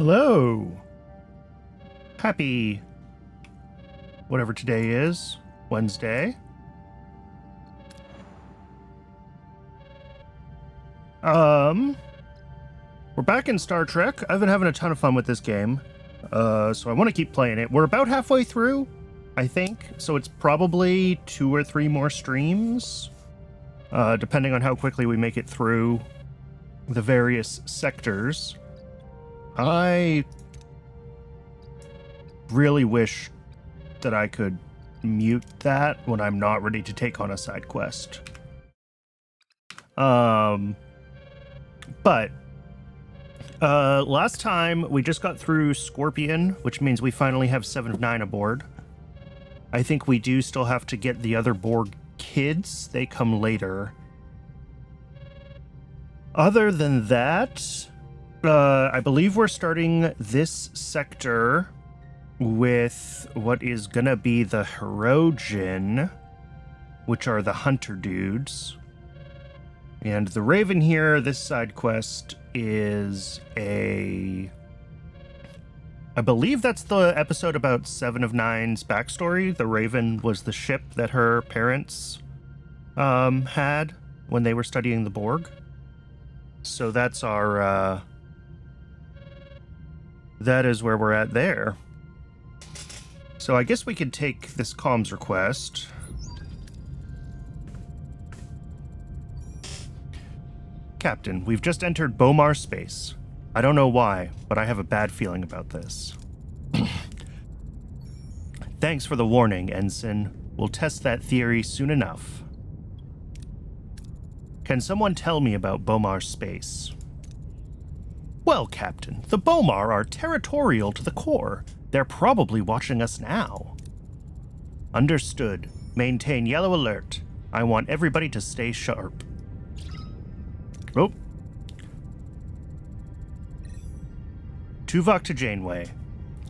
Hello. Happy whatever today is, Wednesday. We're back in Star Trek. I've been having a ton of fun with this game. So I want to keep playing it. We're about halfway through, I think. So it's probably 2 or 3 more streams, depending on how quickly we make it through the various sectors. I really wish that I could mute that when I'm not ready to take on a side quest. But last time we just got through Scorpion, which means we finally have 7 of 9 aboard. I think we do still have to get the other Borg kids. They come later. Other than that, I believe we're starting this sector with what is gonna be the Hirogen, which are the hunter dudes. And the Raven here, this side quest is I believe that's the episode about 7 of 9's backstory. The Raven was the ship that her parents had when they were studying the Borg. So that's our, that is where we're at there. So I guess we could take this comms request. Captain, we've just entered Bomar space. I don't know why, but I have a bad feeling about this. Thanks for the warning, Ensign. We'll test that theory soon enough. Can someone tell me about Bomar space? Well, Captain, the Bomar are territorial to the core. They're probably watching us now. Understood. Maintain yellow alert. I want everybody to stay sharp. Oh. Tuvok to Janeway.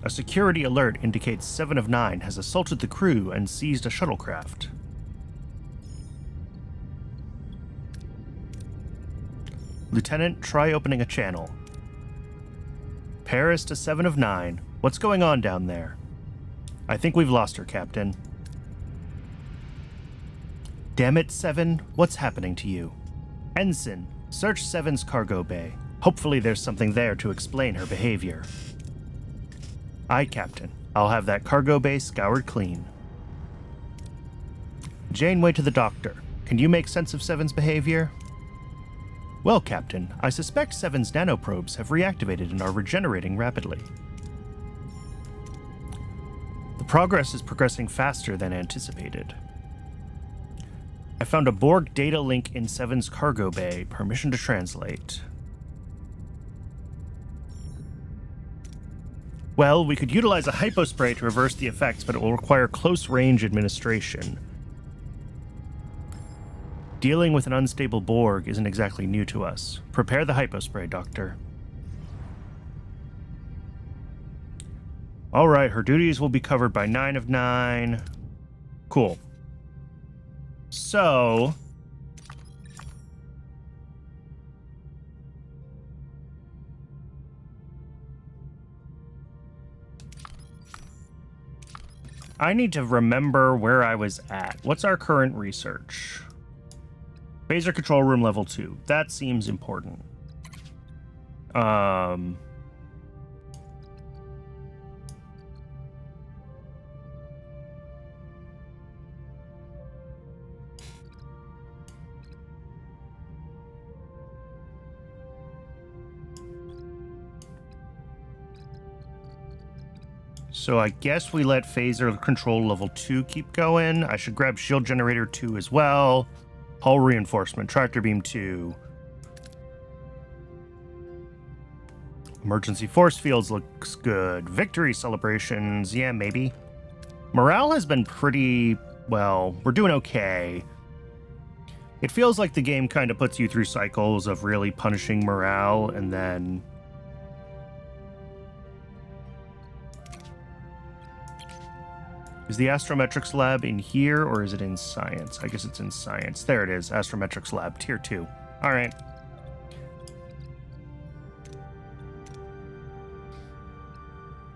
A security alert indicates 7 of 9 has assaulted the crew and seized a shuttlecraft. Lieutenant, try opening a channel. Paris to 7 of 9. What's going on down there? I think we've lost her, Captain. Damn it, 7. What's happening to you? Ensign, search 7's cargo bay. Hopefully there's something there to explain her behavior. Aye, Captain. I'll have that cargo bay scoured clean. Janeway to the doctor. Can you make sense of 7's behavior? Well, Captain, I suspect 7's nanoprobes have reactivated and are regenerating rapidly. The progress is progressing faster than anticipated. I found a Borg data link in 7's cargo bay. Permission to translate. Well, we could utilize a hypospray to reverse the effects, but it will require close-range administration. Dealing with an unstable Borg isn't exactly new to us. Prepare the hypospray, Doctor. Alright, her duties will be covered by 9 of 9. Cool. So... I need to remember where I was at. What's our current research? Phaser control room level 2. That seems important. So I guess we let phaser control level 2 keep going. I should grab shield generator 2 as well. Hull reinforcement, tractor beam 2. Emergency force fields looks good. Victory celebrations, yeah, maybe. Morale has been pretty, well, we're doing okay. It feels like the game kind of puts you through cycles of really punishing morale and then... Is the Astrometrics lab in here, or is it in science? I guess it's in science. There it is, Astrometrics lab, tier 2. All right.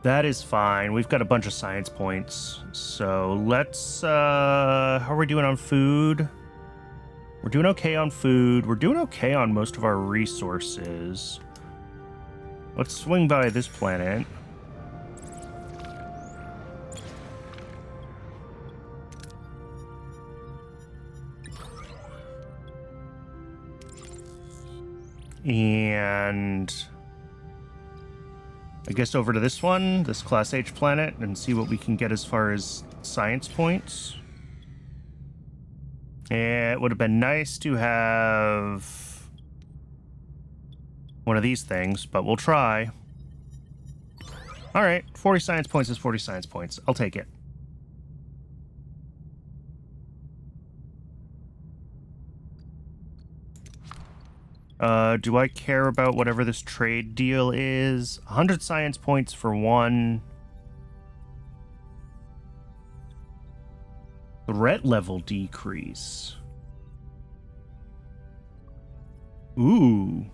That is fine. We've got a bunch of science points. So let's, how are we doing on food? We're doing okay on food. We're doing okay on most of our resources. Let's swing by this planet. And I guess over to this one, this Class H planet, and see what we can get as far as science points. It would have been nice to have one of these things, but we'll try. All right, 40 science points is 40 science points. I'll take it. Do I care about whatever this trade deal is? 100 science points for one. Threat level decrease. Ooh.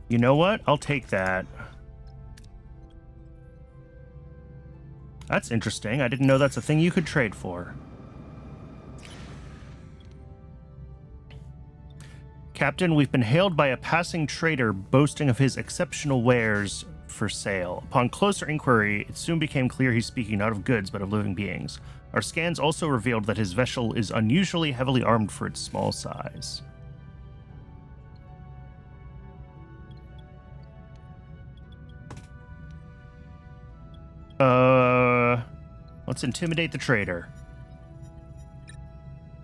You know what? I'll take that. That's interesting. I didn't know that's a thing you could trade for. Captain, we've been hailed by a passing trader boasting of his exceptional wares for sale. Upon closer inquiry, it soon became clear he's speaking not of goods, but of living beings. Our scans also revealed that his vessel is unusually heavily armed for its small size. Let's intimidate the trader.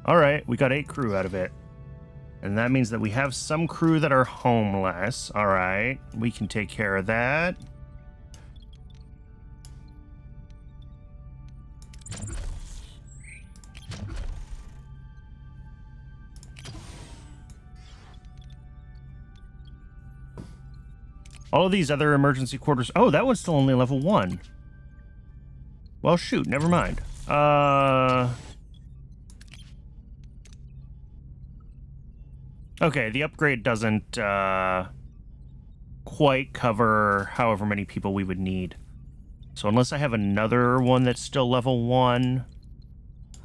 Alright, we got 8 crew out of it. And that means that we have some crew that are homeless. All right, we can take care of that. All of these other emergency quarters. Oh, that one's still only level 1. Well, shoot, never mind. Okay, the upgrade doesn't quite cover however many people we would need. So unless I have another one that's still level 1...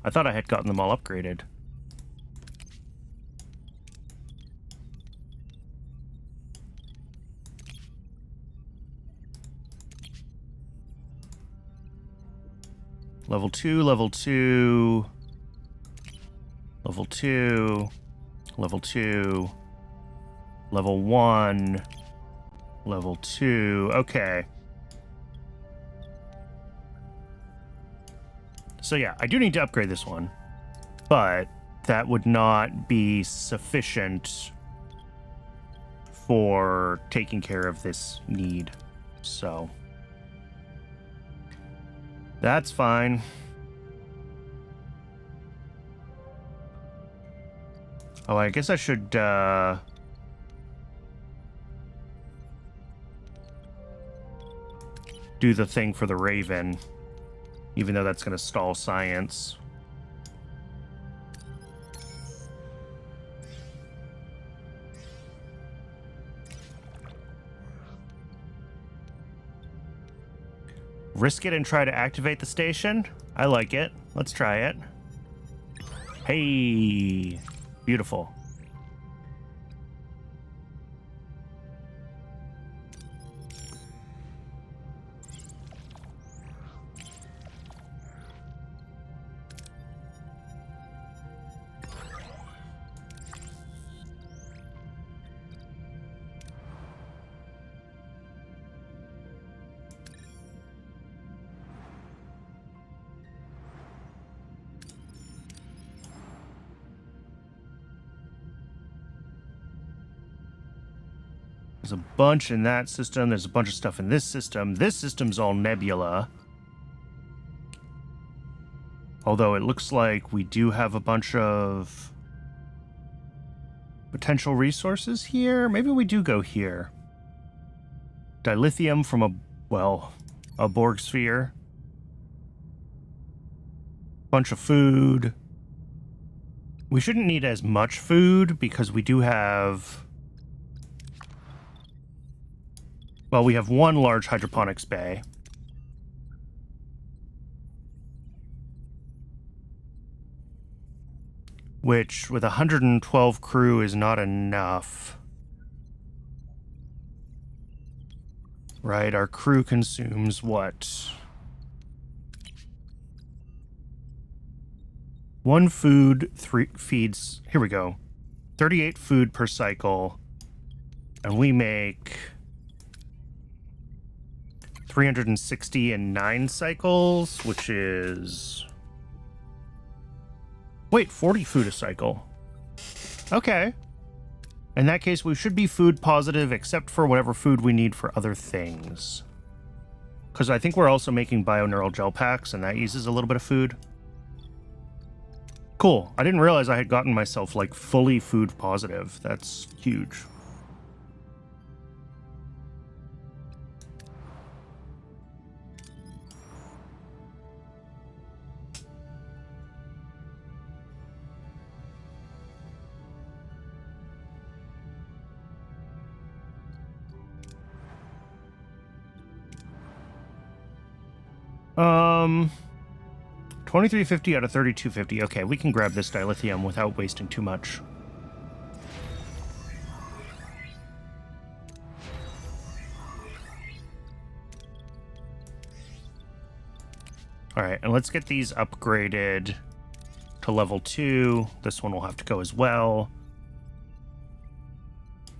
I thought I had gotten them all upgraded. Level 2, level 2... Level 2... Level 2, level 1, level 2, okay. So yeah, I do need to upgrade this one, but that would not be sufficient for taking care of this need, so that's fine. Oh, I guess I should, do the thing for the Raven, even though that's going to stall science. Risk it and try to activate the station? I like it. Let's try it. Hey! Beautiful. There's a bunch in that system. There's a bunch of stuff in this system. This system's all nebula. Although it looks like we do have a bunch of potential resources here. Maybe we do go here. Dilithium from a Borg sphere. Bunch of food. We shouldn't need as much food because we do have Well, we have one large hydroponics bay. Which, with 112 crew, is not enough. Right, our crew consumes what? One food, 3 feeds. Here we go. 38 food per cycle. And we make 360 in 9 cycles, which is... Wait, 40 food a cycle. Okay. In that case, we should be food positive, except for whatever food we need for other things. Because I think we're also making bioneural gel packs, and that uses a little bit of food. Cool. I didn't realize I had gotten myself, like, fully food positive. That's huge. Um... 2350 out of 3250. Okay, we can grab this dilithium without wasting too much. Alright, and let's get these upgraded to level 2. This one will have to go as well.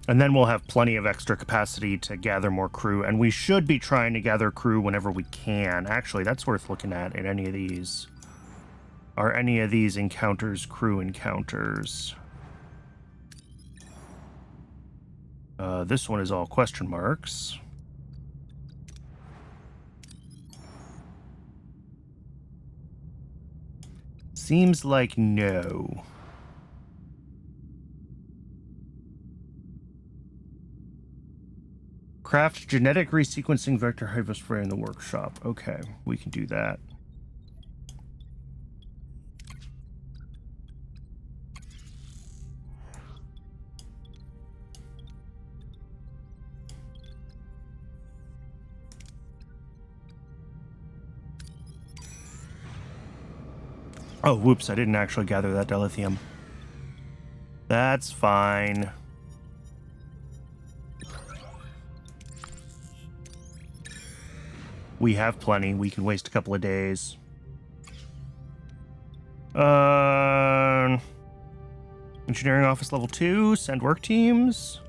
And then we'll have plenty of extra capacity to gather more crew, and we should be trying to gather crew whenever we can. Actually, that's worth looking at in any of these. Are any of these encounters crew encounters? This one is all question marks. Seems like no. Craft genetic resequencing vector hyper spray in the workshop. Okay, we can do that. Oh, whoops, I didn't actually gather that dilithium. That's fine. We have plenty. We can waste a couple of days. Engineering office level 2. Send work teams.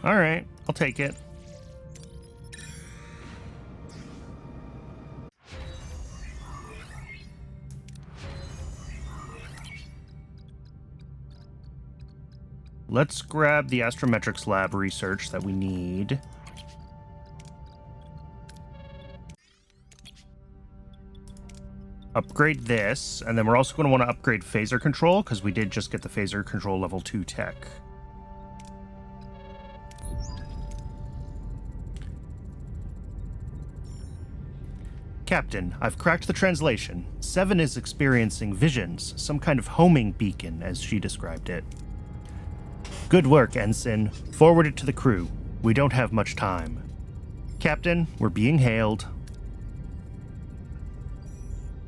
Alright, I'll take it. Let's grab the astrometrics lab research that we need. Upgrade this, and then we're also going to want to upgrade phaser control, because we did just get the phaser control level 2 tech. Captain, I've cracked the translation. Seven is experiencing visions, some kind of homing beacon, as she described it. Good work, Ensign. Forward it to the crew. We don't have much time. Captain, we're being hailed.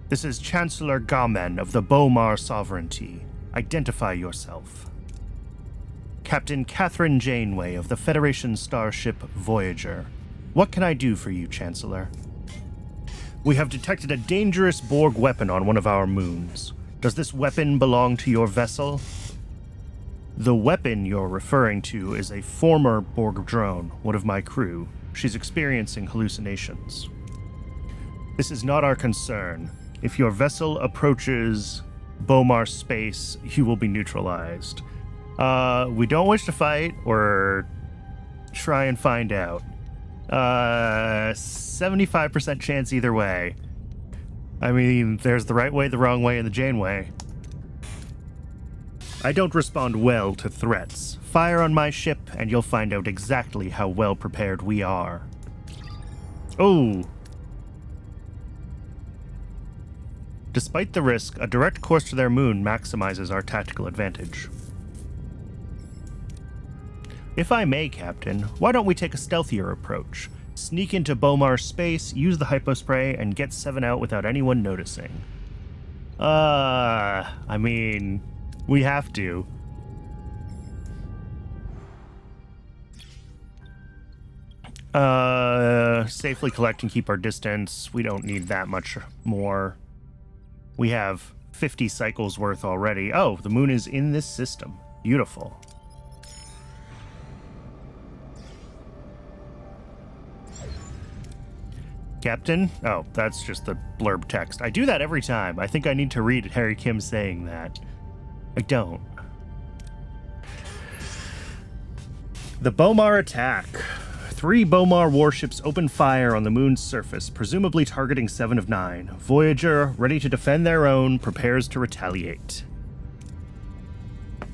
This is Chancellor Gamen of the Bomar Sovereignty. Identify yourself. Captain Catherine Janeway of the Federation starship Voyager. What can I do for you, Chancellor? We have detected a dangerous Borg weapon on one of our moons. Does this weapon belong to your vessel? The weapon you're referring to is a former Borg drone, one of my crew. She's experiencing hallucinations. This is not our concern. If your vessel approaches Bomar space, you will be neutralized. We don't wish to fight or try and find out. 75% chance either way. I mean, there's the right way, the wrong way, and the Janeway. I don't respond well to threats. Fire on my ship, and you'll find out exactly how well prepared we are. Oh. Despite the risk, a direct course to their moon maximizes our tactical advantage. If I may, Captain, why don't we take a stealthier approach? Sneak into Bomar's space, use the hypospray, and get 7 out without anyone noticing. I mean, we have to. Safely collect and keep our distance. We don't need that much more. We have 50 cycles worth already. Oh, the moon is in this system. Beautiful. Captain? Oh, that's just the blurb text. I do that every time. I think I need to read Harry Kim saying that. I don't. The Bomar attack. 3 Bomar warships open fire on the moon's surface, presumably targeting 7 of 9. Voyager, ready to defend their own, prepares to retaliate.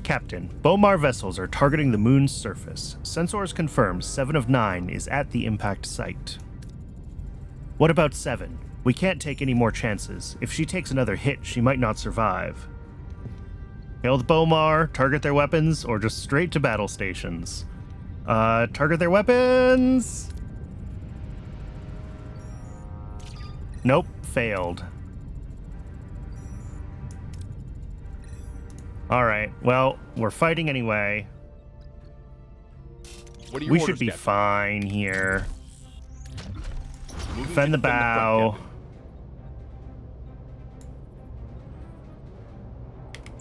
Captain, Bomar vessels are targeting the moon's surface. Sensors confirm 7 of 9 is at the impact site. What about 7? We can't take any more chances. If she takes another hit, she might not survive. Hail the Bomar, target their weapons, or just straight to battle stations. Target their weapons! Nope, failed. Alright, well, we're fighting anyway. We should be fine here. Defend the bow.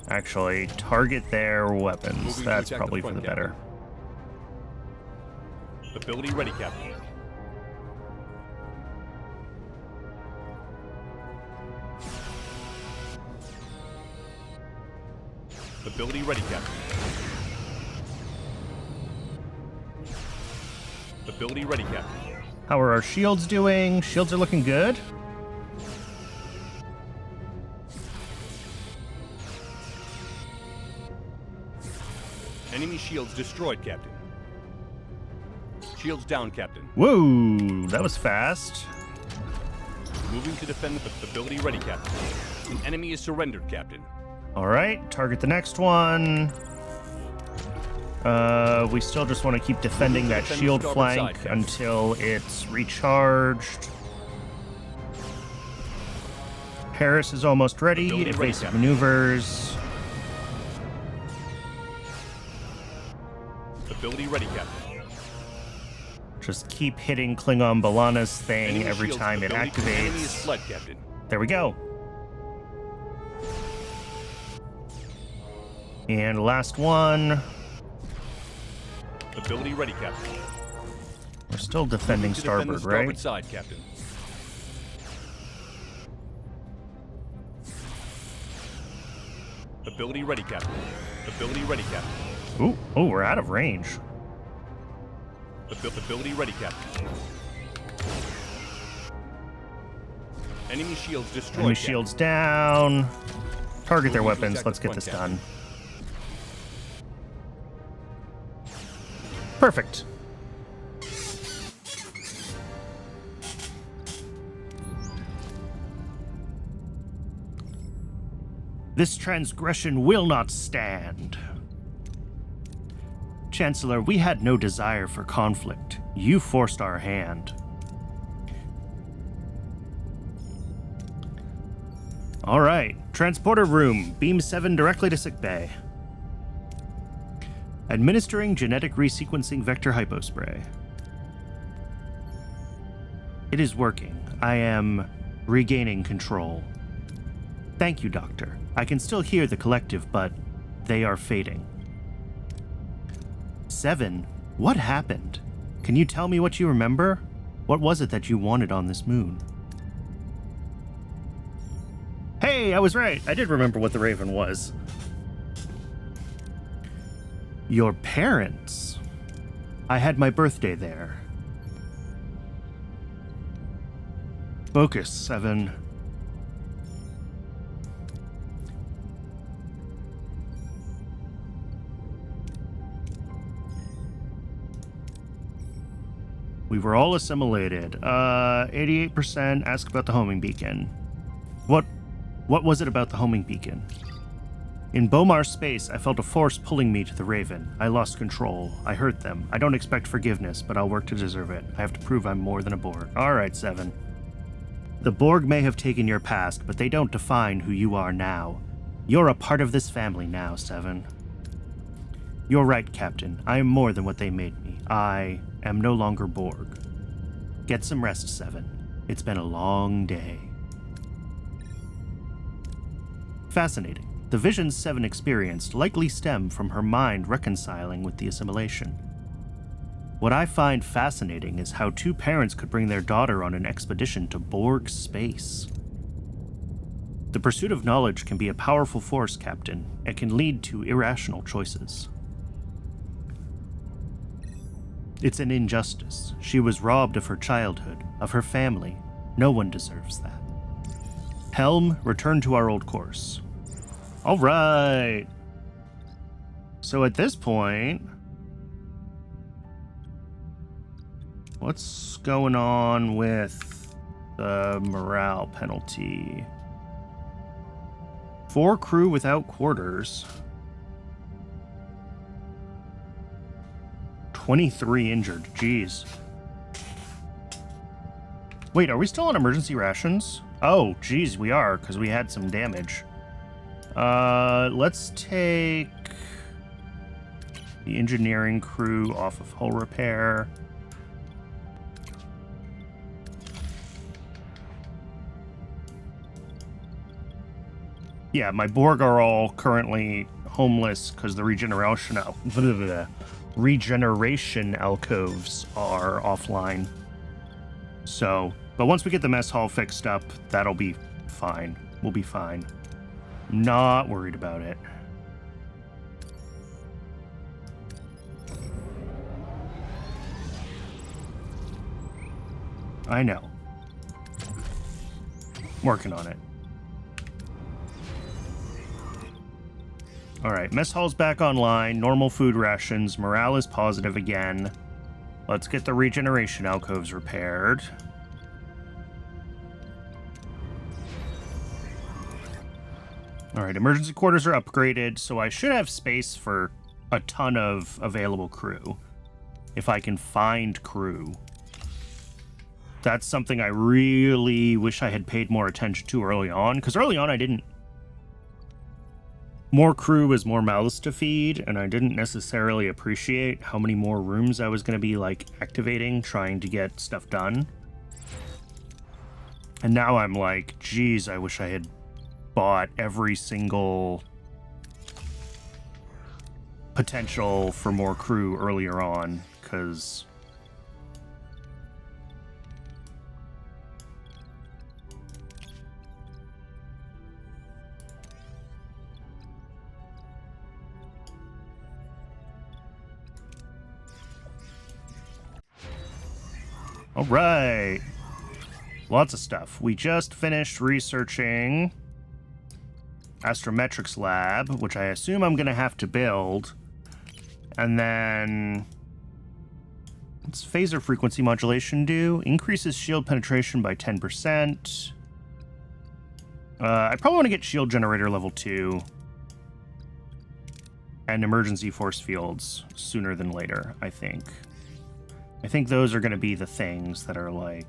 Actually, target their weapons. That's probably for the better. Ability ready, Captain. Ability ready, Captain. Ability ready, Captain. How are our shields doing? Shields are looking good. Enemy shields destroyed, Captain. Shields down, Captain. Whoa, that was fast. Moving to defend the ability ready, Captain. An enemy is surrendered, Captain. All right, target the next one. We still just want to keep defending that shield flank until it's recharged. Harris is almost ready. Evasive maneuvers. Ability ready, Captain. Just keep hitting Klingon Balana's thing every time it activates. Enemy is fled, Captain. There we go. And last one. Ability ready, Captain. We're still defending starboard, defend the starboard right? Side, Captain. Ability ready, Captain. Ability ready, Captain. Ooh, oh, we're out of range. Ability ready, Captain. Enemy shields destroyed. Enemy shields down. Target their weapons. Let's get this done. Perfect. This transgression will not stand. Chancellor, we had no desire for conflict. You forced our hand. All right, transporter room, beam 7 directly to sickbay. Administering genetic resequencing vector hypospray. It is working. I am regaining control. Thank you, Doctor. I can still hear the collective, but they are fading. 7, what happened? Can you tell me what you remember? What was it that you wanted on this moon? Hey, I was right. I did remember what the Raven was. Your parents? I had my birthday there. Focus, 7. We were all assimilated. 88% ask about the homing beacon. What was it about the homing beacon? In Bomar's space, I felt a force pulling me to the Raven. I lost control. I hurt them. I don't expect forgiveness, but I'll work to deserve it. I have to prove I'm more than a Borg. Alright, 7. The Borg may have taken your past, but they don't define who you are now. You're a part of this family now, 7. You're right, Captain. I am more than what they made me. I am no longer Borg. Get some rest, 7. It's been a long day. Fascinating. The visions 7 experienced likely stem from her mind reconciling with the assimilation. What I find fascinating is how 2 parents could bring their daughter on an expedition to Borg space. The pursuit of knowledge can be a powerful force, Captain. It can lead to irrational choices. It's an injustice. She was robbed of her childhood, of her family. No one deserves that. Helm, return to our old course. All right. So at this point, what's going on with the morale penalty? 4 crew without quarters. 23 injured. Jeez. Wait, are we still on emergency rations? Oh, geez, we are, because we had some damage. Let's take the engineering crew off of hull repair. Yeah, my Borg are all currently homeless because the regeneration alcoves are offline. So, but once we get the mess hall fixed up, that'll be fine. We'll be fine. Not worried about it. I know. Working on it. Alright, mess hall's back online. Normal food rations. Morale is positive again. Let's get the regeneration alcoves repaired. Alright, emergency quarters are upgraded, so I should have space for a ton of available crew. If I can find crew. That's something I really wish I had paid more attention to early on, because early on I didn't. More crew is more mouths to feed, and I didn't necessarily appreciate how many more rooms I was going to be, like, activating, trying to get stuff done. And now I'm like, geez, I wish I had bought every single potential for more crew earlier on, because all right, lots of stuff. We just finished researching Astrometrics Lab, which I assume I'm going to have to build. And then, what's phaser frequency modulation do? Increases shield penetration by 10%. I probably want to get shield generator level 2. And emergency force fields sooner than later, I think. I think those are going to be the things that are like...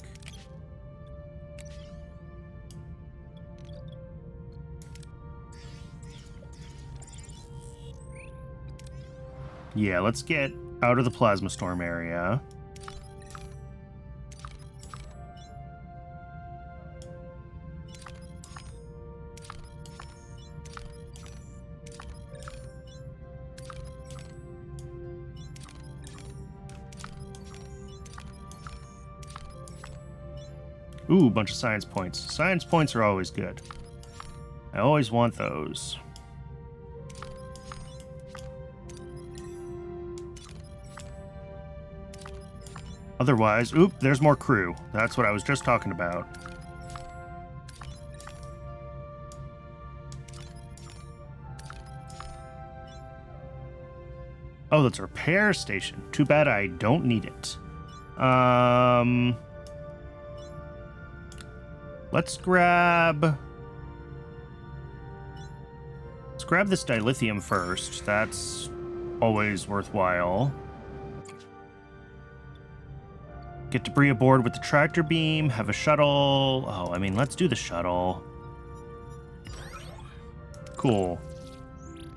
Yeah, let's get out of the plasma storm area. Ooh, bunch of science points. Science points are always good. I always want those. Otherwise, oop, there's more crew. That's what I was just talking about. Oh, that's a repair station. Too bad I don't need it. Let's grab grab this dilithium first. That's always worthwhile. Get debris aboard with the tractor beam, have a shuttle. Oh, I mean, let's do the shuttle. Cool.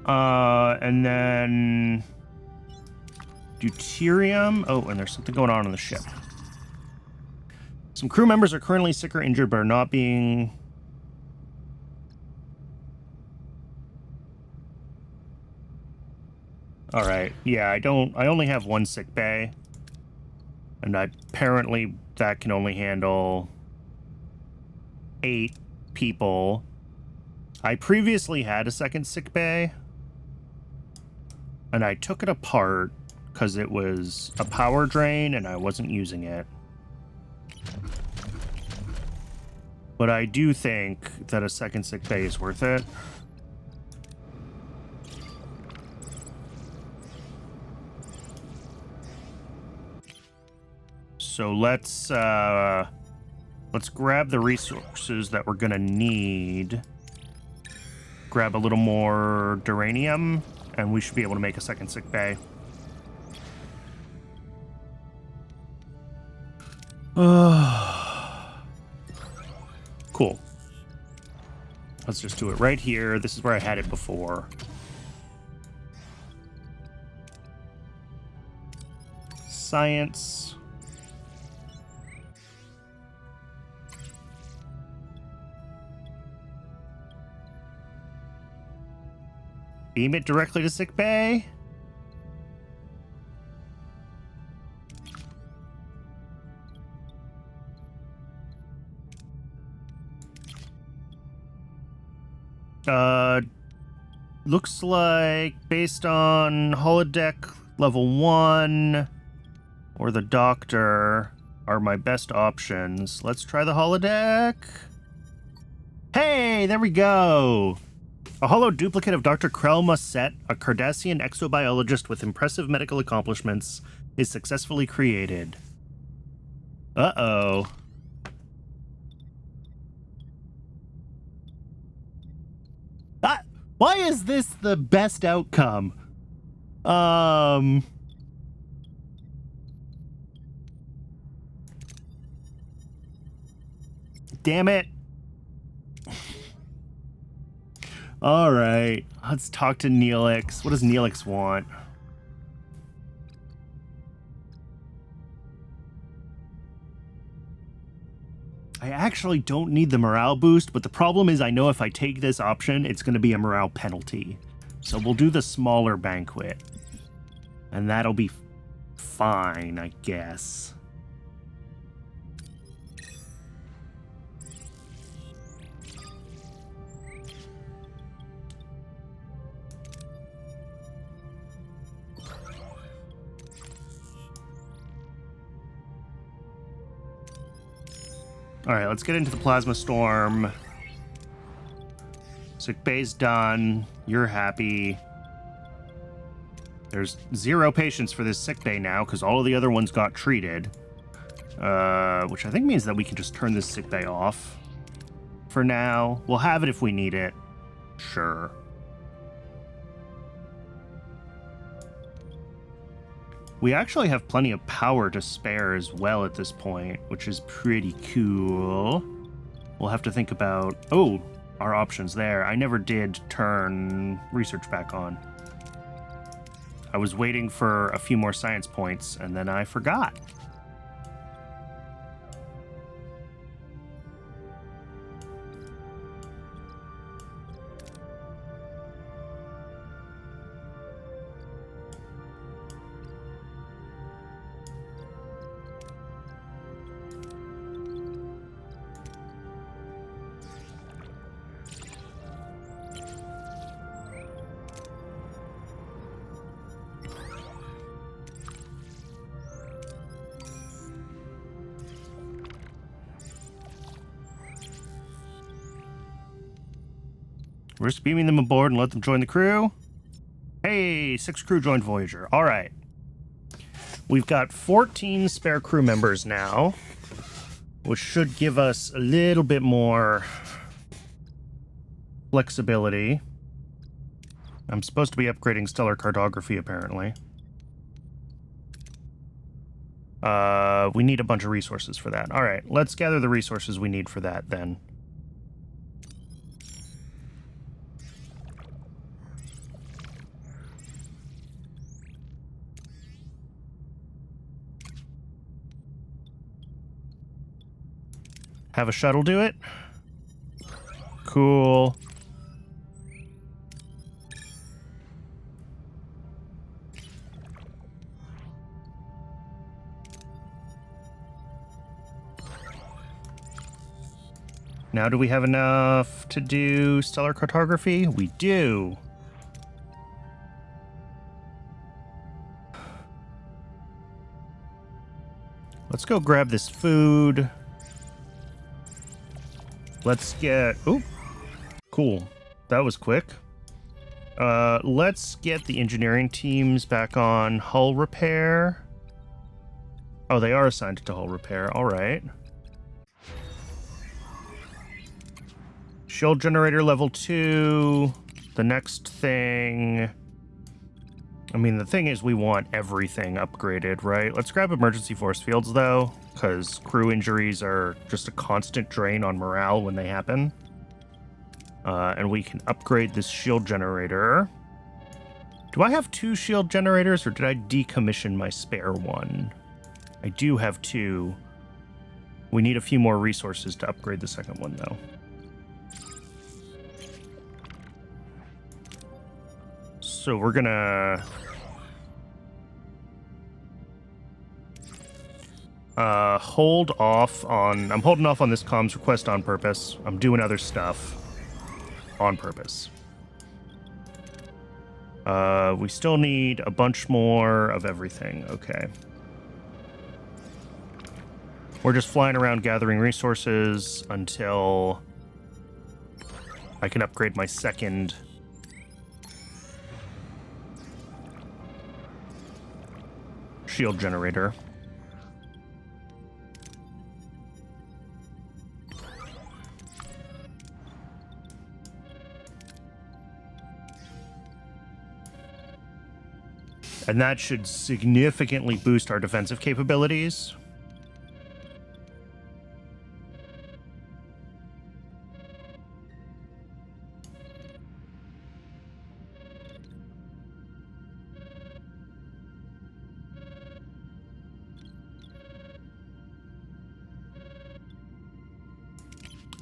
And then deuterium. Oh, and there's something going on the ship. Some crew members are currently sick or injured, but are not being... All right. Yeah, I only have one sick bay. And apparently that can only handle 8 people. I previously had a second sick bay, and I took it apart because it was a power drain and I wasn't using it. But I do think that a second sick bay is worth it. So let's grab the resources that we're gonna need. Grab a little more duranium, and we should be able to make a second sick bay. Cool. Let's just do it right here. This is where I had it before. Science. Beam it directly to sick bay. Looks like based on holodeck level 1 or the doctor are my best options. Let's try the holodeck. Hey, there we go. A hollow duplicate of Dr. Krelma Set, a Cardassian exobiologist with impressive medical accomplishments, is successfully created. Uh-oh. Why is this the best outcome? Damn it. All right, let's talk to Neelix. What does Neelix want? I actually don't need the morale boost, but the problem is I know if I take this option, it's going to be a morale penalty. So we'll do the smaller banquet. And that'll be fine, I guess. All right, let's get into the plasma storm. Sick bay's done. You're happy. There's 0 patients for this sick bay now because all of the other ones got treated. Which I think means that we can just turn this sick bay off for now. We'll have it if we need it. Sure. We actually have plenty of power to spare as well at this point, which is pretty cool. We'll have to think about, our options there. I never did turn research back on. I was waiting for a few more science points, and then I forgot. We're just beaming them aboard and let them join the crew. Hey, 6 crew joined Voyager. All right. We've got 14 spare crew members now, which should give us a little bit more flexibility. I'm supposed to be upgrading stellar cartography, apparently. We need a bunch of resources for that. All right, let's gather the resources we need for that, then. Have a shuttle do it? Cool. Now do we have enough to do stellar cartography? We do. Let's go grab this food. Let's get... Oh, cool. That was quick. Let's get the engineering teams back on hull repair. Oh, they are assigned to hull repair. All right. Shield generator level 2. The next thing... I mean, the thing is we want everything upgraded, right? Let's grab emergency force fields, though, because crew injuries are just a constant drain on morale when they happen. And we can upgrade this shield generator. Do I have 2 shield generators, or did I decommission my spare one? I do have 2. We need a few more resources to upgrade the second one, though. So we're gonna hold off on... I'm holding off on this comms request on purpose. I'm doing other stuff on purpose. We still need a bunch more of everything. Okay. We're just flying around gathering resources until I can upgrade my second shield generator. And that should significantly boost our defensive capabilities.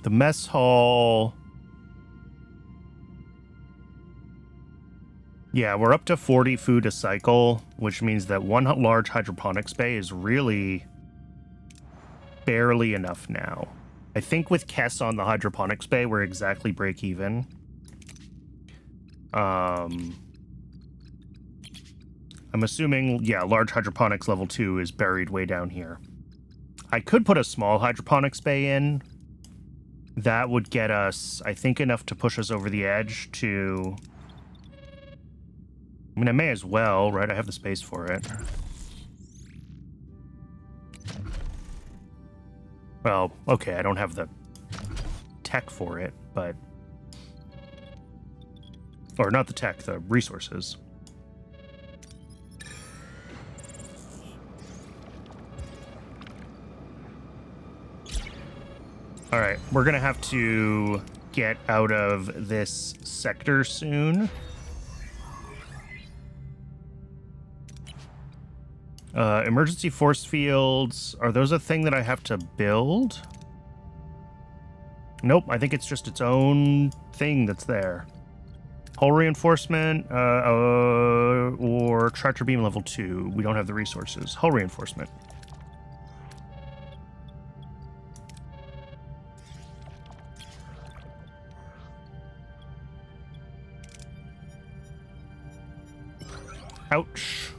The mess hall... Yeah, we're up to 40 food a cycle, which means that one large hydroponics bay is really barely enough now. I think with Kess on the hydroponics bay, we're exactly break even. I'm assuming, yeah, large hydroponics level 2 is buried way down here. I could put a small hydroponics bay in. That would get us, I think, enough to push us over the edge to... I mean, I may as well, right? I have the space for it. Well, okay, I don't have the tech for it, but... Or not the tech, the resources. Alright, we're gonna have to get out of this sector soon. Emergency force fields. Are those a thing that I have to build? Nope, I think it's just its own thing that's there. Hull reinforcement, or tractor beam level 2. We don't have the resources. Hull reinforcement. Ouch.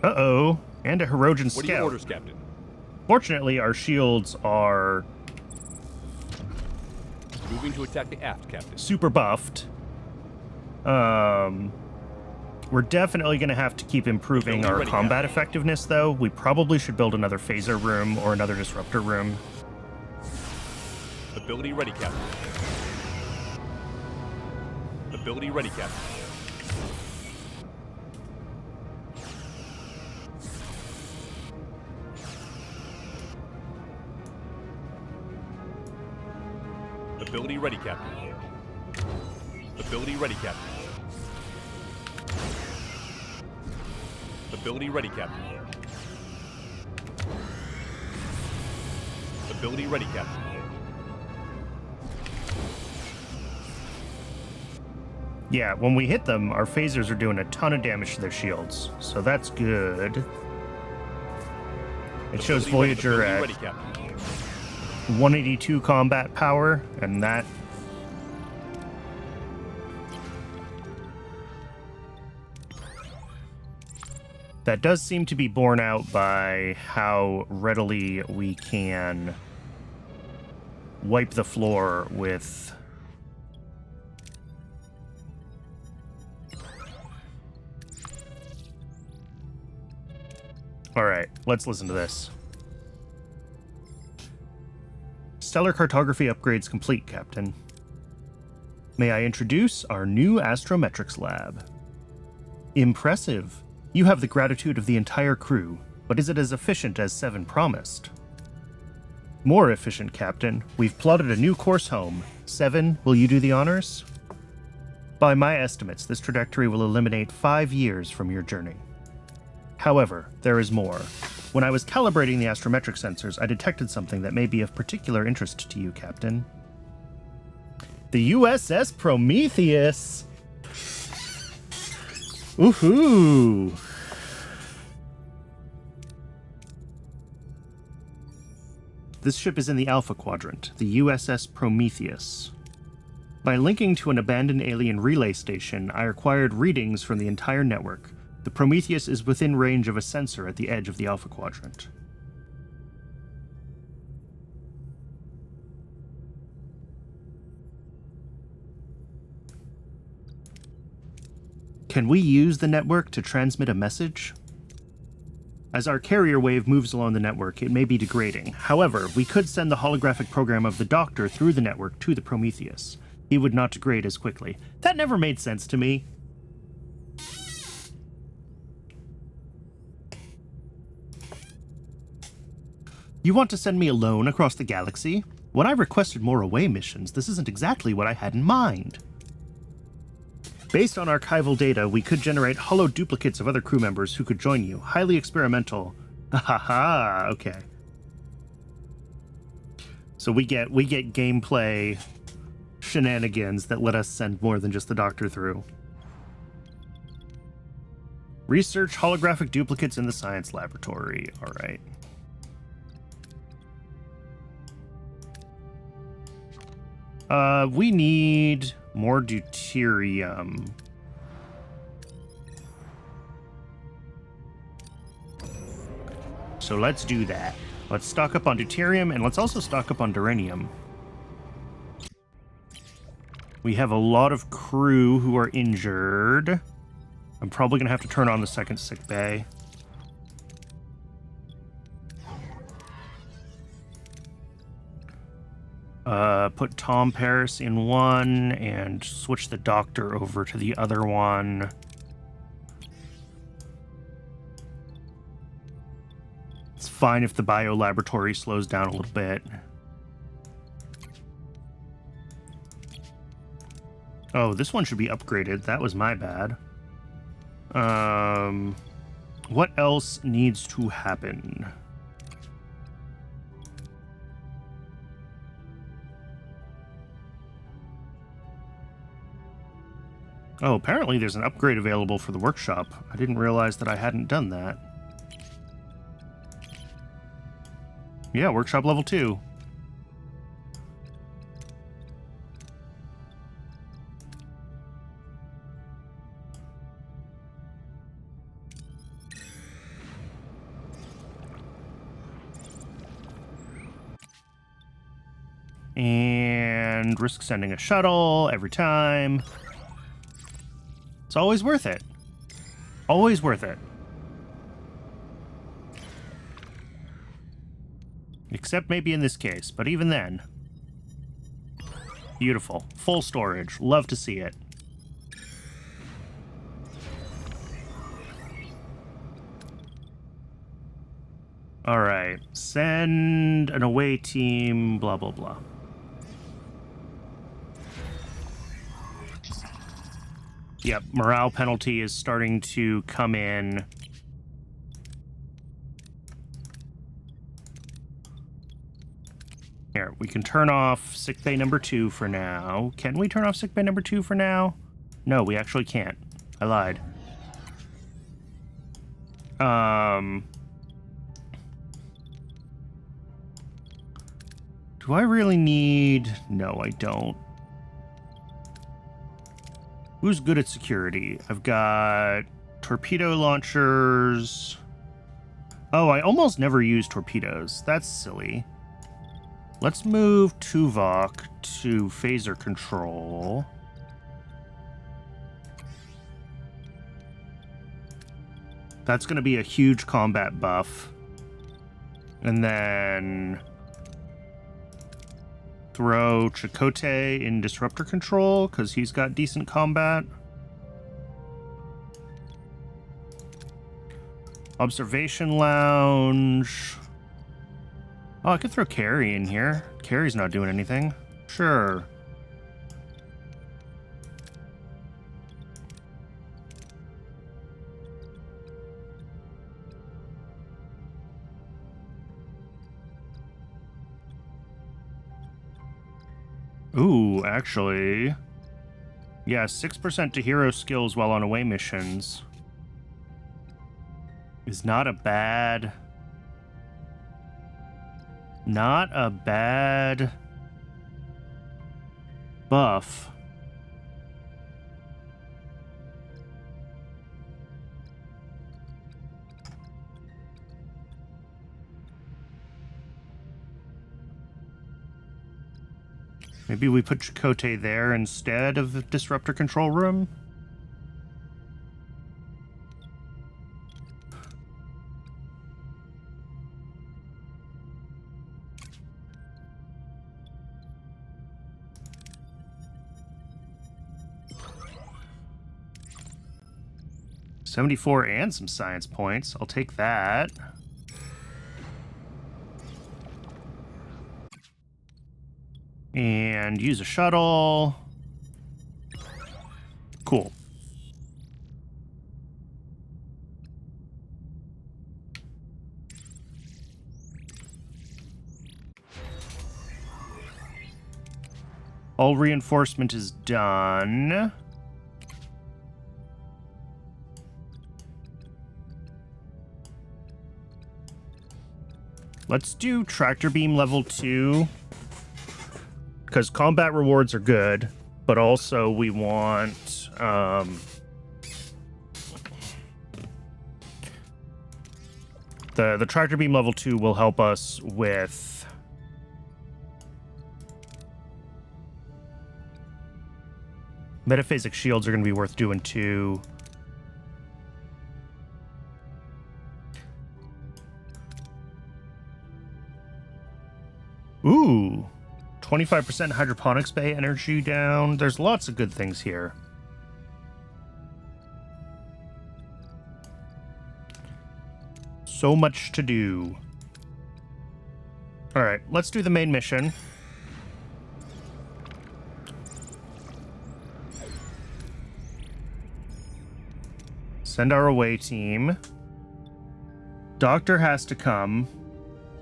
Uh-oh. And a Herogen scout. What are your orders, Captain? Fortunately, our shields are... Moving to attack the aft, Captain. super buffed. We're definitely going to have to keep improving our combat effectiveness, though. We probably should build another phaser room or another disruptor room. Ability ready, Captain. Ability ready, Captain. Ability ready, Captain. Ability ready, Captain. Ability ready, Captain. Ability ready, Captain. Yeah, when we hit them, our phasers are doing a ton of damage to their shields, so that's good. It shows Voyager at 182 combat power, and that... that does seem to be borne out by how readily we can wipe the floor with... Alright, let's listen to this. Stellar cartography upgrades complete, Captain. May I introduce our new astrometrics lab? Impressive. You have the gratitude of the entire crew, but is it as efficient as Seven promised? More efficient, Captain. We've plotted a new course home. Seven, will you do the honors? By my estimates, this trajectory will eliminate 5 years from your journey. However, there is more. When I was calibrating the astrometric sensors, I detected something that may be of particular interest to you, Captain. The USS Prometheus! Woohoo! This ship is in the Alpha Quadrant, the USS Prometheus. By linking to an abandoned alien relay station, I acquired readings from the entire network. The Prometheus is within range of a sensor at the edge of the Alpha Quadrant. Can we use the network to transmit a message? As our carrier wave moves along the network, it may be degrading. However, we could send the holographic program of the Doctor through the network to the Prometheus. He would not degrade as quickly. That never made sense to me. You want to send me alone across the galaxy? When I requested more away missions, this isn't exactly what I had in mind. Based on archival data, we could generate hollow duplicates of other crew members who could join you. Highly experimental. Haha, okay. So we get gameplay shenanigans that let us send more than just the Doctor through. Research holographic duplicates in the science laboratory. All right. We need more deuterium. So let's do that. Let's stock up on deuterium, and let's also stock up on duranium. We have a lot of crew who are injured. I'm probably going to have to turn on the second sick bay. Put Tom Paris in one and switch the Doctor over to the other one. It's fine if the bio laboratory slows down a little bit. Oh, this one should be upgraded. That was my bad. What else needs to happen? Oh, apparently there's an upgrade available for the workshop. I didn't realize that I hadn't done that. Yeah, workshop level 2. And risk sending a shuttle every time. It's always worth it. Always worth it. Except maybe in this case, but even then. Beautiful. Full storage. Love to see it. Alright. Send an away team, blah, blah, blah. Yep, morale penalty is starting to come in. Here, we can turn off sickbay number 2 for now. Can we turn off sickbay number 2 for now? No, we actually can't. I lied. Do I really need... No, I don't. Who's good at security? I've got torpedo launchers. Oh, I almost never use torpedoes. That's silly. Let's move Tuvok to phaser control. That's going to be a huge combat buff. And then throw Chakotay in disruptor control because he's got decent combat. Observation lounge. Oh, I could throw Carrie in here. Carrie's not doing anything. Sure. Ooh, actually. Yeah, 6% to hero skills while on away missions is not a bad... Not a bad buff. Maybe we put Chakotay there instead of the disruptor control room? $74 and some science points. I'll take that. And use a shuttle. Cool. All reinforcement is done. Let's do tractor beam level 2. Because combat rewards are good, but also we want the tractor beam level 2 will help us with metaphasic shields are going to be worth doing too. Ooh. 25% hydroponics bay energy down. There's lots of good things here. So much to do. All right, let's do the main mission. Send our away team. Doctor has to come.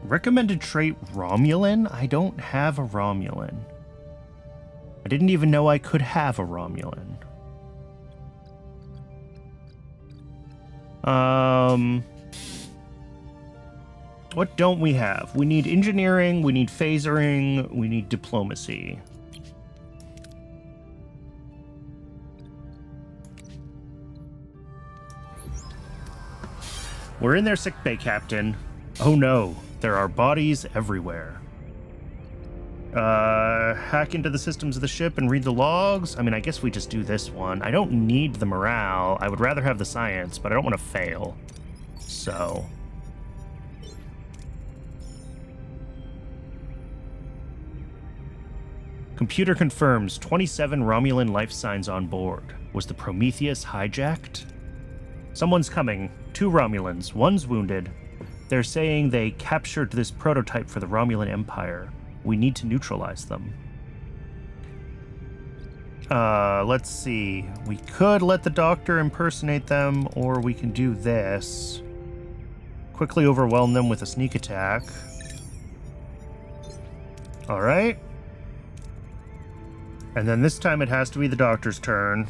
Recommended trait Romulan? I don't have a Romulan. I didn't even know I could have a Romulan. What don't we have? We need engineering, we need phasering, we need diplomacy. We're in their sickbay, Captain. Oh no. There are bodies everywhere. Hack into the systems of the ship and read the logs. I mean, I guess we just do this one. I don't need the morale. I would rather have the science, but I don't want to fail. So... Computer confirms 27 Romulan life signs on board. Was the Prometheus hijacked? Someone's coming. 2 Romulans. One's wounded. They're saying they captured this prototype for the Romulan Empire. We need to neutralize them. Let's see. We could let the Doctor impersonate them, or we can do this. Quickly overwhelm them with a sneak attack. Alright. And then this time it has to be the Doctor's turn.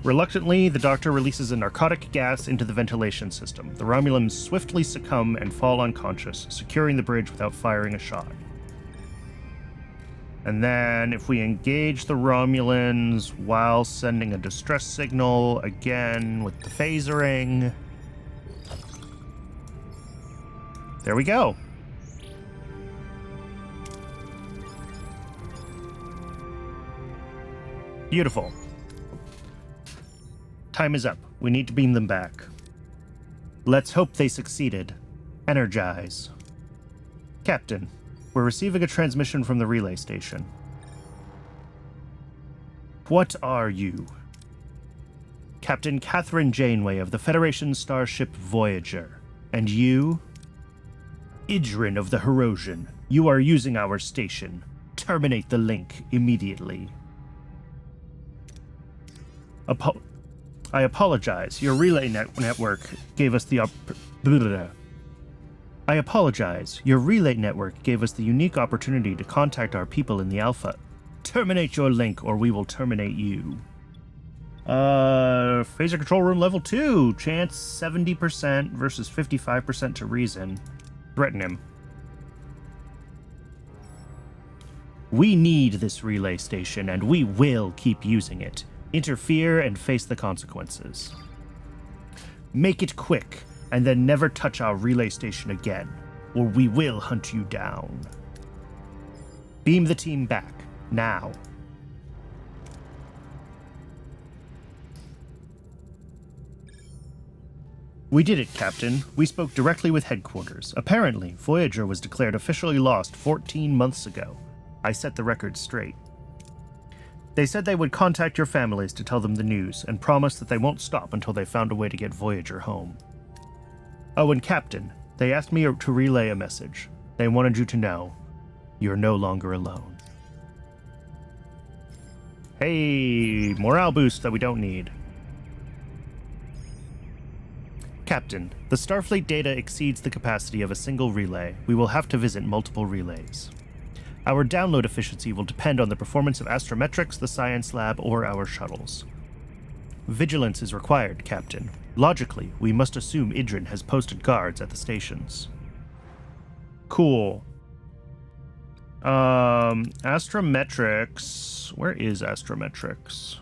Reluctantly, the Doctor releases a narcotic gas into the ventilation system. The Romulans swiftly succumb and fall unconscious, securing the bridge without firing a shot. And then, if we engage the Romulans while sending a distress signal, again with the phasering... There we go. Beautiful. Time is up. We need to beam them back. Let's hope they succeeded. Energize. Captain, we're receiving a transmission from the relay station. What are you? Captain Catherine Janeway of the Federation starship Voyager. And you? Idrin of the Herosian. You are using our station. Terminate the link immediately. I apologize. Your relay network gave us the I apologize. Your relay network gave us the unique opportunity to contact our people in the Alpha. Terminate your link, or we will terminate you. Phaser control room level 2. Chance 70% versus 55% to reason. Threaten him. We need this relay station, and we will keep using it. Interfere and face the consequences. Make it quick, and then never touch our relay station again, or we will hunt you down. Beam the team back, now. We did it, Captain. We spoke directly with headquarters. Apparently, Voyager was declared officially lost 14 months ago. I set the record straight. They said they would contact your families to tell them the news, and promised that they won't stop until they found a way to get Voyager home. Oh, and Captain, they asked me to relay a message. They wanted you to know, you're no longer alone. Hey, morale boost that we don't need. Captain, the Starfleet data exceeds the capacity of a single relay. We will have to visit multiple relays. Our download efficiency will depend on the performance of astrometrics, the science lab, or our shuttles. Vigilance is required, Captain. Logically, we must assume Idrin has posted guards at the stations. Cool. Astrometrics... Where is astrometrics?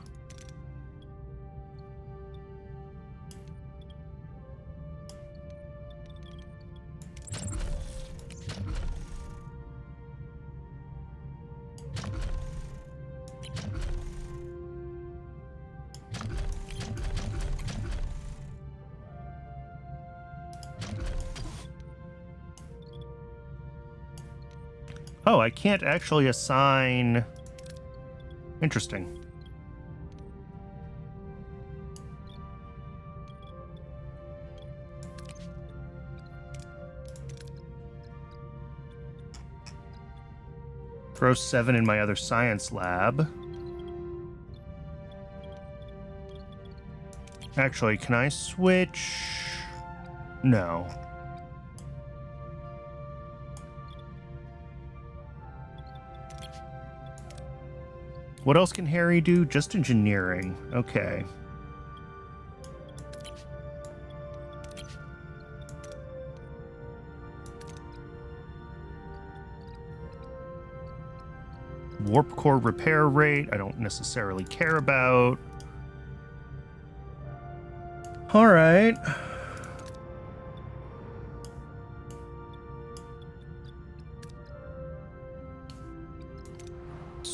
Oh, I can't actually assign... Interesting. Throw 7 in my other science lab. Actually, can I switch? No. What else can Harry do? Just engineering. Okay. Warp core repair rate, I don't necessarily care about. All right.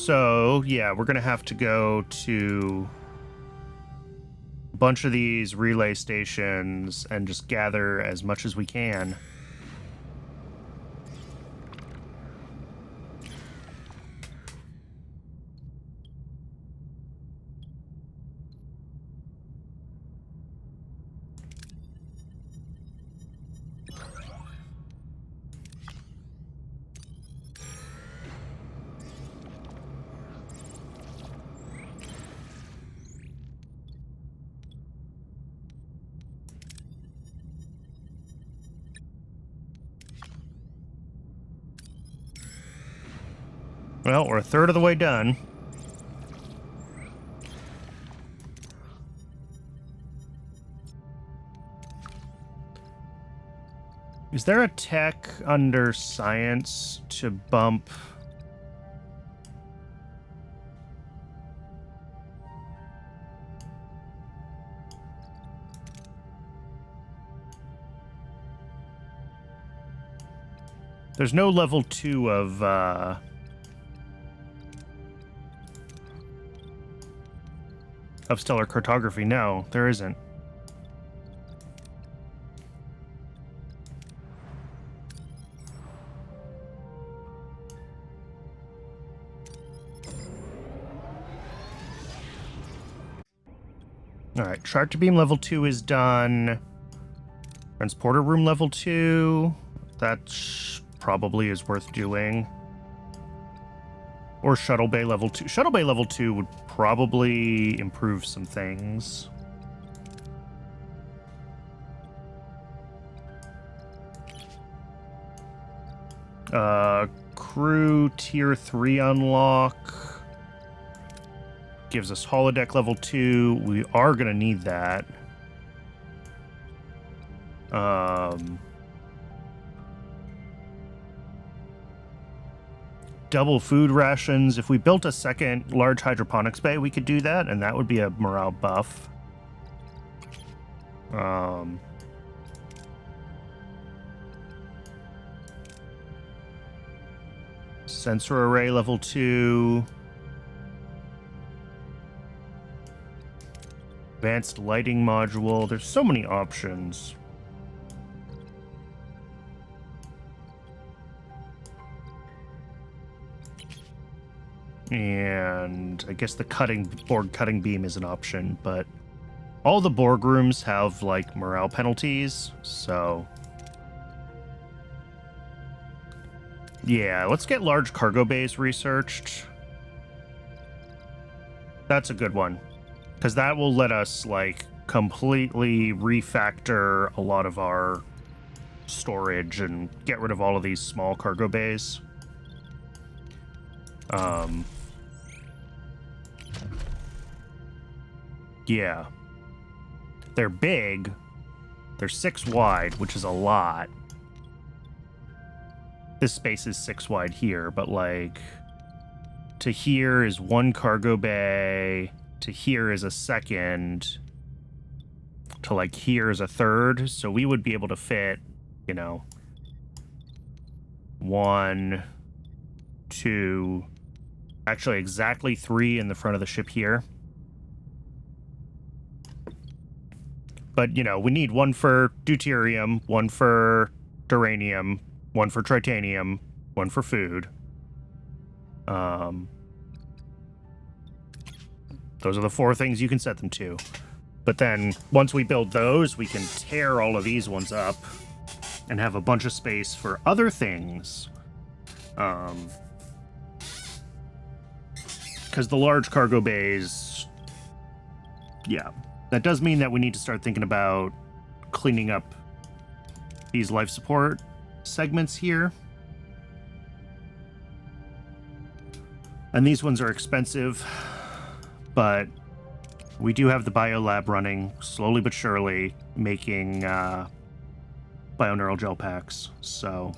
So, yeah, we're going to have to go to a bunch of these relay stations and just gather as much as we can. Well, we're a third of the way done. Is there a tech under science to bump? There's no level 2 of stellar cartography. No, there isn't. All right, chart to beam level 2 is done. Transporter room level 2. That probably is worth doing. Or shuttle bay level 2. Shuttle bay level 2 would probably improve some things. Crew tier 3 unlock. Gives us holodeck level 2. We are going to need that. Double food rations. If we built a second large hydroponics bay, we could do that, and that would be a morale buff. Sensor array level 2. Advanced lighting module. There's so many options. And I guess the Borg cutting beam is an option, but all the Borg rooms have like morale penalties, so yeah, let's get large cargo bays researched. That's a good one, because that will let us like completely refactor a lot of our storage and get rid of all of these small cargo bays. Yeah. They're big. They're 6 wide, which is a lot. This space is 6 wide here, but like to here is 1 cargo bay, to here is a second, to like here is a third. So we would be able to fit, 1, 2, actually exactly 3 in the front of the ship here. But, we need 1 for deuterium, 1 for duranium, 1 for tritanium, 1 for food. Those are the 4 things you can set them to. But then, once we build those, we can tear all of these ones up and have a bunch of space for other things. Because the large cargo bays, yeah. That does mean that we need to start thinking about cleaning up these life support segments here. And these ones are expensive, but we do have the biolab running slowly but surely, making bioneural gel packs, so...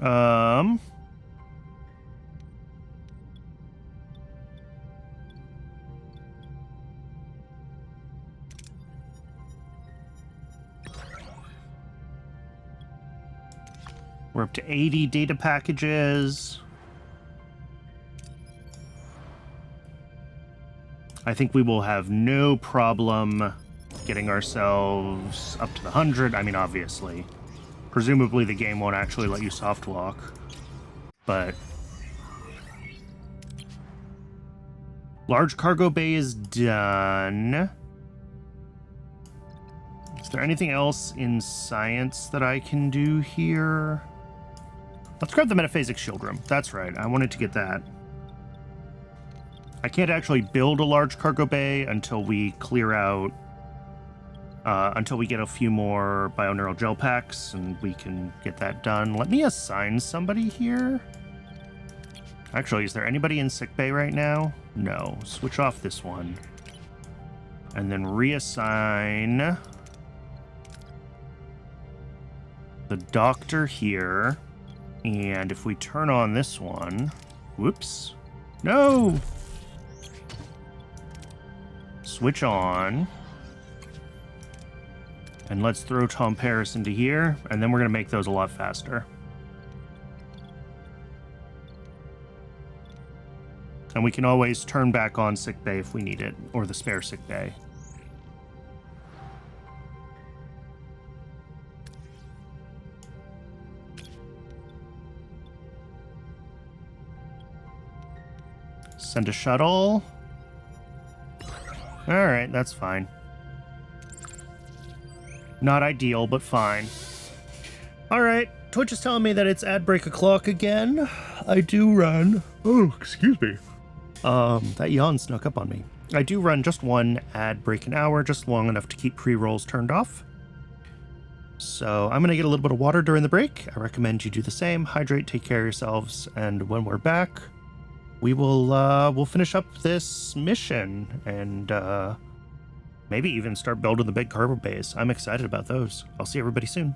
Um... We're up to 80 data packages. I think we will have no problem getting ourselves up to the 100. I mean, obviously. Presumably the game won't actually let you soft lock. But... large cargo bay is done. Is there anything else in science that I can do here? Let's grab the metaphasic shield room. That's right. I wanted to get that. I can't actually build a large cargo bay until we clear out... until we get a few more bioneural gel packs, and we can get that done. Let me assign somebody here. Actually, is there anybody in sickbay right now? No. Switch off this one. And then reassign the doctor here. And if we turn on this one... whoops. No! Switch on. And let's throw Tom Paris into here, and then we're going to make those a lot faster. And we can always turn back on sickbay if we need it, or the spare sickbay. Send a shuttle. Alright, that's fine. Not ideal, but fine. Alright, Twitch is telling me that it's ad break o'clock again. I do run... oh, excuse me. That yawn snuck up on me. I do run just one ad break an hour, just long enough to keep pre-rolls turned off. So I'm gonna get a little bit of water during the break. I recommend you do the same. Hydrate, take care of yourselves, and when we're back, we will we'll finish up this mission and maybe even start building the big cargo bays. I'm excited about those. I'll see everybody soon.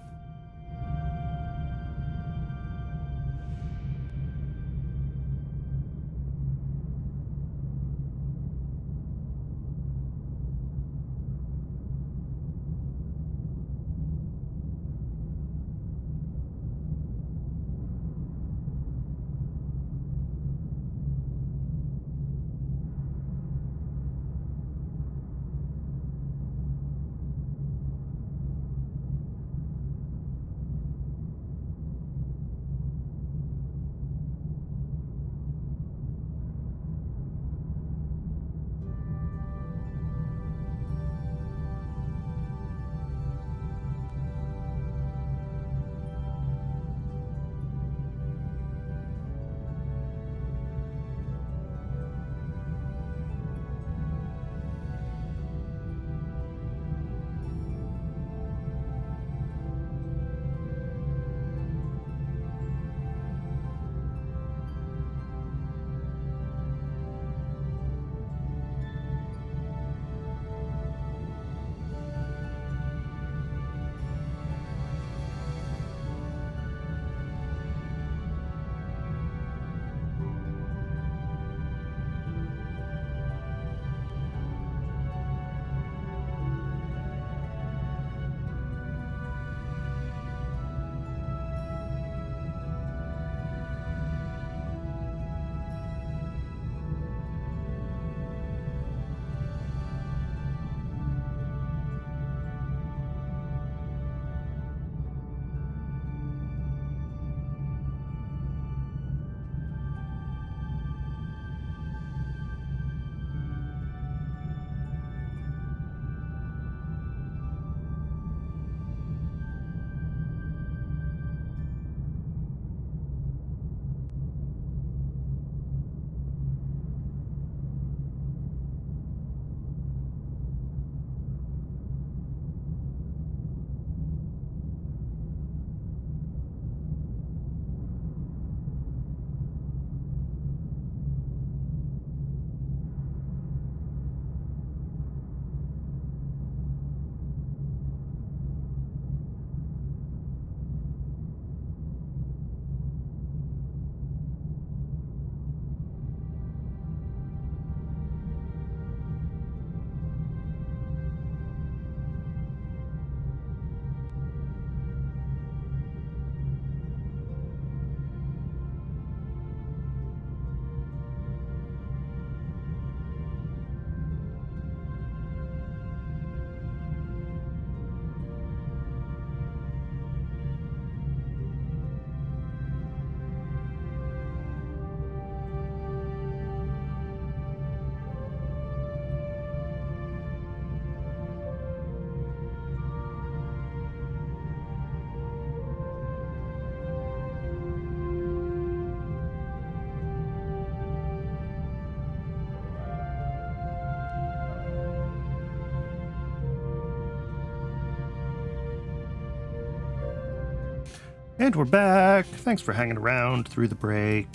And we're back. Thanks for hanging around through the break.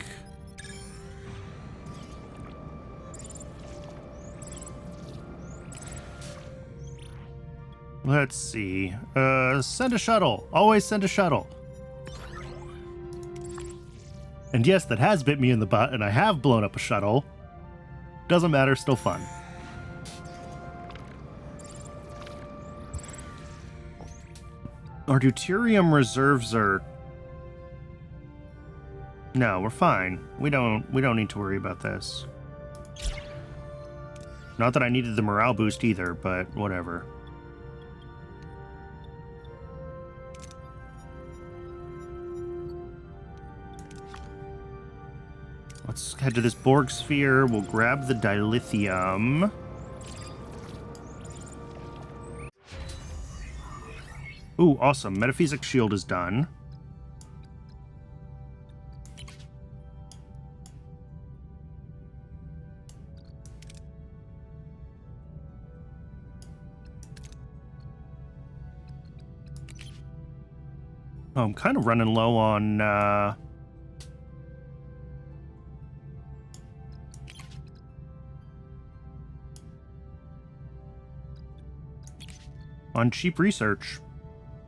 Let's see. Send a shuttle. Always send a shuttle. And yes, that has bit me in the butt, and I have blown up a shuttle. Doesn't matter, still fun. Our deuterium reserves are... No, we're fine. We don't need to worry about this. Not that I needed the morale boost either, but whatever. Let's head to this Borg sphere. We'll grab the dilithium. Ooh, awesome. Metaphysics shield is done. Oh, I'm kind of running low on cheap research.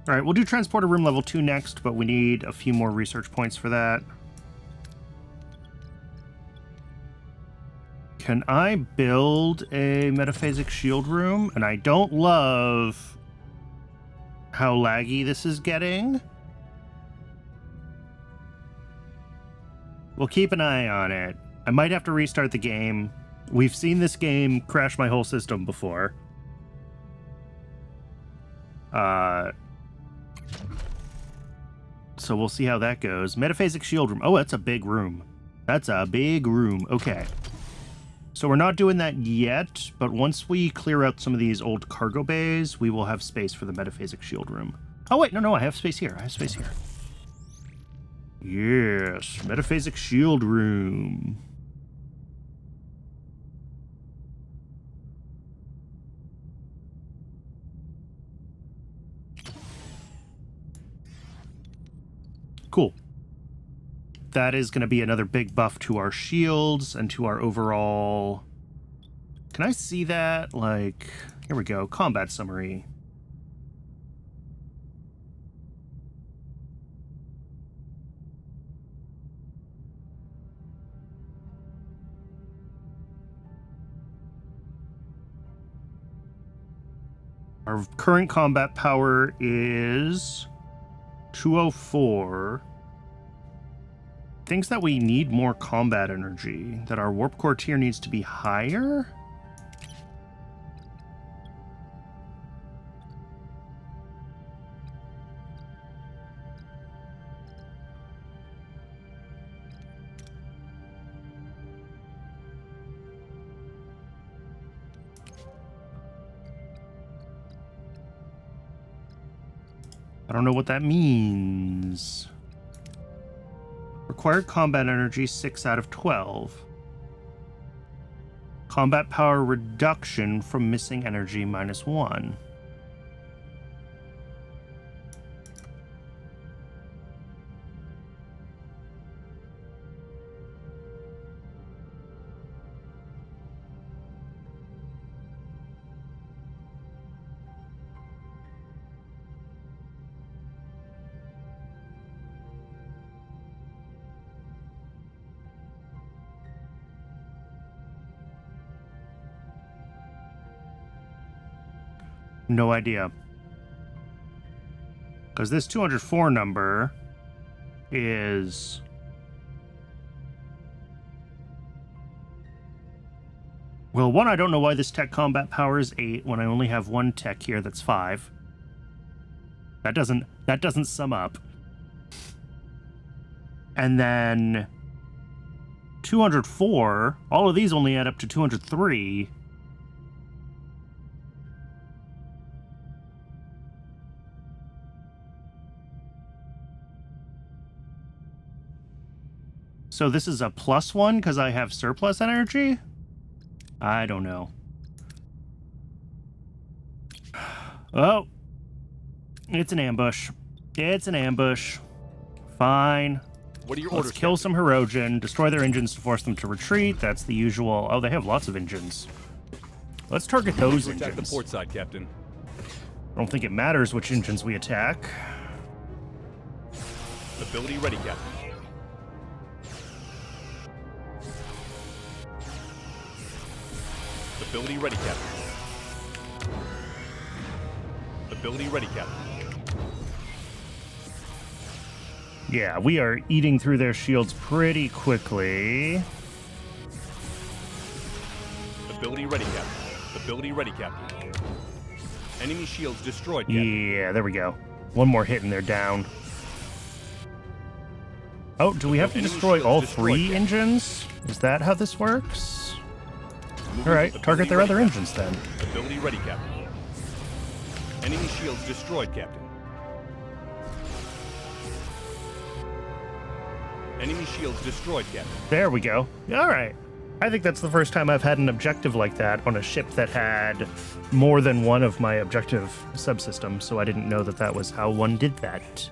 All right, we'll do transporter room level 2 next, but we need a few more research points for that. Can I build a metaphasic shield room? And I don't love how laggy this is getting. We'll keep an eye on it. I might have to restart the game. We've seen this game crash my whole system before. So we'll see how that goes. Metaphasic shield room. Oh, that's a big room. That's a big room. Okay. So we're not doing that yet, but once we clear out some of these old cargo bays, we will have space for the metaphasic shield room. Oh, wait, no, I have space here. I have space here. Yes, metaphasic shield room. Cool. That is going to be another big buff to our shields and to our overall... Can I see that? Like, here we go. Combat summary. Our current combat power is 204. Thinks that we need more combat energy, that our warp core tier needs to be higher? I don't know what that means. Required combat energy, 6 out of 12. Combat power reduction from missing energy, -1. No idea. Because this 204 number is... Well, one, I don't know why this tech combat power is 8 when I only have one tech here that's 5. That doesn't sum up. And then 204, all of these only add up to 203. So this is a +1 because I have surplus energy? I don't know. Oh. It's an ambush. It's an ambush. Fine. What are your Let's orders, kill Captain? some Hirogen, destroy their engines to force them to retreat. That's the usual. Oh, they have lots of engines. Let's target those To attack the engines. port side, Captain. I don't think it matters which engines we attack. Ability ready, Captain. Ability ready, Captain. Ability ready, Captain. Yeah, we are eating through their shields pretty quickly. Ability ready, Captain. Ability ready, Captain. Enemy shields destroyed, Captain. Yeah, there we go. One more hit and they're down. Oh, do we have to Enemy destroy shields all destroyed, 3 Captain. engines? Is that how this works? Moving All right, to target ability their ready, other Captain. engines then. Ability ready, Captain. Enemy shields destroyed, Captain. Enemy shields destroyed, Captain. There we go. All right. I think that's the first time I've had an objective like that on a ship that had more than one of my objective subsystems, so I didn't know that that was how one did that.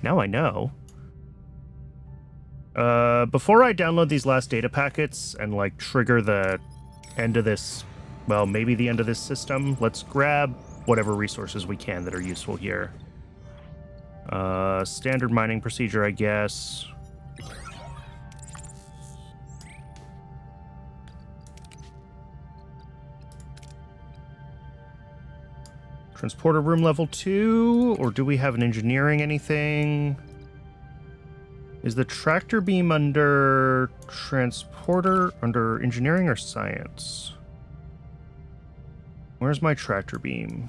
Now I know. Before I download these last data packets and, like, trigger the end of this, well, maybe the end of this system, let's grab whatever resources we can that are useful here. Standard mining procedure, I guess. Transporter room level 2, or do we have an engineering anything? Is the tractor beam under transporter, under engineering or science? Where's my tractor beam?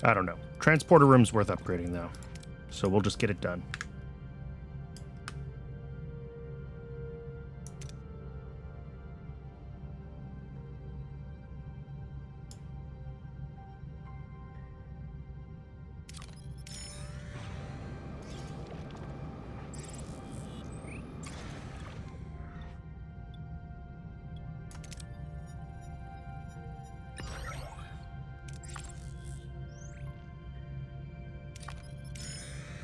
I don't know. Transporter room's worth upgrading though. So we'll just get it done.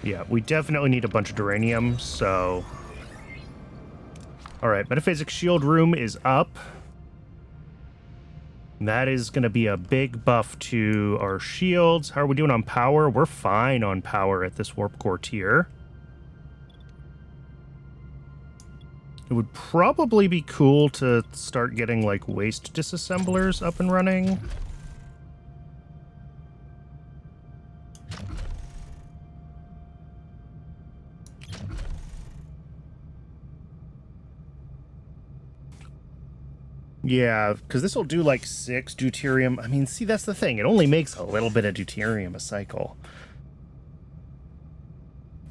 Yeah, we definitely need a bunch of duranium, so... Alright, Metaphysics Shield Room is up. That is going to be a big buff to our shields. How are we doing on power? We're fine on power at this Warp Core tier. It would probably be cool to start getting, like, waste disassemblers up and running. Yeah, because this will do like 6 deuterium. I mean, see, that's the thing. It only makes a little bit of deuterium a cycle.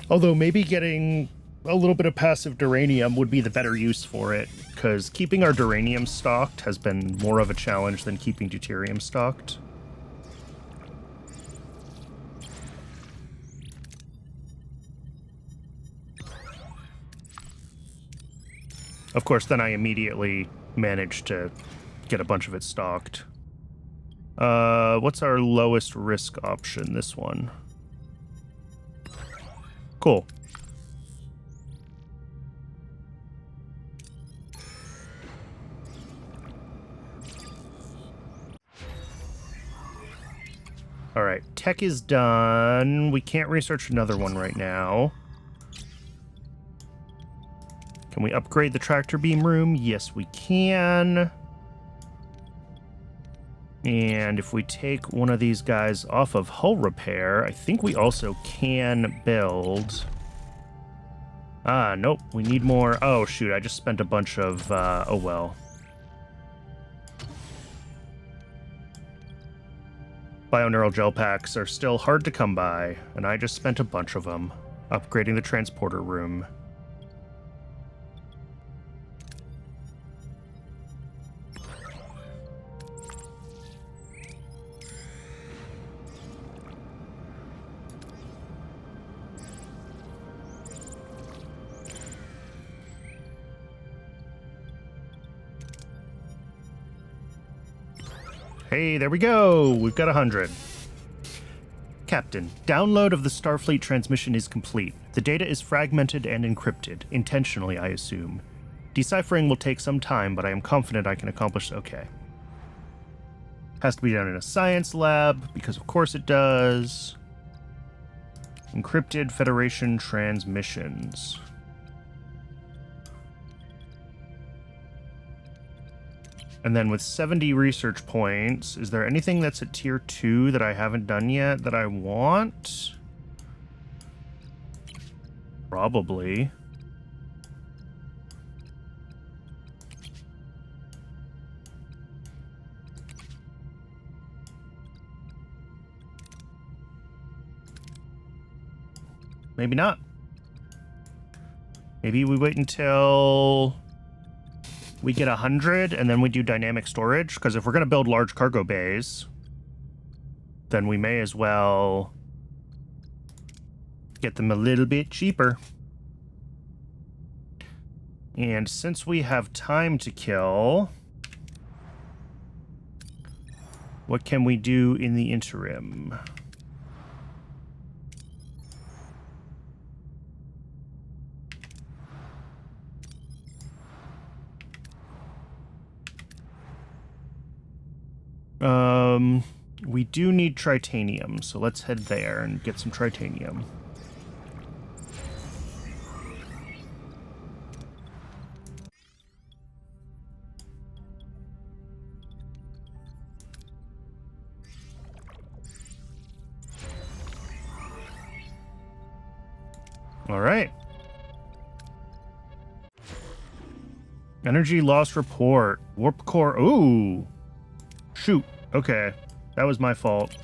Although maybe getting a little bit of passive duranium would be the better use for it, because keeping our duranium stocked has been more of a challenge than keeping deuterium stocked. Of course, then I immediately managed to get a bunch of it stocked. What's our lowest risk option? This one. Cool. All right, tech is done. We can't research another one right now. Can we upgrade the tractor beam room? Yes, we can. And if we take one of these guys off of hull repair, I think we also can build... Ah, nope, we need more. Oh, shoot, I just spent a bunch of... oh, well. Bioneural gel packs are still hard to come by, and I just spent a bunch of them upgrading the transporter room. Hey, there we go. We've got 100. Captain, download of the Starfleet transmission is complete. The data is fragmented and encrypted, intentionally, I assume. Deciphering will take some time, but I am confident I can accomplish okay. Has to be done in a science lab, because of course it does. Encrypted Federation transmissions. And then with 70 research points, is there anything that's at tier 2 that I haven't done yet that I want? Probably. Maybe not. Maybe we wait until we get 100 and then we do dynamic storage, because if we're going to build large cargo bays, then we may as well get them a little bit cheaper. And since we have time to kill, what can we do in the interim? We do need tritanium, so let's head there and get some tritanium. All right. Energy loss report. Warp core. Ooh. Shoot. Okay. That was my fault.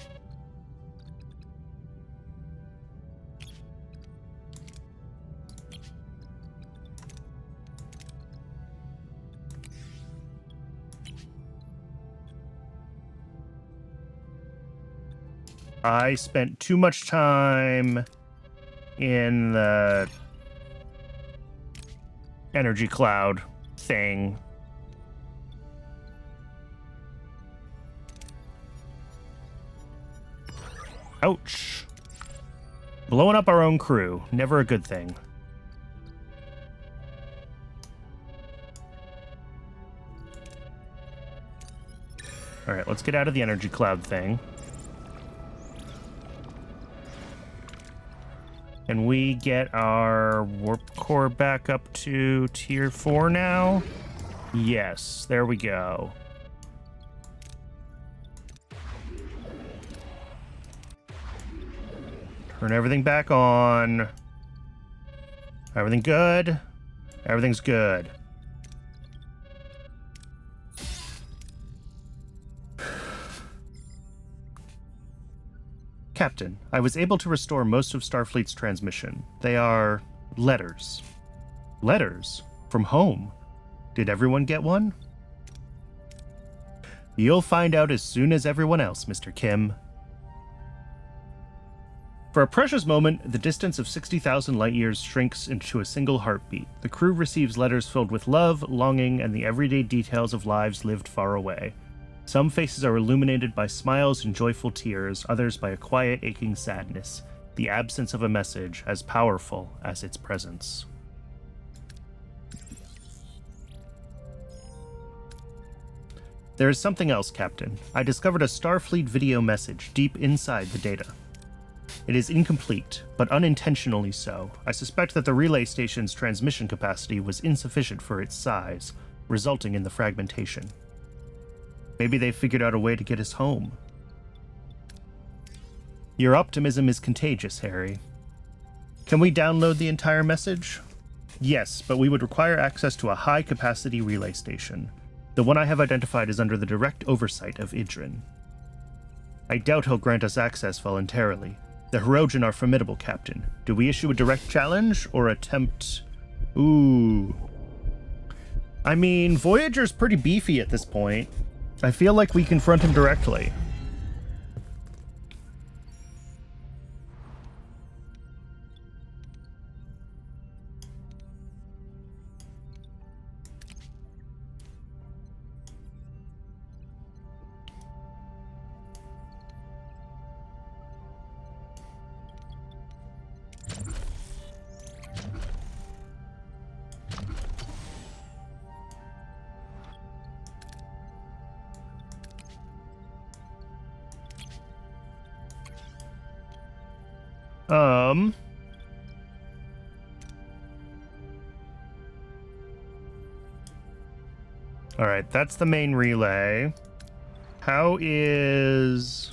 I spent too much time in the energy cloud thing. Ouch. Blowing up our own crew. Never a good thing. Alright, let's get out of the energy cloud thing. Can we get our warp core back up to tier 4 now? Yes, there we go. Turn everything back on. Everything good? Everything's good. Captain, I was able to restore most of Starfleet's transmission. They are letters. Letters? From home? Did everyone get one? You'll find out as soon as everyone else, Mr. Kim. For a precious moment, the distance of 60,000 light-years shrinks into a single heartbeat. The crew receives letters filled with love, longing, and the everyday details of lives lived far away. Some faces are illuminated by smiles and joyful tears, others by a quiet, aching sadness, the absence of a message as powerful as its presence. There is something else, Captain. I discovered a Starfleet video message deep inside the data. It is incomplete, but unintentionally so. I suspect that the relay station's transmission capacity was insufficient for its size, resulting in the fragmentation. Maybe they figured out a way to get us home. Your optimism is contagious, Harry. Can we download the entire message? Yes, but we would require access to a high-capacity relay station. The one I have identified is under the direct oversight of Idrin. I doubt he'll grant us access voluntarily. The Hirogen are formidable, Captain. Do we issue a direct challenge or attempt... Ooh. I mean, Voyager's pretty beefy at this point. I feel like we confront him directly. Um. All right, that's the main relay. How is...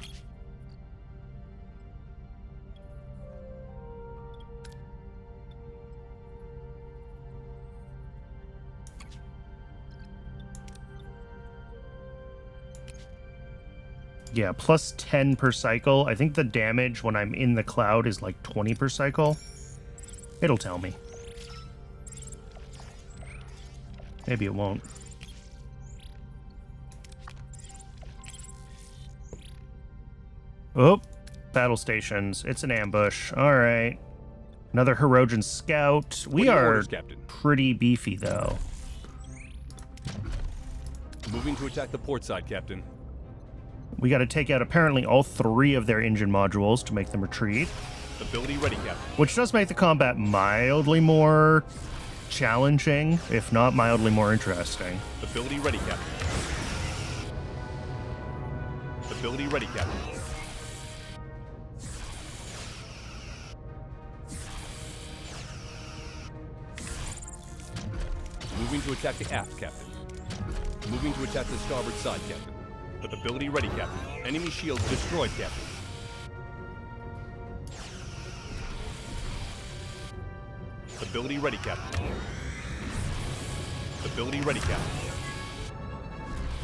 Yeah, plus 10 per cycle. I think the damage when I'm in the cloud is like 20 per cycle. It'll tell me. Maybe it won't. Oh, battle stations. It's an ambush. All right. Another Hirogen scout. We are orders, Captain? pretty beefy, though. Moving to attack the port side, Captain. We got to take out apparently all 3 of their engine modules to make them retreat. Ability ready, Captain. Which does make the combat mildly more challenging, if not mildly more interesting. Ability ready, Captain. Ability ready, Captain. Moving to attack the aft, Captain. Moving to attack the starboard side, Captain. Ability ready, Captain. Enemy shields destroyed, Captain. Ability ready, Captain. Ability ready, Captain.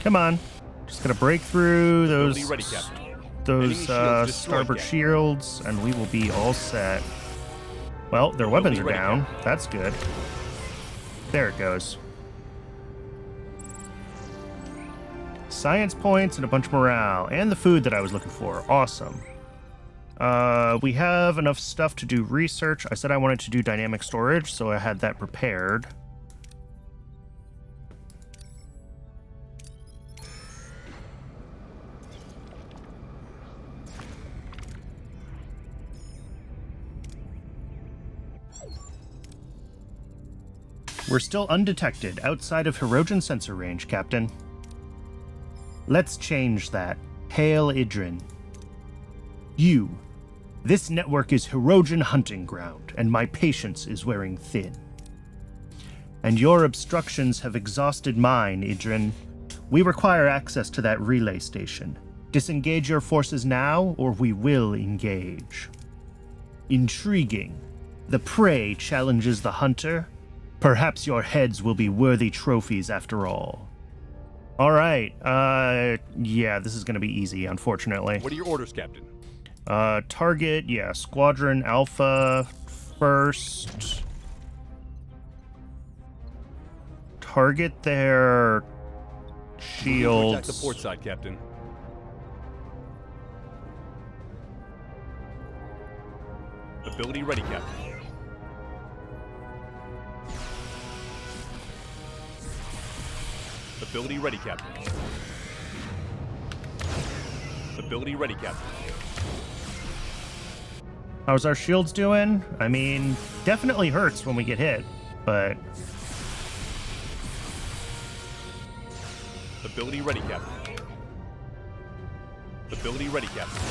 Come on. Just gotta break through those Ability ready, Captain. those Enemy shields destroyed, starboard Captain. shields, and we will be all set. Well, their weapons are ready, down. That's good. There it goes. Science points and a bunch of morale. And the food that I was looking for. Awesome. We have enough stuff to do research. I said I wanted to do dynamic storage, so I had that prepared. We're still undetected outside of Hirogen sensor range, Captain. Let's change that. Hail Idrin. You. This network is Hirogen hunting ground, and my patience is wearing thin. And your obstructions have exhausted mine, Idrin. We require access to that relay station. Disengage your forces now, or we will engage. Intriguing. The prey challenges the hunter. Perhaps your heads will be worthy trophies after all. All right. Yeah, this is going to be easy, unfortunately. What are your orders, Captain? Target, yeah, Squadron Alpha first. Target their shields. Attack the port side, Captain. Ability ready, Captain. Ability ready, Captain. Ability ready, Captain. How's our shields doing? I mean, definitely hurts when we get hit, but... Ability ready, Captain. Ability ready, Captain.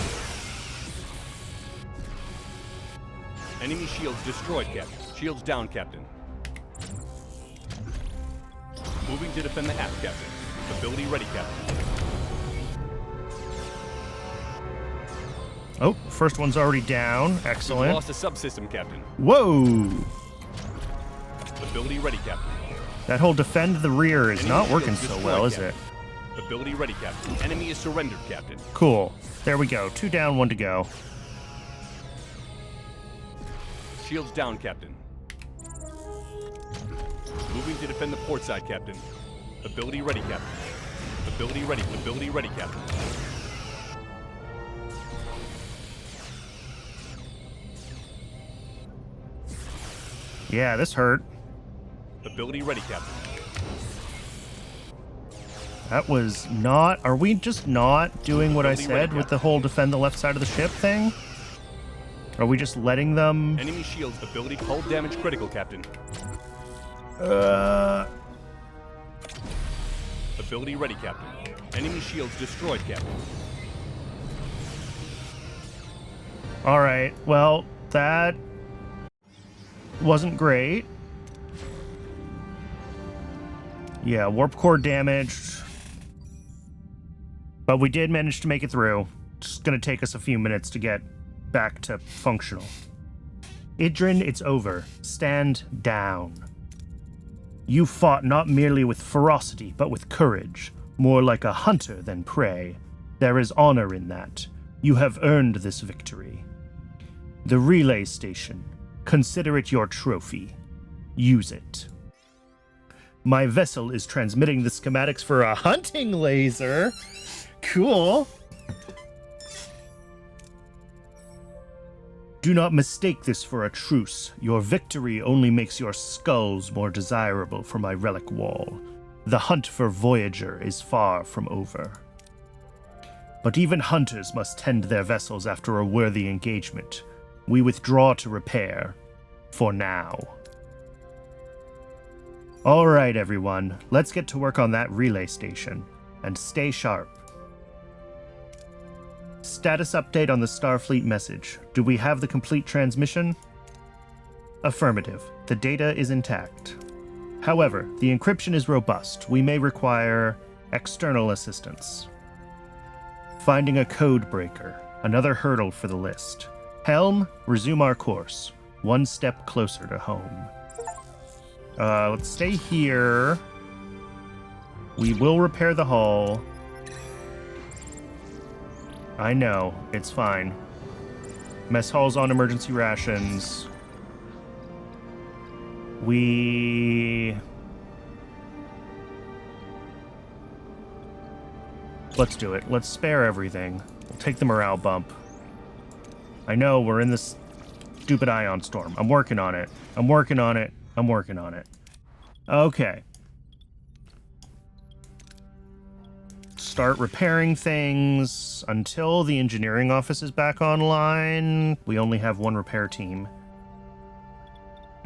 Enemy shields destroyed, Captain. Shields down, Captain. Moving to defend the aft, Captain. Ability ready, Captain. Oh, first one's already down. We've Excellent. lost a subsystem, Captain. Whoa! Ability ready, Captain. That whole defend the rear is Enemy not shields working so destroyed, well, is it? Captain. Ability ready, Captain. Enemy is surrendered, Captain. Cool. There we go. 2 down, 1 to go. Shields down, Captain. Moving to defend the port side, Captain. Ability ready, Captain. Ability ready. Ability ready, Captain. Yeah, this hurt. Ability ready, Captain. That was not... Are we just not doing what I Ability ready, said with the whole defend the left side of the ship thing? Are we just letting them... Enemy shields ability hull damage critical, Captain. Ability ready, Captain. Enemy shields destroyed, Captain. All right, well, that wasn't great. Yeah, warp core damaged. But we did manage to make it through. It's gonna take us a few minutes to get back to functional. Idrin, it's over. Stand down. You fought not merely with ferocity, but with courage. More like a hunter than prey. There is honor in that. You have earned this victory. The relay station. Consider it your trophy. Use it. My vessel is transmitting the schematics for a hunting laser. Cool. Do not mistake this for a truce. Your victory only makes your skulls more desirable for my relic wall. The hunt for Voyager is far from over. But even hunters must tend their vessels after a worthy engagement. We withdraw to repair. For now. All right, everyone. Let's get to work on that relay station. And stay sharp. Status update on the Starfleet message. Do we have the complete transmission? Affirmative. The data is intact. However, the encryption is robust. We may require external assistance. Finding a code breaker. Another hurdle for the list. Helm, resume our course. One step closer to home. Let's stay here. We will repair the hull. I know, it's fine. Mess hall's on emergency rations. Let's do it. Let's spare everything. We'll take the morale bump. I know, we're in this stupid ion storm. I'm working on it. I'm working on it. I'm working on it. Okay. Start repairing things until the engineering office is back online. We only have one repair team.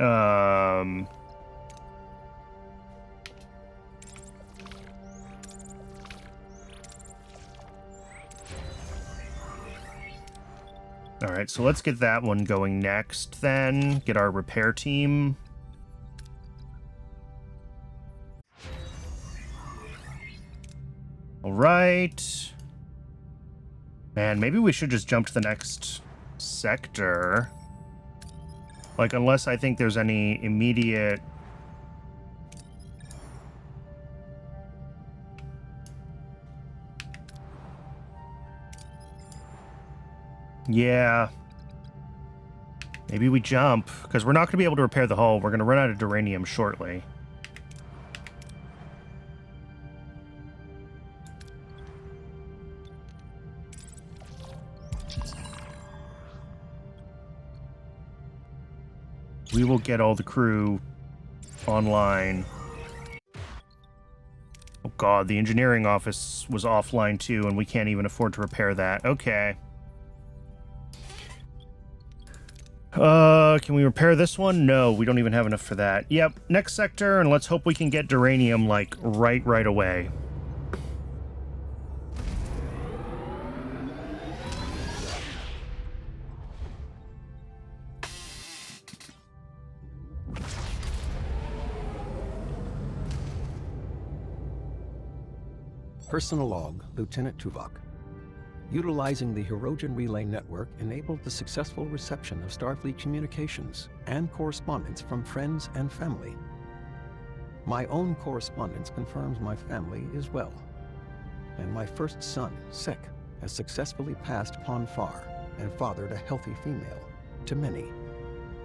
All right, so let's get that one going next then. Get our repair team. All right. Man, maybe we should just jump to the next sector. Like, unless I think there's any immediate... Yeah. Maybe we jump, because we're not going to be able to repair the hull. We're going to run out of duranium shortly. We will get all the crew online. Oh god, the engineering office was offline too, and we can't even afford to repair that. Okay. Can we repair this one? No, we don't even have enough for that. Yep, next sector, and let's hope we can get duranium, like, right away. Personal log, Lieutenant Tuvok. Utilizing the Hirogen Relay Network enabled the successful reception of Starfleet communications and correspondence from friends and family. My own correspondence confirms my family is well, and my first son, Sek, has successfully passed Pon Farr and fathered a healthy female, to many,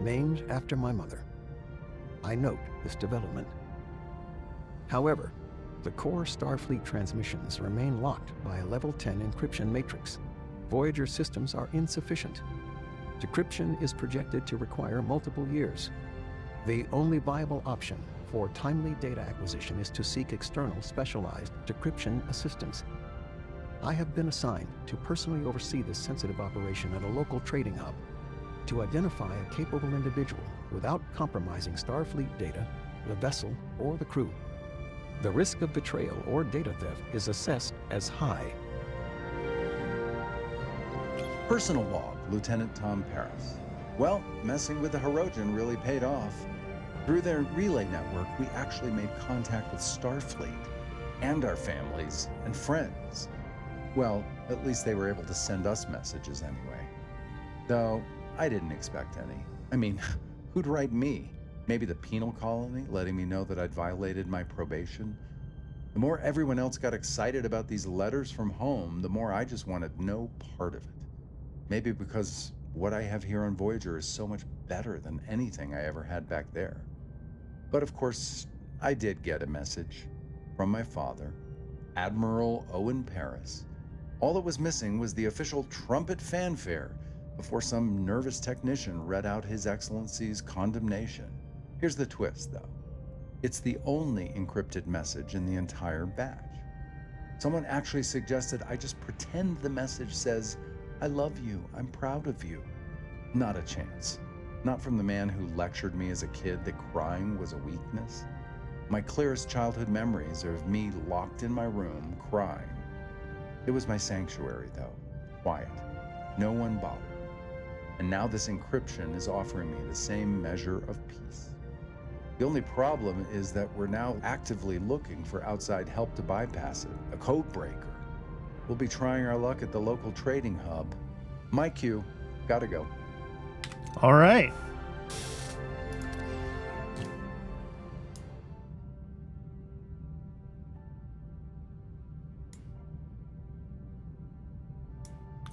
named after my mother. I note this development. However, the core Starfleet transmissions remain locked by a level 10 encryption matrix. Voyager systems are insufficient. Decryption is projected to require multiple years. The only viable option for timely data acquisition is to seek external specialized decryption assistance. I have been assigned to personally oversee this sensitive operation at a local trading hub to identify a capable individual without compromising Starfleet data, the vessel, or the crew. The risk of betrayal or data theft is assessed as high. Personal log, Lieutenant Tom Paris. Well, messing with the Hirogen really paid off. Through their relay network, we actually made contact with Starfleet and our families and friends. Well, at least they were able to send us messages anyway. Though, I didn't expect any. I mean, who'd write me? Maybe the penal colony, letting me know that I'd violated my probation? The more everyone else got excited about these letters from home, the more I just wanted no part of it. Maybe because what I have here on Voyager is so much better than anything I ever had back there. But of course, I did get a message from my father, Admiral Owen Paris. All that was missing was the official trumpet fanfare before some nervous technician read out His Excellency's condemnation. Here's the twist, though. It's the only encrypted message in the entire batch. Someone actually suggested I just pretend the message says, "I love you, I'm proud of you." Not a chance. Not from the man who lectured me as a kid that crying was a weakness. My clearest childhood memories are of me locked in my room, crying. It was my sanctuary, though. Quiet. No one bothered. And now this encryption is offering me the same measure of peace. The only problem is that we're now actively looking for outside help to bypass it, a code breaker. We'll be trying our luck at the local trading hub. My cue. Gotta go. All right.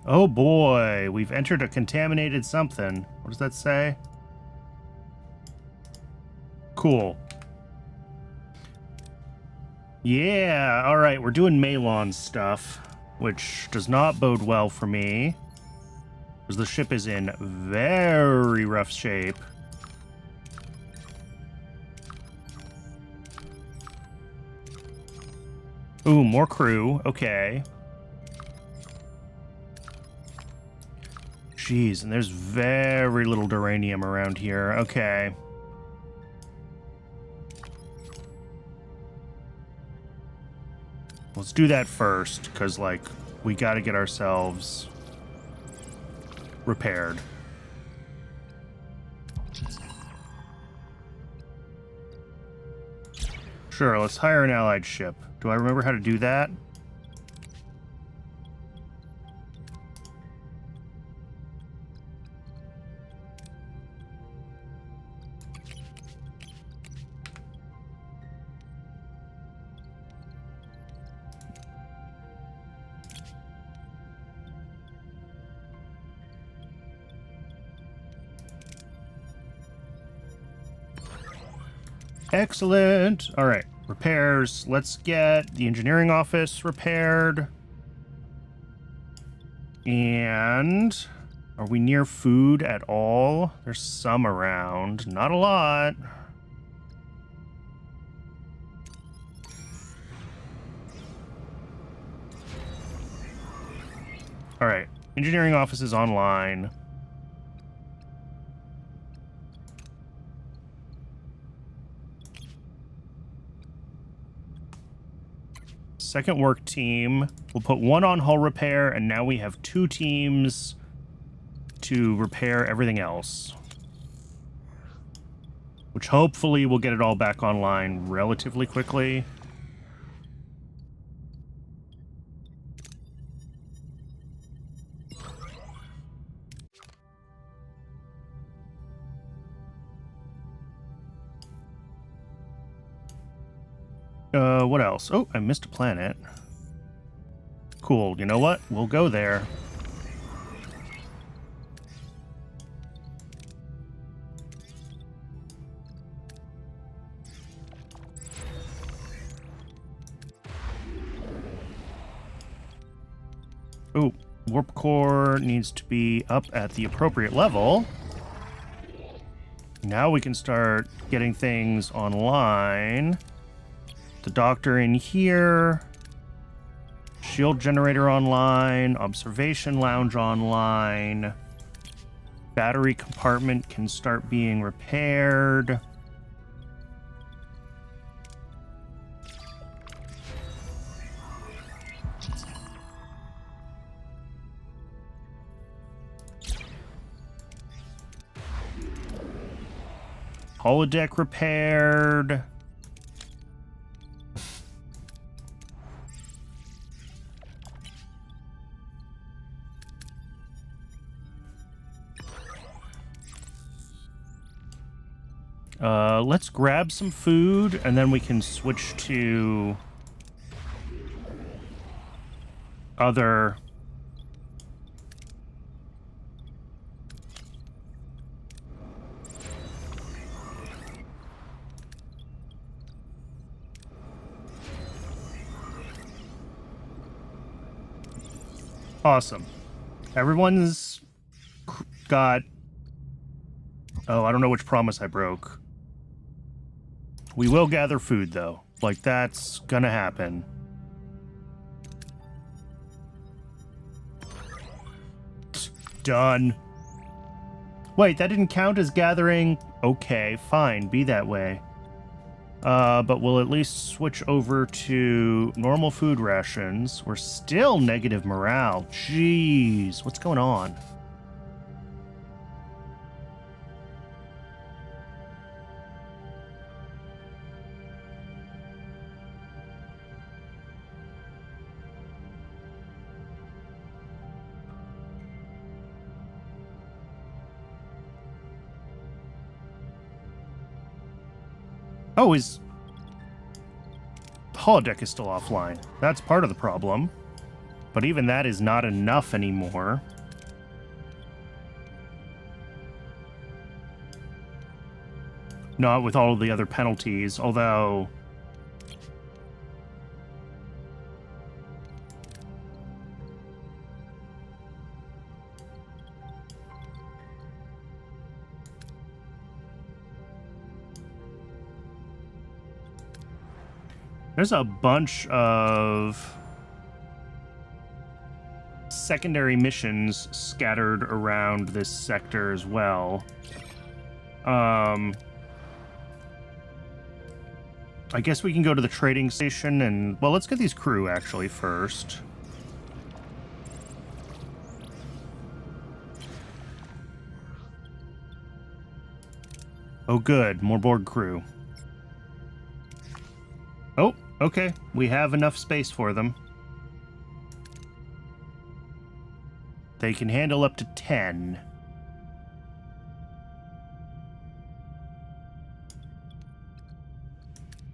Oh boy, we've entered a contaminated something. What does that say? Cool. Yeah, all right, we're doing Malon stuff, which does not bode well for me, because the ship is in very rough shape. Ooh, more crew. Okay. Jeez, and there's very little duranium around here. Okay. Let's do that first, because, like, we gotta get ourselves repaired. Sure, let's hire an allied ship. Do I remember how to do that? Excellent. All right, repairs. Let's get the engineering office repaired. And are we near food at all? There's some around. Not a lot. All right, engineering office is online. Second work team. We'll put one on hull repair, and now we have 2 teams to repair everything else. Which hopefully will get it all back online relatively quickly. What else? Oh, I missed a planet. Cool. You know what? We'll go there. Oh, warp core needs to be up at the appropriate level. Now we can start getting things online. The doctor in here. Shield generator online. Observation lounge online. Battery compartment can start being repaired. holodeck repaired. Let's grab some food, and then we can switch to other... Awesome. Everyone's got... Oh, I don't know which promise I broke. We will gather food, though. Like, that's gonna happen. Done. Wait, that didn't count as gathering? Okay, fine, be that way. But we'll at least switch over to normal food rations. We're still negative morale. Jeez, what's going on? Oh, his holodeck is still offline. That's part of the problem. But even that is not enough anymore. Not with all of the other penalties, although... There's a bunch of secondary missions scattered around this sector as well. I guess we can go to the trading station and... Well, let's get these crew, actually, first. Oh, good. More board crew. Oh, okay. We have enough space for them. They can handle up to 10.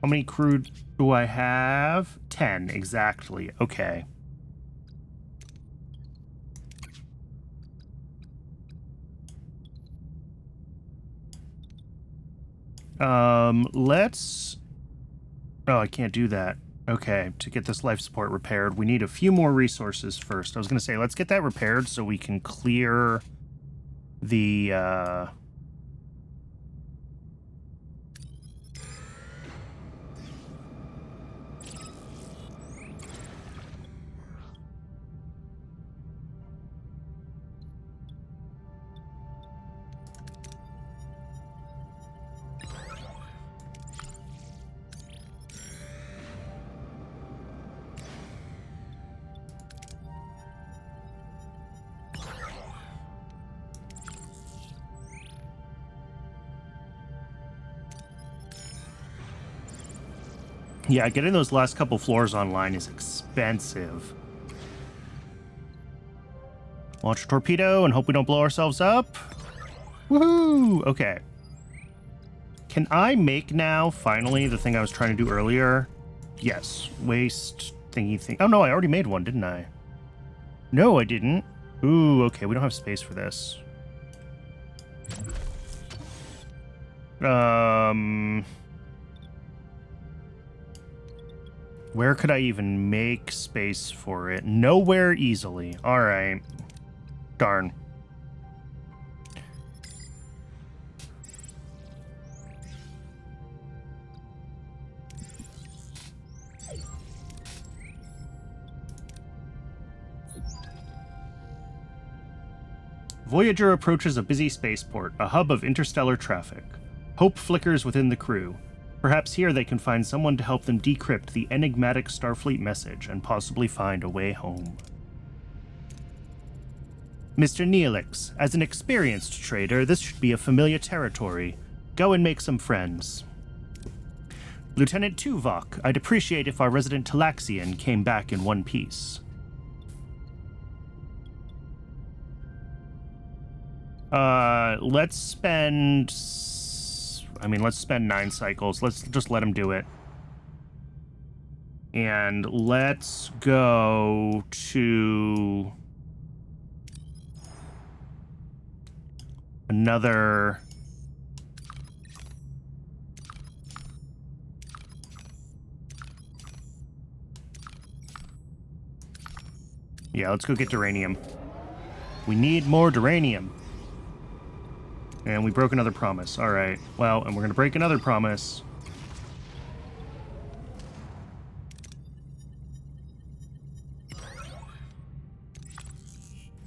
How many crew do I have? 10, exactly. Okay. Let's... Oh, I can't do that. Okay, to get this life support repaired, we need a few more resources first. I was going to say, let's get that repaired so we can clear the, Yeah, getting those last couple floors online is expensive. Launch a torpedo and hope we don't blow ourselves up. Woohoo! Okay. Can I make now, finally, the thing I was trying to do earlier? Yes. Waste thingy thing. Oh, no, I already made one, didn't I? No, I didn't. Ooh, okay, we don't have space for this. Where could I even make space for it? Nowhere easily. All right. Darn. Voyager approaches a busy spaceport, a hub of interstellar traffic. Hope flickers within the crew. Perhaps here they can find someone to help them decrypt the enigmatic Starfleet message and possibly find a way home. Mr. Neelix, as an experienced trader, this should be a familiar territory. Go and make some friends. Lieutenant Tuvok, I'd appreciate if our resident Talaxian came back in one piece. Let's spend... let's spend 9 cycles. Let's just let him do it. And let's go to... another... Yeah, let's go get duranium. We need more duranium. And we broke another promise. All right. Well, and we're going to break another promise.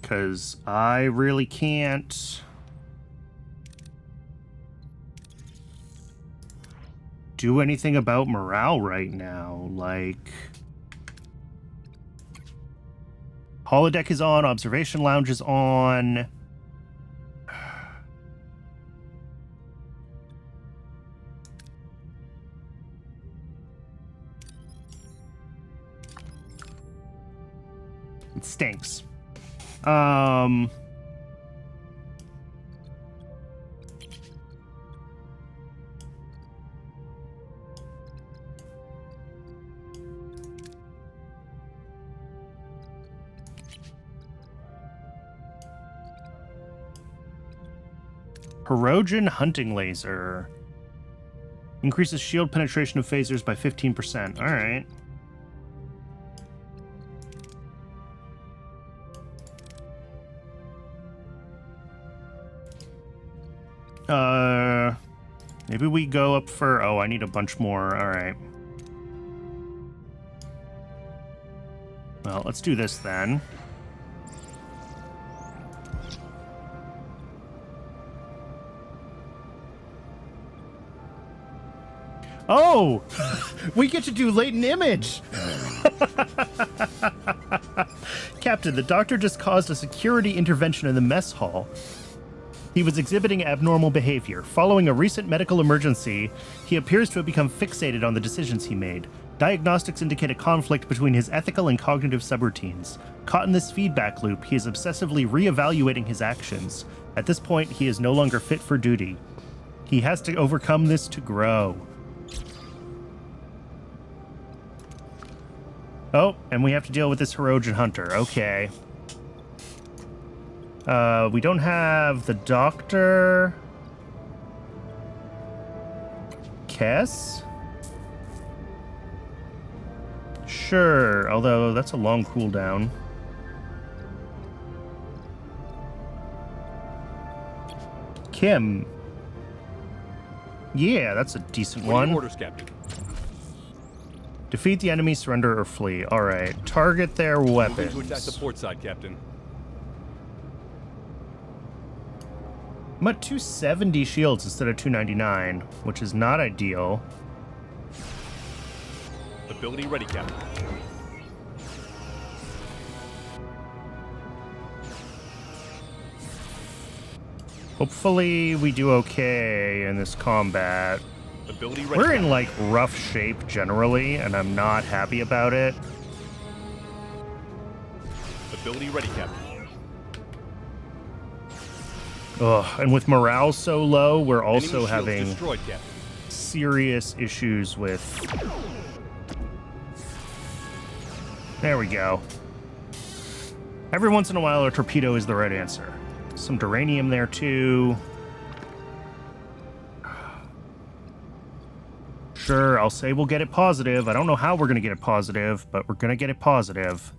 Because I really can't do anything about morale right now. Like, holodeck is on, observation lounge is on. It stinks. Hirogen hunting laser. Increases shield penetration of phasers by 15%. All right. Maybe we go up for... Oh, I need a bunch more. All right. Well, let's do this then. Oh! We get to do latent image! Captain, the doctor just caused a security intervention in the mess hall. He was exhibiting abnormal behavior. Following a recent medical emergency, he appears to have become fixated on the decisions he made. Diagnostics indicate a conflict between his ethical and cognitive subroutines. Caught in this feedback loop, he is obsessively re-evaluating his actions. At this point, he is no longer fit for duty. He has to overcome this to grow. Oh, and we have to deal with this Hirogen hunter. Okay. We don't have the doctor. Kess? Sure, although that's a long cooldown. Kim. Yeah, that's a decent one. Orders, Captain. Defeat the enemy, surrender, or flee. All right. Target their weapons. Moving to attack the port side, Captain. I'm at 270 shields instead of 299, which is not ideal. Ability ready, Captain. Hopefully we do okay in this combat. Ability ready, We're Captain. in, like, rough shape generally, and I'm not happy about it. Ability ready, Captain. Ugh, and with morale so low, we're Enemy also shields having destroyed, Captain. serious issues with... There we go. Every once in a while, a torpedo is the right answer. Some duranium there, too. Sure, I'll say we'll get it positive. I don't know how we're going to get it positive, but we're going to get it positive.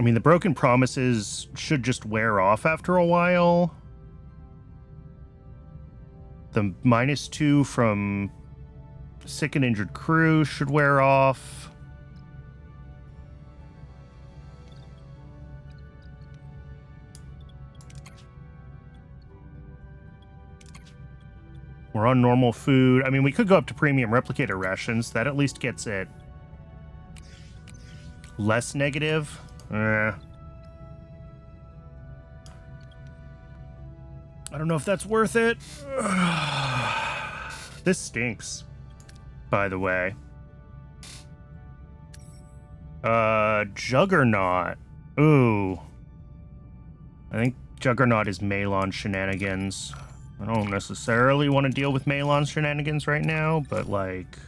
I mean, the broken promises should just wear off after a while. The -2 from sick and injured crew should wear off. We're on normal food. I mean, we could go up to premium replicator rations. That at least gets it less negative. I don't know if that's worth it. This stinks, by the way. Juggernaut. Ooh. I think Juggernaut is Malon shenanigans. I don't necessarily want to deal with Malon shenanigans right now, but like...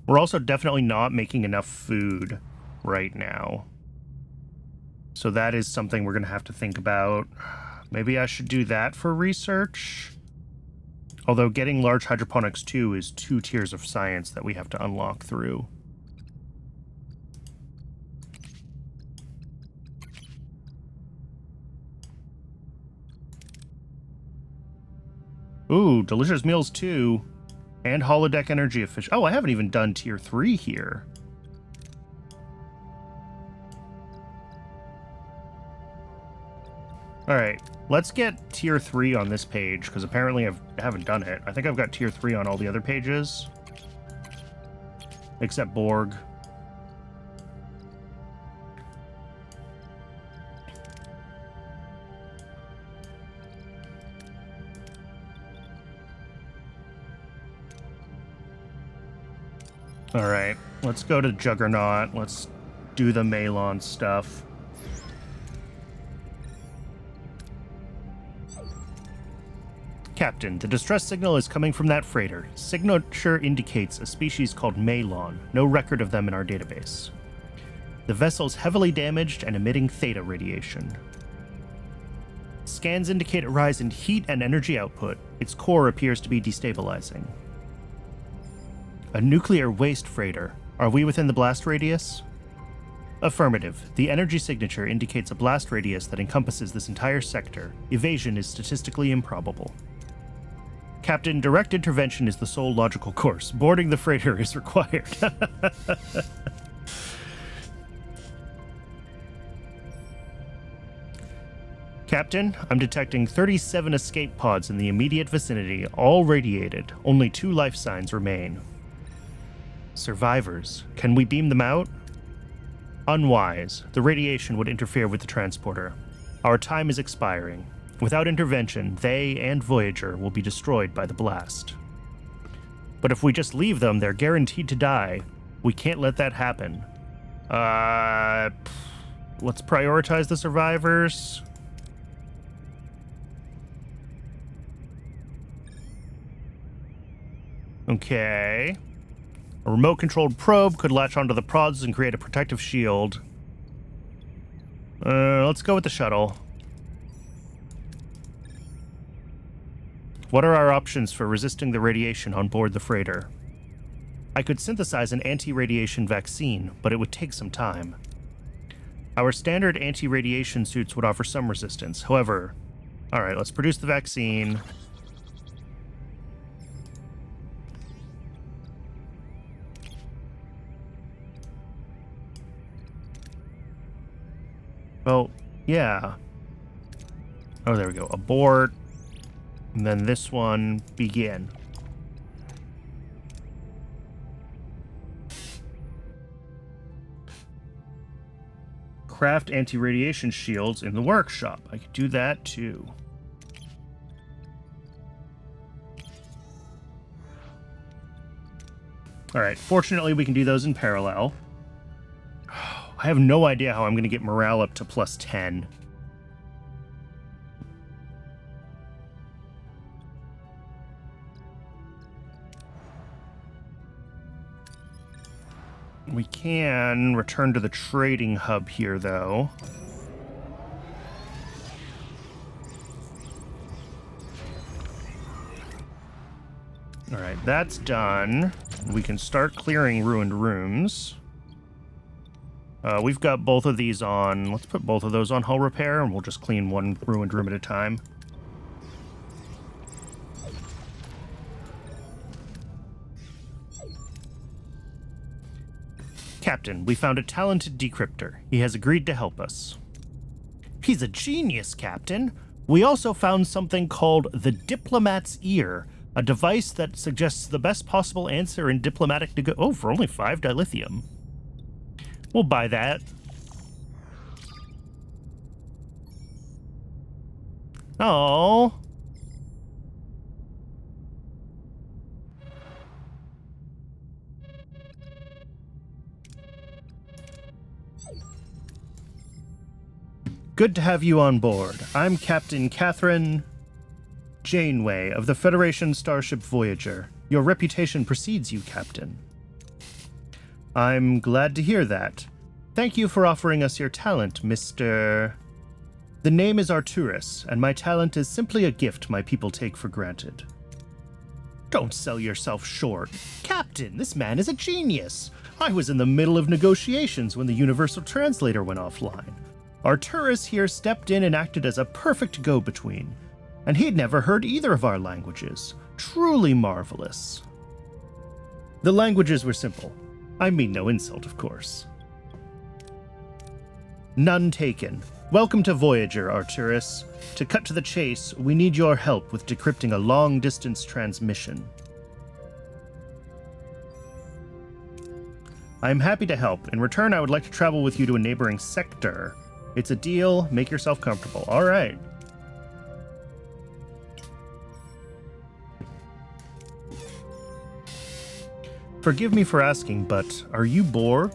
We're also definitely not making enough food right now. So that is something we're going to have to think about. Maybe I should do that for research. Although getting large hydroponics 2 is 2 tiers of science that we have to unlock through. Ooh, delicious meals 2. And holodeck energy efficient. Oh, I haven't even done tier 3 here. Alright, let's get tier 3 on this page, because apparently I haven't done it. I think I've got tier 3 on all the other pages. Except Borg. Alright, let's go to Juggernaut. Let's do the Malon stuff. Captain, the distress signal is coming from that freighter. Signature indicates a species called Malon. No record of them in our database. The vessel's heavily damaged and emitting theta radiation. Scans indicate a rise in heat and energy output. Its core appears to be destabilizing. A nuclear waste freighter. Are we within the blast radius? Affirmative. The energy signature indicates a blast radius that encompasses this entire sector. Evasion is statistically improbable. Captain, direct intervention is the sole logical course. Boarding the freighter is required. Captain, I'm detecting 37 escape pods in the immediate vicinity, all radiated. Only 2 life signs remain. Survivors. Can we beam them out? Unwise. The radiation would interfere with the transporter. Our time is expiring. Without intervention, they and Voyager will be destroyed by the blast. But if we just leave them, they're guaranteed to die. We can't let that happen. Let's prioritize the survivors. Okay. A remote-controlled probe could latch onto the pods and create a protective shield. Let's go with the shuttle. What are our options for resisting the radiation on board the freighter? I could synthesize an anti-radiation vaccine, but it would take some time. Our standard anti-radiation suits would offer some resistance. However, alright, let's produce the vaccine. Well, yeah. Oh, there we go. Abort. And then this one, begin. Craft anti-radiation shields in the workshop. I could do that too. Alright, fortunately we can do those in parallel. I have no idea how I'm going to get morale up to plus 10. We can return to the trading hub here, though. Alright, that's done. We can start clearing ruined rooms. We've got both of these on. Let's put both of those on hull repair, and we'll just clean one ruined room at a time. Captain, we found a talented decryptor. He has agreed to help us. He's a genius, Captain. We also found something called the Diplomat's Ear, a device that suggests the best possible answer in diplomatic Oh, for only 5 dilithium. We'll buy that. Oh. Good to have you on board. I'm Captain Catherine Janeway of the Federation starship Voyager. Your reputation precedes you, Captain. I'm glad to hear that. Thank you for offering us your talent, Mr. The name is Arturus, and my talent is simply a gift my people take for granted. Don't sell yourself short. Captain, this man is a genius. I was in the middle of negotiations when the Universal Translator went offline. Arturus here stepped in and acted as a perfect go-between, and he'd never heard either of our languages. Truly marvelous. The languages were simple. I mean no insult, of course. None taken. Welcome to Voyager, Arturus. To cut to the chase, we need your help with decrypting a long-distance transmission. I'm happy to help. In return, I would like to travel with you to a neighboring sector. It's a deal. Make yourself comfortable. All right. Forgive me for asking, but are you Borg?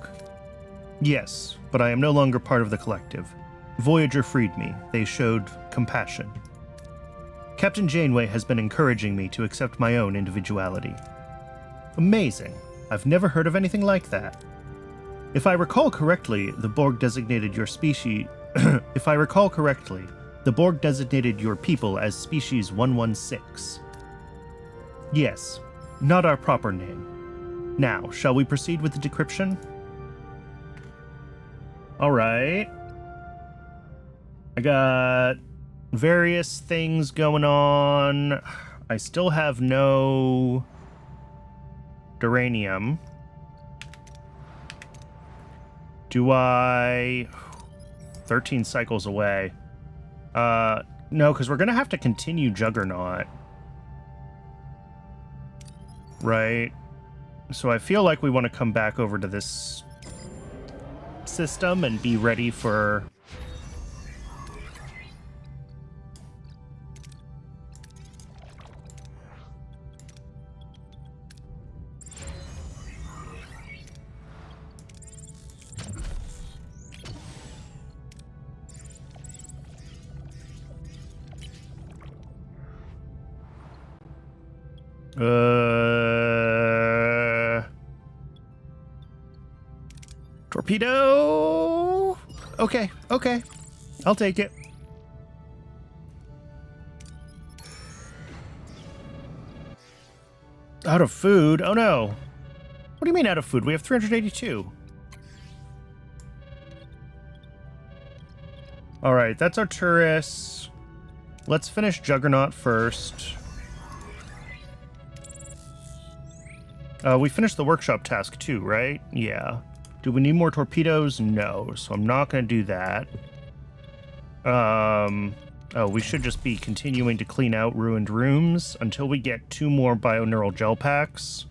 Yes, but I am no longer part of the collective. Voyager freed me. They showed compassion. Captain Janeway has been encouraging me to accept my own individuality. Amazing. I've never heard of anything like that. If I recall correctly, the Borg designated your species... If I recall correctly, the Borg designated your people as Species 116. Yes, not our proper name. Now, shall we proceed with the decryption? Alright. I got various things going on. I still have no duranium. Do I... 13 cycles away. No, because we're going to have to continue Juggernaut. Right? So I feel like we want to come back over to this system and be ready for... Torpedo! Okay, okay. I'll take it. Out of food? Oh no. What do you mean out of food? We have 382. Alright, that's Arturus. Let's finish Juggernaut first. We finished the workshop task too, right? Yeah. Do we need more torpedoes? No, so I'm not going to do that. Oh, we should just be continuing to clean out ruined rooms until we get 2 more bioneural gel packs.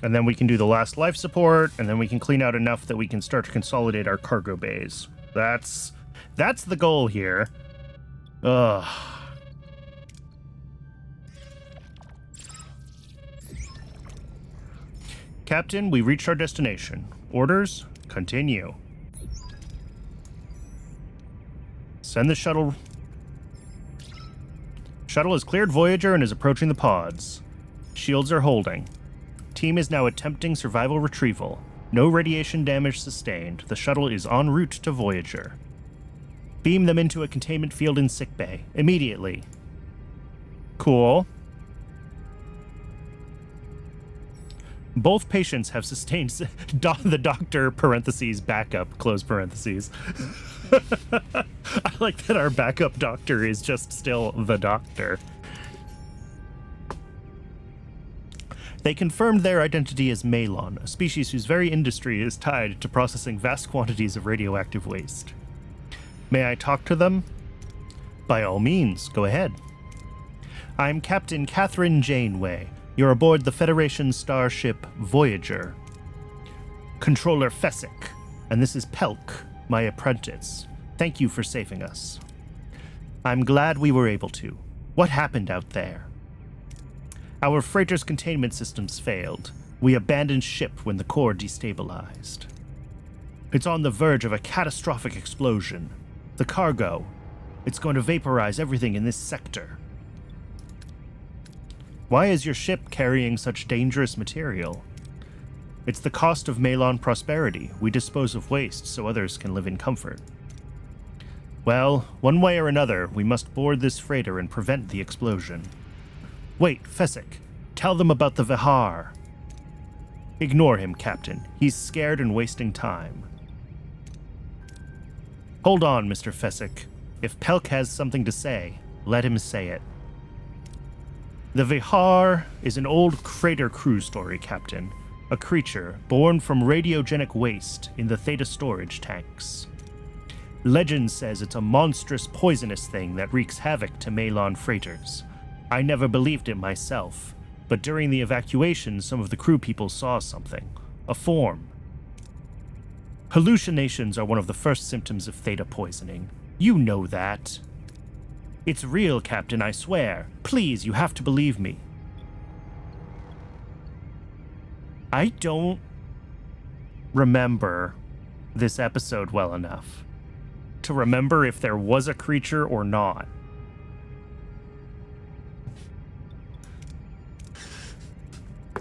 And then we can do the last life support, and then we can clean out enough that we can start to consolidate our cargo bays. That's the goal here. Ugh. Captain, we reached our destination. Orders, continue. Send the shuttle. Shuttle has cleared Voyager and is approaching the pods. Shields are holding. Team is now attempting survival retrieval. No radiation damage sustained. The shuttle is en route to Voyager. Beam them into a containment field in sickbay. Immediately. Cool. Both patients have sustained the doctor, parentheses, backup, close parentheses. I like that our backup doctor is just still the doctor. They confirmed their identity as Malon, a species whose very industry is tied to processing vast quantities of radioactive waste. May I talk to them? By all means, go ahead. I'm Captain Catherine Janeway. You're aboard the Federation starship Voyager. Controller Fessick, and this is Pelk, my apprentice. Thank you for saving us. I'm glad we were able to. What happened out there? Our freighter's containment systems failed. We abandoned ship when the core destabilized. It's on the verge of a catastrophic explosion. The cargo, it's going to vaporize everything in this sector. Why is your ship carrying such dangerous material? It's the cost of Malon prosperity. We dispose of waste so others can live in comfort. Well, one way or another, we must board this freighter and prevent the explosion. Wait, Fessick, tell them about the Vihar. Ignore him, Captain. He's scared and wasting time. Hold on, Mr. Fessick. If Pelk has something to say, let him say it. The Vihar is an old crater crew story, Captain. A creature born from radiogenic waste in the Theta storage tanks. Legend says it's a monstrous, poisonous thing that wreaks havoc to Malon freighters. I never believed it myself, but during the evacuation, some of the crew people saw something. A form. Hallucinations are one of the first symptoms of Theta poisoning. You know that. It's real, Captain, I swear. Please, you have to believe me. I don't remember this episode well enough to remember if there was a creature or not.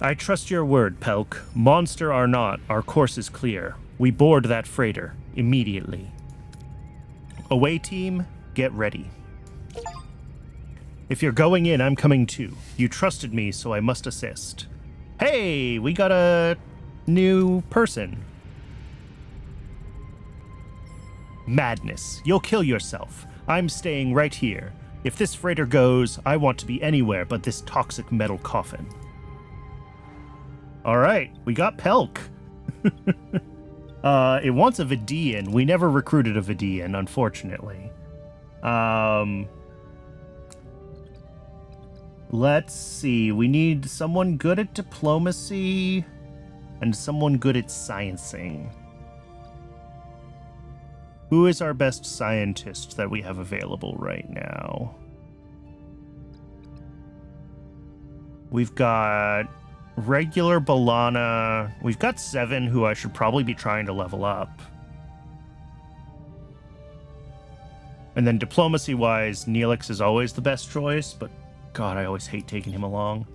I trust your word, Pelk. Monster or not, our course is clear. We board that freighter immediately. Away team, get ready. If you're going in, I'm coming too. You trusted me, so I must assist. Hey, we got a new person. Madness. You'll kill yourself. I'm staying right here. If this freighter goes, I want to be anywhere but this toxic metal coffin. Alright, we got Pelk. It wants a Vidian. We never recruited a Vidian, unfortunately. Let's see. We need someone good at diplomacy and someone good at sciencing. Who is our best scientist that we have available right now? We've got regular Balana. We've got 7 who I should probably be trying to level up. And then diplomacy-wise, Neelix is always the best choice, but God, I always hate taking him along.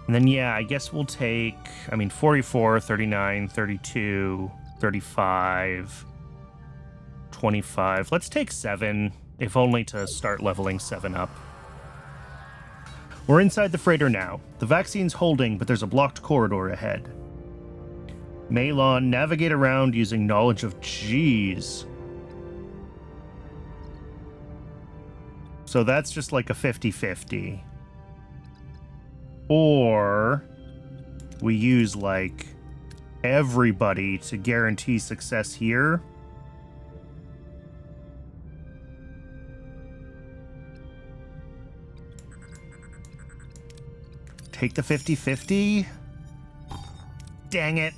And then, yeah, I guess we'll take, 44, 39, 32, 35, 25. Let's take 7, if only to start leveling 7 up. We're inside the freighter now. The vaccine's holding, but there's a blocked corridor ahead. Malon, navigate around using knowledge of G's. So that's just like a 50-50. Or we use, like, everybody to guarantee success here. Take the 50-50? Dang it.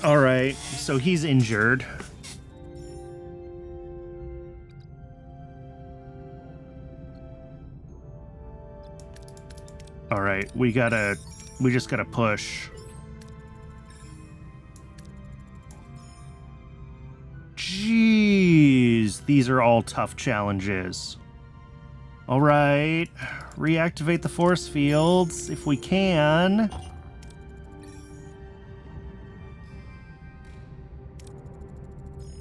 Alright, so he's injured. Alright, we just gotta push. Jeez, these are all tough challenges. Alright, reactivate the force fields if we can.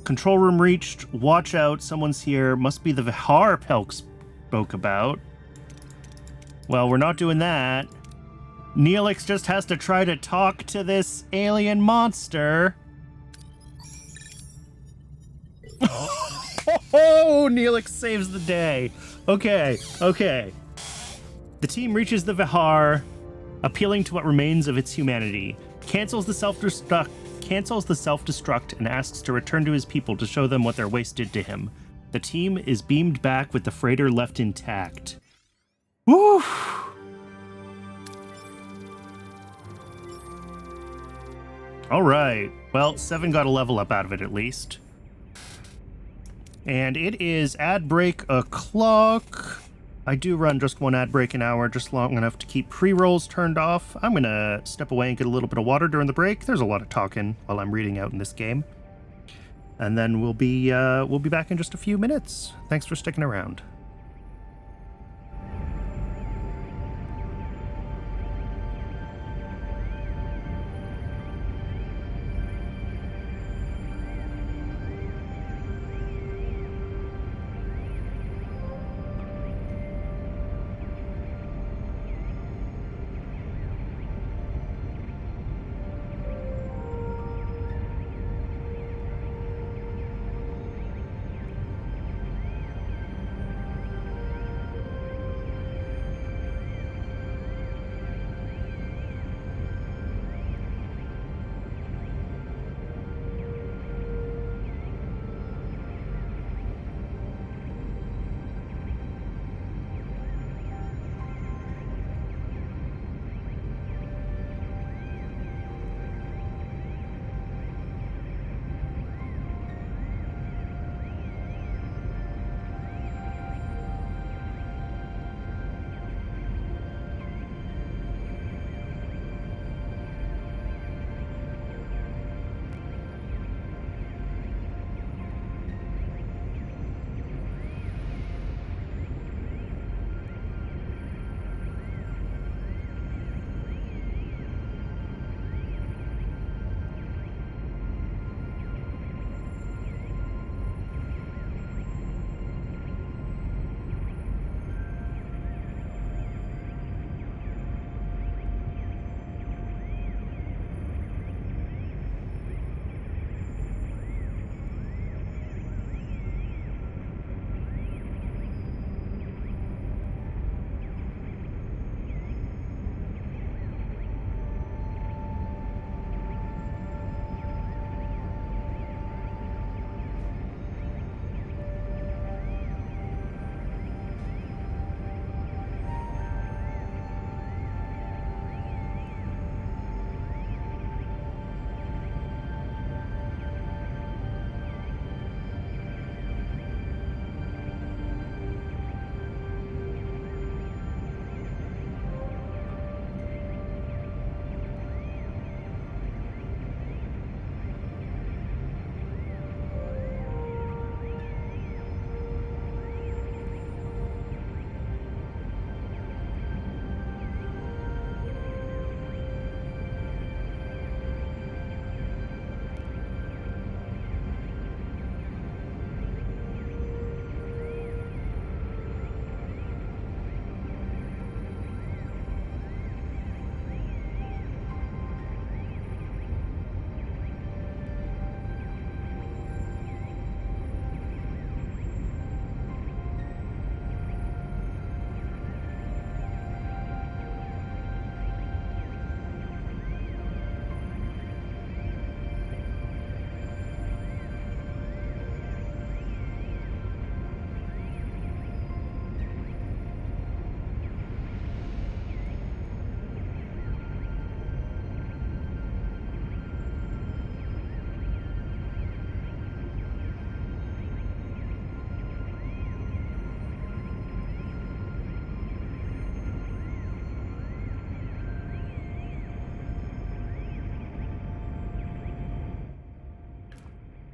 Control room reached. Watch out, someone's here. Must be the Vihar Pelk spoke about. Well, we're not doing that. Neelix just has to try to talk to this alien monster. Oh, Neelix saves the day. Okay. The team reaches the Vihar, appealing to what remains of its humanity, cancels the self-destruct, and asks to return to his people to show them what their waste did to him. The team is beamed back with the freighter left intact. Woo! All right. Well, 7 got a level up out of it at least. And it is ad break o'clock. I do run just one ad break an hour, just long enough to keep pre-rolls turned off. I'm going to step away and get a little bit of water during the break. There's a lot of talking while I'm reading out in this game. And then we'll be back in just a few minutes. Thanks for sticking around.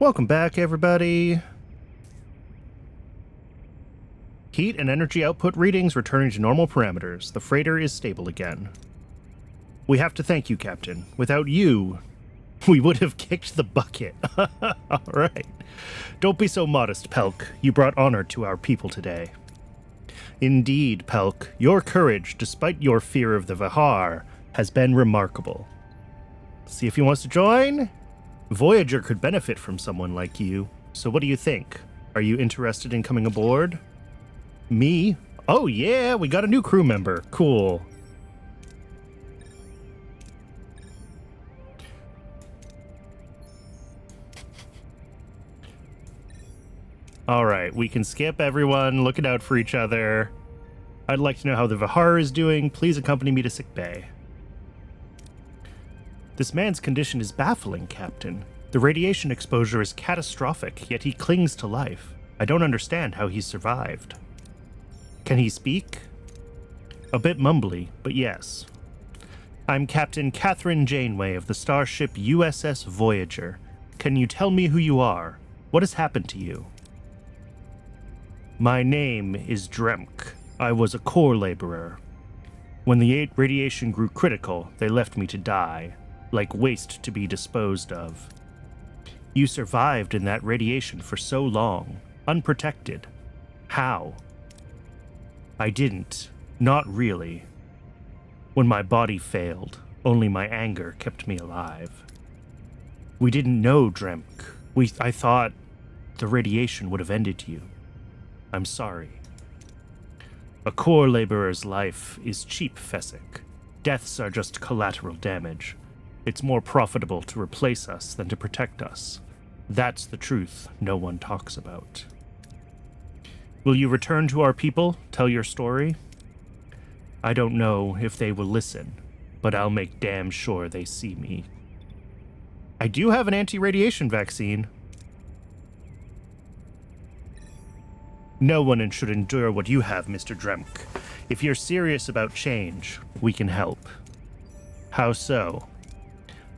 Welcome back, everybody. Heat and energy output readings returning to normal parameters. The freighter is stable again. We have to thank you, Captain. Without you, we would have kicked the bucket. All right. Don't be so modest, Pelk. You brought honor to our people today. Indeed, Pelk, your courage, despite your fear of the Vihar, has been remarkable. See if he wants to join? Voyager could benefit from someone like you. So what do you think? Are you interested in coming aboard? Me? Oh yeah, we got a new crew member. Cool. All right, we can skip everyone, looking out for each other. I'd like to know how the Vihar is doing. Please accompany me to sickbay. This man's condition is baffling, Captain. The radiation exposure is catastrophic, yet he clings to life. I don't understand how he survived. Can he speak? A bit mumbly, but yes. I'm Captain Catherine Janeway of the starship USS Voyager. Can you tell me who you are? What has happened to you? My name is Dremk. I was a core laborer. When the radiation grew critical, they left me to die, like waste to be disposed of. You survived in that radiation for so long, unprotected. How? I didn't. Not really. When my body failed, only my anger kept me alive. We didn't know, Dremk. I thought the radiation would have ended you. I'm sorry. A core laborer's life is cheap, Fessick. Deaths are just collateral damage. It's more profitable to replace us than to protect us. That's the truth no one talks about. Will you return to our people, tell your story? I don't know if they will listen, but I'll make damn sure they see me. I do have an anti-radiation vaccine. No one should endure what you have, Mr. Dremk. If you're serious about change, we can help. How so?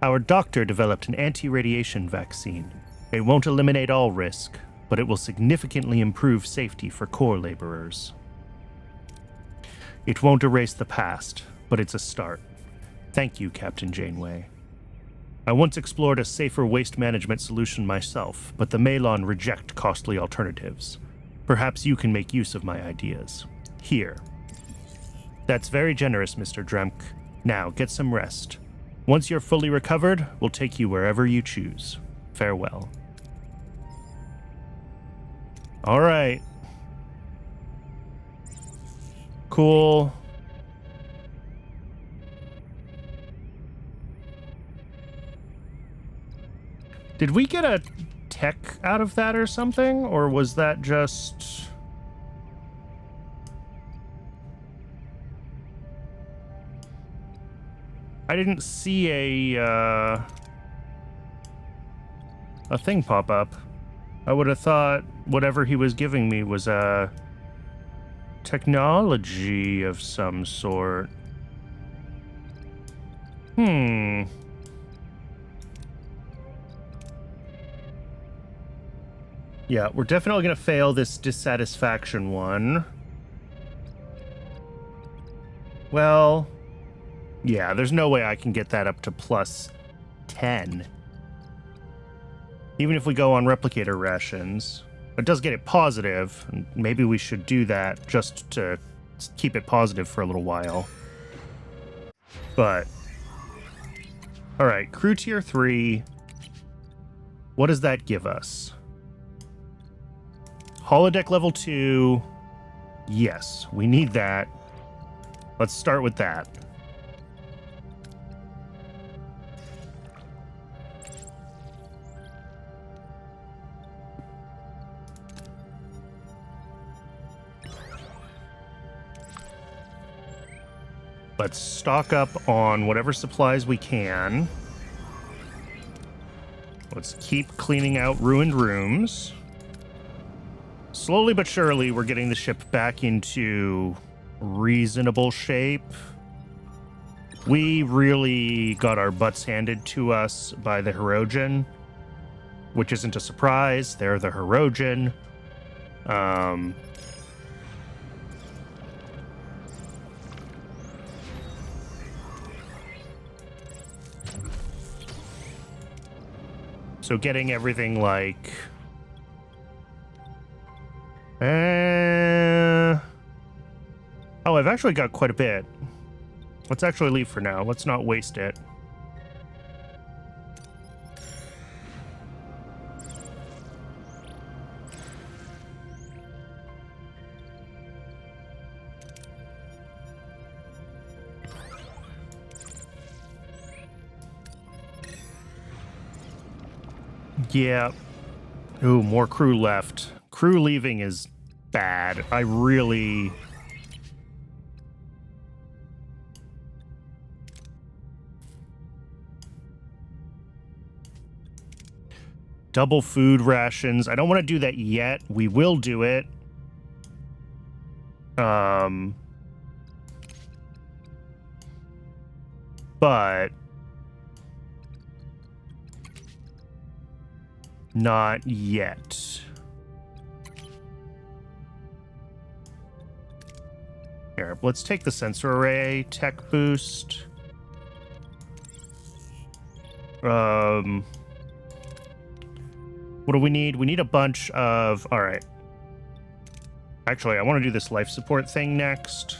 Our doctor developed an anti-radiation vaccine. It won't eliminate all risk, but it will significantly improve safety for core laborers. It won't erase the past, but it's a start. Thank you, Captain Janeway. I once explored a safer waste management solution myself, but the Malon reject costly alternatives. Perhaps you can make use of my ideas. Here. That's very generous, Mr. Dremk. Now, get some rest. Once you're fully recovered, we'll take you wherever you choose. Farewell. All right. Cool. Did we get a tech out of that or something? Or was that just... I didn't see a thing pop up. I would have thought whatever he was giving me was a technology of some sort. Yeah, we're definitely going to fail this dissatisfaction one. Well, yeah, there's no way I can get that up to plus 10. Even if we go on replicator rations. It does get it positive, and maybe we should do that just to keep it positive for a little while. But, alright, crew tier 3. What does that give us? Holodeck level 2. Yes, we need that. Let's start with that. Let's stock up on whatever supplies we can. Let's keep cleaning out ruined rooms. Slowly but surely, we're getting the ship back into reasonable shape. We really got our butts handed to us by the Hirogen, which isn't a surprise. They're the Hirogen. So getting everything like... Oh, I've actually got quite a bit. Let's actually leave for now. Let's not waste it. Yeah. Ooh, more crew left. Crew leaving is bad. I really... Double food rations. I don't want to do that yet. We will do it. But not yet. Here, let's take the sensor array tech boost. What do we need? We need a bunch of... All right. Actually, I want to do this life support thing next.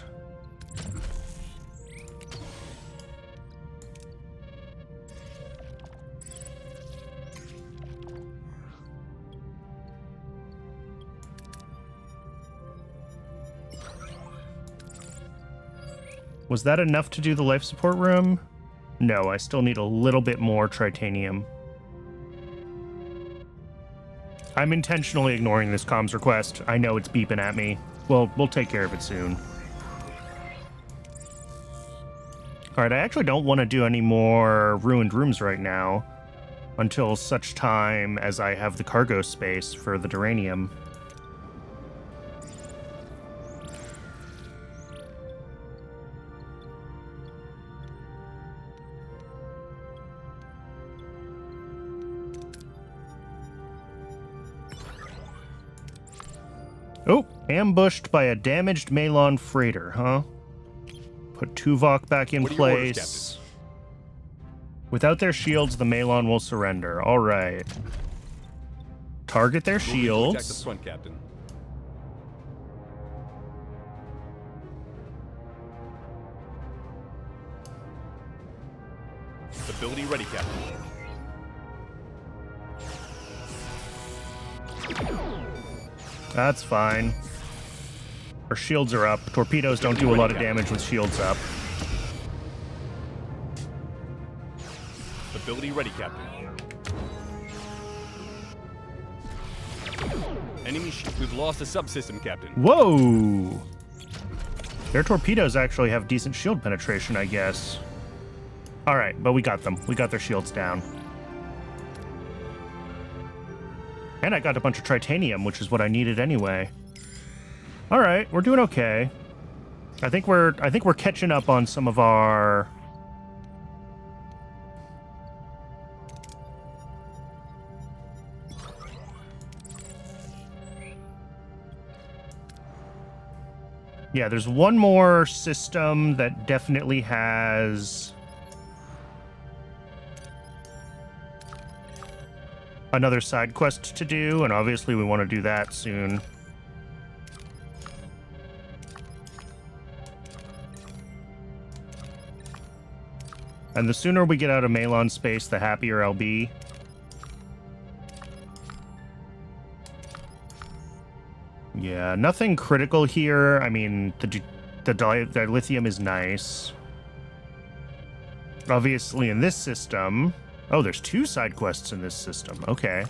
Was that enough to do the life support room? No, I still need a little bit more tritanium. I'm intentionally ignoring this comms request. I know it's beeping at me. Well, we'll take care of it soon. Alright, I actually don't want to do any more ruined rooms right now until such time as I have the cargo space for the duranium. Oh, ambushed by a damaged Malon freighter, huh? Put Tuvok back in What are your orders, place. Without their shields, the Malon will surrender. All right. Target their Moving to shields. attack the front, Captain. Ability ready, Captain. That's fine. Our shields are up. Torpedoes don't do a lot of damage with shields up. Ability ready, Captain. We've lost a subsystem, Captain. Whoa! Their torpedoes actually have decent shield penetration, I guess. All right, but we got them. We got their shields down. And I got a bunch of tritanium, which is what I needed anyway. All right, we're doing okay. I think we're catching up on some of our... Yeah, there's one more system that definitely has another side quest to do, and obviously we want to do that soon. And the sooner we get out of Malon space, the happier I'll be. Yeah, nothing critical here. I mean, the dilithium is nice. Obviously, in this system... Oh, there's 2 side quests in this system. Okay.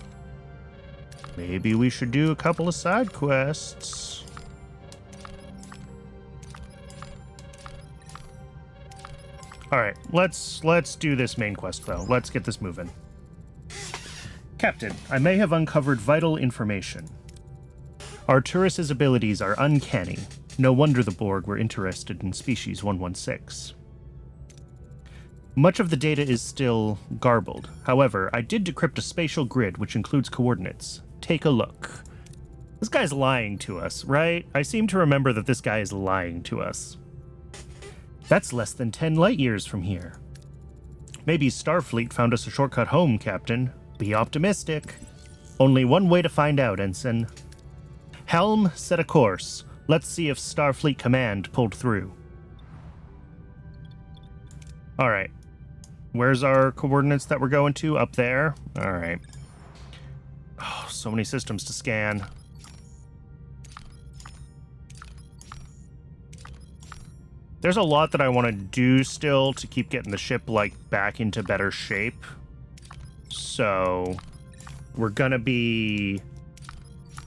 Maybe we should do a couple of side quests. All right, let's do this main quest, though. Let's get this moving. Captain, I may have uncovered vital information. Arturus' abilities are uncanny. No wonder the Borg were interested in Species 116. Much of the data is still garbled. However, I did decrypt a spatial grid which includes coordinates. Take a look. This guy's lying to us, right? I seem to remember that this guy is lying to us. That's less than 10 light years from here. Maybe Starfleet found us a shortcut home, Captain. Be optimistic. Only one way to find out, Ensign. Helm, set a course. Let's see if Starfleet Command pulled through. All right. Where's our coordinates that we're going to? Up there? All right. Oh, so many systems to scan. There's a lot that I want to do still to keep getting the ship, like, back into better shape. So... we're gonna be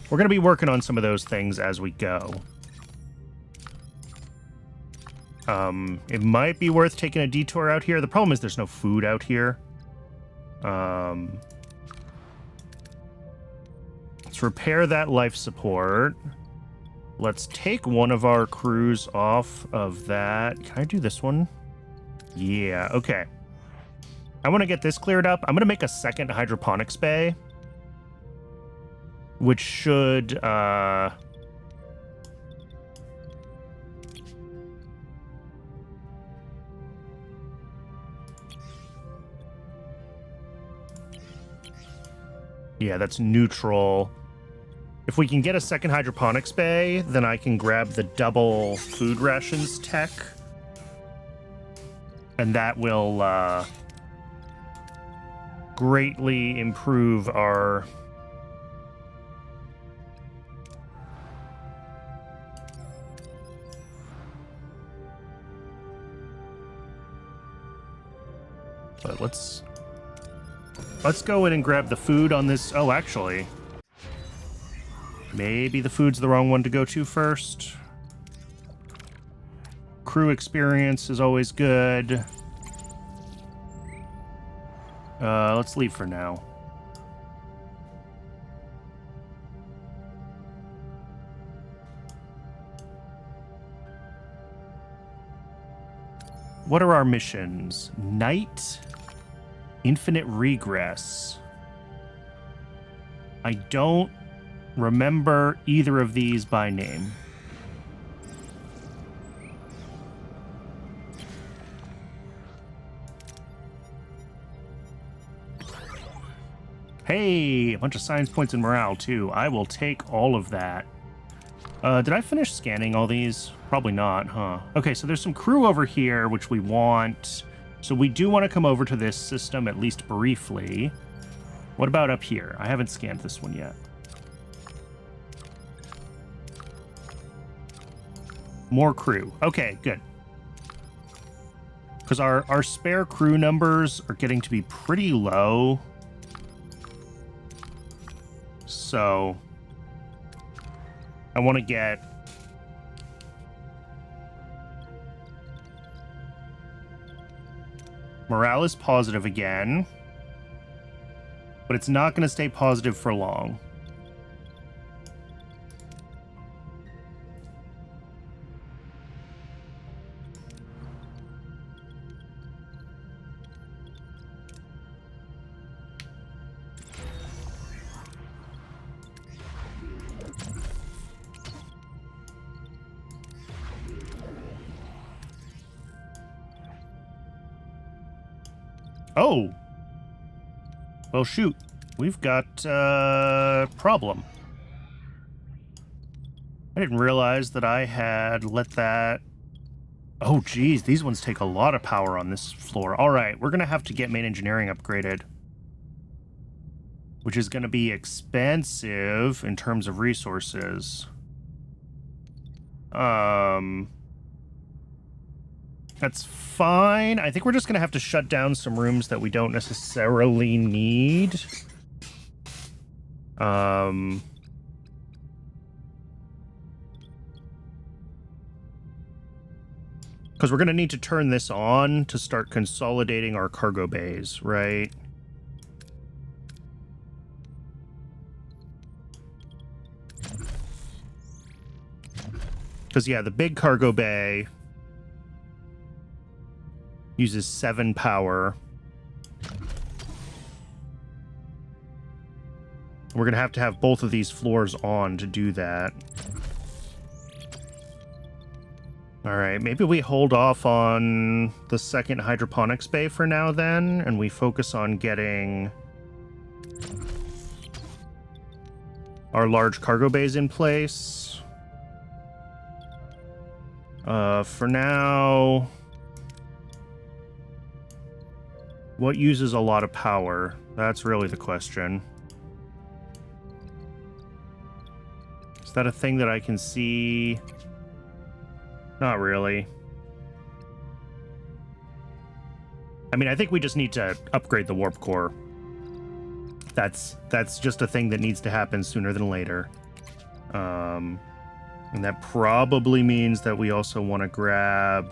working on some of those things as we go. It might be worth taking a detour out here. The problem is there's no food out here. Let's repair that life support. Let's take one of our crews off of that. Can I do this one? Yeah, okay. I want to get this cleared up. I'm going to make a second hydroponics bay, which should... yeah, that's neutral. If we can get a second hydroponics bay, then I can grab the double food rations tech. And that will greatly improve our... But let's go in and grab the food on this. Oh, actually, maybe the food's the wrong one to go to first. Crew experience is always good. Let's leave for now. What are our missions? Night, infinite regress. I don't remember either of these by name. Hey, a bunch of science points and morale, too. I will take all of that. Did I finish scanning all these? Probably not, huh? Okay, so there's some crew over here, which we want. So we do want to come over to this system, at least briefly. What about up here? I haven't scanned this one yet. More crew. Okay, good. Because our spare crew numbers are getting to be pretty low. So I want to get... morale is positive again, but it's not going to stay positive for long. Oh! Well, shoot. We've got a problem. I didn't realize that I had let that... Oh, geez. These ones take a lot of power on this floor. All right. We're going to have to get main engineering upgraded, which is going to be expensive in terms of resources. That's fine. I think we're just going to have to shut down some rooms that we don't necessarily need. Because we're going to need to turn this on to start consolidating our cargo bays, right? Because, yeah, the big cargo bay uses 7 power. We're going to have both of these floors on to do that. All right, maybe we hold off on the second hydroponics bay for now then, and we focus on getting our large cargo bays in place. For now... what uses a lot of power? That's really the question. Is that a thing that I can see? Not really. I mean, I think we just need to upgrade the warp core. That's just a thing that needs to happen sooner than later. And that probably means that we also want to grab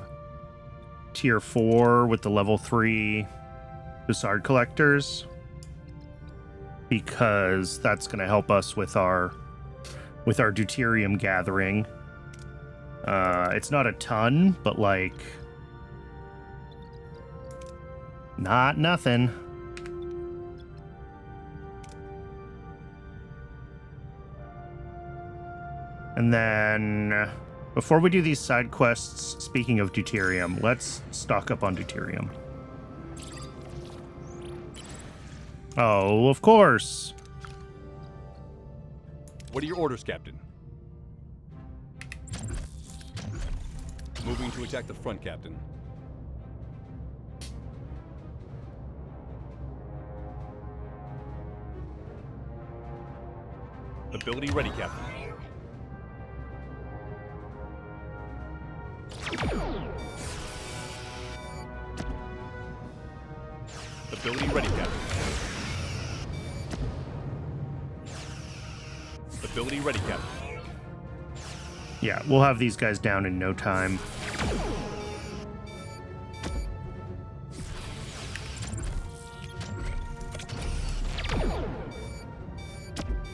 tier 4 with the level 3 Bussard collectors, because that's going to help us with our deuterium gathering. It's not a ton, but like not nothing. And then, before we do these side quests, speaking of deuterium, let's stock up on deuterium. Oh, of course. What are your orders, Captain? Moving to attack the front, Captain. Ability ready, Captain. Ability ready, Captain. Ability ready, Captain. Yeah, we'll have these guys down in no time.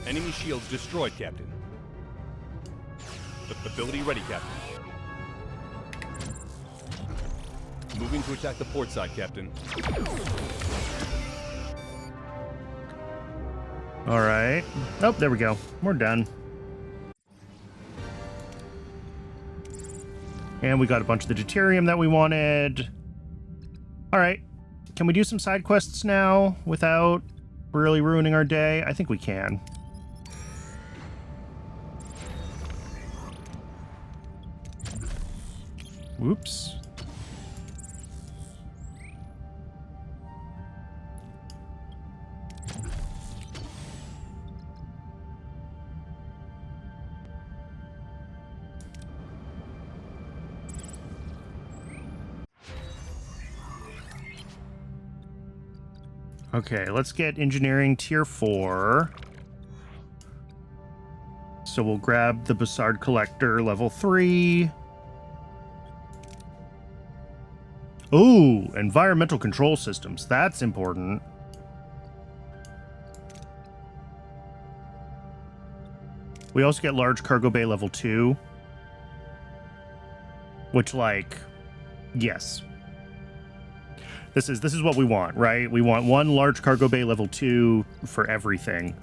Enemy shields destroyed, Captain. Ability ready, Captain. Moving to attack the port side, Captain. All right. Oh, there we go. We're done. And we got a bunch of the deuterium that we wanted. All right. Can we do some side quests now without really ruining our day? I think we can. Whoops. Okay, let's get engineering tier 4. So we'll grab the Bussard collector level 3. Ooh, environmental control systems. That's important. We also get large cargo bay level 2. Which, like, yes. This is what we want, right? We want one large cargo bay level 2 for everything.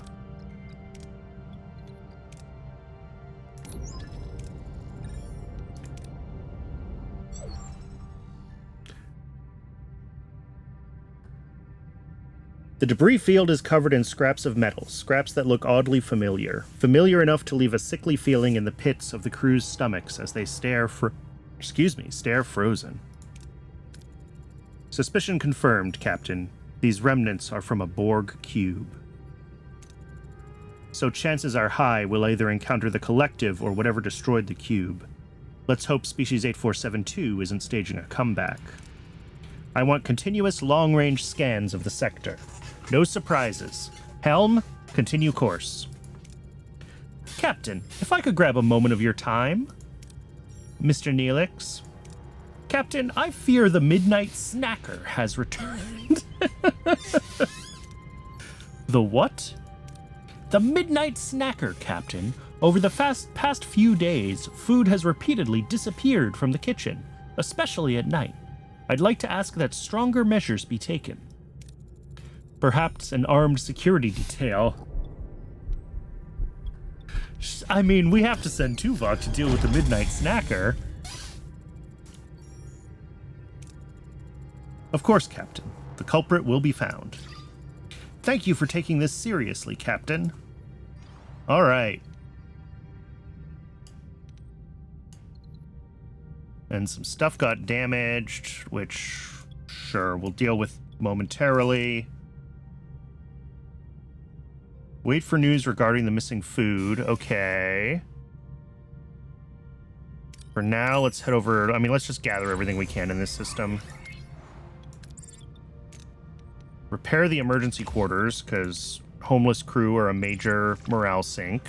The debris field is covered in scraps of metal, scraps that look oddly familiar. Familiar enough to leave a sickly feeling in the pits of the crew's stomachs as they stare frozen. Suspicion confirmed, Captain. These remnants are from a Borg cube. So chances are high we'll either encounter the collective or whatever destroyed the cube. Let's hope Species 8472 isn't staging a comeback. I want continuous long-range scans of the sector. No surprises. Helm, continue course. Captain, if I could grab a moment of your time? Mr. Neelix? Captain, I fear the Midnight Snacker has returned. The what? The Midnight Snacker, Captain. Over the past few days, food has repeatedly disappeared from the kitchen, especially at night. I'd like to ask that stronger measures be taken. Perhaps an armed security detail. I mean, we have to send Tuvok to deal with the Midnight Snacker. Of course, Captain. The culprit will be found. Thank you for taking this seriously, Captain. All right. And some stuff got damaged, which, sure, we'll deal with momentarily. Wait for news regarding the missing food. Okay. For now, let's head over. I mean, let's just gather everything we can in this system. Repair the emergency quarters, because homeless crew are a major morale sink.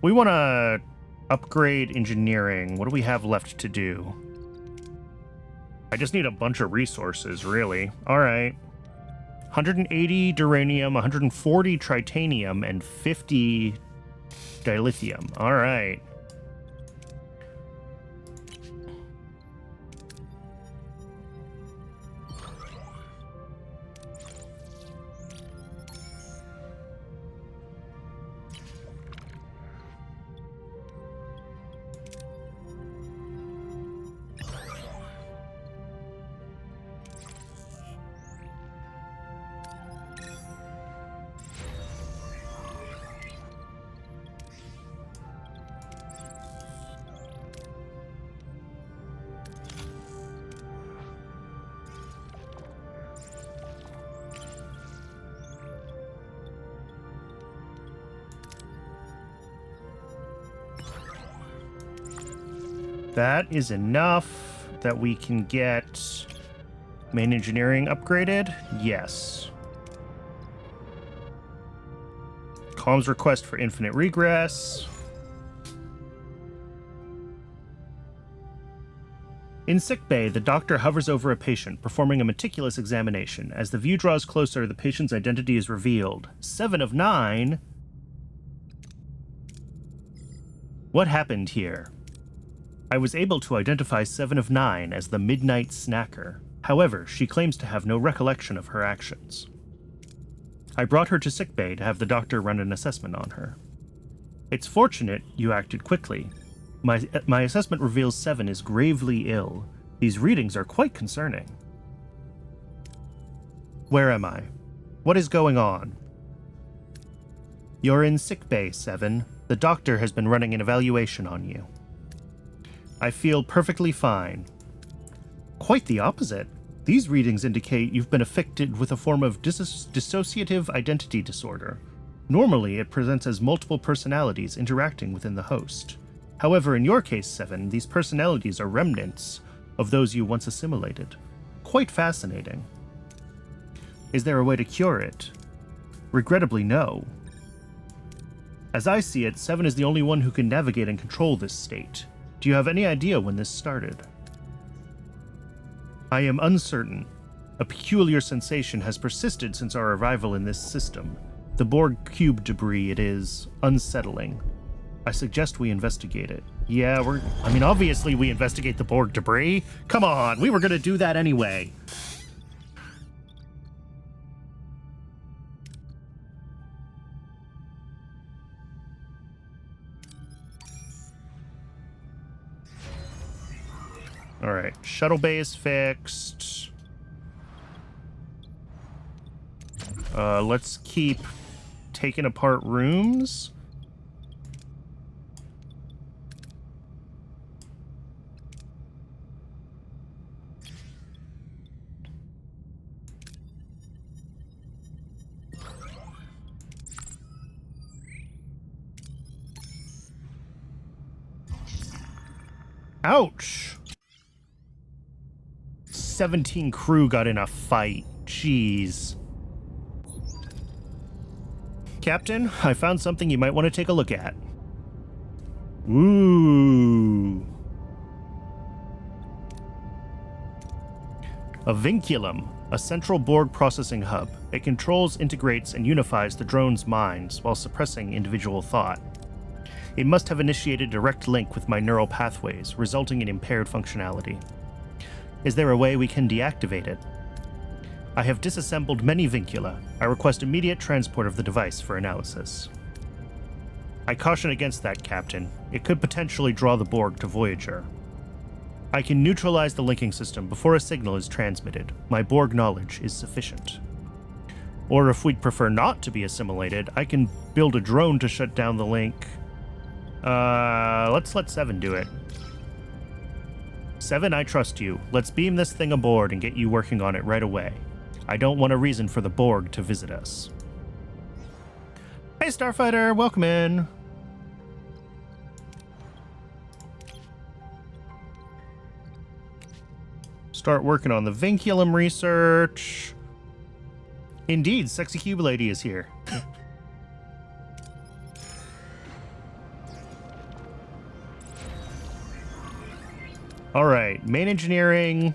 We want to upgrade engineering. What do we have left to do? I just need a bunch of resources, really. All right. 180 duranium, 140 tritanium, and 50 dilithium. All right. That is enough that we can get main engineering upgraded. Yes. Comms request for infinite regress. In sickbay, the doctor hovers over a patient, performing a meticulous examination. As the view draws closer, the patient's identity is revealed. 7 of 9? What happened here? I was able to identify 7 of 9 as the Midnight Snacker. However, she claims to have no recollection of her actions. I brought her to sickbay to have the doctor run an assessment on her. It's fortunate you acted quickly. My assessment reveals 7 is gravely ill. These readings are quite concerning. Where am I? What is going on? You're in sickbay, 7. The doctor has been running an evaluation on you. I feel perfectly fine. Quite the opposite. These readings indicate you've been afflicted with a form of dissociative identity disorder. Normally, it presents as multiple personalities interacting within the host. However, in your case, 7, these personalities are remnants of those you once assimilated. Quite fascinating. Is there a way to cure it? Regrettably, no. As I see it, 7 is the only one who can navigate and control this state. Do you have any idea when this started? I am uncertain. A peculiar sensation has persisted since our arrival in this system. The Borg cube debris, it is unsettling. I suggest we investigate it. Yeah, obviously we investigate the Borg debris. Come on, we were gonna do that anyway. All right, shuttle bay is fixed. Let's keep taking apart rooms. Ouch! 17 crew got in a fight. Jeez. Captain, I found something you might want to take a look at. Ooh. A vinculum, a central Borg processing hub. It controls, integrates, and unifies the drone's minds while suppressing individual thought. It must have initiated a direct link with my neural pathways, resulting in impaired functionality. Is there a way we can deactivate it? I have disassembled many vincula. I request immediate transport of the device for analysis. I caution against that, Captain. It could potentially draw the Borg to Voyager. I can neutralize the linking system before a signal is transmitted. My Borg knowledge is sufficient. Or if we'd prefer not to be assimilated, I can build a drone to shut down the link. Let's let 7 do it. 7, I trust you. Let's beam this thing aboard and get you working on it right away. I don't want a reason for the Borg to visit us. Hey, Starfighter, welcome in. Start working on the vinculum research. Indeed, Sexy Cube Lady is here. All right, main engineering.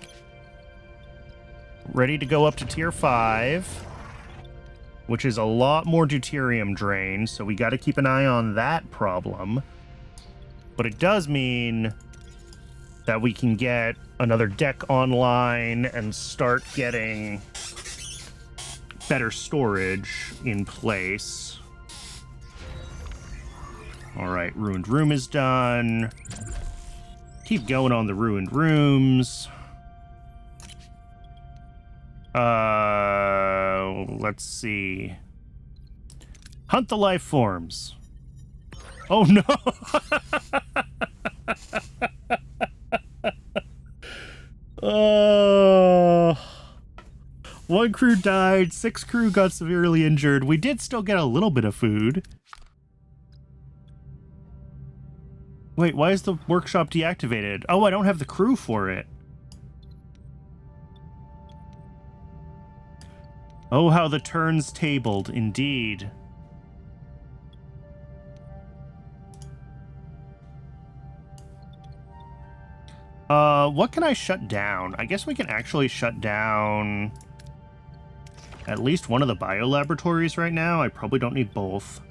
Ready to go up to tier 5, which is a lot more deuterium drain, so we got to keep an eye on that problem. But it does mean that we can get another deck online and start getting better storage in place. All right, ruined room is done. Keep going on the ruined rooms. Let's see. Hunt the life forms. Oh no! One crew died, 6 crew got severely injured. We did still get a little bit of food. Wait, why is the workshop deactivated? Oh, I don't have the crew for it. Oh, how the turns tabled, indeed. What can I shut down? I guess we can actually shut down at least one of the biolaboratories right now. I probably don't need both.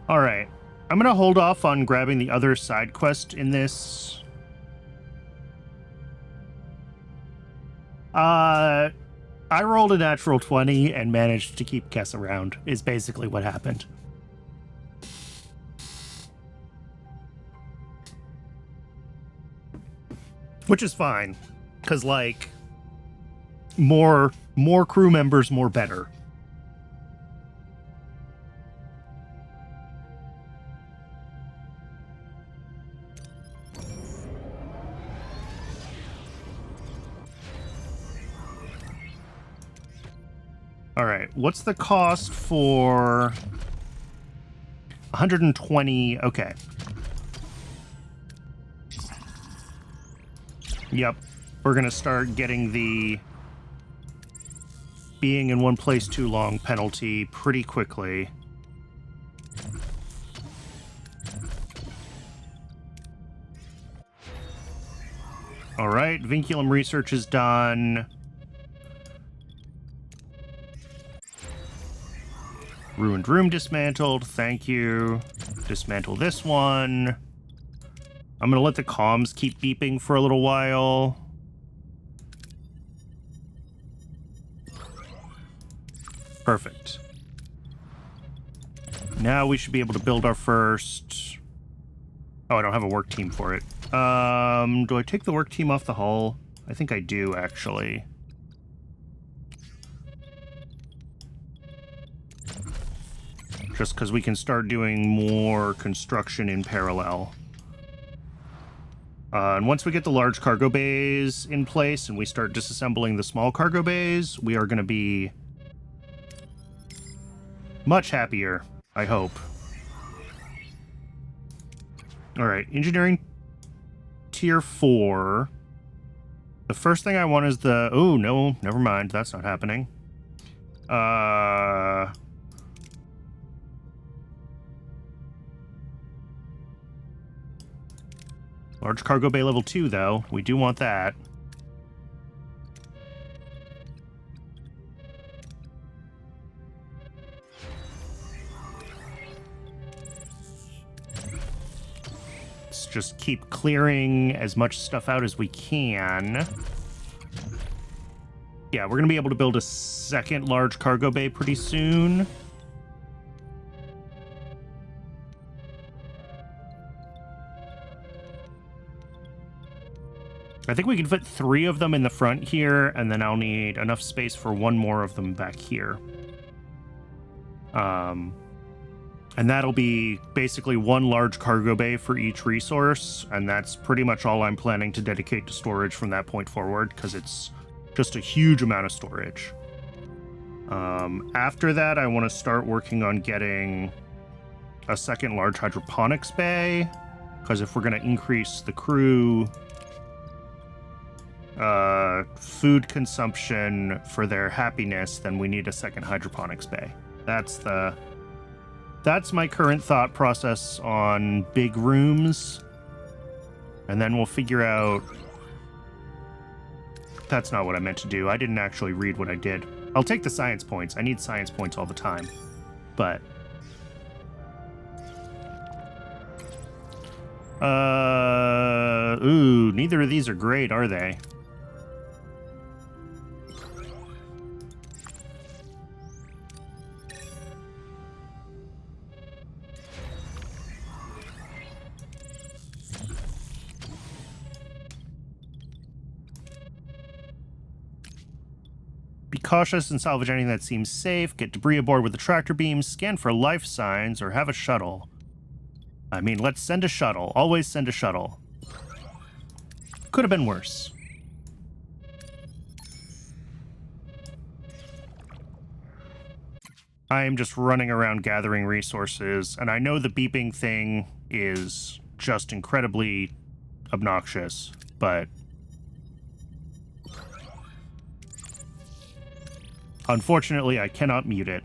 All right, I'm gonna hold off on grabbing the other side quest in this. I rolled a natural 20 and managed to keep Kess around, is basically what happened. Which is fine, because, like, more crew members, more better. All right, what's the cost for 120? Okay. Yep, we're gonna start getting the being in one place too long penalty pretty quickly. All right, vinculum research is done. Ruined room dismantled, thank you. Dismantle this one. I'm gonna let the comms keep beeping for a little while. Perfect. Now we should be able to build our first... Oh, I don't have a work team for it. Do I take the work team off the hull? I think I do, actually. Just because we can start doing more construction in parallel. And once we get the large cargo bays in place and we start disassembling the small cargo bays, we are going to be much happier, I hope. All right, engineering tier 4. The first thing I want is the... Oh, no, never mind. That's not happening. Large cargo bay level 2, though. We do want that. Let's just keep clearing as much stuff out as we can. Yeah, we're going to be able to build a second large cargo bay pretty soon. I think we can fit 3 of them in the front here, and then I'll need enough space for 1 more of them back here. And that'll be basically one large cargo bay for each resource, and that's pretty much all I'm planning to dedicate to storage from that point forward, because it's just a huge amount of storage. After that, I want to start working on getting a second large hydroponics bay, because if we're going to increase the crew food consumption for their happiness, then we need a second hydroponics bay. That's my current thought process on big rooms. And then we'll figure out... That's not what I meant to do. I didn't actually read what I did. I'll take the science points. I need science points all the time. But... neither of these are great, are they? Be cautious and salvage anything that seems safe. Get debris aboard with the tractor beams. Scan for life signs or have a shuttle. I mean, let's send a shuttle. Always send a shuttle. Could have been worse. I am just running around gathering resources, and I know the beeping thing is just incredibly obnoxious, but... unfortunately, I cannot mute it.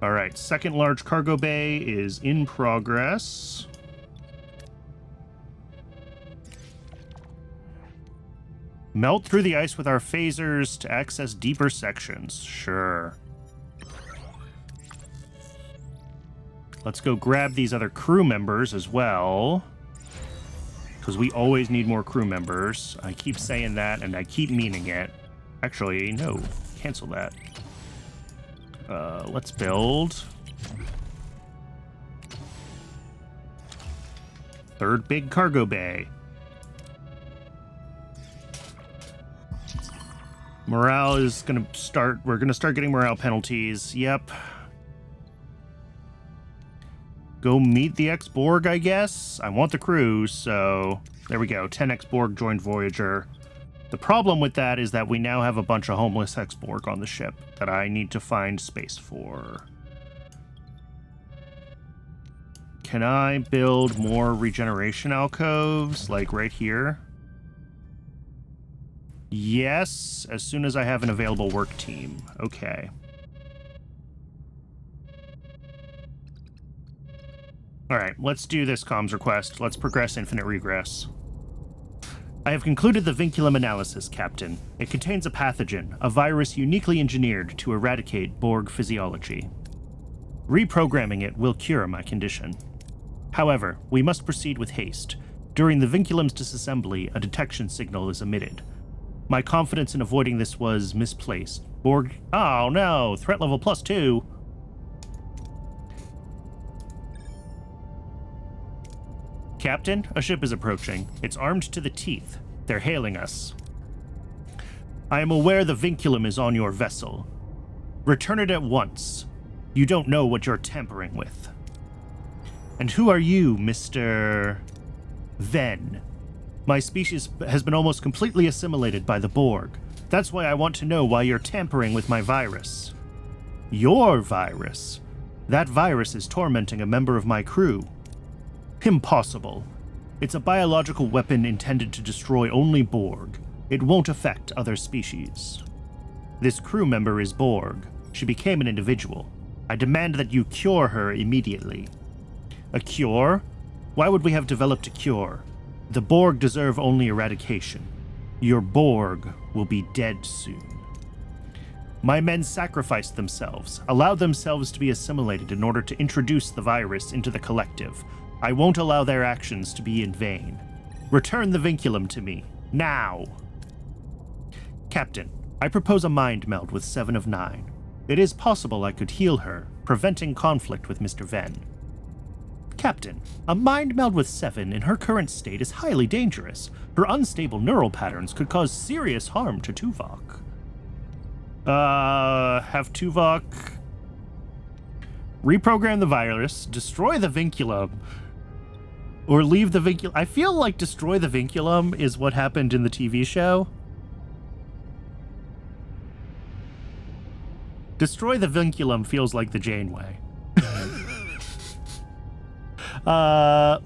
All right, second large cargo bay is in progress. Melt through the ice with our phasers to access deeper sections. Sure. Let's go grab these other crew members as well, because we always need more crew members. I keep saying that, and I keep meaning it. Actually, no. Cancel that. Let's build. Third big cargo bay. Morale is going to start... we're going to start getting morale penalties. Yep. Go meet the ex-Borg, I guess? I want the crew, so... there we go. 10 ex-Borg joined Voyager. The problem with that is that we now have a bunch of homeless ex-Borg on the ship that I need to find space for. Can I build more regeneration alcoves, like right here? Yes, as soon as I have an available work team. Okay. Alright, let's do this comms request. Let's progress infinite regress. I have concluded the vinculum analysis, Captain. It contains a pathogen, a virus uniquely engineered to eradicate Borg physiology. Reprogramming it will cure my condition. However, we must proceed with haste. During the vinculum's disassembly, a detection signal is emitted. My confidence in avoiding this was misplaced. Borg... oh no! Threat level +2! Captain, a ship is approaching. It's armed to the teeth. They're hailing us. I am aware the vinculum is on your vessel. Return it at once. You don't know what you're tampering with. And who are you, Mr. Venn? My species has been almost completely assimilated by the Borg. That's why I want to know why you're tampering with my virus. Your virus? That virus is tormenting a member of my crew. Impossible. It's a biological weapon intended to destroy only Borg. It won't affect other species. This crew member is Borg. She became an individual. I demand that you cure her immediately. A cure? Why would we have developed a cure? The Borg deserve only eradication. Your Borg will be dead soon. My men sacrificed themselves, allowed themselves to be assimilated in order to introduce the virus into the collective. I won't allow their actions to be in vain. Return the vinculum to me, now! Captain, I propose a mind meld with 7 of 9. It is possible I could heal her, preventing conflict with Mr. Venn. Captain, a mind meld with Seven in her current state is highly dangerous. Her unstable neural patterns could cause serious harm to Tuvok. Have Tuvok reprogram the virus, destroy the vinculum, or leave the vinculum. I feel like destroy the vinculum is what happened in the TV show. Destroy the vinculum feels like the Janeway.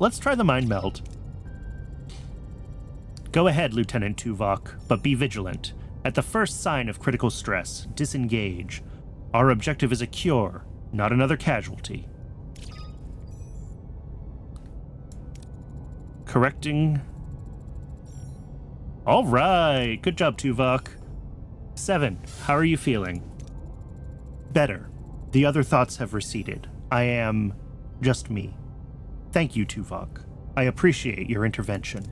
Let's try the mind meld. Go ahead, Lieutenant Tuvok, but be vigilant. At the first sign of critical stress, disengage. Our objective is a cure, not another casualty. Correcting. All right, good job, Tuvok. Seven, how are you feeling? Better. The other thoughts have receded. I am just me. Thank you, Tuvok. I appreciate your intervention.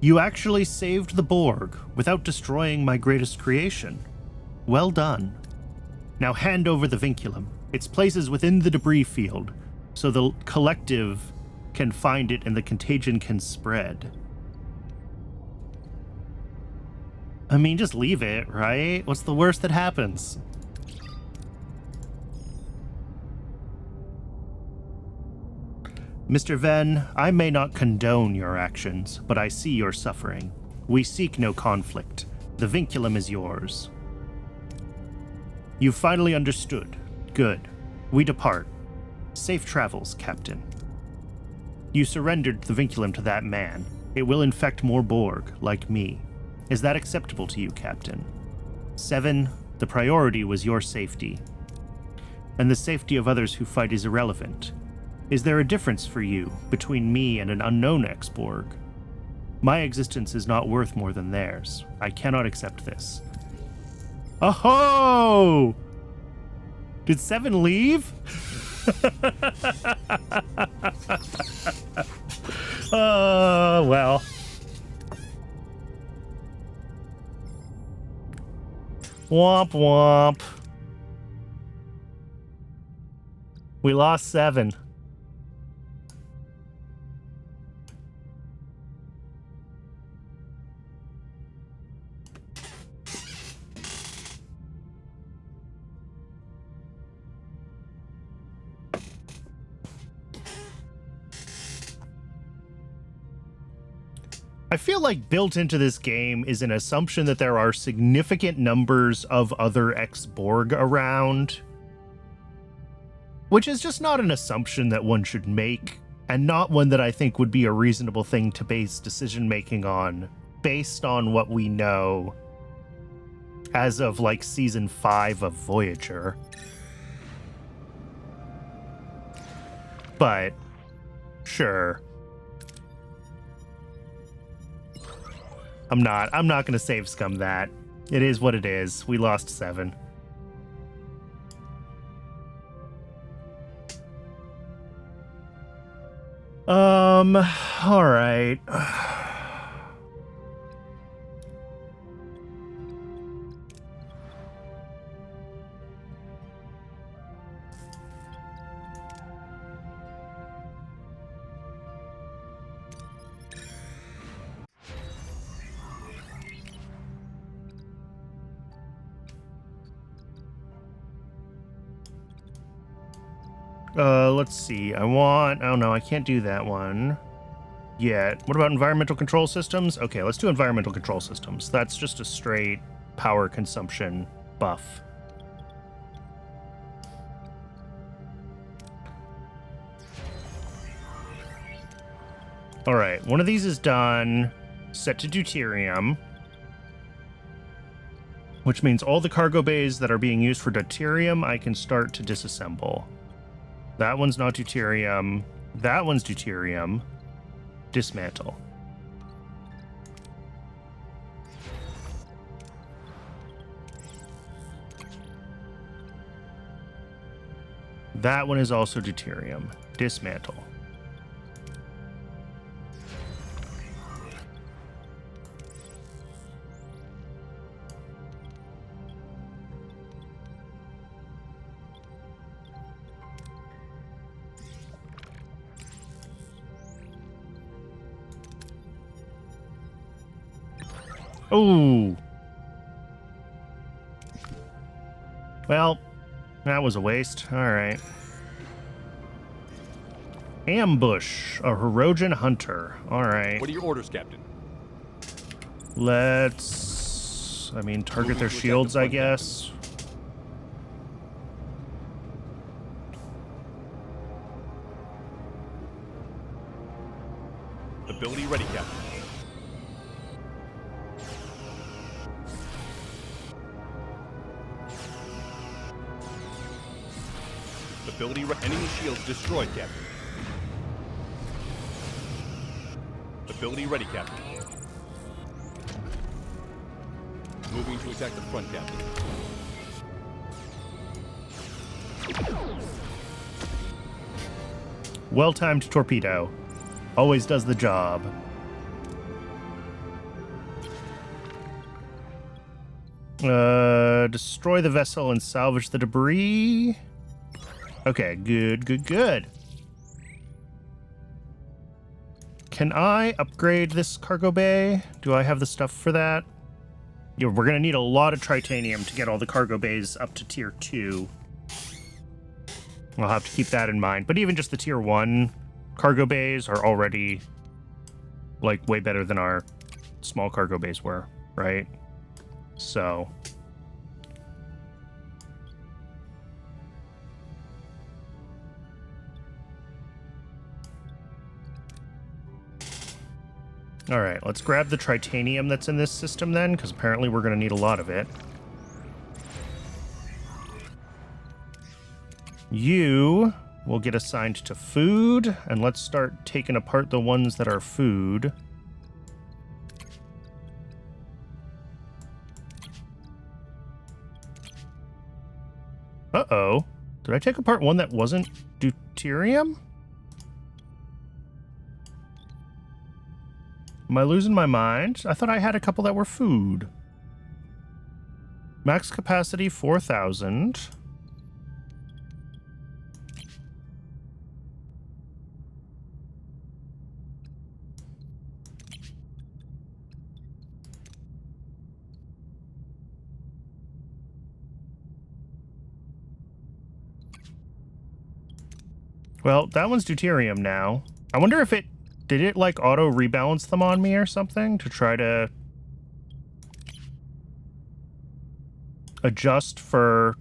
You actually saved the Borg without destroying my greatest creation. Well done. Now hand over the vinculum. Its place is within the debris field, so the collective can find it and the contagion can spread. I mean, just leave it, right? What's the worst that happens? Mr. Venn, I may not condone your actions, but I see your suffering. We seek no conflict. The vinculum is yours. You finally understood. Good. We depart. Safe travels, Captain. You surrendered the vinculum to that man. It will infect more Borg, like me. Is that acceptable to you, Captain? Seven, the priority was your safety. And the safety of others who fight is irrelevant. Is there a difference for you between me and an unknown ex-Borg? My existence is not worth more than theirs. I cannot accept this. Oh-ho! Did Seven leave? Well. Womp womp. We lost Seven. I feel like built into this game is an assumption that there are significant numbers of other ex-Borg around, which is just not an assumption that one should make, and not one that I think would be a reasonable thing to base decision-making on, based on what we know as of, like, Season 5 of Voyager. But, sure. I'm not gonna save scum that. It is what it is. We lost Seven. All right. Let's see. Oh no, I can't do that one yet. What about environmental control systems? Okay, let's do environmental control systems. That's just a straight power consumption buff. All right, one of these is done. Set to deuterium, which means all the cargo bays that are being used for deuterium, I can start to disassemble. That one's not deuterium. That one's deuterium. Dismantle. That one is also deuterium. Dismantle. Oh. Well, that was a waste. All right. Ambush, a Hirogen hunter. All right. What are your orders, Captain? Let's, target Moving their to attack shields, the I front, guess. Ability ready, Captain. Enemy shields destroyed, Captain. Ability ready, Captain. Moving to attack the front, Captain. Well-timed torpedo. Always does the job. Destroy the vessel and salvage the debris. Okay, good. Can I upgrade this cargo bay? Do I have the stuff for that? Yeah, we're gonna need a lot of tritanium to get all the cargo bays up to tier 2. I'll have to keep that in mind. But even just the tier 1 cargo bays are already, like, way better than our small cargo bays were, right? So... all right, let's grab the tritanium that's in this system then, because apparently we're going to need a lot of it. You will get assigned to food, and let's start taking apart the ones that are food. Uh-oh. Did I take apart one that wasn't deuterium? Am I losing my mind? I thought I had a couple that were food. Max capacity 4,000. Well, that one's deuterium now. I wonder if it... Did it, like, auto-rebalance them on me or something to try to adjust for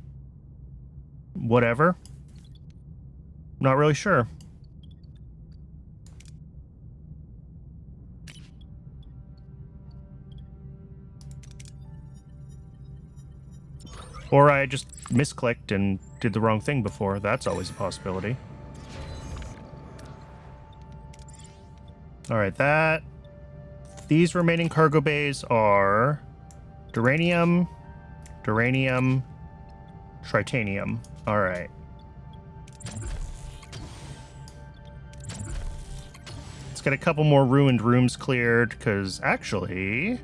whatever? Not really sure. Or I just misclicked and did the wrong thing before. That's always a possibility. All right, these remaining cargo bays are duranium, tritanium. All right. Let's get a couple more ruined rooms cleared, because actually,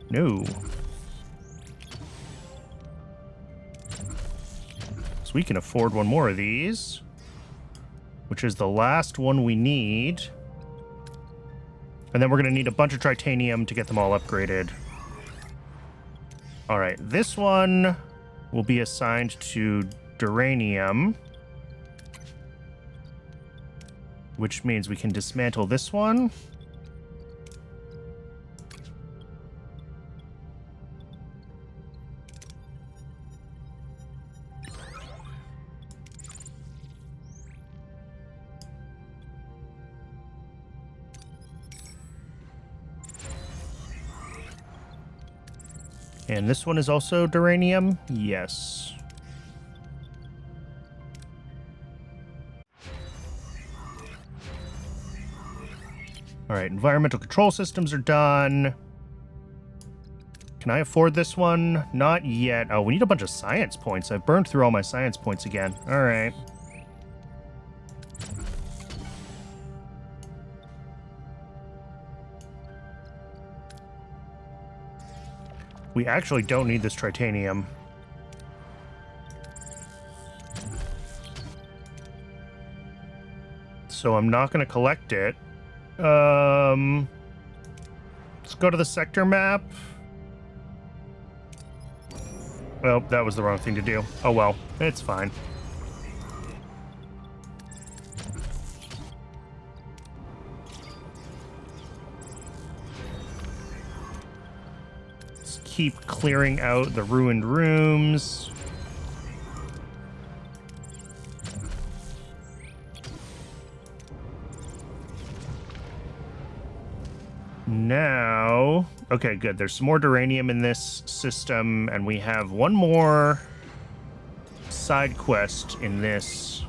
no. So we can afford one more of these, which is the last one we need. And then we're going to need a bunch of tritanium to get them all upgraded. All right, this one will be assigned to duranium, which means we can dismantle this one. And this one is also duranium? Yes. All right, environmental control systems are done. Can I afford this one? Not yet. Oh, we need a bunch of science points. I've burned through all my science points again. All right. We actually don't need this tritanium. So I'm not going to collect it. Let's go to the sector map. Well, that was the wrong thing to do. Oh well, it's fine. Let's keep clearing out the ruined rooms. Now, okay, good. There's some more duranium in this system, and we have one more side quest in this.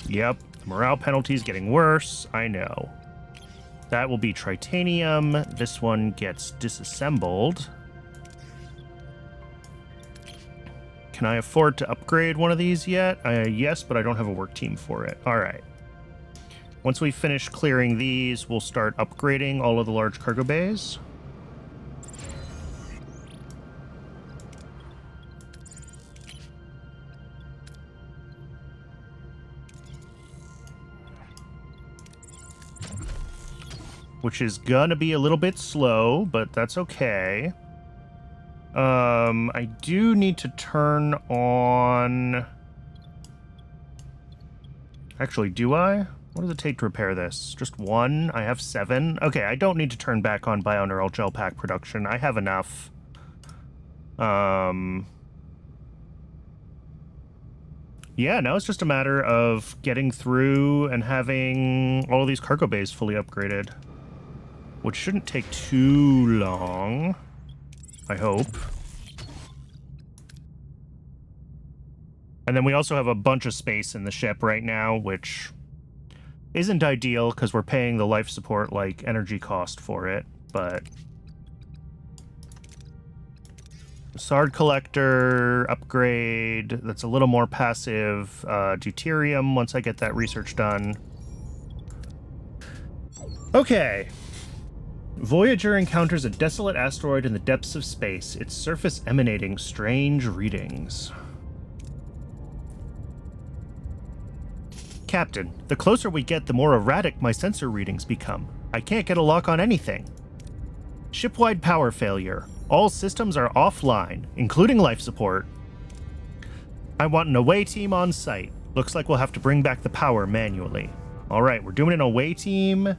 Yep, morale penalty is getting worse. I know. That will be tritanium. This one gets disassembled. Can I afford to upgrade one of these yet? Yes, but I don't have a work team for it. All right. Once we finish clearing these, we'll start upgrading all of the large cargo bays. Which is gonna be a little bit slow, but that's okay. I do need to turn on... Actually, do I? What does it take to repair this? Just one? I have 7? Okay, I don't need to turn back on bioneural gel pack production. I have enough. Yeah, now it's just a matter of getting through and having all of these cargo bays fully upgraded. Which shouldn't take too long. I hope. And then we also have a bunch of space in the ship right now, which isn't ideal because we're paying the life support, like, energy cost for it, but... Sard collector, upgrade, that's a little more passive. Deuterium, once I get that research done. Okay. Voyager encounters a desolate asteroid in the depths of space, its surface emanating strange readings. Captain, the closer we get, the more erratic my sensor readings become. I can't get a lock on anything. Ship-wide power failure. All systems are offline, including life support. I want an away team on site. Looks like we'll have to bring back the power manually. All right, we're doing an away team.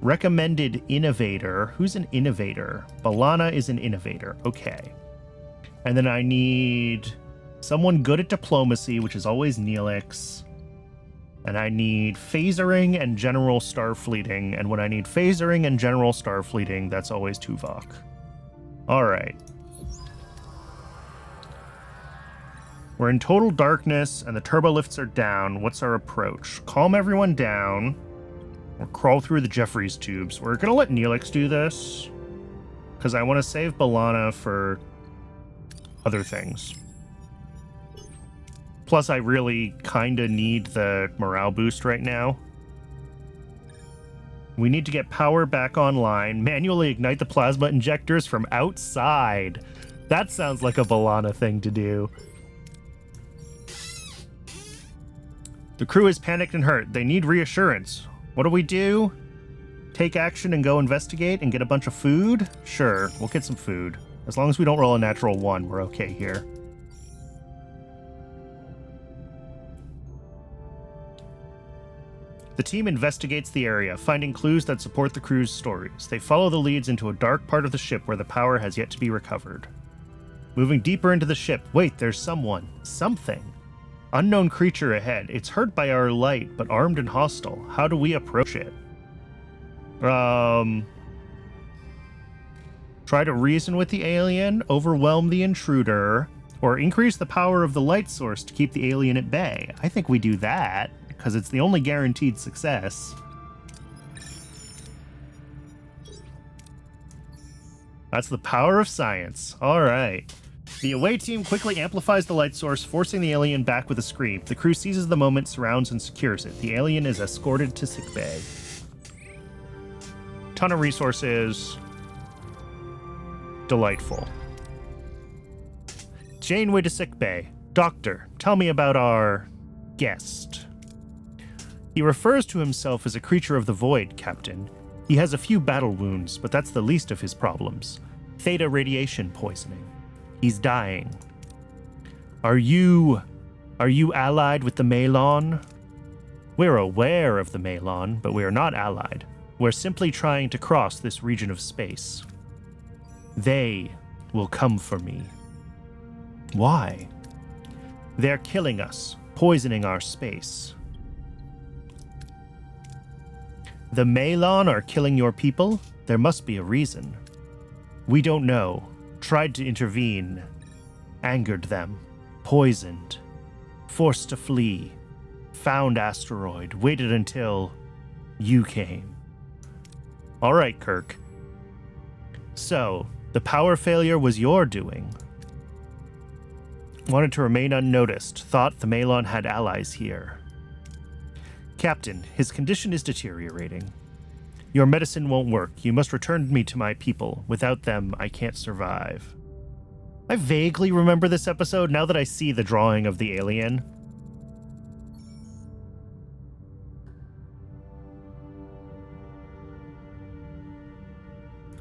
Recommended innovator. Who's an innovator? Balana is an innovator. Okay. And then I need someone good at diplomacy, which is always Neelix. And I need phasering and general starfleeting. And when I need phasering and general starfleeting, that's always Tuvok. All right. We're in total darkness and the turbo lifts are down. What's our approach? Calm everyone down. Or crawl through the Jeffries tubes. We're going to let Neelix do this. Because I want to save Balana for other things. Plus, I really kind of need the morale boost right now. We need to get power back online. Manually ignite the plasma injectors from outside. That sounds like a Balana thing to do. The crew is panicked and hurt. They need reassurance. What do we do? Take action and go investigate and get a bunch of food? Sure, we'll get some food. As long as we don't roll a natural 1, we're okay here. The team investigates the area, finding clues that support the crew's stories. They follow the leads into a dark part of the ship where the power has yet to be recovered. Moving deeper into the ship. Wait, there's someone. Something. Unknown creature ahead. It's hurt by our light, but armed and hostile. How do we approach it? Try to reason with the alien, overwhelm the intruder, or increase the power of the light source to keep the alien at bay. I think we do that, because it's the only guaranteed success. That's the power of science. All right. The away team quickly amplifies the light source, forcing the alien back with a scream. The crew seizes the moment, surrounds, and secures it. The alien is escorted to sickbay. Ton of resources. Delightful. Janeway to sickbay. Doctor, tell me about our guest. He refers to himself as a creature of the void, Captain. He has a few battle wounds, but that's the least of his problems. Theta radiation poisoning. He's dying. Are you allied with the Malon? We're aware of the Malon, but we are not allied. We're simply trying to cross this region of space. They will come for me. Why? They're killing us, poisoning our space. The Malon are killing your people? There must be a reason. We don't know. Tried to intervene. Angered them. Poisoned. Forced to flee. Found asteroid. Waited until you came. All right, Kirk. So, the power failure was your doing. Wanted to remain unnoticed. Thought the Malon had allies here. Captain, his condition is deteriorating. Your medicine won't work. You must return me to my people. Without them, I can't survive. I vaguely remember this episode now that I see the drawing of the alien.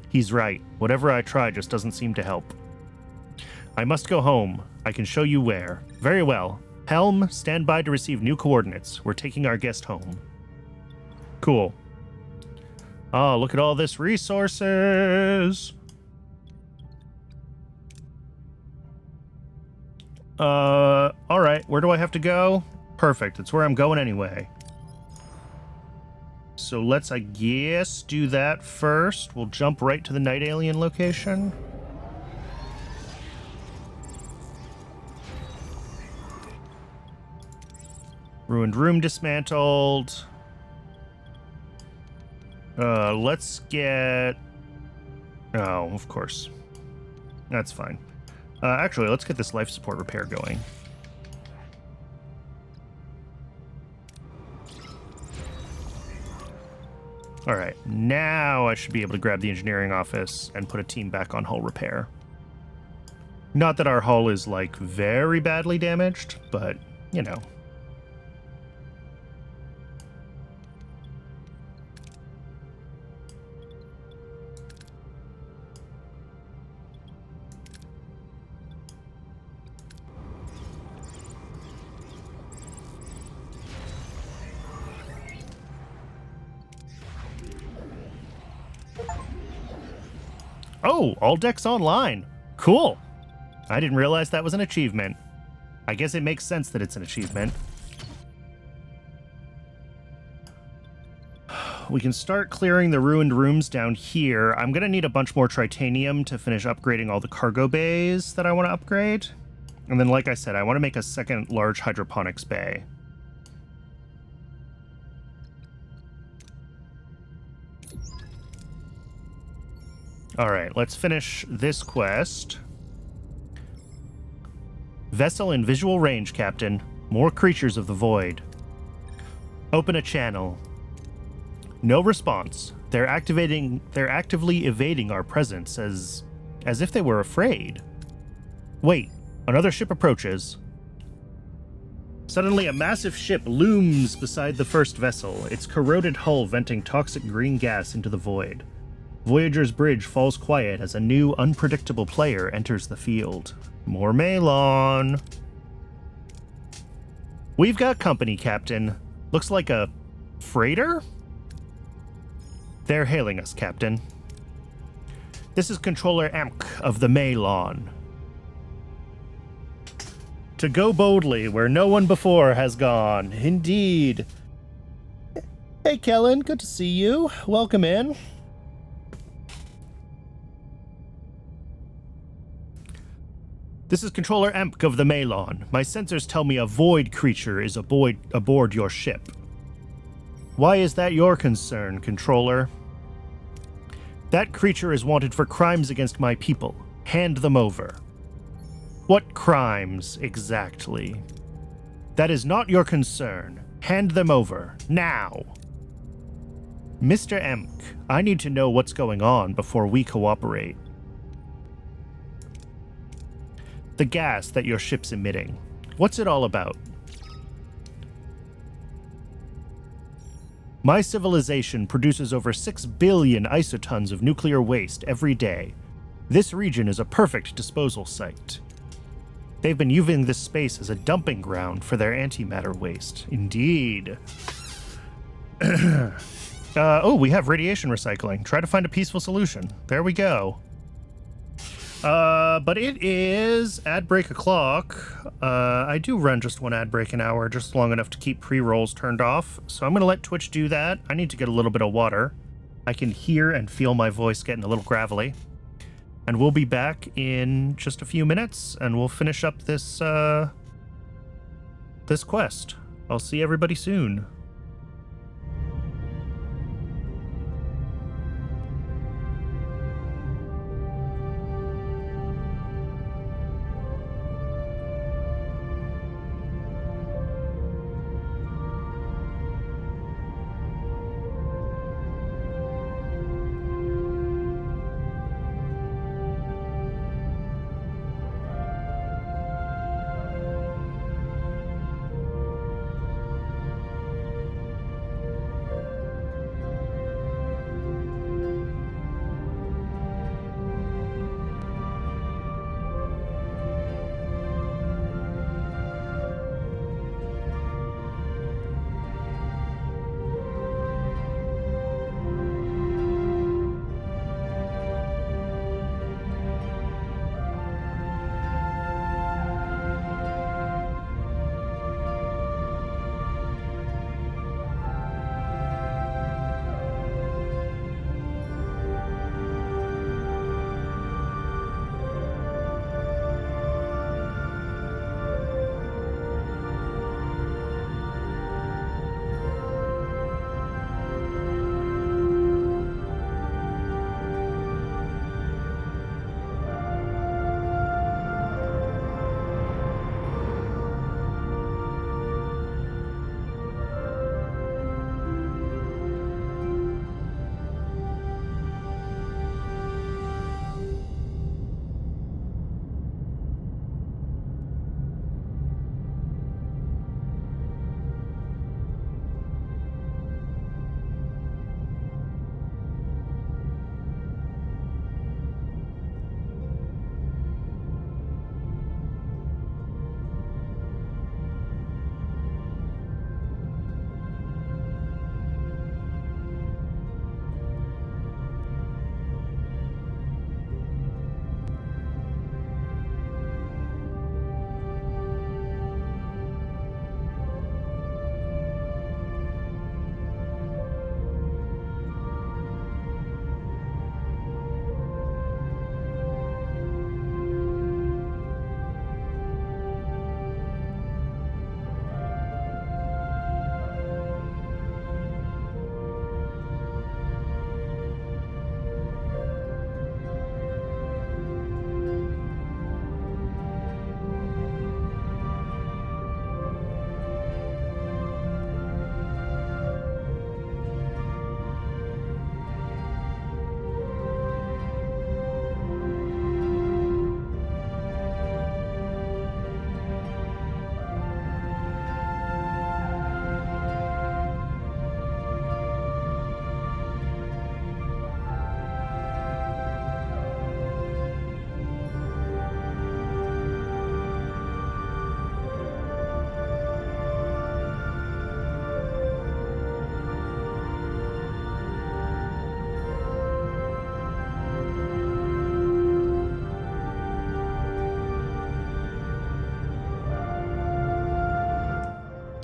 He's right. Whatever I try just doesn't seem to help. I must go home. I can show you where. Very well. Helm, stand by to receive new coordinates. We're taking our guest home. Cool. Oh, look at all this resources. All right. Where do I have to go? Perfect. It's where I'm going anyway. So let's, I guess, do that first. We'll jump right to the Night Alien location. Ruined room dismantled. Let's get... Oh, of course. That's fine. Actually, let's get this life support repair going. Alright, now I should be able to grab the engineering office and put a team back on hull repair. Not that our hull is, like, very badly damaged, but, you know. Oh, all decks online. Cool. I didn't realize that was an achievement. I guess it makes sense that it's an achievement. We can start clearing the ruined rooms down here. I'm going to need a bunch more titanium to finish upgrading all the cargo bays that I want to upgrade. And then, like I said, I want to make a second large hydroponics bay. All right, let's finish this quest. Vessel in visual range, Captain. More creatures of the void. Open a channel. No response. They're actively evading our presence as if they were afraid. Wait, another ship approaches. Suddenly, a massive ship looms beside the first vessel, its corroded hull venting toxic green gas into the void. Voyager's bridge falls quiet as a new, unpredictable player enters the field. More Malon. We've got company, Captain. Looks like a freighter? They're hailing us, Captain. This is Controller Amk of the Malon. To go boldly where no one before has gone. Indeed. Hey, Kellen. Good to see you. Welcome in. This is Controller Amk of the Malon. My sensors tell me a void creature is aboard your ship. Why is that your concern, Controller? That creature is wanted for crimes against my people. Hand them over. What crimes, exactly? That is not your concern. Hand them over, now. Mr. Amk, I need to know what's going on before we cooperate. The gas that your ship's emitting. What's it all about? My civilization produces over 6 billion isotons of nuclear waste every day. This region is a perfect disposal site. They've been using this space as a dumping ground for their antimatter waste. Indeed. Oh, we have radiation recycling. Try to find a peaceful solution. There we go. But it is ad break o'clock. I do run just one ad break an hour, just long enough to keep pre-rolls turned off. So I'm going to let Twitch do that. I need to get a little bit of water. I can hear and feel my voice getting a little gravelly. And we'll be back in just a few minutes, and we'll finish up this, this quest. I'll see everybody soon.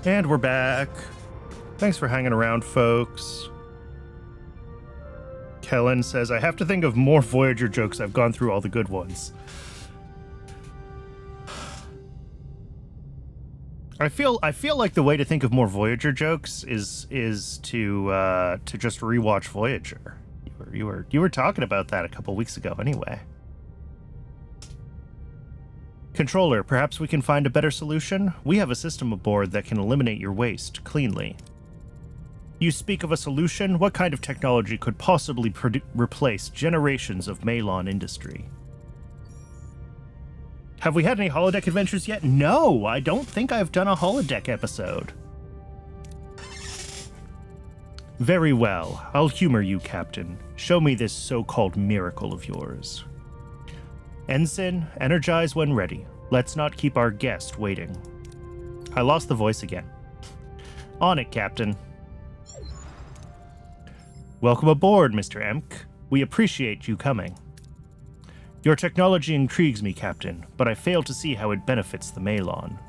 And we're back. Thanks for hanging around, folks. Kellen says, I have to think of more Voyager jokes. I've gone through all the good ones. I feel like the way to think of more Voyager jokes is to just rewatch Voyager. You were talking about that a couple weeks ago anyway. Controller, perhaps we can find a better solution? We have a system aboard that can eliminate your waste cleanly. You speak of a solution? What kind of technology could possibly replace generations of Malon industry? Have we had any holodeck adventures yet? No, I don't think I've done a holodeck episode. Very well. I'll humor you, Captain. Show me this so-called miracle of yours. Ensign, energize when ready. Let's not keep our guest waiting. I lost the voice again. On it, Captain. Welcome aboard, Mr. Emk. We appreciate you coming. Your technology intrigues me, Captain, but I fail to see how it benefits the Malon.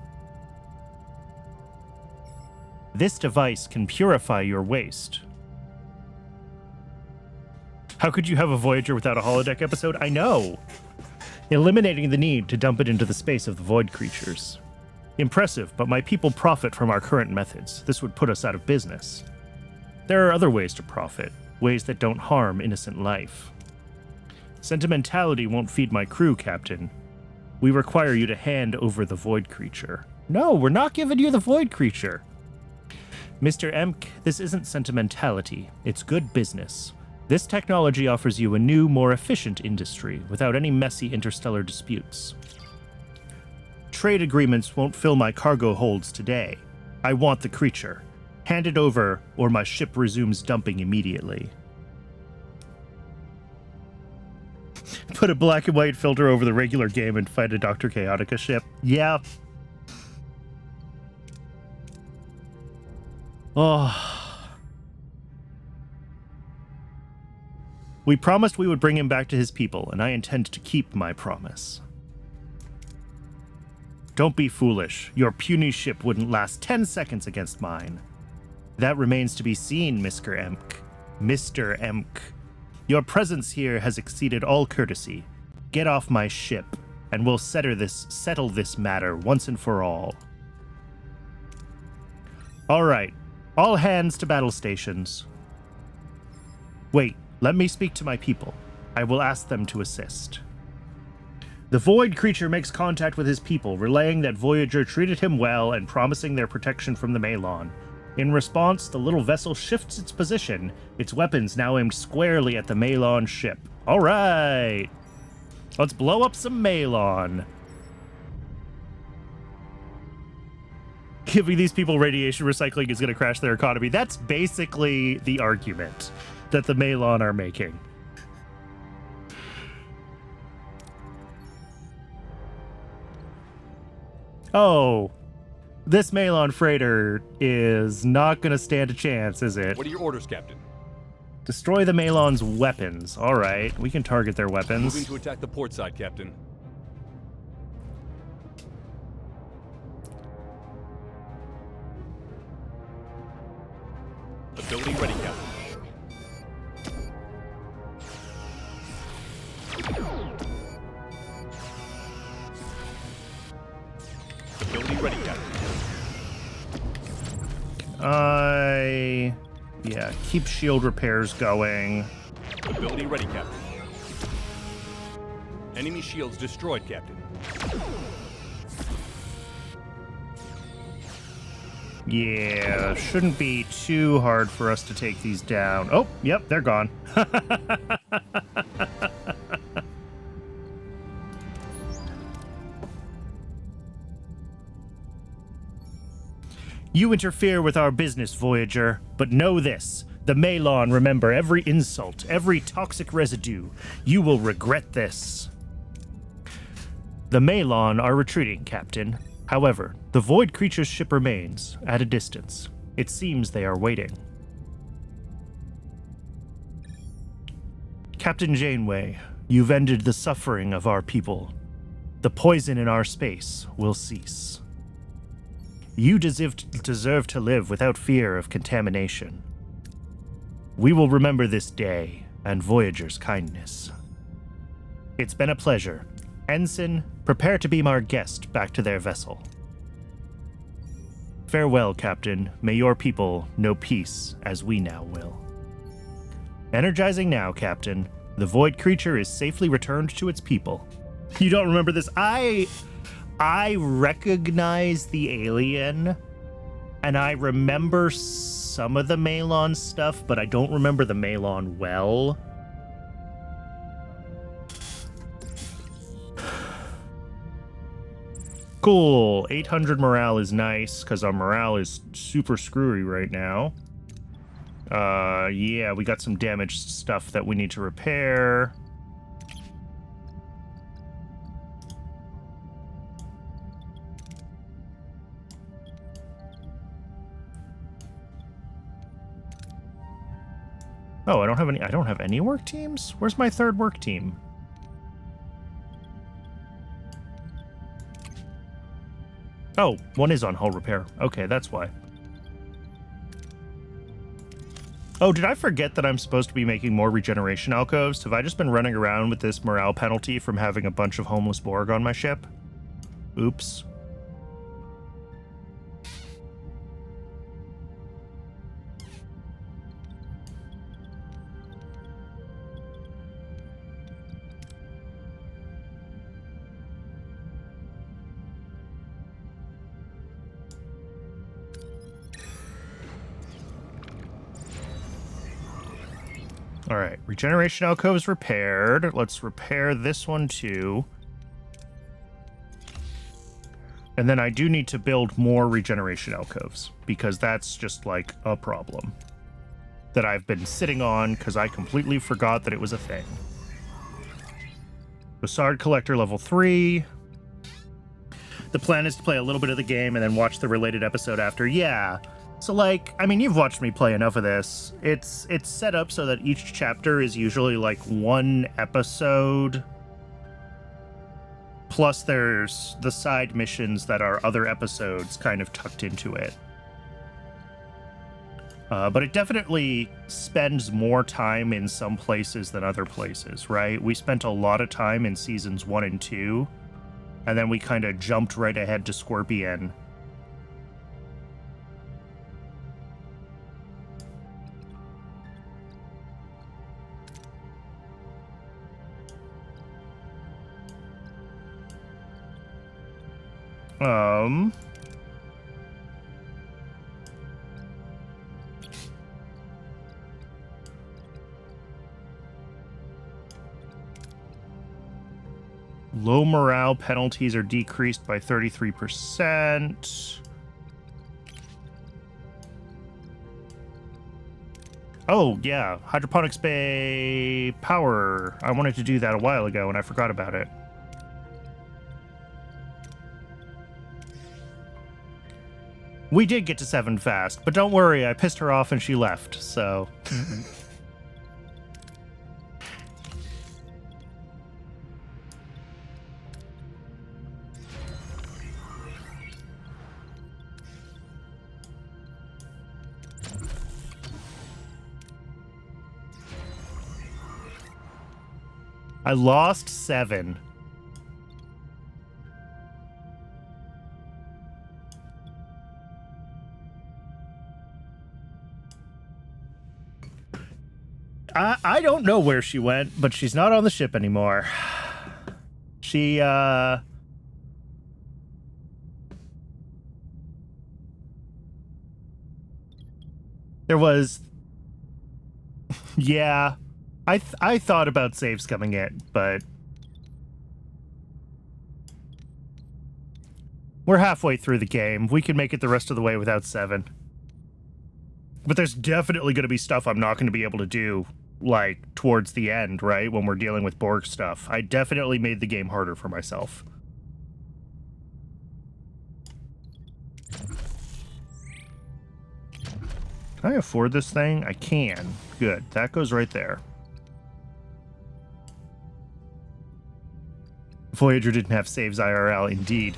This device can purify your waste. How could you have a Voyager without a holodeck episode? I know! Eliminating the need to dump it into the space of the void creatures. Impressive, but my people profit from our current methods. This would put us out of business. There are other ways to profit, ways that don't harm innocent life. Sentimentality won't feed my crew, Captain. We require you to hand over the void creature. No, we're not giving you the void creature. Mr. Emk, this isn't sentimentality. It's good business. This technology offers you a new, more efficient industry without any messy interstellar disputes. Trade agreements won't fill my cargo holds today. I want the creature. Hand it over, or my ship resumes dumping immediately. Put a black and white filter over the regular game and find a Dr. Chaotica ship. Yeah. Oh. We promised we would bring him back to his people, and I intend to keep my promise. Don't be foolish. Your puny ship wouldn't last 10 seconds against mine. That remains to be seen, Mr. Emk. Mr. Emk. Your presence here has exceeded all courtesy. Get off my ship, and we'll settle this matter once and for all. All right. All hands to battle stations. Wait. Let me speak to my people. I will ask them to assist. The void creature makes contact with his people, relaying that Voyager treated him well and promising their protection from the Malon. In response, the little vessel shifts its position, its weapons now aimed squarely at the Malon ship. All right. Let's blow up some Malon. Giving these people radiation recycling is going to crash their economy. That's basically the argument that the Malon are making. Oh, this Malon freighter is not going to stand a chance, is it? What are your orders, Captain? Destroy the Malon's weapons. All right, we can target their weapons. Moving to attack the port side, Captain. Ability ready, Captain. Ability ready, Captain. Yeah, keep shield repairs going. Ability ready, Captain. Enemy shields destroyed, Captain. Yeah, shouldn't be too hard for us to take these down. Oh, yep, they're gone. You interfere with our business, Voyager, but know this. The Malon remember every insult, every toxic residue. You will regret this. The Malon are retreating, Captain. However, the void creature's ship remains, at a distance. It seems they are waiting. Captain Janeway, you've ended the suffering of our people. The poison in our space will cease. You deserve to live without fear of contamination. We will remember this day and Voyager's kindness. It's been a pleasure. Ensign, prepare to beam our guest back to their vessel. Farewell, Captain. May your people know peace as we now will. Energizing now, Captain. The void creature is safely returned to its people. You don't remember this? I recognize the alien, and I remember some of the Malon stuff, but I don't remember the Malon well. Cool. 800 morale is nice, because our morale is super screwy right now. Yeah, we got some damaged stuff that we need to repair. Oh, I don't have any work teams? Where's my third work team? Oh, one is on hull repair. Okay, that's why. Oh, did I forget that I'm supposed to be making more regeneration alcoves? Have I just been running around with this morale penalty from having a bunch of homeless Borg on my ship? Oops. All right, regeneration alcoves repaired. Let's repair this one too. And then I do need to build more regeneration alcoves because that's just like a problem that I've been sitting on because I completely forgot that it was a thing. Bussard Collector level 3. The plan is to play a little bit of the game and then watch the related episode after. Yeah. So, like, I mean, you've watched me play enough of this. It's set up so that each chapter is usually, like, one episode. Plus, there's the side missions that are other episodes kind of tucked into it. But it definitely spends more time in some places than other places, right? We spent a lot of time in seasons 1 and 2, and then we kind of jumped right ahead to Scorpion. Low morale penalties are decreased by 33%. Oh, yeah. Hydroponics Bay power. I wanted to do that a while ago and I forgot about it. We did get to 7 fast, but don't worry, I pissed her off and she left, so... I lost 7. I don't know where she went, but she's not on the ship anymore. She, There was... Yeah. I thought about saves coming in, but... We're halfway through the game. We can make it the rest of the way without 7. But there's definitely going to be stuff I'm not going to be able to do, like, towards the end, right? When we're dealing with Borg stuff. I definitely made the game harder for myself. Can I afford this thing? I can. Good. That goes right there. Voyager didn't have saves IRL, indeed.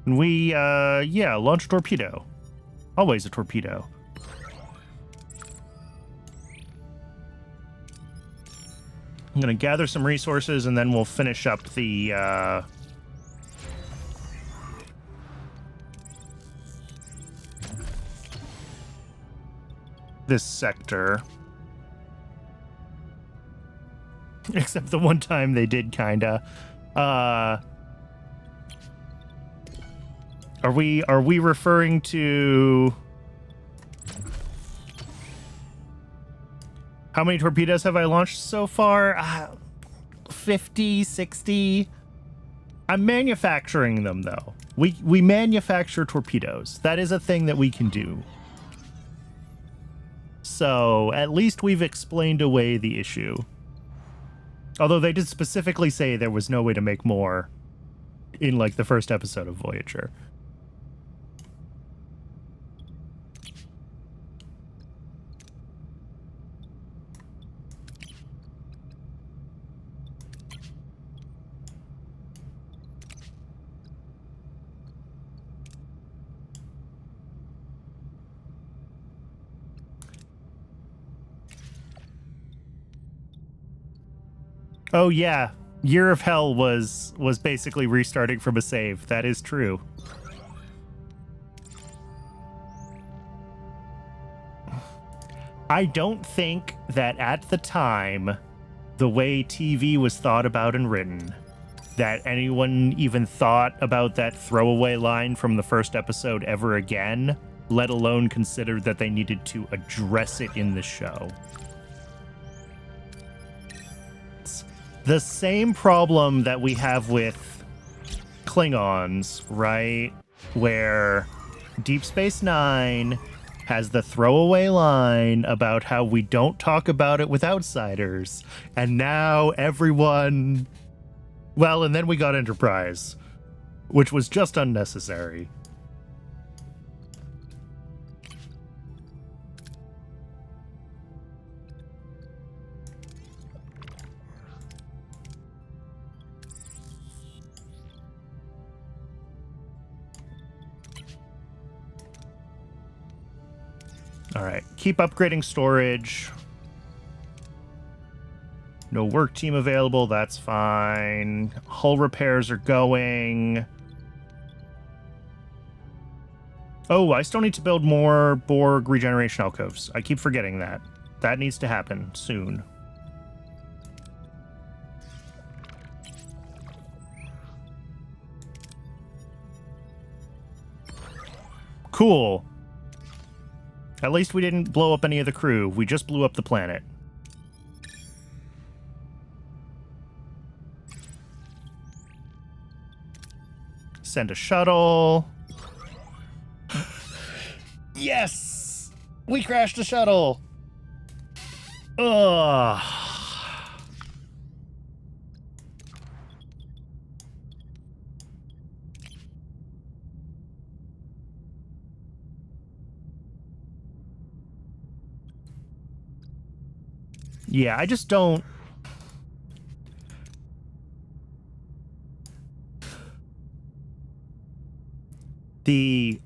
And we, yeah, launch a torpedo. Always a torpedo. I'm gonna gather some resources and then we'll finish up the, this sector. Except the one time they did kinda. Are we referring to... How many torpedoes have I launched so far? 50, 60. I'm manufacturing them, though. We manufacture torpedoes. That is a thing that we can do. So at least we've explained away the issue. Although they did specifically say there was no way to make more in, like, the first episode of Voyager. Oh yeah, Year of Hell was basically restarting from a save. That is true. I don't think that at the time, the way TV was thought about and written, that anyone even thought about that throwaway line from the first episode ever again, let alone considered that they needed to address it in the show. The same problem that we have with Klingons, right? Where Deep Space Nine has the throwaway line about how we don't talk about it with outsiders. And now everyone... Well, and then we got Enterprise, which was just unnecessary. All right, keep upgrading storage. No work team available, that's fine. Hull repairs are going. Oh, I still need to build more Borg regeneration alcoves. I keep forgetting that. That needs to happen soon. Cool. At least we didn't blow up any of the crew. We just blew up the planet. Send a shuttle. Yes! We crashed the shuttle! Ugh. Yeah, I just don't... The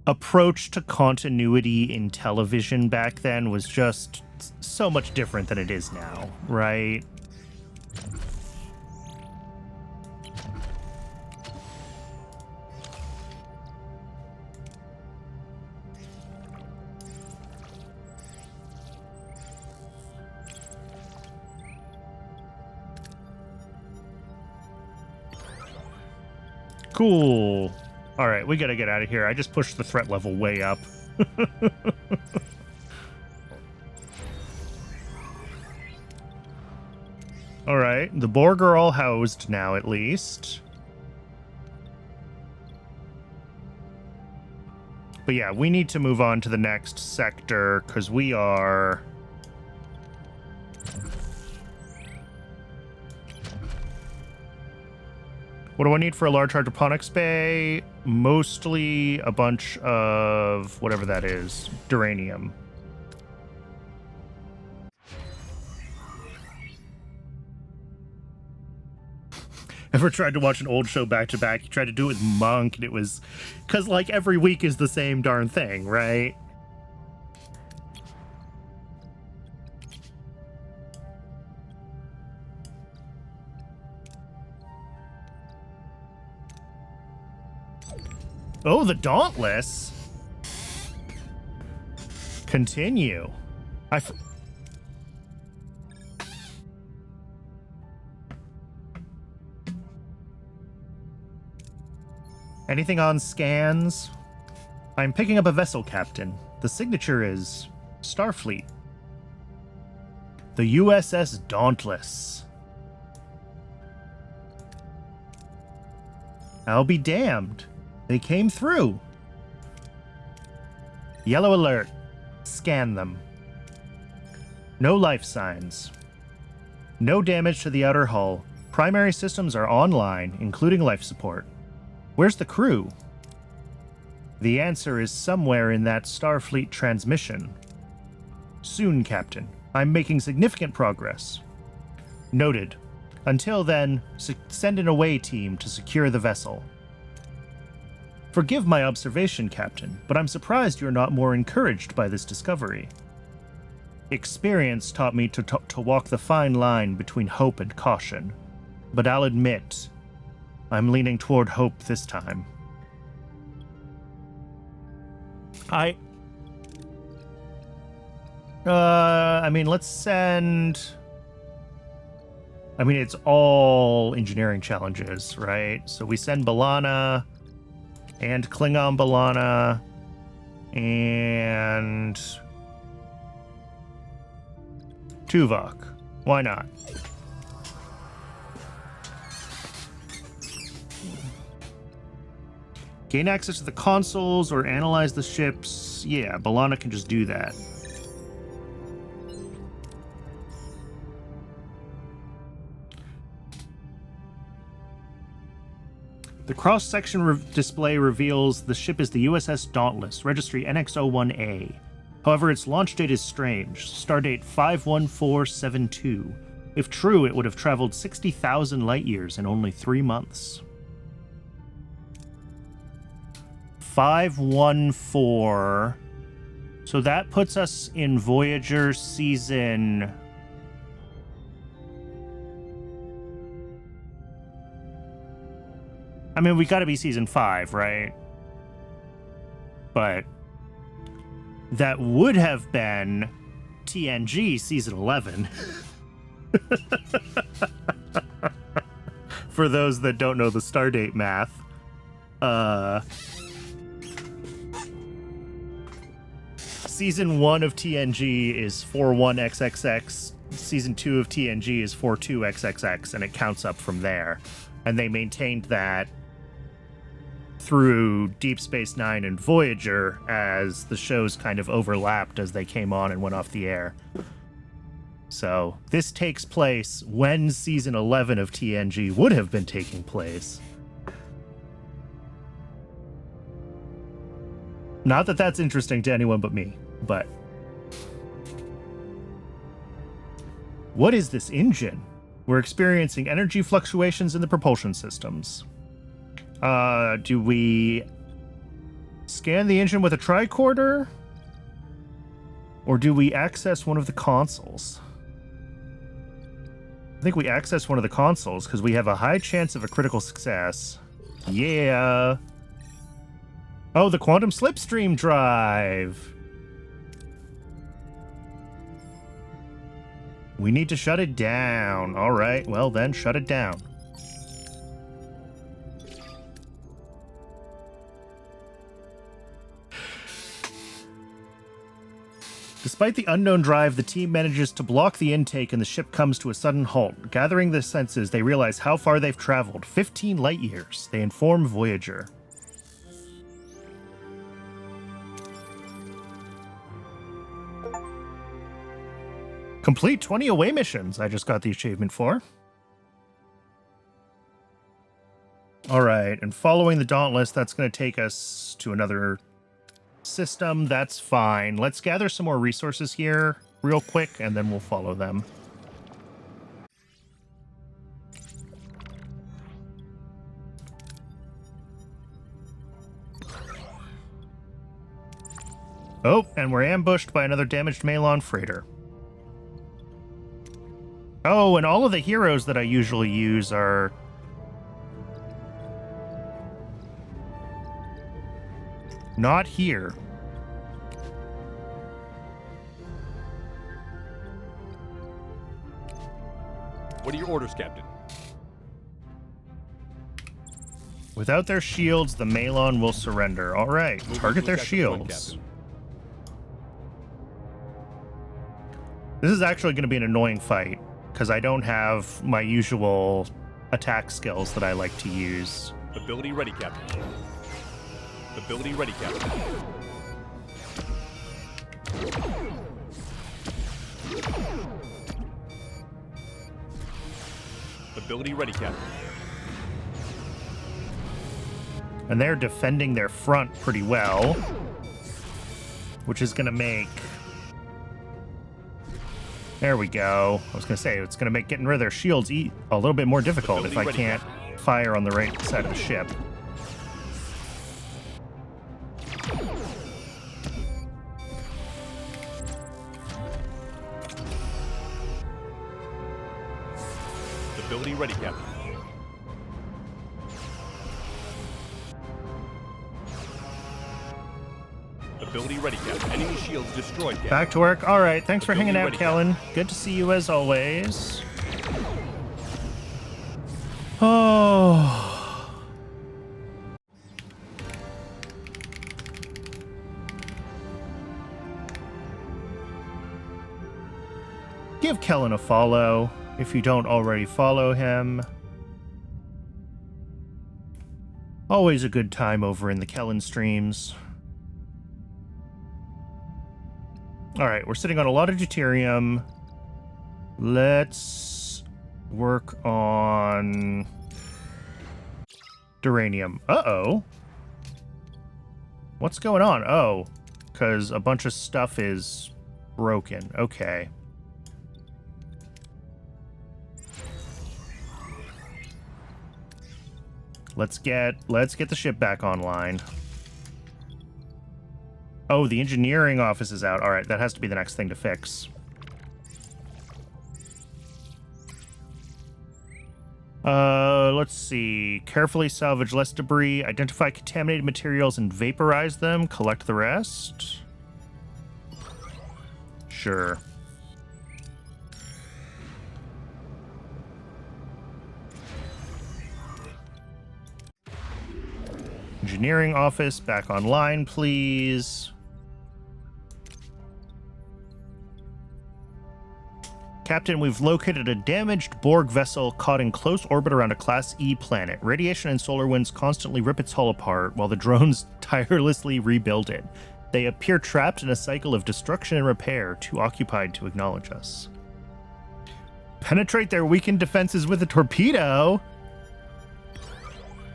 approach to continuity in television back then was just so much different than it is now, right? Cool. All right, we gotta get out of here. I just pushed the threat level way up. All right, the Borg are all housed now, at least. But yeah, we need to move on to the next sector, because we are... What do I need for a large hydroponics bay? Mostly a bunch of whatever that is. Duranium. Ever tried to watch an old show back to back? You tried to do it with Monk, and it was... Because, like, every week is the same darn thing, right? Oh, the Dauntless. Continue. Anything on scans? I'm picking up a vessel, Captain. The signature is Starfleet. The USS Dauntless. I'll be damned. They came through. Yellow alert. Scan them. No life signs. No damage to the outer hull. Primary systems are online, including life support. Where's the crew? The answer is somewhere in that Starfleet transmission. Soon, Captain. I'm making significant progress. Noted. Until then, send an away team to secure the vessel. Forgive my observation, Captain, but I'm surprised you're not more encouraged by this discovery. Experience taught me to walk the fine line between hope and caution, but I'll admit, I'm leaning toward hope this time. I mean, let's send... I mean, it's all engineering challenges, right? So we send B'Elanna and Klingon B'Elanna and Tuvok. Why not? Gain access to the consoles or analyze the ships. Yeah, B'Elanna can just do that. The cross-section display reveals the ship is the USS Dauntless, registry NX-01A. However, its launch date is strange, stardate 51472. If true, it would have traveled 60,000 light-years in only 3 months. 514. So that puts us in Voyager season... I mean, we gotta be season 5, right? But that would have been TNG season 11. For those that don't know the stardate math. Season 1 of TNG is 41XXX. Season 2 of TNG is 42XXX, and it counts up from there. And they maintained that through Deep Space Nine and Voyager as the shows kind of overlapped as they came on and went off the air. So this takes place when season 11 of TNG would have been taking place. Not that that's interesting to anyone but me, but... What is this engine? We're experiencing energy fluctuations in the propulsion systems. Do we scan the engine with a tricorder? Or do we access one of the consoles? I think we access one of the consoles because we have a high chance of a critical success. Yeah. Oh, the quantum slipstream drive. We need to shut it down. All right, well then, shut it down. Despite the unknown drive, the team manages to block the intake and the ship comes to a sudden halt. Gathering their senses, they realize how far they've traveled, 15 light years. They inform Voyager. Complete 20 away missions, I just got the achievement for. Alright, and following the Dauntless, that's going to take us to another system. That's fine. Let's gather some more resources here real quick, and then we'll follow them. Oh, and we're ambushed by another damaged Malon freighter. Oh, and all of the heroes that I usually use are... not here. What are your orders, Captain? Without their shields, the Malon will surrender. All right, Moving target to their attack the front, shields. Captain. This is actually going to be an annoying fight, because I don't have my usual attack skills that I like to use. Ability ready, Captain. Ability ready, Captain. Ability ready, Captain. And they're defending their front pretty well, which is going to make... There we go. I was going to say, it's going to make getting rid of their shields a little bit more difficult if I can't fire on the right side of the ship. Ability ready, Captain. Ability ready, Captain. Enemy shields destroyed, Captain. Back to work. All right. Thanks for hanging out, Ready, Kellen. Good to see you as always. Oh. Give Kellen a follow if you don't already follow him. Always a good time over in the Kellen streams. All right, we're sitting on a lot of deuterium. Let's work on duranium. Uh-oh. What's going on? Oh, because a bunch of stuff is broken. Okay. Let's get the ship back online. Oh, the engineering office is out. All right, that has to be the next thing to fix. Let's see. Carefully salvage less debris, identify contaminated materials and vaporize them, collect the rest. Sure. Engineering office back online, please. Captain, we've located a damaged Borg vessel caught in close orbit around a Class E planet. Radiation and solar winds constantly rip its hull apart while the drones tirelessly rebuild it. They appear trapped in a cycle of destruction and repair, too occupied to acknowledge us. Penetrate their weakened defenses with a torpedo?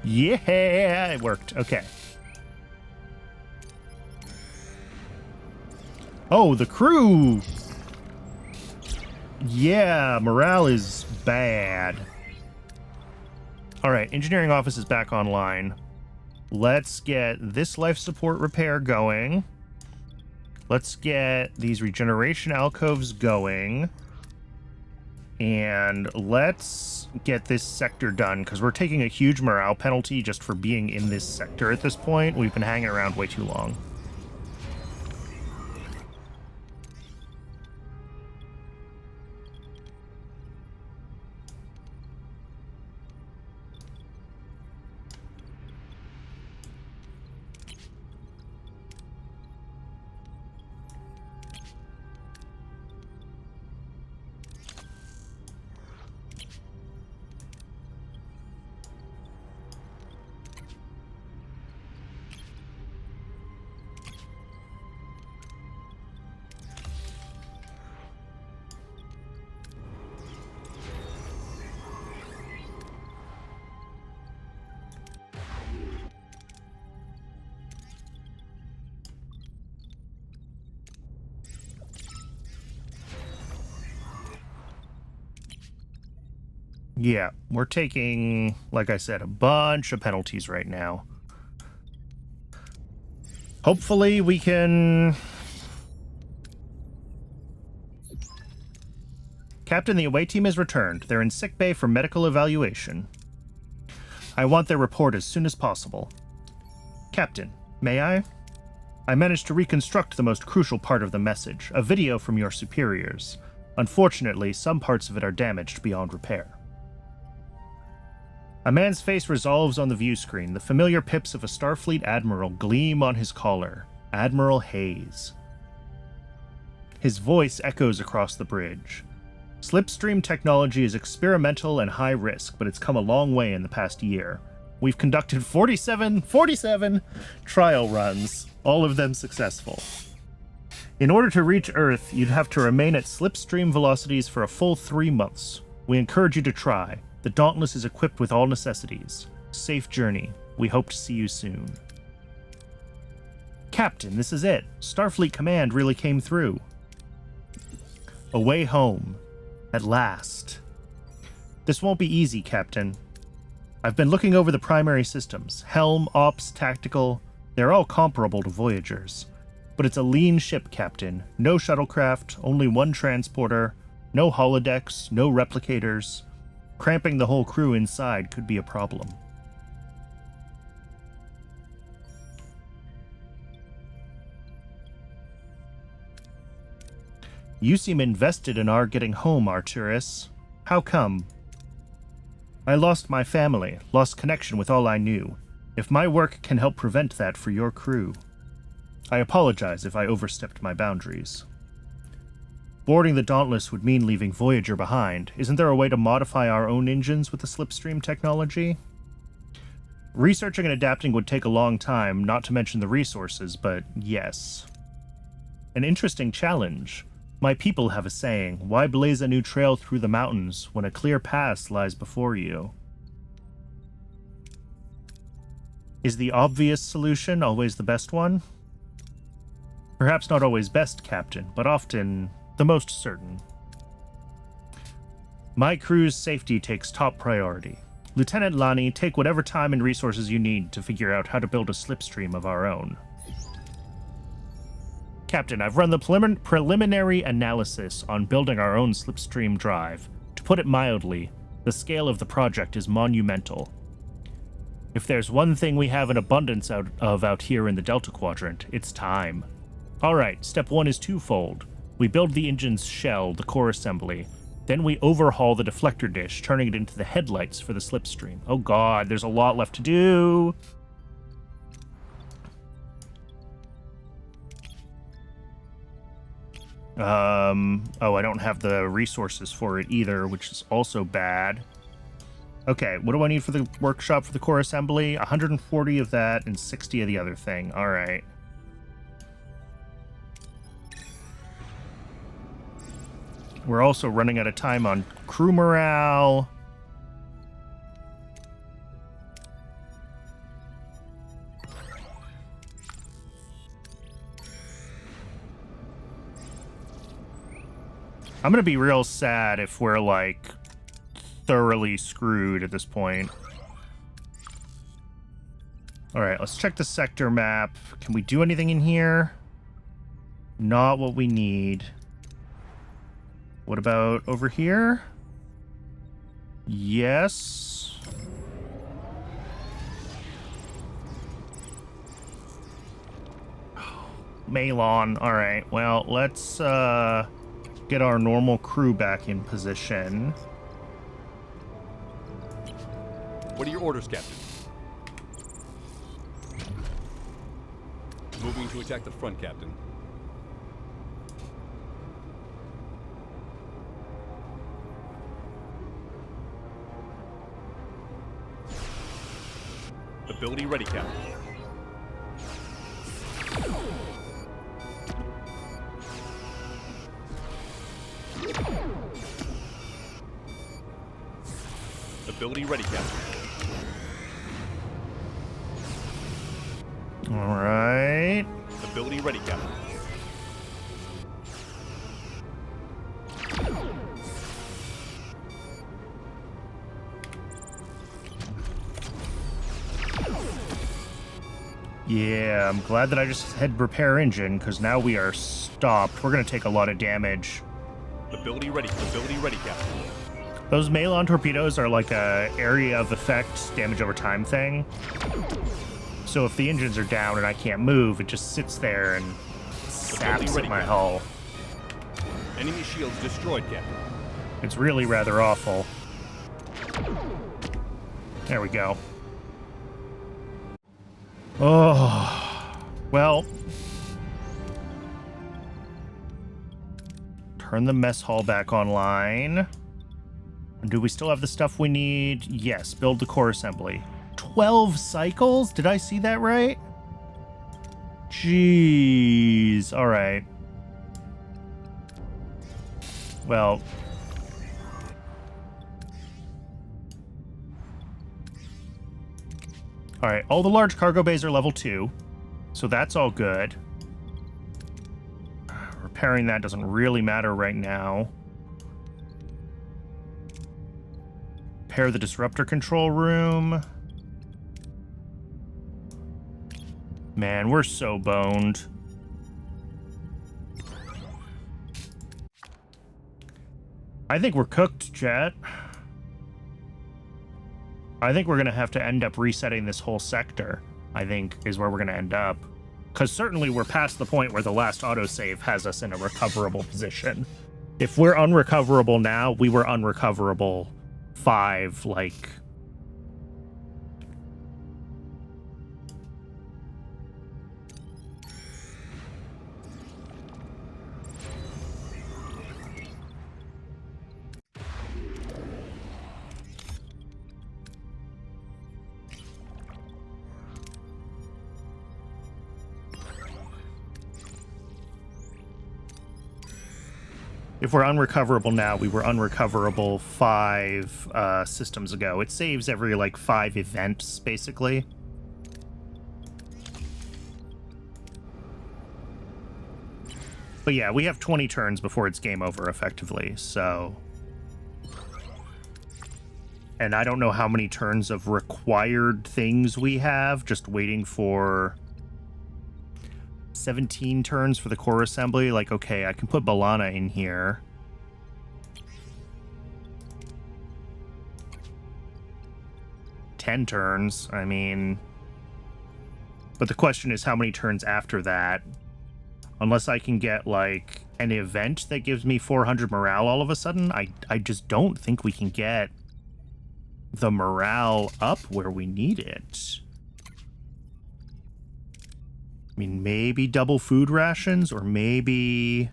Yeah, it worked. Okay. Oh, the crew! Yeah, morale is bad. All right, engineering office is back online. Let's get this life support repair going. Let's get these regeneration alcoves going. And let's get this sector done, because we're taking a huge morale penalty just for being in this sector at this point. We've been hanging around way too long. Yeah, we're taking, like I said, a bunch of penalties right now. Hopefully we can... Captain, the away team has returned. They're in sickbay for medical evaluation. I want their report as soon as possible. Captain, may I? I managed to reconstruct the most crucial part of the message, a video from your superiors. Unfortunately, some parts of it are damaged beyond repair. A man's face resolves on the view screen. The familiar pips of a Starfleet admiral gleam on his collar. Admiral Hayes. His voice echoes across the bridge. Slipstream technology is experimental and high risk, but it's come a long way in the past year. We've conducted 47 trial runs, all of them successful. In order to reach Earth, you'd have to remain at slipstream velocities for a full 3 months. We encourage you to try. The Dauntless is equipped with all necessities. Safe journey. We hope to see you soon. Captain, this is it. Starfleet Command really came through. A way home. At last. This won't be easy, Captain. I've been looking over the primary systems. Helm, Ops, Tactical. They're all comparable to Voyager's. But it's a lean ship, Captain. No shuttlecraft, only one transporter, no holodecks, no replicators. Cramping the whole crew inside could be a problem. You seem invested in our getting home, Arcturus. How come? I lost my family, lost connection with all I knew. If my work can help prevent that for your crew. I apologize if I overstepped my boundaries. Boarding the Dauntless would mean leaving Voyager behind. Isn't there a way to modify our own engines with the slipstream technology? Researching and adapting would take a long time, not to mention the resources, but yes. An interesting challenge. My people have a saying, why blaze a new trail through the mountains when a clear path lies before you? Is the obvious solution always the best one? Perhaps not always best, Captain, but often the most certain. My crew's safety takes top priority. Lieutenant Lani, take whatever time and resources you need to figure out how to build a slipstream of our own. Captain, I've run the preliminary analysis on building our own slipstream drive. To put it mildly, the scale of the project is monumental. If there's one thing we have an abundance out here in the Delta Quadrant, it's time. Alright, step 1 is twofold. We build the engine's shell, the core assembly. Then we overhaul the deflector dish, turning it into the headlights for the slipstream. Oh god, there's a lot left to do! Oh, I don't have the resources for it either, which is also bad. Okay, what do I need for the workshop for the core assembly? 140 of that and 60 of the other thing. Alright. We're also running out of time on crew morale. I'm gonna be real sad if we're, like, thoroughly screwed at this point. Alright, let's check the sector map. Can we do anything in here? Not what we need. What about over here? Yes. Malon. Alright, well, let's, get our normal crew back in position. What are your orders, Captain? Moving to attack the front, Captain. Ability ready, Captain. Ability ready, Captain. All right. Ability ready, Captain. Yeah, I'm glad that I just had repair engine, because now we are stopped. We're going to take a lot of damage. Ability ready, Captain. Those Malon torpedoes are like a area of effect, damage over time thing. So if the engines are down and I can't move, it just sits there and saps at my hull. Enemy shields destroyed, Captain. It's really rather awful. There we go. Oh, well. Turn the mess hall back online. And do we still have the stuff we need? Yes, build the core assembly. 12 cycles? Did I see that right? Jeez. All right. Well. All right. All the large cargo bays are level 2. So that's all good. Repairing that doesn't really matter right now. Repair the disruptor control room. Man, we're so boned. I think we're cooked, chat. I think we're going to have to end up resetting this whole sector, I think, is where we're going to end up. Because certainly we're past the point where the last autosave has us in a recoverable position. If we're unrecoverable now, we were unrecoverable 5, like... If we're unrecoverable now, we were unrecoverable 5 systems ago. It saves every, like, 5 events, basically. But yeah, we have 20 turns before it's game over, effectively, so... And I don't know how many turns of required things we have, just waiting for... 17 turns for the core assembly. Like, okay, I can put Balana in here. Turns, I mean... But the question is how many turns after that? Unless I can get, like, an event that gives me 400 morale all of a sudden, I just don't think we can get the morale up where we need it. I mean, maybe double food rations, or maybe...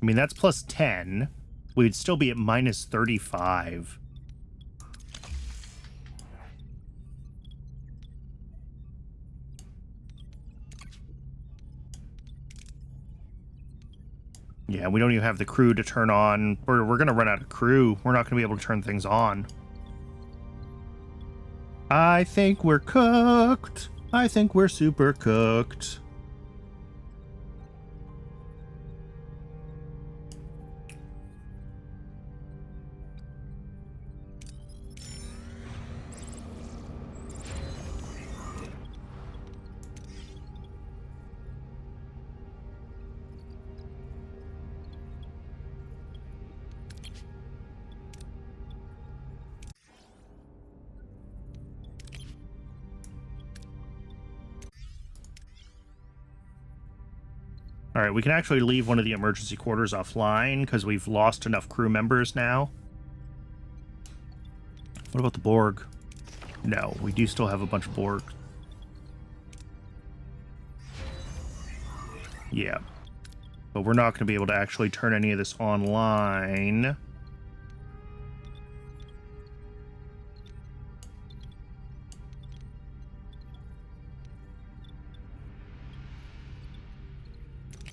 I mean, that's plus 10. We'd still be at minus 35. Yeah, we don't even have the crew to turn on. We're going to run out of crew. We're not going to be able to turn things on. I think we're cooked. I think we're super cooked. All right, we can actually leave one of the emergency quarters offline because we've lost enough crew members now. What about the Borg? No, we do still have a bunch of Borg. Yeah. But we're not going to be able to actually turn any of this online.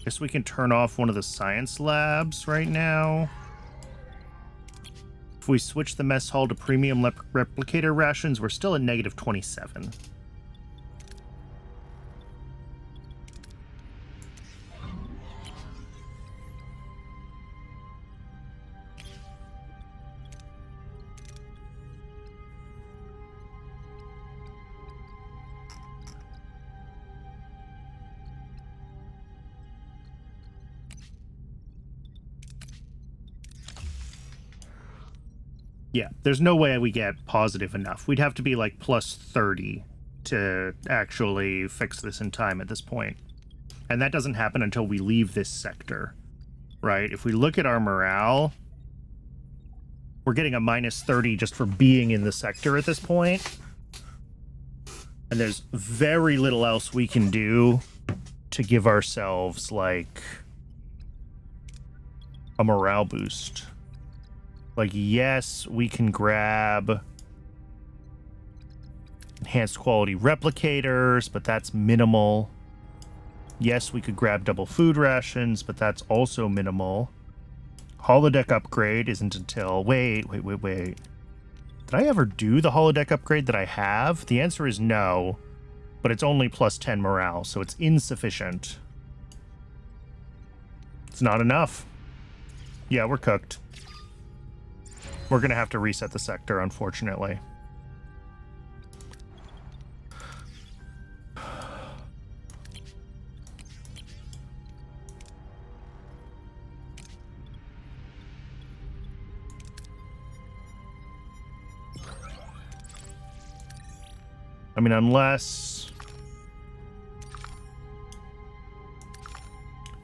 Guess we can turn off one of the science labs right now. If we switch the mess hall to premium replicator rations, we're still at negative 27. Yeah, there's no way we get positive enough. We'd have to be like plus 30 to actually fix this in time at this point. And that doesn't happen until we leave this sector, right? If we look at our morale, we're getting a minus 30 just for being in the sector at this point. And there's very little else we can do to give ourselves, like, a morale boost. Like, yes, we can grab enhanced quality replicators, but that's minimal. Yes, we could grab double food rations, but that's also minimal. Holodeck upgrade isn't until... Wait. Did I ever do the holodeck upgrade that I have? The answer is no, but it's only plus 10 morale, so it's insufficient. It's not enough. Yeah, we're cooked. We're gonna have to reset the sector, unfortunately. I mean, unless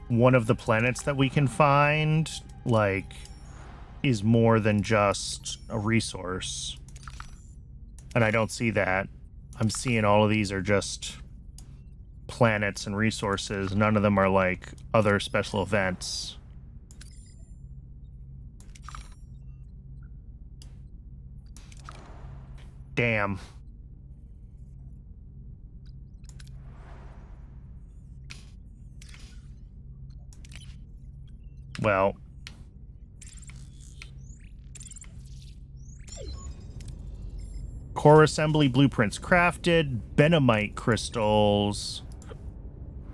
one of the planets that we can find, like, is more than just a resource. And I don't see that. I'm seeing all of these are just planets and resources. None of them are, like, other special events. Damn. Well, core assembly blueprints crafted, Benamite crystals.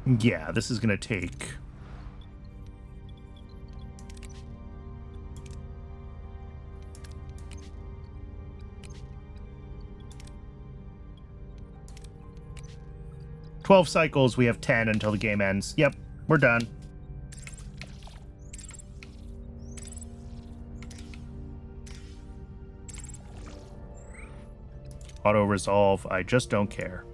Yeah, this is gonna take... ...12 cycles, we have 10 until the game ends. Yep, we're done. Auto-resolve, I just don't care.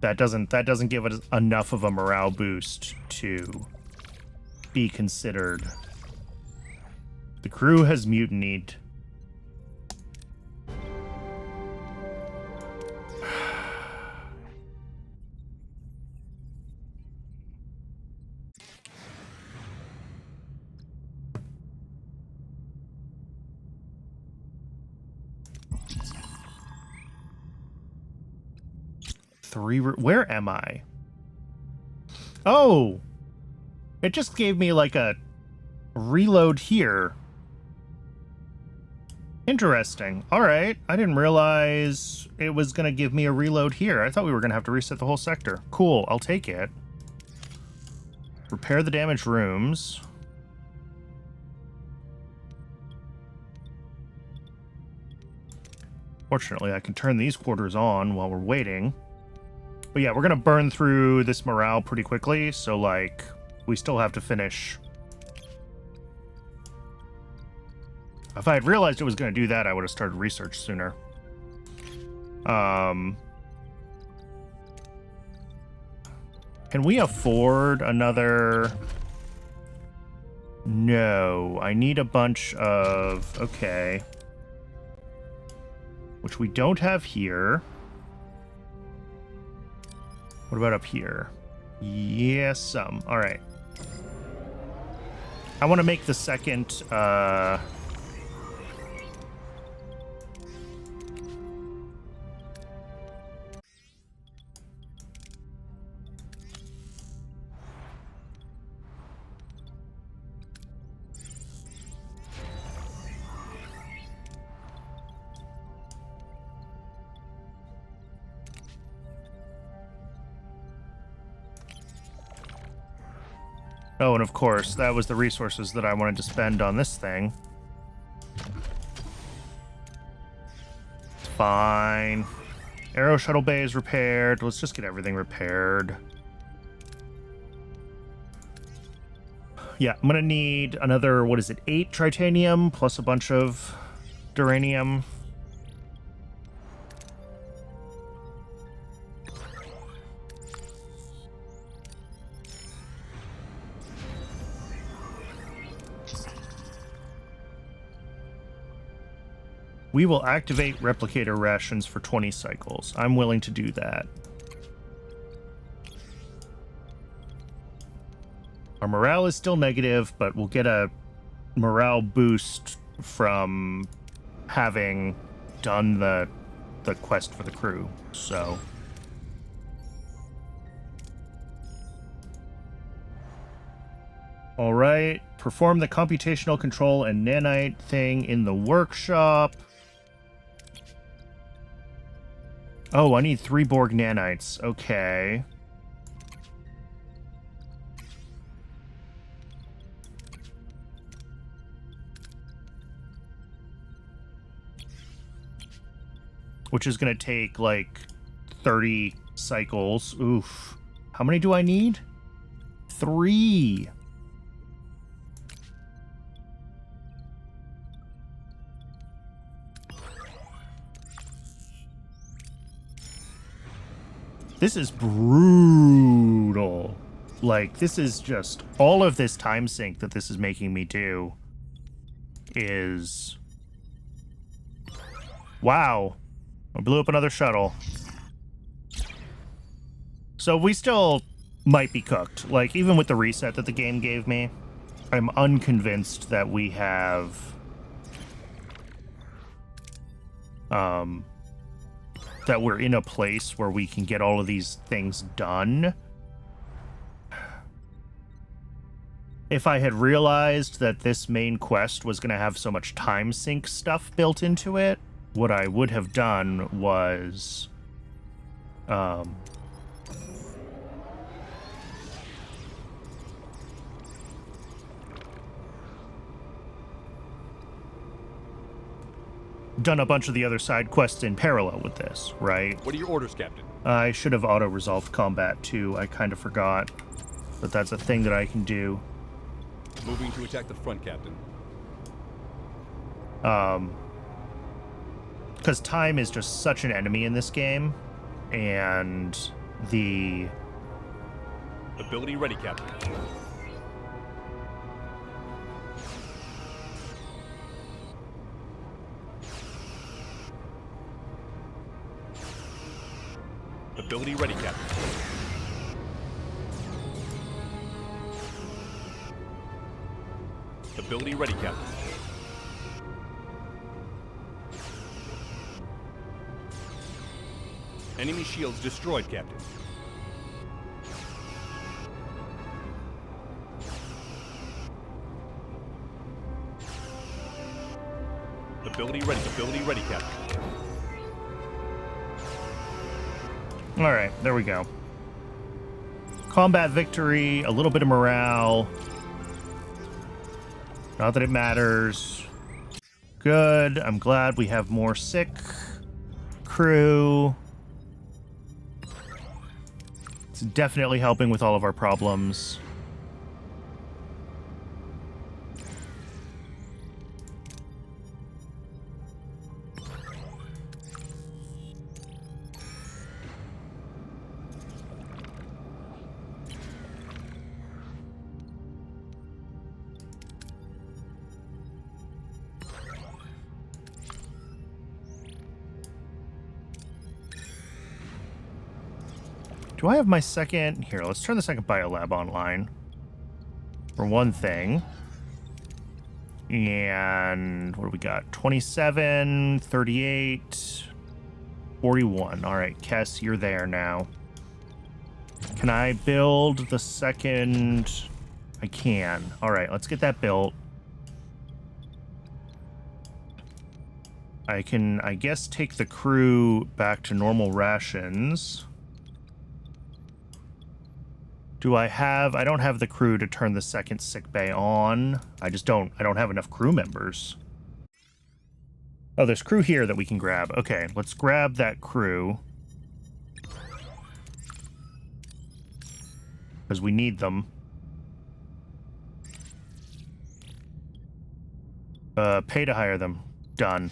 That doesn't give us enough of a morale boost to be considered. The crew has mutinied. Where am I? Oh! It just gave me like a reload here. Interesting. Alright. I didn't realize it was going to give me a reload here. I thought we were going to have to reset the whole sector. Cool. I'll take it. Repair the damaged rooms. Fortunately, I can turn these quarters on while we're waiting. But yeah, we're going to burn through this morale pretty quickly, so, like, we still have to finish. If I had realized it was going to do that, I would have started research sooner. Can we afford another... No, I need a bunch of... Okay. Which we don't have here. What about up here? Yes, some. All right. I want to make the second... Oh, and of course, that was the resources that I wanted to spend on this thing. It's fine. Aero shuttle bay is repaired. Let's just get everything repaired. Yeah, I'm gonna need another, 8 tritanium plus a bunch of duranium. We will activate replicator rations for 20 cycles. I'm willing to do that. Our morale is still negative, but we'll get a morale boost from having done the quest for the crew. So all right, perform the computational control and nanite thing in the workshop. Oh, I need 3 Borg nanites. Okay. Which is going to take like 30 cycles. Oof. How many do I need? 3. This is brutal. Like, this is just all of this time sink that this is making me do is... Wow. I blew up another shuttle. So we still might be cooked. Like, even with the reset that the game gave me, I'm unconvinced that we have... that we're in a place where we can get all of these things done. If I had realized that this main quest was going to have so much time sink stuff built into it, what I would have done was done a bunch of the other side quests in parallel with this, right? What are your orders, Captain? I should have auto-resolved combat too. I kind of forgot. But that's a thing that I can do. Moving to attack the front, Captain. Because time is just such an enemy in this game, and the... Ability ready, Captain. Ability ready, Captain. Ability ready, Captain. Enemy shields destroyed, Captain. Ability ready, Captain. All right, there we go. Combat victory, a little bit of morale. Not that it matters. Good, I'm glad we have more sick crew. It's definitely helping with all of our problems. Do I have my second? Here, let's turn the second biolab online. For one thing. And what do we got? 27, 38, 41. All right, Kess, you're there now. Can I build the second? I can. All right, let's get that built. I can, I guess, take the crew back to normal rations. Do I have... I don't have the crew to turn the second sickbay on. I don't have enough crew members. Oh, there's crew here that we can grab. Okay, let's grab that crew. Because we need them. Pay to hire them. Done.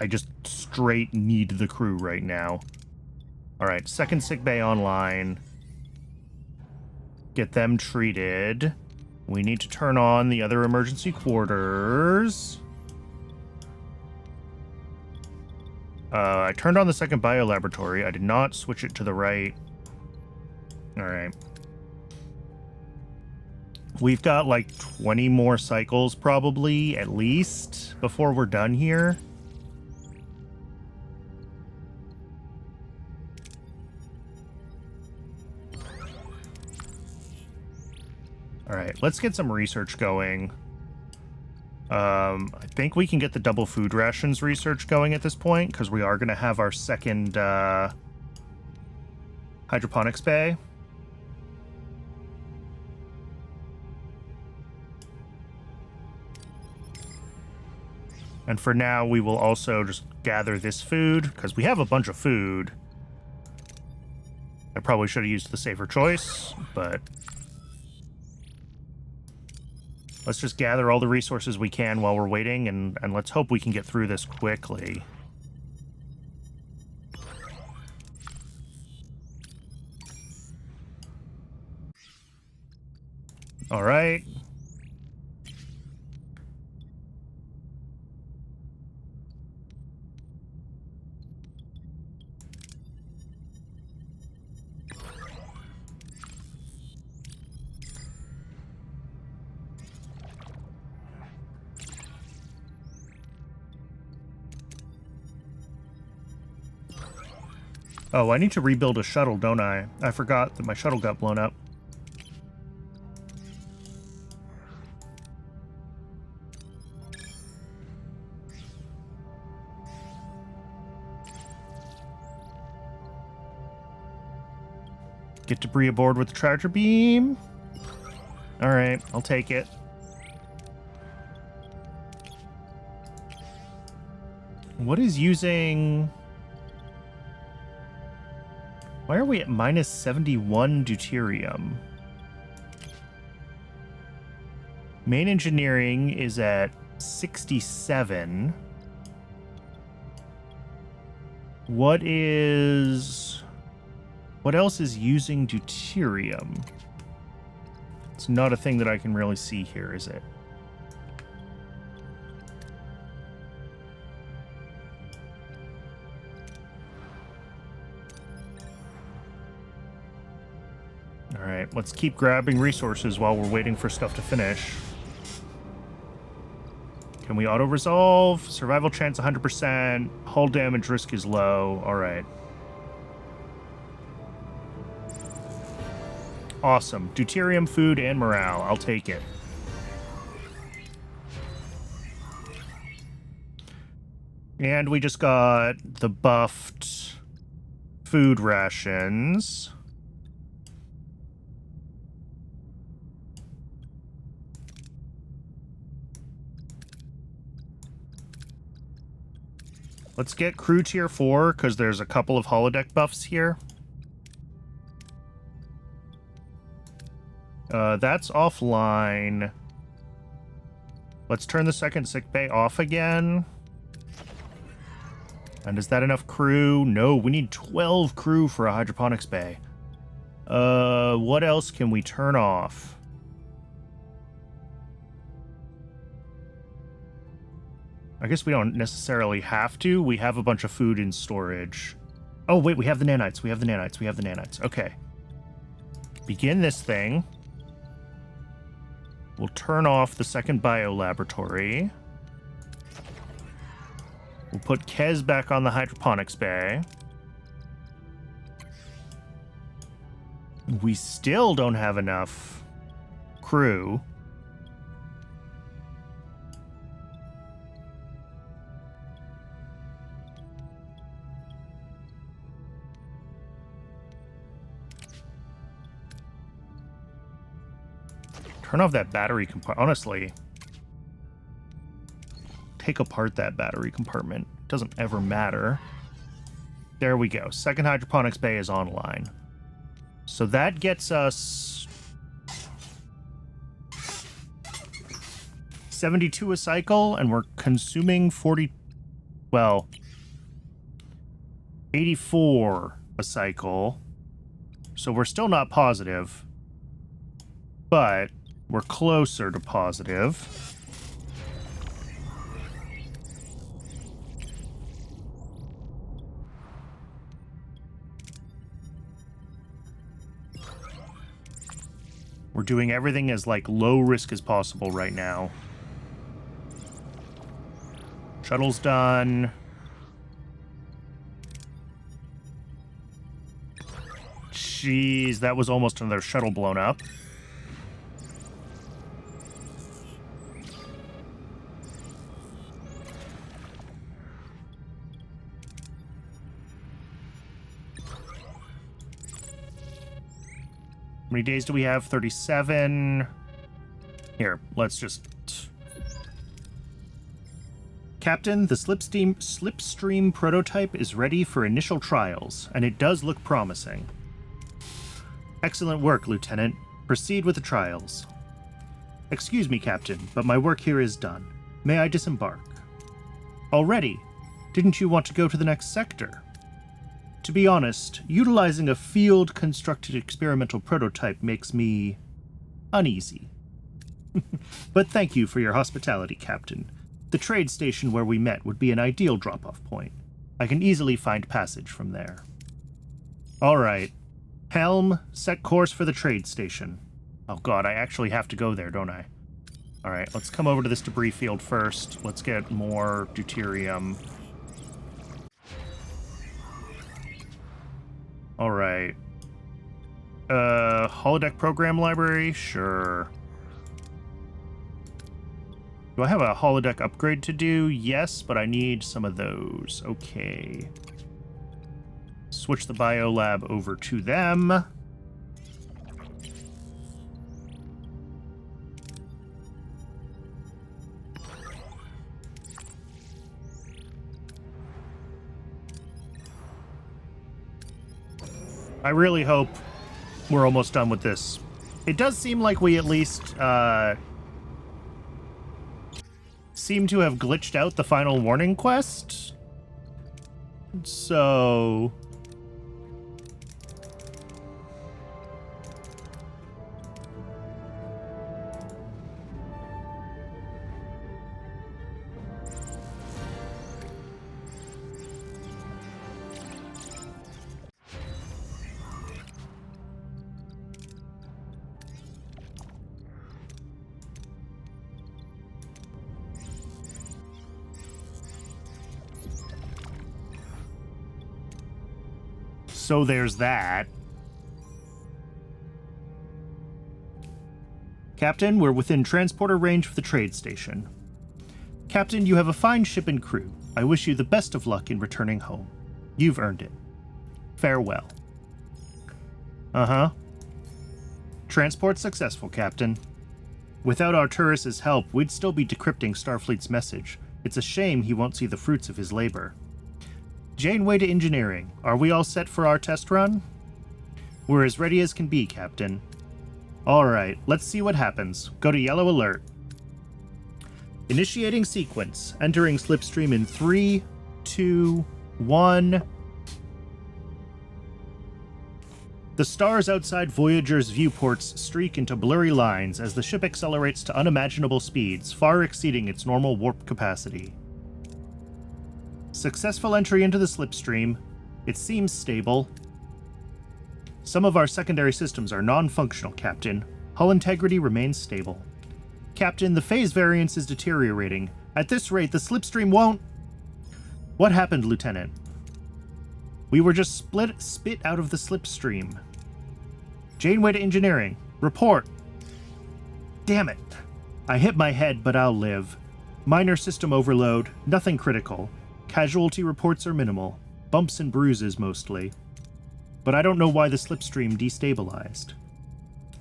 I just straight need the crew right now. Alright, second sickbay online. Get them treated. We need to turn on the other emergency quarters. I turned on the second biolaboratory. I did not switch it to the right. All right. We've got like 20 more cycles probably, at least, before we're done here. All right, let's get some research going. I think we can get the double food rations research going at this point, because we are going to have our second hydroponics bay. And for now, we will also just gather this food, because we have a bunch of food. I probably should have used the safer choice, but let's just gather all the resources we can while we're waiting, and let's hope we can get through this quickly. All right. Oh, I need to rebuild a shuttle, don't I? I forgot that my shuttle got blown up. Get debris aboard with the tractor beam. All right, I'll take it. What is using... Why are we at minus 71 deuterium? Main engineering is at 67. What else is using deuterium? It's not a thing that I can really see here, is it? Alright, let's keep grabbing resources while we're waiting for stuff to finish. Can we auto-resolve? Survival chance 100%. Hull damage risk is low. Alright. Awesome. Deuterium, food, and morale. I'll take it. And we just got the buffed food rations. Let's get crew tier 4, because there's a couple of holodeck buffs here. That's offline. Let's turn the second sickbay off again. And is that enough crew? No, we need 12 crew for a hydroponics bay. What else can we turn off? I guess we don't necessarily have to. We have a bunch of food in storage. Oh, wait, we have the nanites. We have the nanites. We have the nanites. Okay. Begin this thing. We'll turn off the second biolaboratory. We'll put Kez back on the hydroponics bay. We still don't have enough crew. Turn off that battery compartment. Honestly, take apart that battery compartment. It doesn't ever matter. There we go. Second hydroponics bay is online. So that gets us 72 a cycle, and we're consuming 84 a cycle. So we're still not positive, but we're closer to positive. We're doing everything as, like, low risk as possible right now. Shuttle's done. Jeez, that was almost another shuttle blown up. How many days do we have? 37. Here, let's just... Captain, the Slipstream prototype is ready for initial trials, and it does look promising. Excellent work, Lieutenant. Proceed with the trials. Excuse me, Captain, but my work here is done. May I disembark? Already? Didn't you want to go to the next sector? To be honest, utilizing a field-constructed experimental prototype makes me uneasy. But thank you for your hospitality, Captain. The trade station where we met would be an ideal drop-off point. I can easily find passage from there. All right. Helm, set course for the trade station. Oh god, I actually have to go there, don't I? All right, let's come over to this debris field first. Let's get more deuterium. All right. Holodeck program library? Sure. Do I have a holodeck upgrade to do? Yes, but I need some of those. Okay. Switch the biolab over to them. I really hope we're almost done with this. It does seem like we at least, seem to have glitched out the final warning quest. So... So there's that. Captain, we're within transporter range of the trade station. Captain, you have a fine ship and crew. I wish you the best of luck in returning home. You've earned it. Farewell. Uh-huh. Transport successful, Captain. Without Arturus' help, we'd still be decrypting Starfleet's message. It's a shame he won't see the fruits of his labor. Janeway to engineering. Are we all set for our test run? We're as ready as can be, Captain. Alright, let's see what happens. Go to yellow alert. Initiating sequence. Entering slipstream in 3, 2, 1. The stars outside Voyager's viewports streak into blurry lines as the ship accelerates to unimaginable speeds, far exceeding its normal warp capacity. Successful entry into the slipstream. It seems stable. Some of our secondary systems are non-functional, Captain. Hull integrity remains stable. Captain, the phase variance is deteriorating. At this rate, the slipstream won't... What happened, Lieutenant? We were just spit out of the slipstream. Janeway to engineering. Report. Damn it. I hit my head, but I'll live. Minor system overload. Nothing critical. Casualty reports are minimal. Bumps and bruises, mostly. But I don't know why the slipstream destabilized.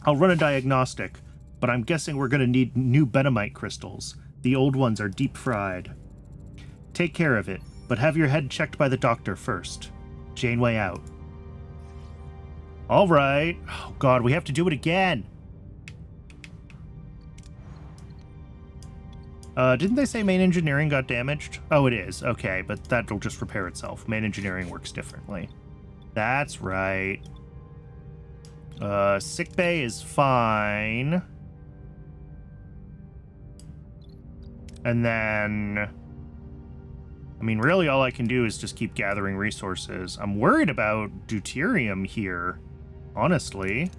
I'll run a diagnostic, but I'm guessing we're going to need new Benamite crystals. The old ones are deep fried. Take care of it, but have your head checked by the doctor first. Janeway out. All right. Oh, God, we have to do it again. Didn't they say main engineering got damaged? Oh, it is. Okay, but that'll just repair itself. Main engineering works differently. That's right. Sickbay is fine. And then... I mean, really all I can do is just keep gathering resources. I'm worried about deuterium here, honestly.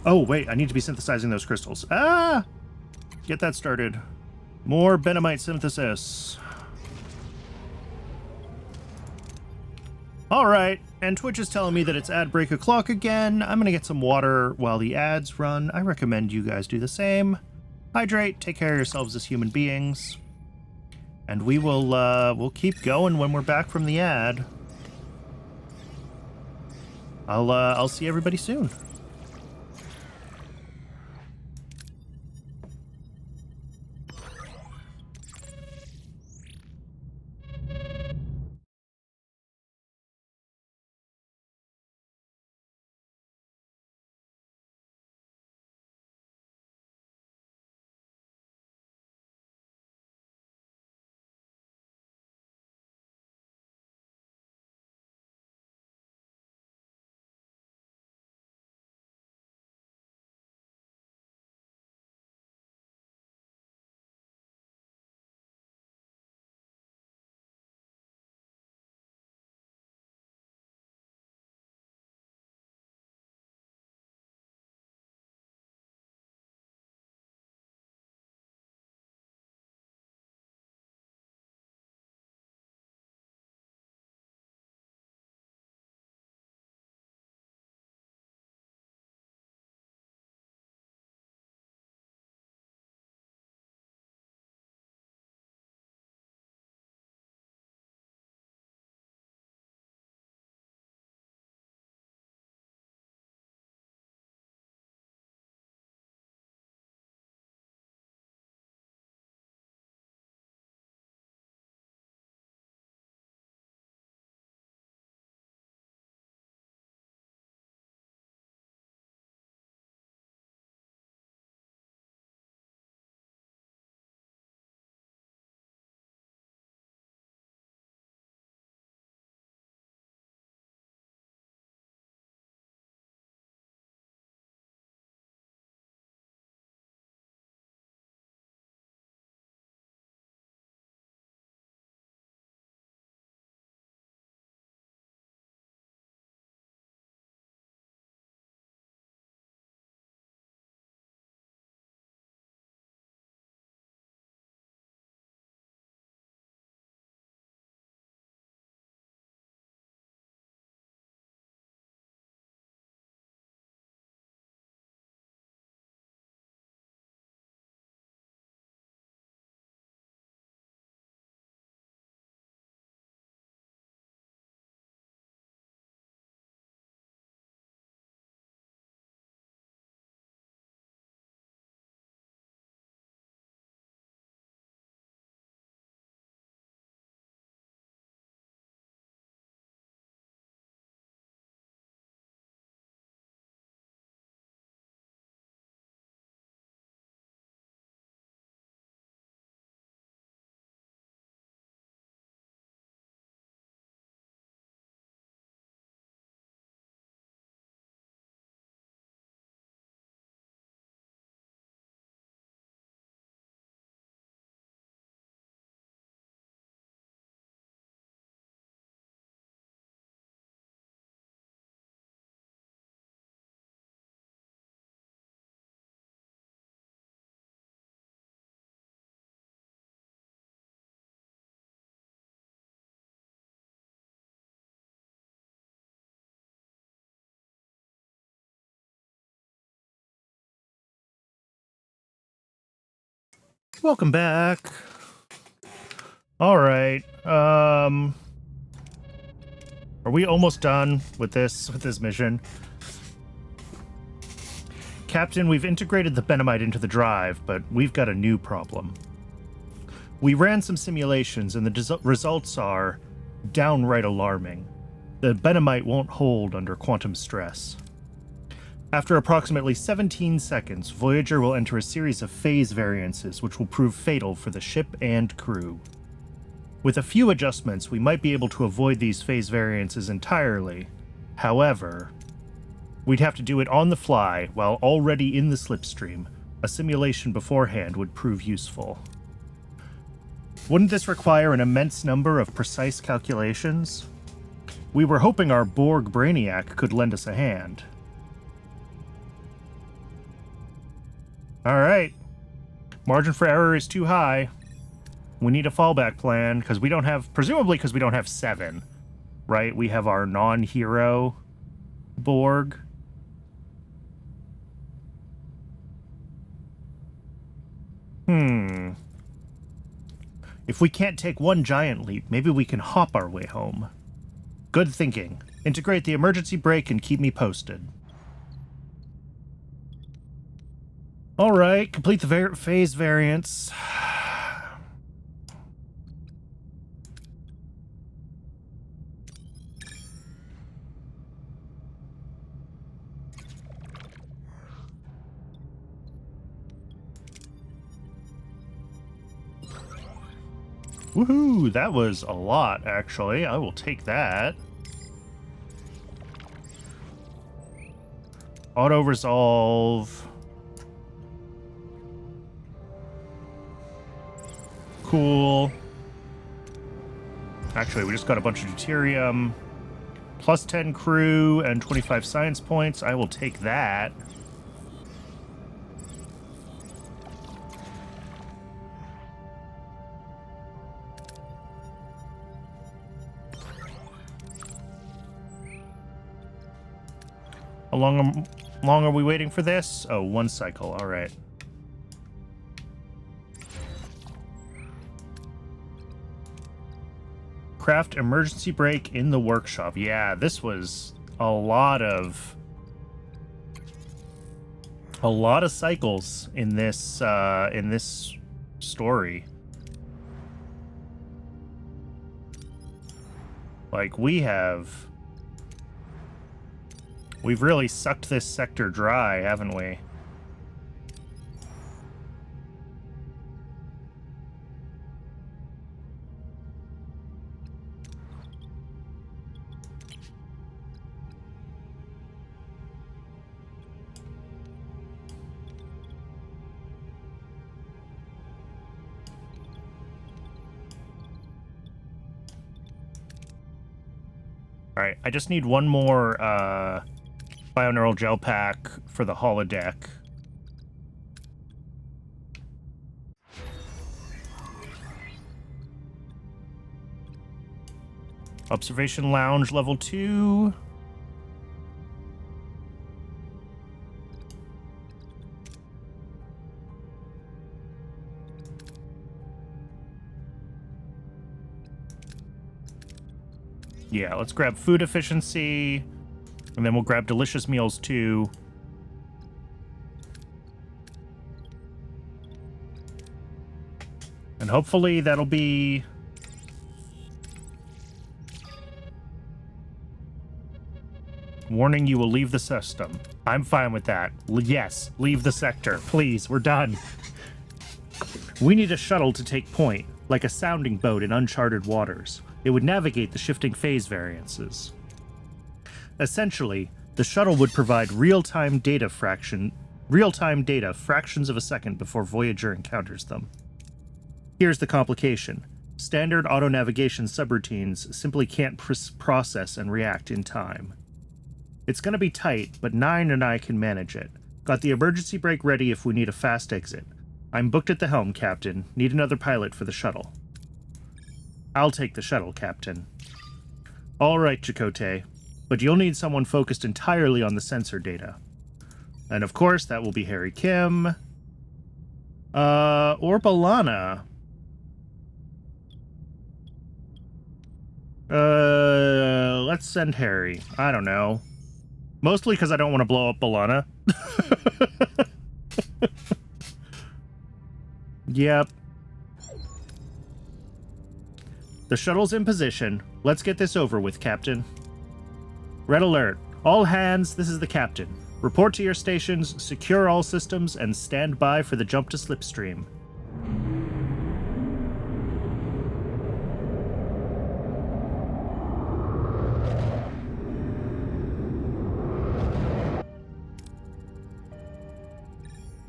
Oh, wait, I need to be synthesizing those crystals. Ah! Get that started. More Benamite synthesis. All right, and Twitch is telling me that it's ad break o'clock again. I'm gonna get some water while the ads run. I recommend you guys do the same. Hydrate, take care of yourselves as human beings. And we will, we'll keep going when we're back from the ad. I'll see everybody soon. Welcome back. All right. Are we almost done with this mission? Captain, we've integrated the Benamite into the drive, but we've got a new problem. We ran some simulations, and the results are downright alarming. The Benamite won't hold under quantum stress. After approximately 17 seconds, Voyager will enter a series of phase variances which will prove fatal for the ship and crew. With a few adjustments, we might be able to avoid these phase variances entirely. However, we'd have to do it on the fly while already in the slipstream. A simulation beforehand would prove useful. Wouldn't this require an immense number of precise calculations? We were hoping our Borg Brainiac could lend us a hand. All right. Margin for error is too high. We need a fallback plan because we don't have, presumably because we don't have 7, right? We have our non-hero Borg. If we can't take one giant leap, maybe we can hop our way home. Good thinking. Integrate the emergency brake and keep me posted. All right, complete the phase variants. Woohoo! That was a lot, actually. I will take that. Auto-resolve. Cool. Actually, we just got a bunch of deuterium. Plus 10 crew and 25 science points. I will take that. How long are we waiting for this? Oh, 1 cycle. All right. Craft emergency brake in the workshop. Yeah, this was a lot of cycles in this story. Like we've really sucked this sector dry, haven't we? All right, I just need one more bioneural gel pack for the holodeck. Observation lounge level 2. Yeah, let's grab food efficiency, and then we'll grab delicious meals too. And hopefully that'll be... Warning, you will leave the system. I'm fine with that. Yes, leave the sector. Please, we're done. We need a shuttle to take point, like a sounding boat in uncharted waters. It would navigate the shifting phase variances. Essentially, the shuttle would provide real-time data fractions of a second before Voyager encounters them. Here's the complication. Standard auto-navigation subroutines simply can't process and react in time. It's gonna be tight, but Nine and I can manage it. Got the emergency brake ready if we need a fast exit. I'm booked at the helm, Captain. Need another pilot for the shuttle. I'll take the shuttle, Captain. All right, Chakotay. But you'll need someone focused entirely on the sensor data. And of course, that will be Harry Kim. Or Balana. Let's send Harry. I don't know. Mostly because I don't want to blow up Balana. Yep. The shuttle's in position. Let's get this over with, Captain. Red alert. All hands, this is the Captain. Report to your stations, secure all systems, and stand by for the jump to slipstream.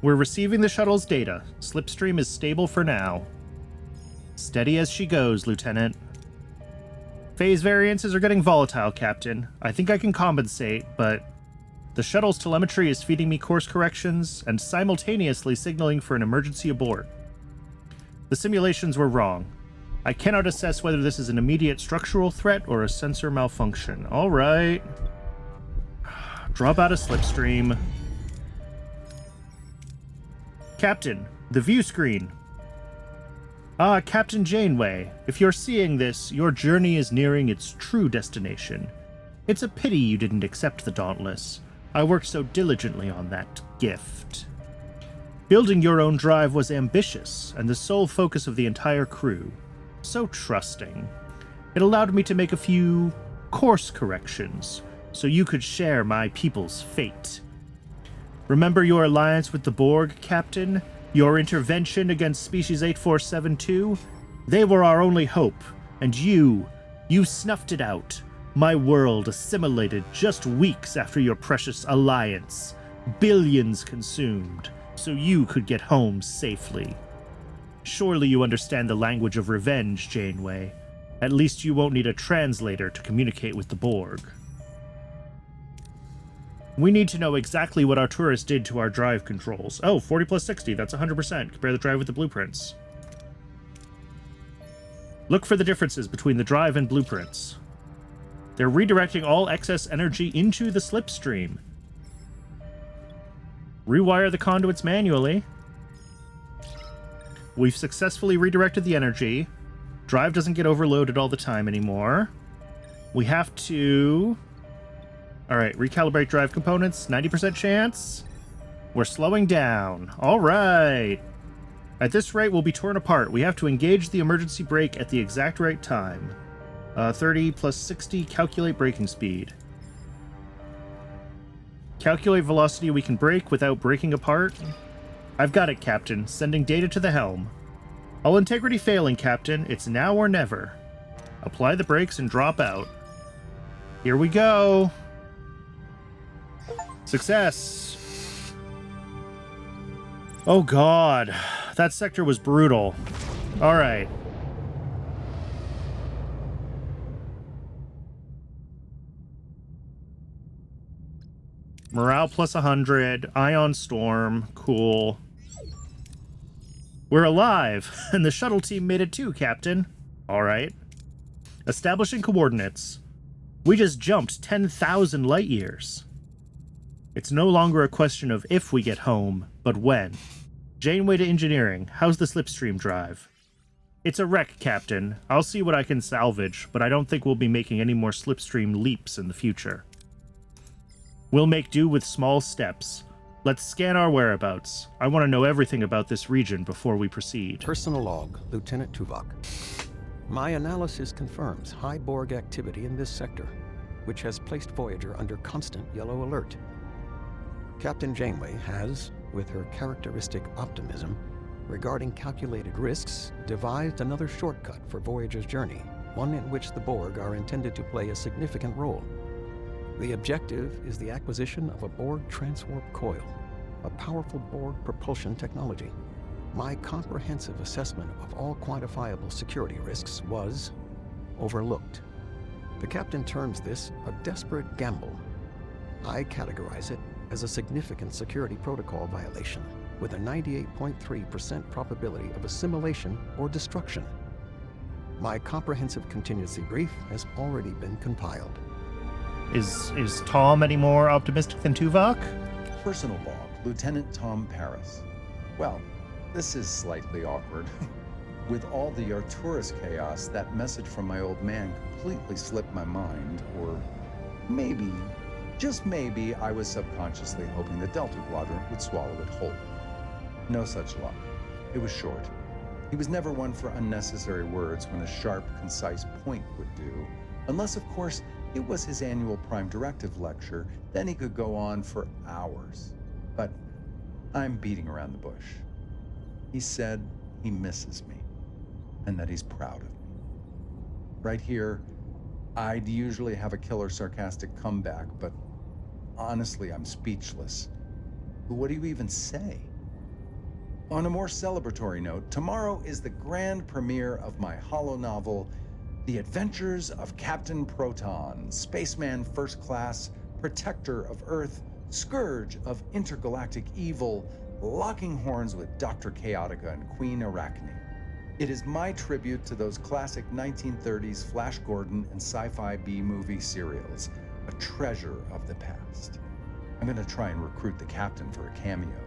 We're receiving the shuttle's data. Slipstream is stable for now. Steady as she goes, Lieutenant. Phase variances are getting volatile, Captain. I think I can compensate, but The shuttle's telemetry is feeding me course corrections and simultaneously signaling for an emergency abort. The simulations were wrong. I cannot assess whether this is an immediate structural threat or a sensor malfunction. All right. Drop out of slipstream. Captain, the view screen. Ah, Captain Janeway, if you're seeing this, your journey is nearing its true destination. It's a pity you didn't accept the Dauntless. I worked so diligently on that gift. Building your own drive was ambitious and the sole focus of the entire crew. So trusting. It allowed me to make a few course corrections so you could share my people's fate. Remember your alliance with the Borg, Captain? Your intervention against Species 8472? They were our only hope, and you snuffed it out. My world assimilated just weeks after your precious alliance. Billions consumed, so you could get home safely. Surely you understand the language of revenge, Janeway. At least you won't need a translator to communicate with the Borg. We need to know exactly what Arcturus did to our drive controls. Oh, 40 plus 60, that's 100%. Compare the drive with the blueprints. Look for the differences between the drive and blueprints. They're redirecting all excess energy into the slipstream. Rewire the conduits manually. We've successfully redirected the energy. Drive doesn't get overloaded all the time anymore. We have to... Alright, recalibrate drive components. 90% chance. We're slowing down. Alright. At this rate, we'll be torn apart. We have to engage the emergency brake at the exact right time. 30 plus 60, calculate braking speed. Calculate velocity we can brake without breaking apart. I've got it, Captain. Sending data to the helm. All integrity failing, Captain. It's now or never. Apply the brakes and drop out. Here we go. Success. Oh god. That sector was brutal. Alright. Morale plus 100. Ion storm. Cool. We're alive, and the shuttle team made it too, Captain. Alright. Establishing coordinates. We just jumped 10,000 light years. It's no longer a question of if we get home, but when. Janeway to engineering. How's the slipstream drive? It's a wreck, Captain. I'll see what I can salvage, but I don't think we'll be making any more slipstream leaps in the future. We'll make do with small steps. Let's scan our whereabouts. I want to know everything about this region before we proceed. Personal log, Lieutenant Tuvok. My analysis confirms high Borg activity in this sector, which has placed Voyager under constant yellow alert. Captain Janeway has, with her characteristic optimism regarding calculated risks, devised another shortcut for Voyager's journey, one in which the Borg are intended to play a significant role. The objective is the acquisition of a Borg transwarp coil, a powerful Borg propulsion technology. My comprehensive assessment of all quantifiable security risks was overlooked. The captain terms this a desperate gamble. I categorize it as a significant security protocol violation with a 98.3% probability of assimilation or destruction. My comprehensive contingency brief has already been compiled. Is Tom any more optimistic than Tuvok? Personal log, Lieutenant Tom Paris. Well, this is slightly awkward. With all the Arcturus chaos, that message from my old man completely slipped my mind, or maybe, just maybe, I was subconsciously hoping the Delta Quadrant would swallow it whole. No such luck. It was short. He was never one for unnecessary words when a sharp, concise point would do, unless, of course, it was his annual Prime Directive lecture. Then he could go on for hours. But I'm beating around the bush. He said he misses me, and that he's proud of me. Right here, I'd usually have a killer sarcastic comeback, but honestly, I'm speechless. What do you even say? On a more celebratory note, tomorrow is the grand premiere of my holonovel, The Adventures of Captain Proton, Spaceman First Class, Protector of Earth, scourge of intergalactic evil, locking horns with Dr. Chaotica and Queen Arachne. It is my tribute to those classic 1930s Flash Gordon and sci-fi B-movie serials, a treasure of the past. I'm gonna try and recruit the captain for a cameo.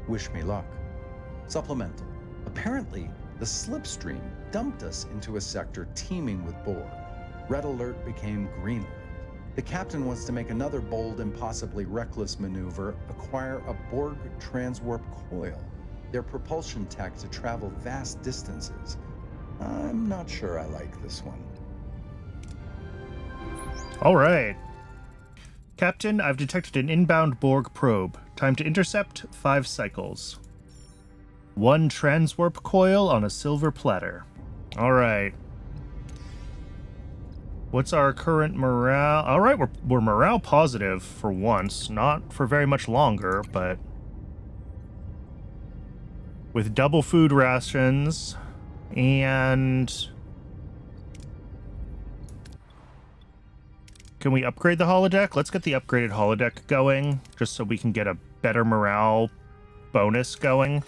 Wish me luck. Supplemental. Apparently, the Slipstream dumped us into a sector teeming with Borg. Red alert became green alert. The captain wants to make another bold and possibly reckless maneuver, acquire a Borg transwarp coil, their propulsion tech to travel vast distances. I'm not sure I like this one. All right. Captain, I've detected an inbound Borg probe. Time to intercept 5 cycles. 1 transwarp coil on a silver platter. All right. What's our current morale? All right, we're morale positive for once. Not for very much longer, but with double food rations and... Can we upgrade the holodeck? Let's get the upgraded holodeck going, just so we can get a better morale bonus going.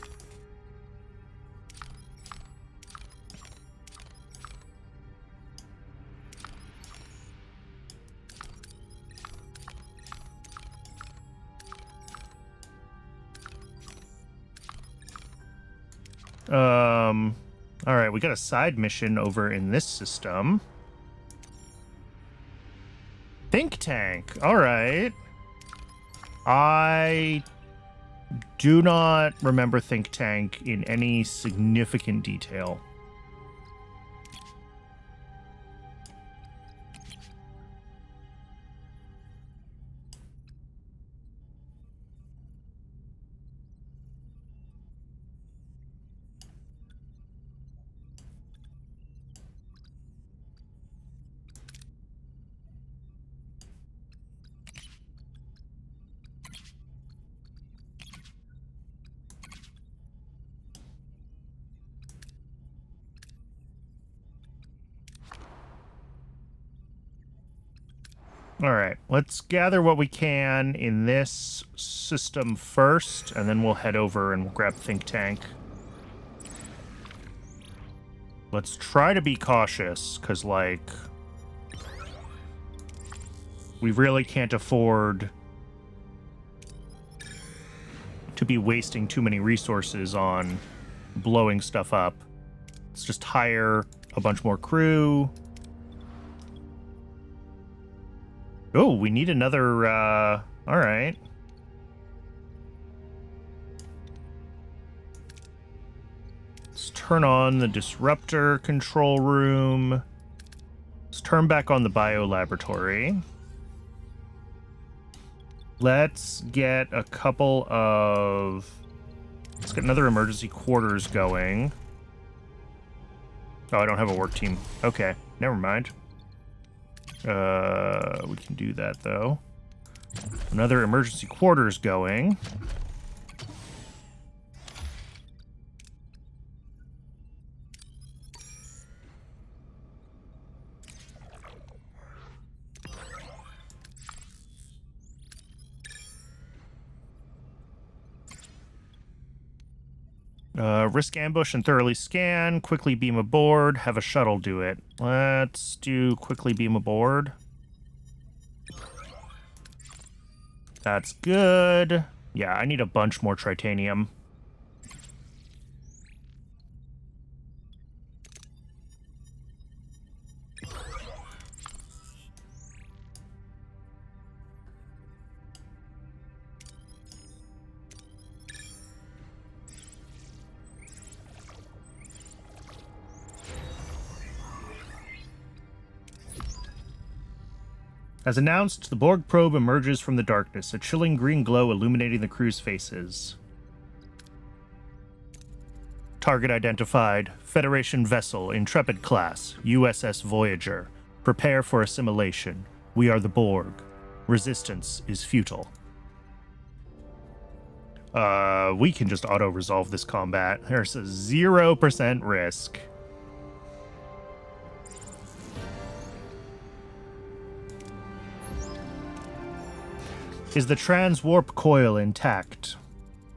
All right, we got a side mission over in this system. Think tank. All right. I do not remember think tank in any significant detail. All right, let's gather what we can in this system first, and then we'll head over and we'll grab think tank. Let's try to be cautious, because, like, we really can't afford to be wasting too many resources on blowing stuff up. Let's just hire a bunch more crew. Oh, we need another, all right. Let's turn on the disruptor control room. Let's turn back on the biolaboratory. Let's get a couple of... Let's get another emergency quarters going. Oh, I don't have a work team. Okay, never mind. We can do that, though. Another emergency quarters going. Risk ambush and thoroughly scan. Quickly beam aboard. Have a shuttle do it. Let's do quickly beam aboard. That's good. Yeah, I need a bunch more tritanium. As announced, the Borg probe emerges from the darkness, a chilling green glow illuminating the crew's faces. Target identified. Federation vessel, Intrepid class, USS Voyager. Prepare for assimilation. We are the Borg. Resistance is futile. We can just auto-resolve this combat. There's a 0% risk. Is the transwarp coil intact?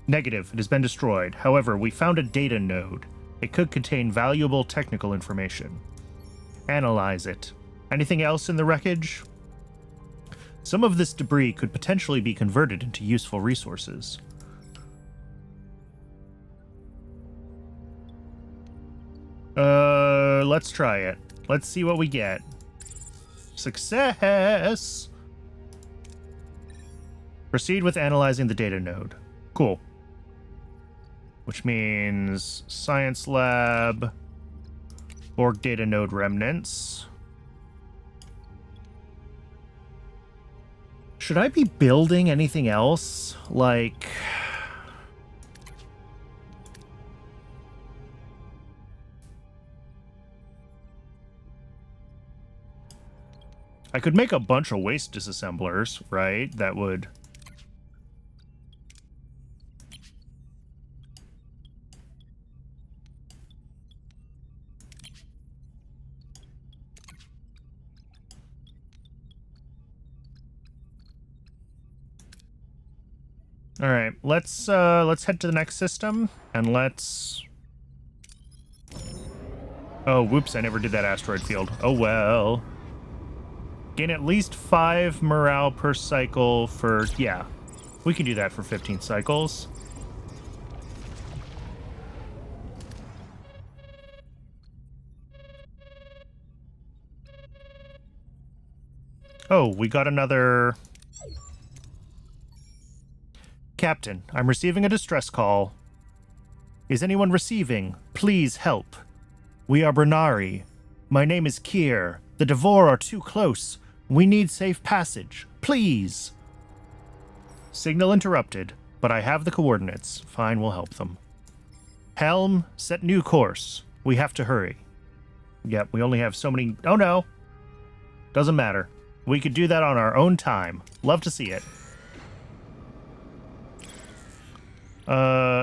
Negative, it has been destroyed. However, we found a data node. It could contain valuable technical information. Analyze it. Anything else in the wreckage? Some of this debris could potentially be converted into useful resources. Let's try it. Let's see what we get. Success! Proceed with analyzing the data node. Cool. Which means science lab, Borg data node remnants. Should I be building anything else? Like... I could make a bunch of waste disassemblers, right? That would... All right, let's head to the next system and let's... Oh, whoops, I never did that asteroid field. Oh well. Gain at least 5 morale per cycle for... Yeah, we can do that for 15 cycles. Oh, we got another... Captain, I'm receiving a distress call. Is anyone receiving? Please help. We are Bernari. My name is Kier. The Devore are too close. We need safe passage. Please. Signal interrupted, but I have the coordinates. Fine, we'll help them. Helm, set new course. We have to hurry. Yep, we only have so many... Oh no. Doesn't matter. We could do that on our own time. Love to see it.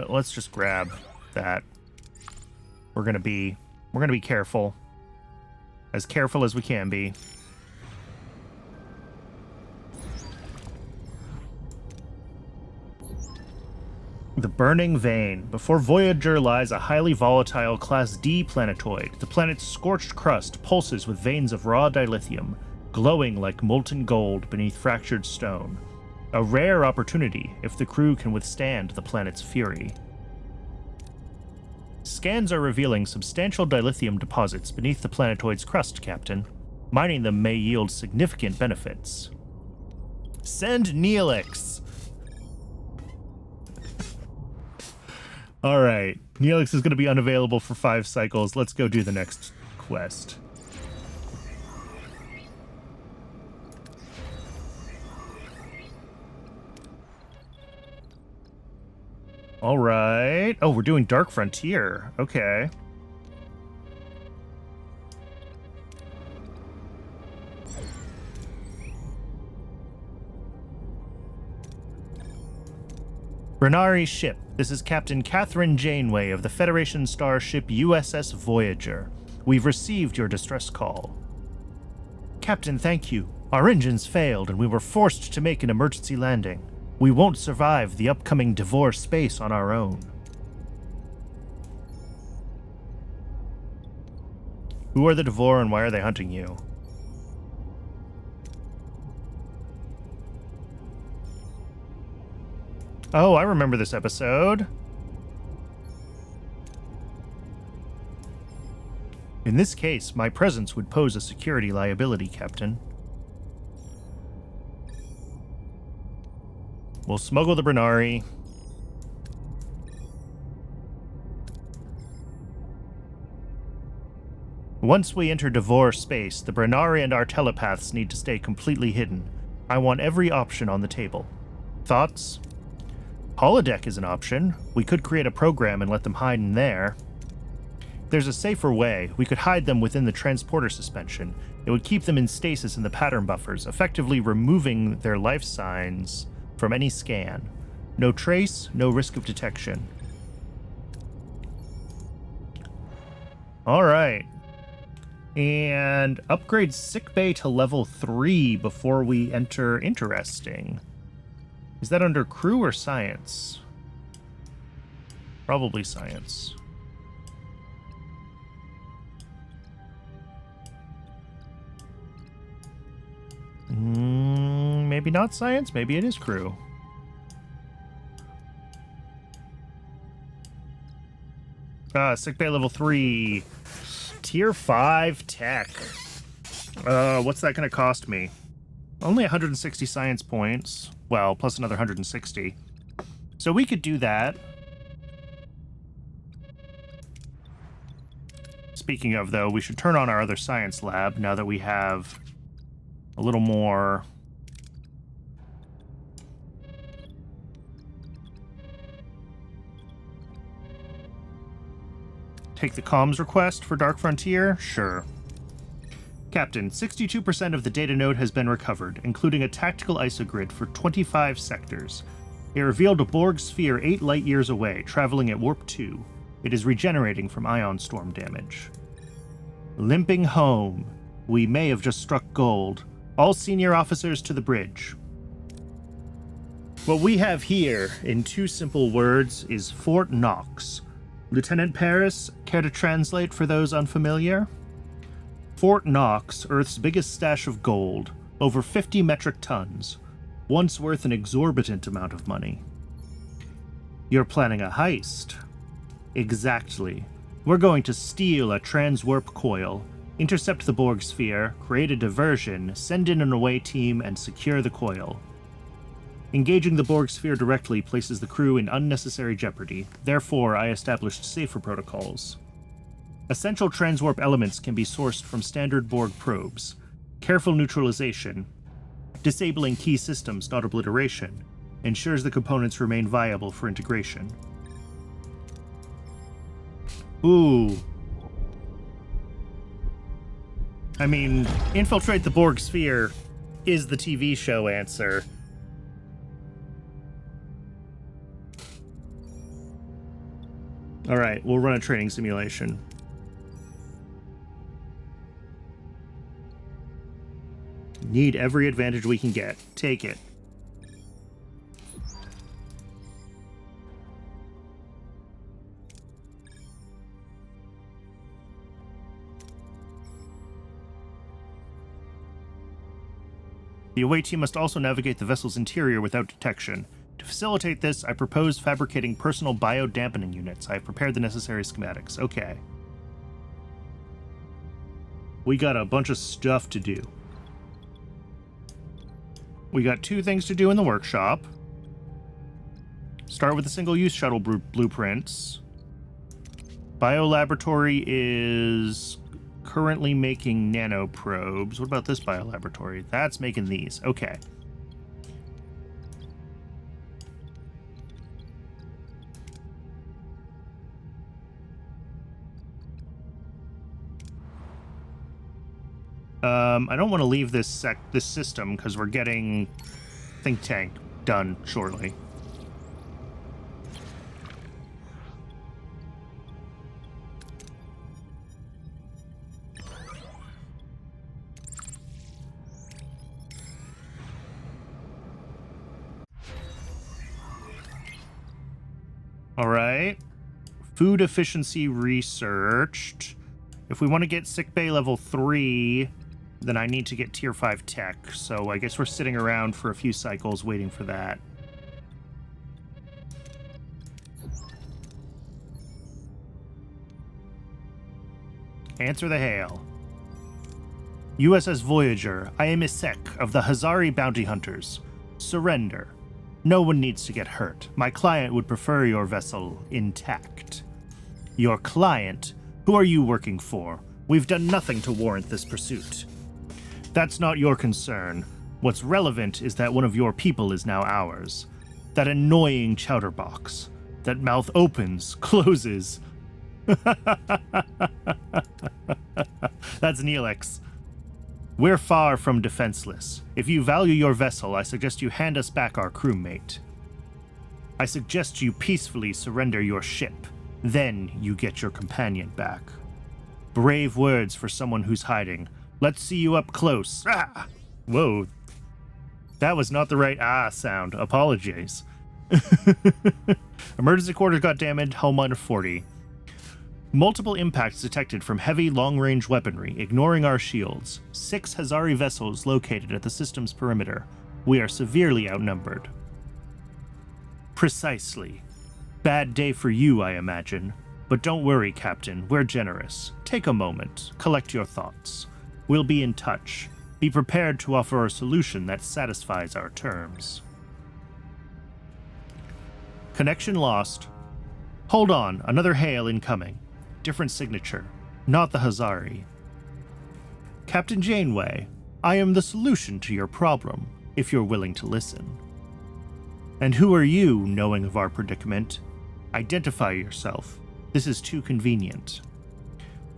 Let's just grab that. We're gonna be careful. As careful as we can be. The Burning Vein. Before Voyager lies a highly volatile Class D planetoid. The planet's scorched crust pulses with veins of raw dilithium, glowing like molten gold beneath fractured stone. A rare opportunity if the crew can withstand the planet's fury. Scans are revealing substantial dilithium deposits beneath the planetoid's crust, Captain. Mining them may yield significant benefits. Send Neelix! Alright, Neelix is going to be unavailable for 5 cycles. Let's go do the next quest. All right. Oh, we're doing Dark Frontier. Okay. Bernari ship. This is Captain Catherine Janeway of the Federation starship USS Voyager. We've received your distress call. Captain, thank you. Our engines failed and we were forced to make an emergency landing. We won't survive the upcoming Devore space on our own. Who are the Devore and why are they hunting you? Oh, I remember this episode. In this case, my presence would pose a security liability, Captain. We'll smuggle the Bernari. Once we enter Devore space, the Bernari and our telepaths need to stay completely hidden. I want every option on the table. Thoughts? Holodeck is an option. We could create a program and let them hide in there. There's a safer way. We could hide them within the transporter suspension. It would keep them in stasis in the pattern buffers, effectively removing their life signs from any scan. No trace, no risk of detection. All right. And upgrade sickbay to level 3 before we enter interesting. Is that under crew or science? Probably science. Maybe not science, maybe it is crew. Sickbay level 3. Tier 5 tech. What's that gonna cost me? Only 160 science points. Well, plus another 160. So we could do that. Speaking of, though, we should turn on our other science lab now that we have a little more. Take the comms request for Dark Frontier? Sure. Captain, 62% of the data node has been recovered, including a tactical isogrid for 25 sectors. It revealed a Borg sphere 8 light-years away, traveling at warp 2. It is regenerating from ion storm damage. Limping home. We may have just struck gold. All senior officers to the bridge. What we have here, in 2 simple words, is Fort Knox. Lieutenant Paris, care to translate for those unfamiliar? Fort Knox, Earth's biggest stash of gold, over 50 metric tons, once worth an exorbitant amount of money. You're planning a heist. Exactly. We're going to steal a transwarp coil, intercept the Borg sphere, create a diversion, send in an away team, and secure the coil. Engaging the Borg sphere directly places the crew in unnecessary jeopardy. Therefore, I established safer protocols. Essential transwarp elements can be sourced from standard Borg probes. Careful neutralization, disabling key systems, not obliteration, ensures the components remain viable for integration. Ooh. I mean, infiltrate the Borg sphere is the TV show answer. Alright, we'll run a training simulation. Need every advantage we can get. Take it. The away team must also navigate the vessel's interior without detection. To facilitate this, I propose fabricating personal biodampening units. I have prepared the necessary schematics. Okay. We got a bunch of stuff to do. We got 2 things to do in the workshop. Start with the single-use shuttle blueprints. Biolaboratory is currently making nanoprobes. What about this biolaboratory? That's making these. Okay. I don't want to leave this system because we're getting think tank done shortly. All right. Food efficiency researched. If we want to get sickbay level 3, then I need to get tier 5 tech. So I guess we're sitting around for a few cycles waiting for that. Answer the hail. USS Voyager, I am Isek of the Hazari Bounty Hunters. Surrender. No one needs to get hurt. My client would prefer your vessel intact. Your client? Who are you working for? We've done nothing to warrant this pursuit. That's not your concern. What's relevant is that one of your people is now ours. That annoying chowderbox. That mouth opens, closes. That's Neelix. We're far from defenseless. If you value your vessel, I suggest you hand us back our crewmate. I suggest you peacefully surrender your ship. Then you get your companion back. Brave words for someone who's hiding. Let's see you up close. Ah! Whoa. That was not the right sound. Apologies. Emergency quarters got damaged. Home on 40. Multiple impacts detected from heavy long-range weaponry, ignoring our shields. 6 Hazari vessels located at the system's perimeter. We are severely outnumbered. Precisely. Bad day for you, I imagine. But don't worry, Captain. We're generous. Take a moment. Collect your thoughts. We'll be in touch. Be prepared to offer a solution that satisfies our terms. Connection lost. Hold on. Another hail incoming. Different signature. Not the Hazari. Captain Janeway, I am the solution to your problem, if you're willing to listen. And who are you, knowing of our predicament? Identify yourself. This is too convenient.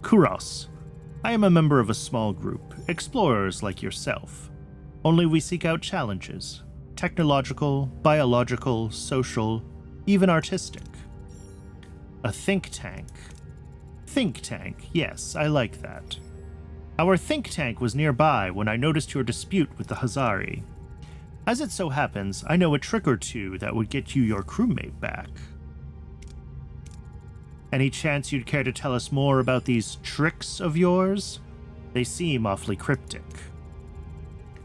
Kuros, I am a member of a small group, explorers like yourself. Only we seek out challenges. Technological, biological, social, even artistic. A think tank. Think tank, yes, I like that. Our think tank was nearby when I noticed your dispute with the Hazari. As it so happens, I know a trick or two that would get you your crewmate back. Any chance you'd care to tell us more about these tricks of yours? They seem awfully cryptic.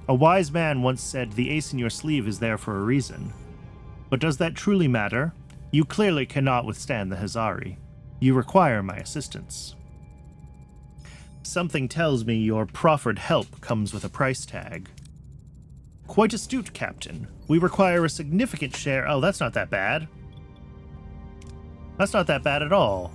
A wise man once said the ace in your sleeve is there for a reason. But does that truly matter? You clearly cannot withstand the Hazari. You require my assistance. Something tells me your proffered help comes with a price tag. Quite astute, Captain. We require a significant share— oh, that's not that bad. That's not that bad at all.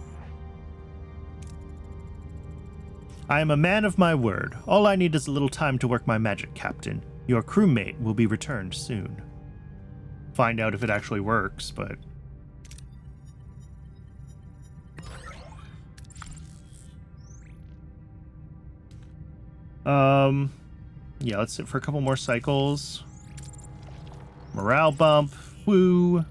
I am a man of my word. All I need is a little time to work my magic, Captain. Your crewmate will be returned soon. Find out if it actually works, but... yeah, let's sit for a couple more cycles. Morale bump. Woo.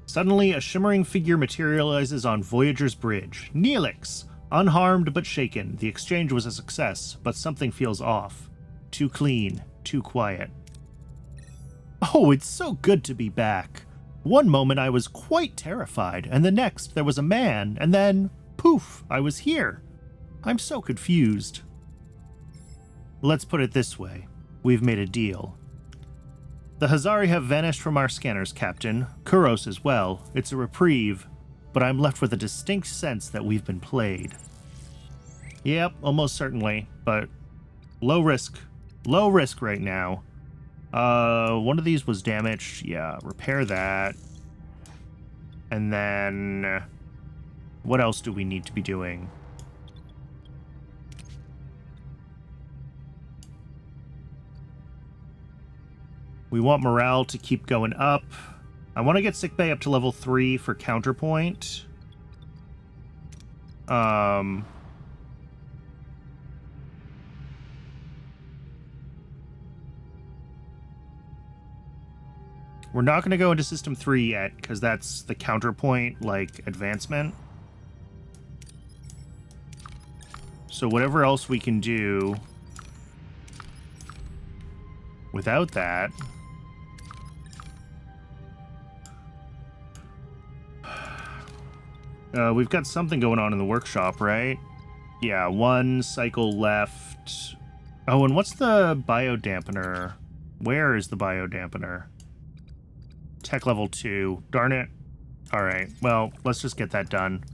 Suddenly, a shimmering figure materializes on Voyager's bridge. Neelix! Unharmed but shaken, the exchange was a success, but something feels off. Too clean, too quiet. Oh, it's so good to be back. One moment I was quite terrified, and the next there was a man, and then, poof, I was here. I'm so confused. Let's put it this way. We've made a deal. The Hazari have vanished from our scanners, Captain. Kuros as well. It's a reprieve, but I'm left with a distinct sense that we've been played. Yep, almost certainly, but low risk. Low risk right now. One of these was damaged. Yeah, repair that. And then... what else do we need to be doing? We want morale to keep going up. I want to get sickbay up to level 3 for counterpoint. We're not going to go into System 3 yet, because that's the counterpoint, like, advancement. So whatever else we can do without that... we've got something going on in the workshop, right? Yeah, 1 cycle left. Oh, and what's the biodampener? Where is the biodampener? Tech level 2. Darn it. Alright, well, let's just get that done.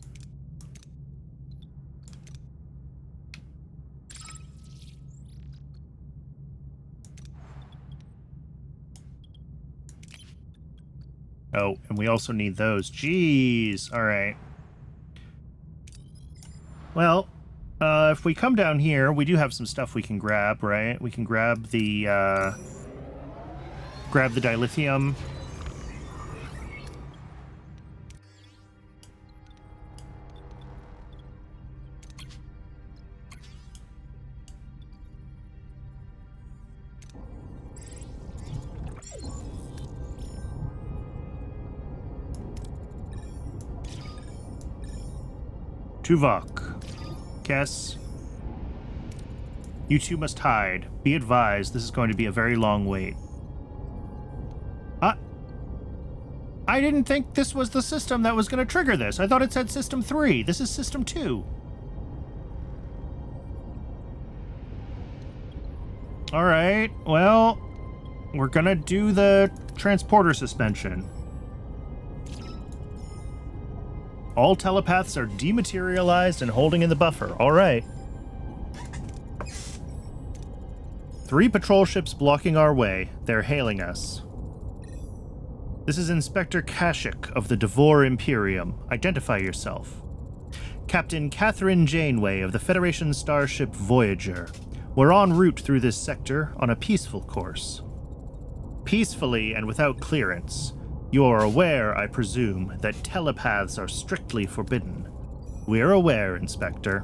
Oh, and we also need those. Jeez. Alright. Well, if we come down here, we do have some stuff we can grab, right? We can grab the dilithium. Tuvok. Kess. You two must hide. Be advised, this is going to be a very long wait. I didn't think this was the system that was going to trigger this. I thought it said System 3. This is System 2. Alright, well, we're going to do the transporter suspension. All telepaths are dematerialized and holding in the buffer. Alright. 3 patrol ships blocking our way. They're hailing us. This is Inspector Kashyyyk of the Devore Imperium. Identify yourself. Captain Catherine Janeway of the Federation starship Voyager. We're en route through this sector on a peaceful course. Peacefully and without clearance. You are aware, I presume, that telepaths are strictly forbidden. We're aware, Inspector.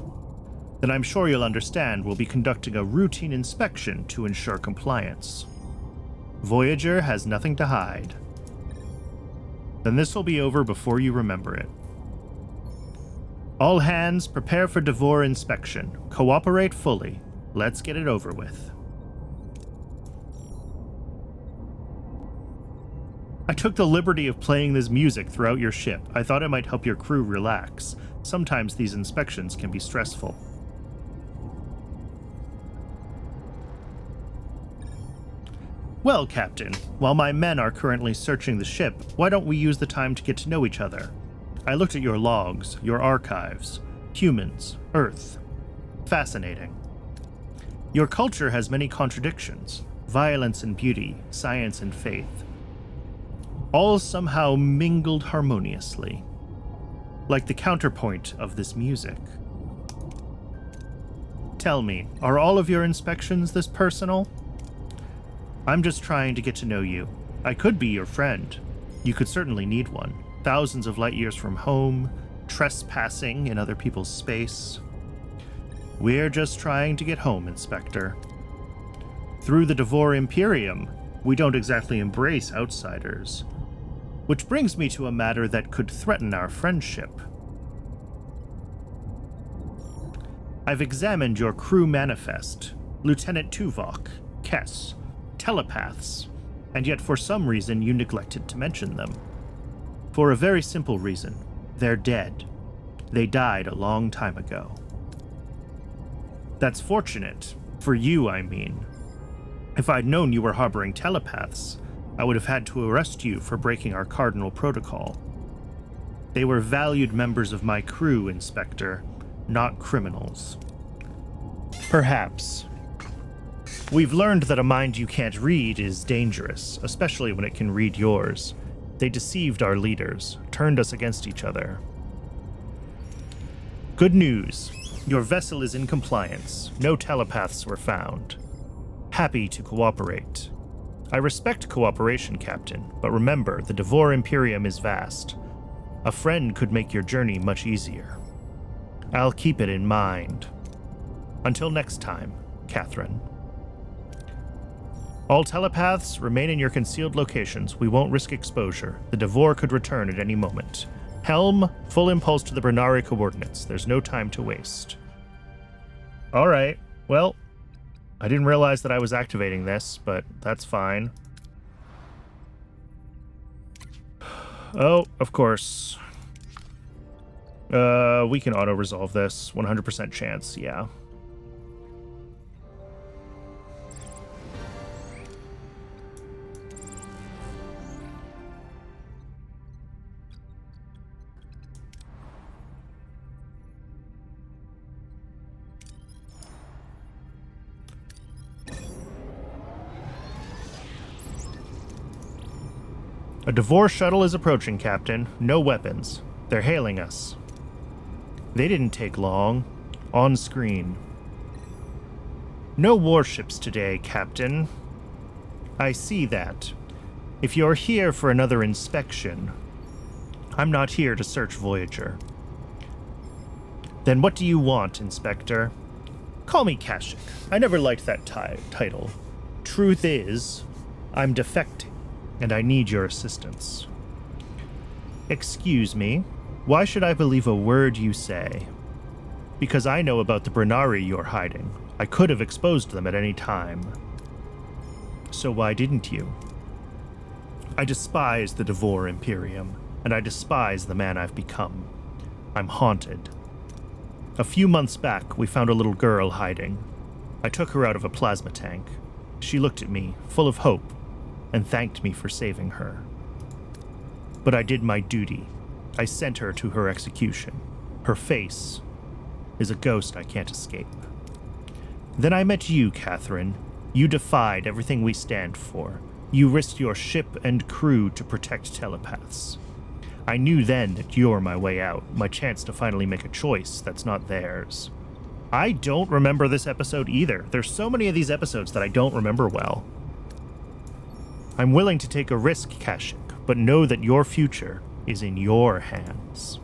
Then I'm sure you'll understand we'll be conducting a routine inspection to ensure compliance. Voyager has nothing to hide. Then this will be over before you remember it. All hands, prepare for Devore inspection. Cooperate fully. Let's get it over with. I took the liberty of playing this music throughout your ship. I thought it might help your crew relax. Sometimes these inspections can be stressful. Well, Captain, while my men are currently searching the ship, why don't we use the time to get to know each other? I looked at your logs, your archives. Humans, Earth. Fascinating. Your culture has many contradictions. Violence and beauty, science and faith. All somehow mingled harmoniously. Like the counterpoint of this music. Tell me, are all of your inspections this personal? I'm just trying to get to know you. I could be your friend. You could certainly need one. Thousands of light years from home, trespassing in other people's space. We're just trying to get home, Inspector. Through the Devore Imperium, we don't exactly embrace outsiders. Which brings me to a matter that could threaten our friendship. I've examined your crew manifest. Lieutenant Tuvok, Kess, telepaths, and yet for some reason you neglected to mention them. For a very simple reason. They're dead. They died a long time ago. That's fortunate. For you, I mean. If I'd known you were harboring telepaths, I would have had to arrest you for breaking our cardinal protocol. They were valued members of my crew, Inspector, not criminals. Perhaps. We've learned that a mind you can't read is dangerous, especially when it can read yours. They deceived our leaders, turned us against each other. Good news. Your vessel is in compliance. No telepaths were found. Happy to cooperate. I respect cooperation, Captain, but remember, the Devore Imperium is vast. A friend could make your journey much easier. I'll keep it in mind. Until next time, Catherine. All telepaths, remain in your concealed locations. We won't risk exposure. The Devore could return at any moment. Helm, full impulse to the Bernari coordinates. There's no time to waste. Alright, well, I didn't realize that I was activating this, but that's fine. Oh, of course. We can auto-resolve this. 100% chance, yeah. A Devore shuttle is approaching, Captain. No weapons. They're hailing us. They didn't take long. On screen. No warships today, Captain. I see that. If you're here for another inspection, I'm not here to search Voyager. Then what do you want, Inspector? Call me Kashyyyk. I never liked that title. Truth is, I'm defecting, and I need your assistance. Excuse me, why should I believe a word you say? Because I know about the Bernari you're hiding. I could have exposed them at any time. So why didn't you? I despise the Devore Imperium, and I despise the man I've become. I'm haunted. A few months back, we found a little girl hiding. I took her out of a plasma tank. She looked at me, full of hope, and thanked me for saving her. But I did my duty. I sent her to her execution. Her face is a ghost I can't escape. Then I met you, Catherine. You defied everything we stand for. You risked your ship and crew to protect telepaths. I knew then that you're my way out, my chance to finally make a choice that's not theirs. I don't remember this episode either. There's so many of these episodes that I don't remember well. I'm willing to take a risk, Kashyyyk, but know that your future is in your hands.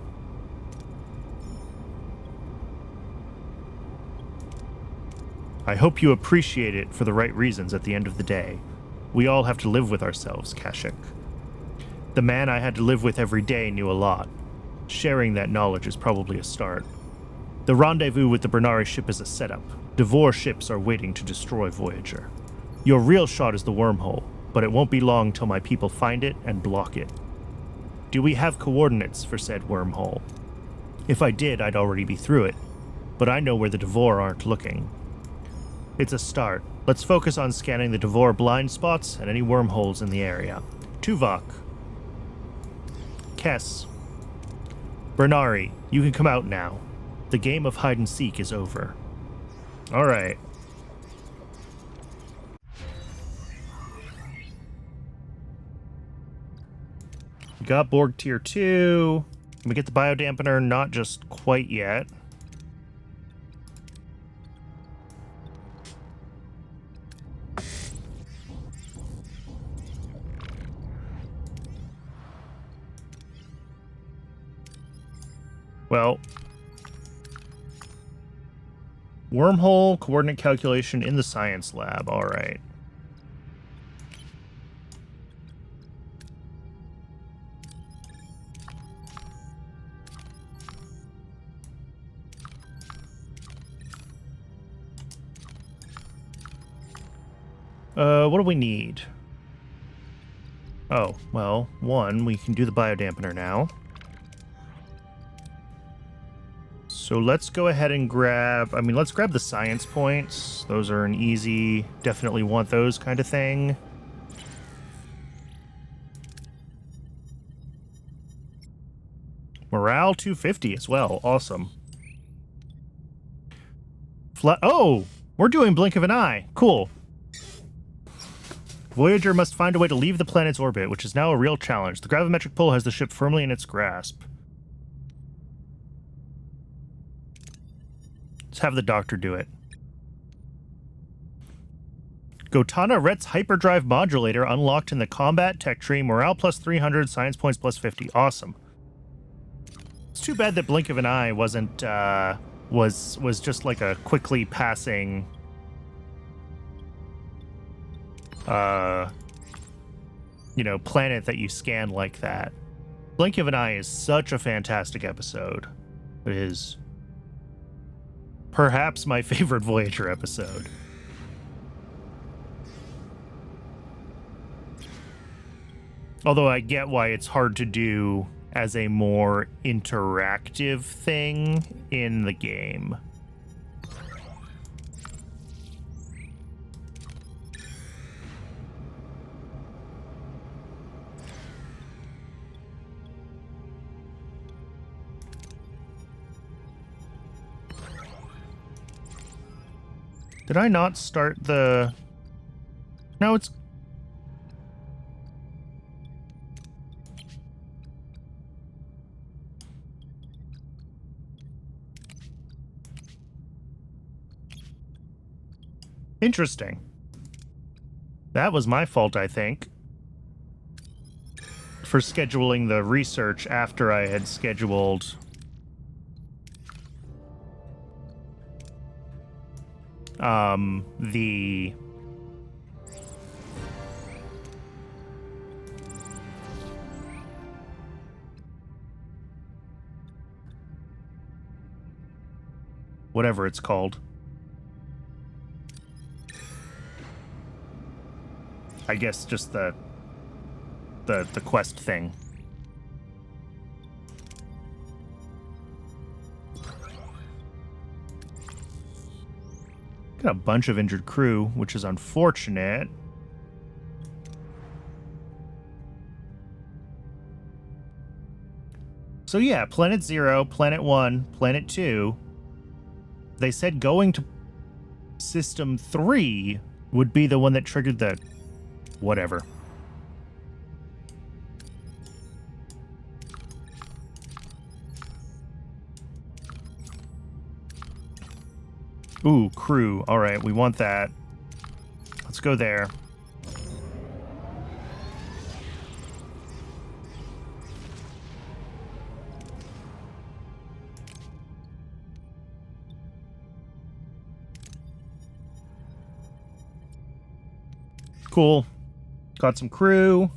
I hope you appreciate it for the right reasons at the end of the day. We all have to live with ourselves, Kashyyyk. The man I had to live with every day knew a lot. Sharing that knowledge is probably a start. The rendezvous with the Bernari ship is a setup. Devore ships are waiting to destroy Voyager. Your real shot is the wormhole, but it won't be long till my people find it and block it. Do we have coordinates for said wormhole? If I did, I'd already be through it, but I know where the Devore aren't looking. It's a start. Let's focus on scanning the Devore blind spots and any wormholes in the area. Tuvok. Kess. Bernari, you can come out now. The game of hide-and-seek is over. Alright. We got Borg Tier 2. We get the biodampener, not just quite yet. Well, wormhole coordinate calculation in the science lab. All right. What do we need? Oh, well, one, we can do the biodampener now. So let's go ahead and grab, let's grab the science points. Those are an easy, definitely want those kind of thing. Morale 250 as well. Awesome. Oh, we're doing blink of an eye. Cool. Voyager must find a way to leave the planet's orbit, which is now a real challenge. The gravimetric pull has the ship firmly in its grasp. Let's have the doctor do it. Gotana Ret's hyperdrive modulator unlocked in the combat tech tree. Morale plus 300, science points plus 50. Awesome. It's too bad that blink of an eye wasn't was just like a quickly passing planet that you scan like that. Blink of an Eye is such a fantastic episode. It is perhaps my favorite Voyager episode. Although I get why it's hard to do as a more interactive thing in the game. Did I not start the... No, it's... Interesting. That was my fault, I think, for scheduling the research after I had scheduled the whatever it's called. I guess just the quest thing. Got a bunch of injured crew, which is unfortunate. So yeah, Planet 0, Planet 1, Planet 2. They said going to System 3 would be the one that triggered the whatever. Ooh, crew. All right, we want that. Let's go there. Cool. Got some crew.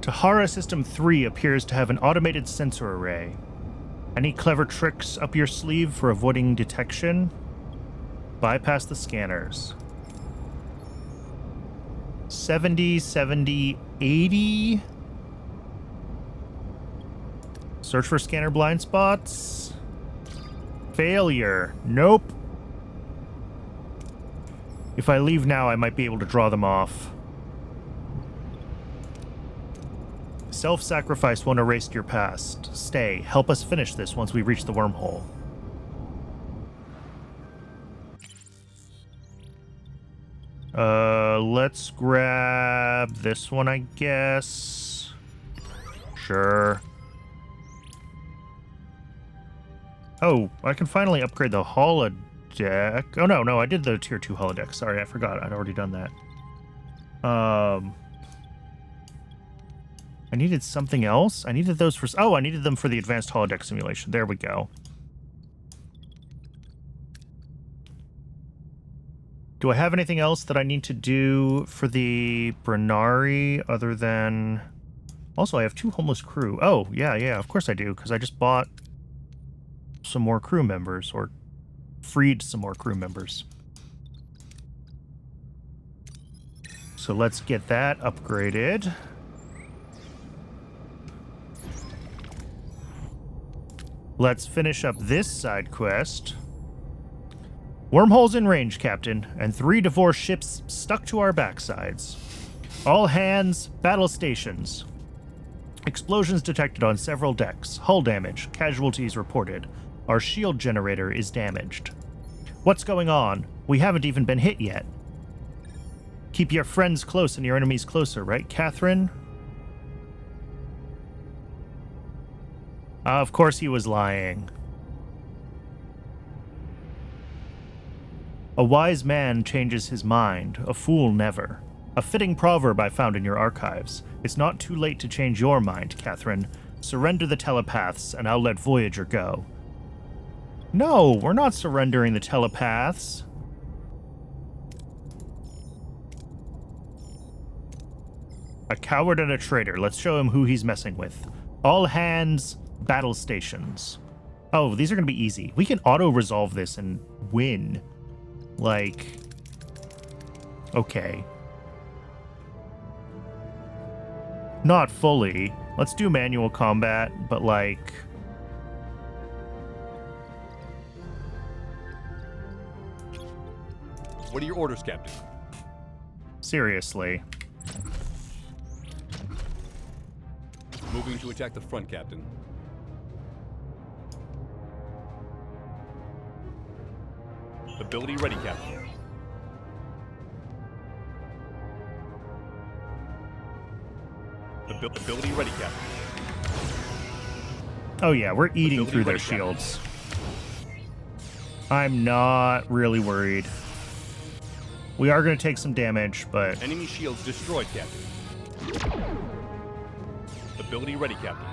Tahara System 3 appears to have an automated sensor array. Any clever tricks up your sleeve for avoiding detection? Bypass the scanners. 70, 70, 80. Search for scanner blind spots. Failure. Nope. If I leave now, I might be able to draw them off. Self-sacrifice won't erase your past. Stay. Help us finish this once we reach the wormhole. Let's grab this one, I guess. Sure. Oh, I can finally upgrade the holodeck. Oh, no, I did the tier 2 holodeck. Sorry, I forgot. I'd already done that. I needed something else. I needed those for... Oh, I needed them for the advanced holodeck simulation. There we go. Do I have anything else that I need to do for the Brenari other than... Also, I have 2 homeless crew. Oh, yeah, of course I do, because I just bought some more crew members, or freed some more crew members. So let's get that upgraded. Let's finish up this side quest. Wormholes in range, Captain, and 3 divorced ships stuck to our backsides. All hands, battle stations. Explosions detected on several decks. Hull damage. Casualties reported. Our shield generator is damaged. What's going on? We haven't even been hit yet. Keep your friends close and your enemies closer, right, Catherine? Of course he was lying. A wise man changes his mind, a fool never. A fitting proverb I found in your archives. It's not too late to change your mind, Catherine. Surrender the telepaths, and I'll let Voyager go. No, we're not surrendering the telepaths. A coward and a traitor. Let's show him who he's messing with. All hands... battle stations. Oh, these are going to be easy. We can auto-resolve this and win. Like... Okay. Not fully. Let's do manual combat, but like... What are your orders, Captain? Seriously. Moving to attack the front, Captain. Ability ready, Captain. Ability ready, Captain. Oh yeah, we're eating Ability through their ready, Captain. shields. I'm not really worried. We are going to take some damage, but... Enemy shields destroyed, Captain. Ability ready, Captain.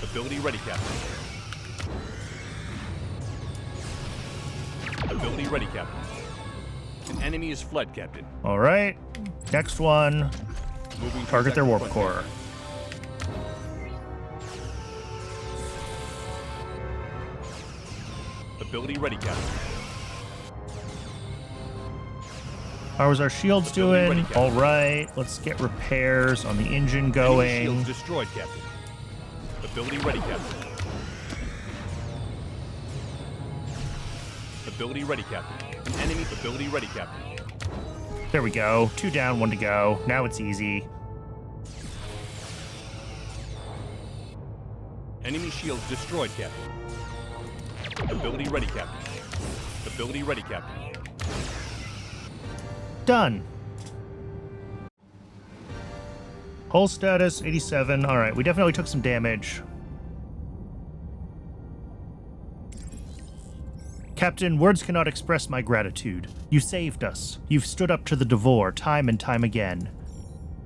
Ability ready, Captain. Ability ready, Captain. An enemy is fled, Captain. All right. Next one. Moving to Target their attack warp front core. base. Ability ready, Captain. How was our shields Ability doing? ready, Captain. All right. Let's get repairs on the engine Enemy going. shields destroyed, Captain. Ability ready, Captain. Ability ready, Captain. An enemy ability ready, Captain. There we go. 2 down, 1 to go. Now it's easy. Enemy shields destroyed, Captain. Ability ready, Captain. Ability ready, Captain. Done. Hull status, 87. All right, we definitely took some damage. Captain, words cannot express my gratitude. You saved us. You've stood up to the Devore time and time again.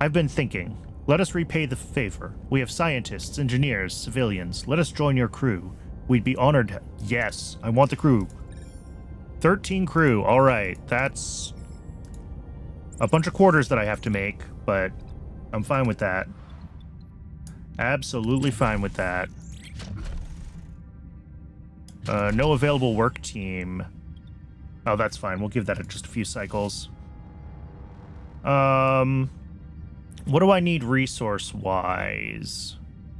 I've been thinking. Let us repay the favor. We have scientists, engineers, civilians. Let us join your crew. We'd be honored. Yes, I want the crew. 13 crew. All right, that's a bunch of quarters that I have to make, but I'm fine with that. Absolutely fine with that. No available work team. Oh, that's fine. We'll give that just a few cycles. What do I need resource-wise?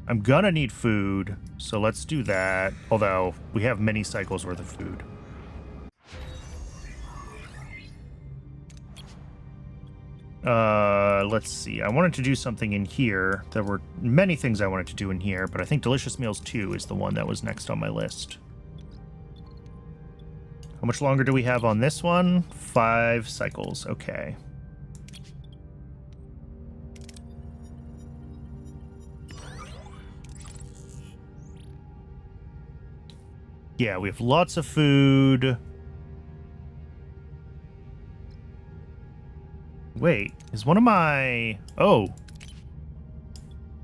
I'm gonna need food, so let's do that. Although, we have many cycles worth of food. Let's see. I wanted to do something in here. There were many things I wanted to do in here, but I think Delicious Meals 2 is the one that was next on my list. How much longer do we have on this one? 5 cycles. Okay. Yeah, we have lots of food. Wait, is one of my... Oh.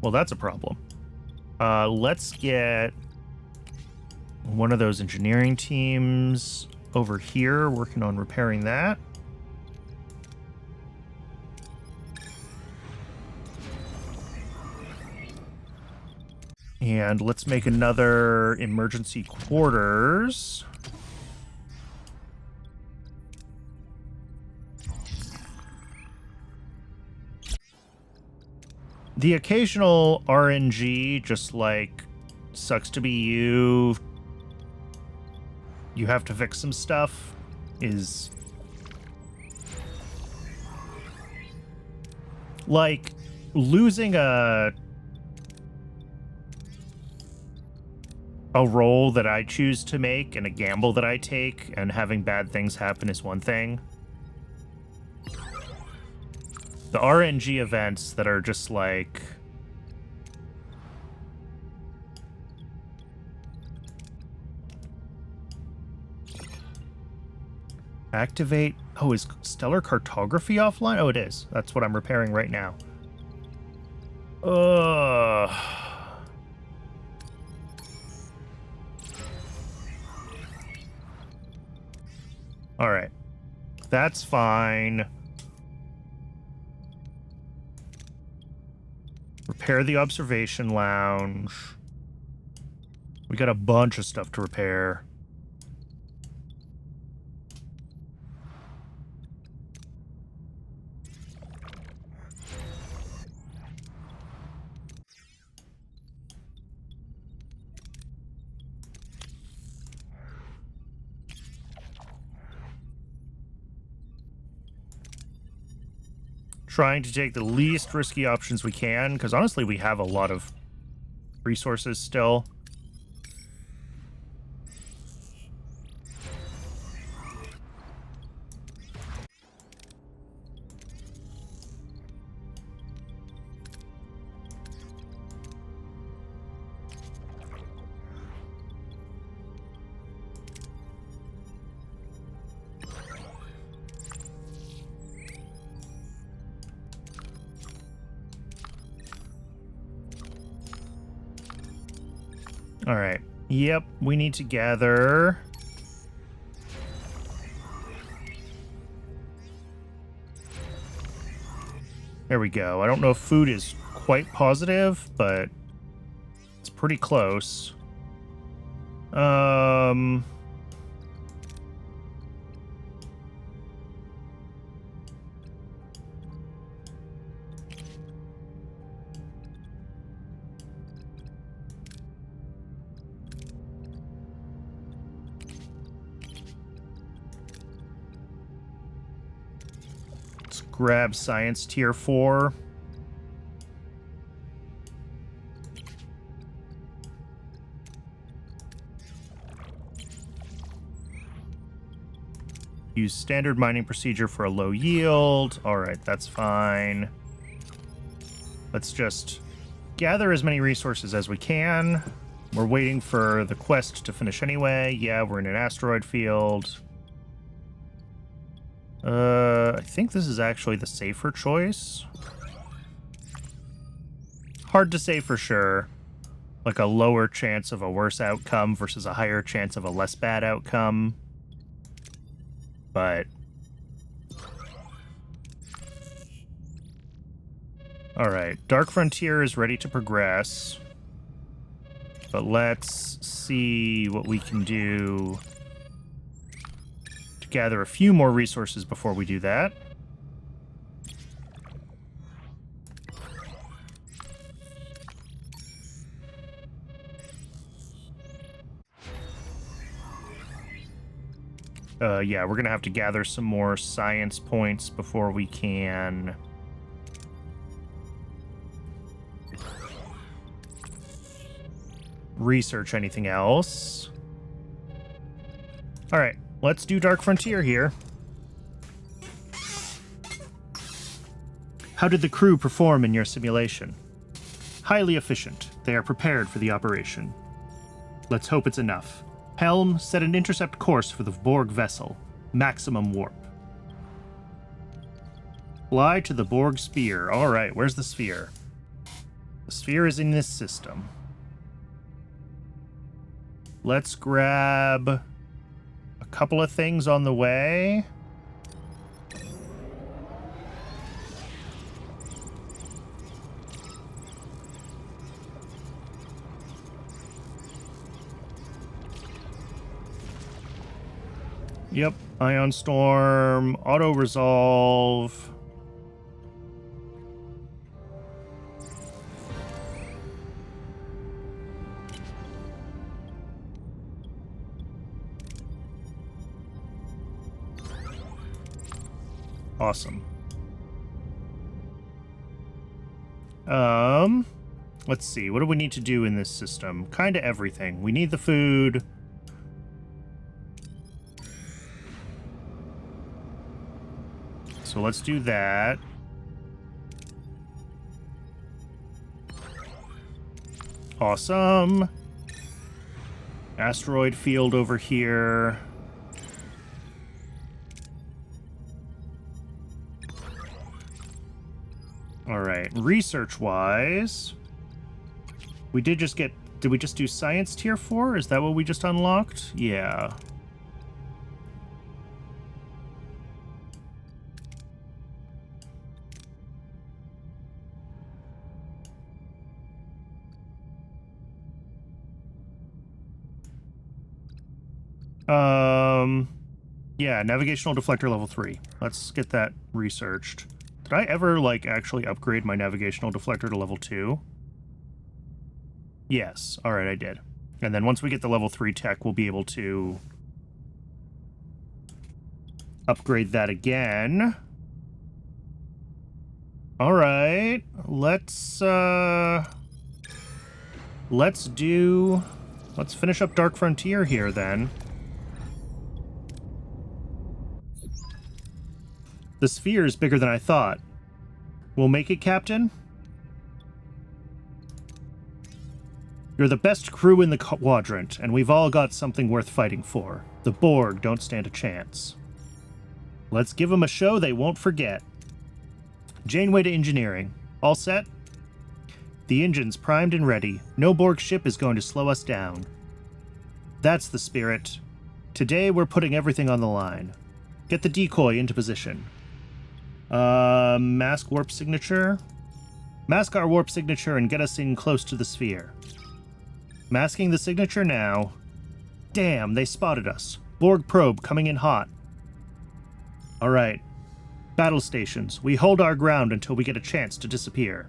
Well, that's a problem. Let's get one of those engineering teams over here working on repairing that. And let's make another emergency quarters. The occasional RNG, just like, sucks to be you. You have to fix some stuff, is like losing a role that I choose to make and a gamble that I take and having bad things happen is one thing. The RNG events that are just like... Activate... Oh, is Stellar Cartography offline? Oh, it is. That's what I'm repairing right now. Ugh... All right. That's fine. Repair the observation lounge. We got a bunch of stuff to repair. Trying to take the least risky options we can, because honestly we have a lot of resources still. All right. Yep, we need to gather. There we go. I don't know if food is quite positive, but it's pretty close. Let's grab science tier 4. Use standard mining procedure for a low yield. All right, that's fine. Let's just gather as many resources as we can. We're waiting for the quest to finish anyway. Yeah, we're in an asteroid field. I think this is actually the safer choice. Hard to say for sure. Like a lower chance of a worse outcome versus a higher chance of a less bad outcome. But all right, Dark Frontier is ready to progress. But let's see what we can do to gather a few more resources before we do that. Yeah, we're gonna have to gather some more science points before we can research anything else. All right, let's do Dark Frontier here. How did the crew perform in your simulation? Highly efficient. They are prepared for the operation. Let's hope it's enough. Helm, set an intercept course for the Borg vessel. Maximum warp. Fly to the Borg sphere. All right, where's the sphere? The sphere is in this system. Let's grab a couple of things on the way. Yep, Ion Storm, Auto Resolve. Awesome. Let's see. What do we need to do in this system? Kind of everything. We need the food. So let's do that. Awesome. Asteroid field over here. All right, research-wise, we did just get... Did we just do science tier 4? Is that what we just unlocked? Yeah. Yeah, navigational deflector level 3. Let's get that researched. Did I ever, like, actually upgrade my navigational deflector to level 2? Yes. Alright, I did. And then once we get the level 3 tech, we'll be able to upgrade that again. Alright. Let's finish up Dark Frontier here, then. The sphere is bigger than I thought. We'll make it, Captain? You're the best crew in the quadrant, and we've all got something worth fighting for. The Borg don't stand a chance. Let's give them a show they won't forget. Janeway to engineering. All set? The engine's primed and ready. No Borg ship is going to slow us down. That's the spirit. Today we're putting everything on the line. Get the decoy into position. Mask warp signature. Mask our warp signature and get us in close to the sphere. Masking the signature now. Damn, they spotted us. Borg probe coming in hot. Alright. Battle stations. We hold our ground until we get a chance to disappear.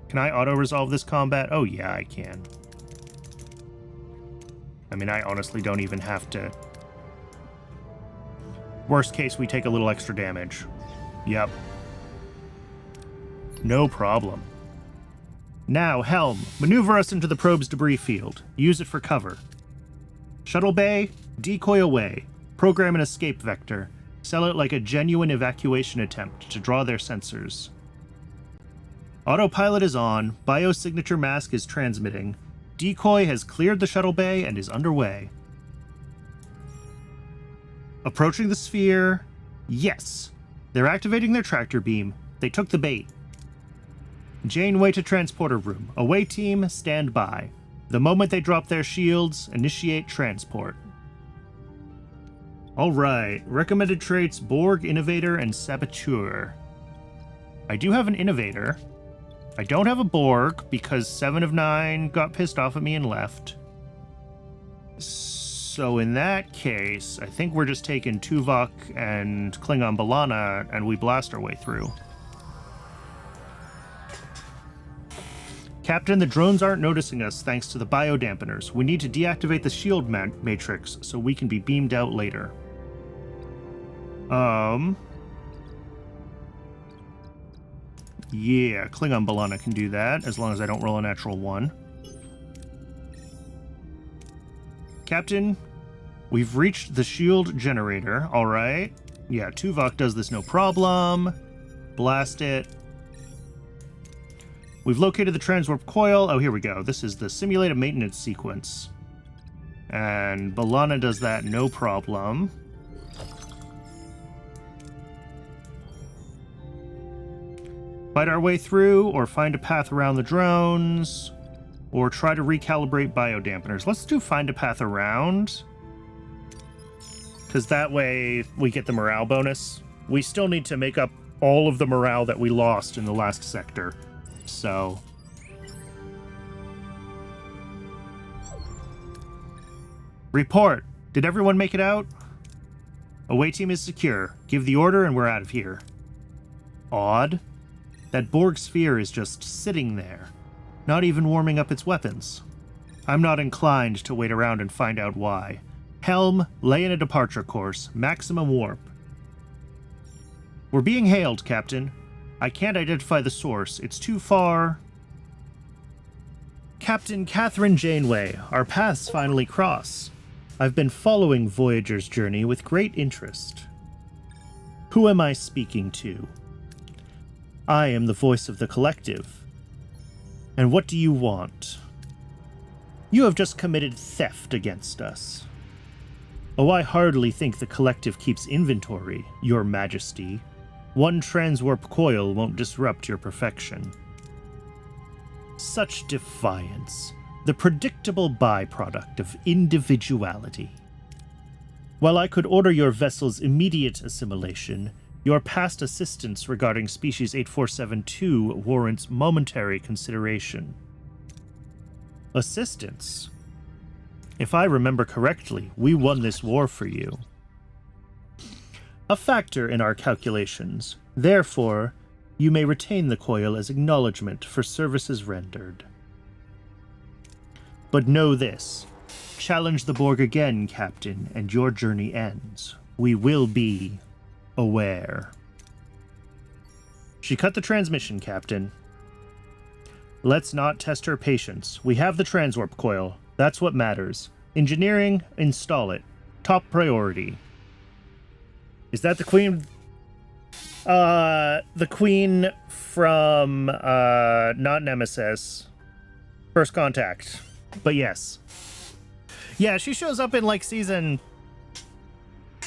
Can I auto-resolve this combat? Oh yeah, I can. I mean, I honestly don't even have to. Worst case, we take a little extra damage. Yep. No problem. Now, Helm, maneuver us into the probe's debris field. Use it for cover. Shuttle Bay, decoy away. Program an escape vector. Sell it like a genuine evacuation attempt to draw their sensors. Autopilot is on. Biosignature mask is transmitting. Decoy has cleared the shuttle bay and is underway. Approaching the sphere. Yes. They're activating their tractor beam. They took the bait. Janeway to transporter room. Away team, stand by. The moment they drop their shields, initiate transport. Alright, recommended traits, Borg, Innovator, and Saboteur. I do have an Innovator. I don't have a Borg, because 7 of 9 got pissed off at me and left. So in that case, I think we're just taking Tuvok and Klingon B'Elanna, and we blast our way through. Captain, the drones aren't noticing us thanks to the biodampeners. We need to deactivate the shield matrix so we can be beamed out later. Yeah, Klingon B'Elanna can do that, as long as I don't roll a natural 1. Captain, we've reached the shield generator, alright. Yeah, Tuvok does this no problem. Blast it. We've located the transwarp coil. Oh, here we go. This is the simulated maintenance sequence. And B'Elanna does that no problem. Fight our way through, or find a path around the drones, or try to recalibrate biodampeners. Let's do find a path around, because that way we get the morale bonus. We still need to make up all of the morale that we lost in the last sector. So report. Did everyone make it out? Away team is secure. Give the order and we're out of here. Odd. That Borg sphere is just sitting there, not even warming up its weapons. I'm not inclined to wait around and find out why. Helm, lay in a departure course. Maximum warp. We're being hailed, Captain. I can't identify the source. It's too far. Captain Catherine Janeway, our paths finally cross. I've been following Voyager's journey with great interest. Who am I speaking to? I am the voice of the collective. And what do you want? You have just committed theft against us. Oh, I hardly think the collective keeps inventory, Your Majesty. One transwarp coil won't disrupt your perfection. Such defiance, the predictable byproduct of individuality. While I could order your vessel's immediate assimilation, your past assistance regarding species 8472 warrants momentary consideration. Assistance? If I remember correctly, we won this war for you. A factor in our calculations. Therefore, you may retain the coil as acknowledgement for services rendered. But know this. Challenge the Borg again, Captain, and your journey ends. We will be aware. She cut the transmission, Captain. Let's not test her patience. We have the transwarp coil. That's what matters. Engineering, install it. Top priority. Is that the Queen? The Queen from, not Nemesis. First Contact. But yes. Yeah, she shows up in, like, season...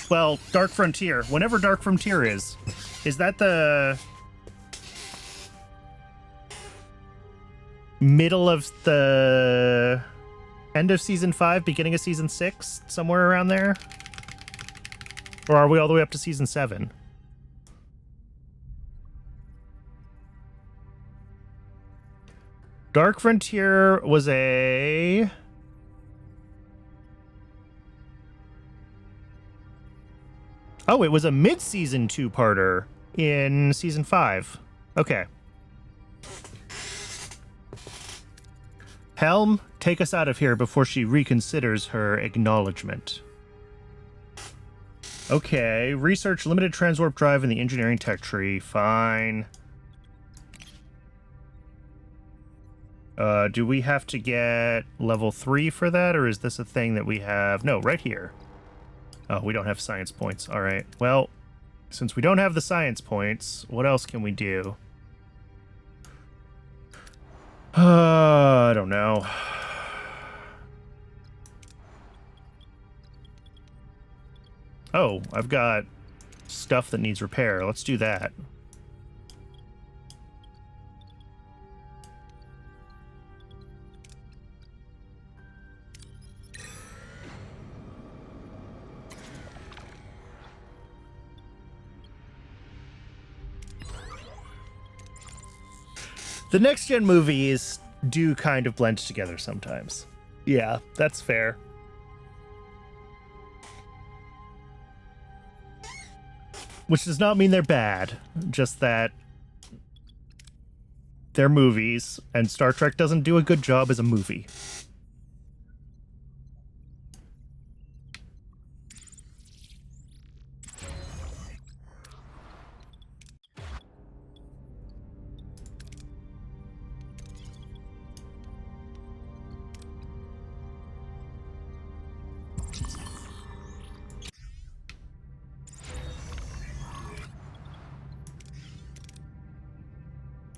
Well, Dark Frontier. Whenever Dark Frontier is that the... middle of the end of season 5, beginning of season 6, somewhere around there? Or are we all the way up to season 7? Dark Frontier was a... Oh, it was a mid-season 2-parter in season 5. Okay. Helm, take us out of here before she reconsiders her acknowledgement. Okay, research limited transwarp drive in the engineering tech tree. Fine. Do we have to get level 3 for that, or is this a thing that we have? No, right here. Oh, we don't have science points. All right. Well, since we don't have the science points, what else can we do? I don't know. Oh, I've got stuff that needs repair. Let's do that. The next-gen movies do kind of blend together sometimes. Yeah, that's fair. Which does not mean they're bad, just that they're movies, and Star Trek doesn't do a good job as a movie.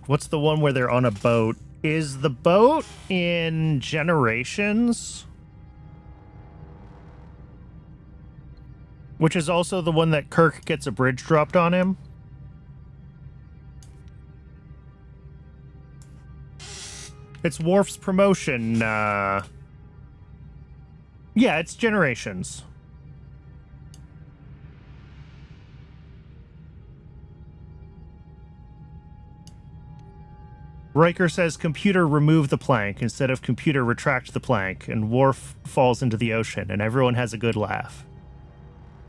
What's the one where they're on a boat? Is the boat in Generations? Which is also the one that Kirk gets a bridge dropped on him? It's Worf's promotion. Yeah, it's Generations. Riker says, computer remove the plank instead of computer retract the plank, and Worf falls into the ocean, and everyone has a good laugh.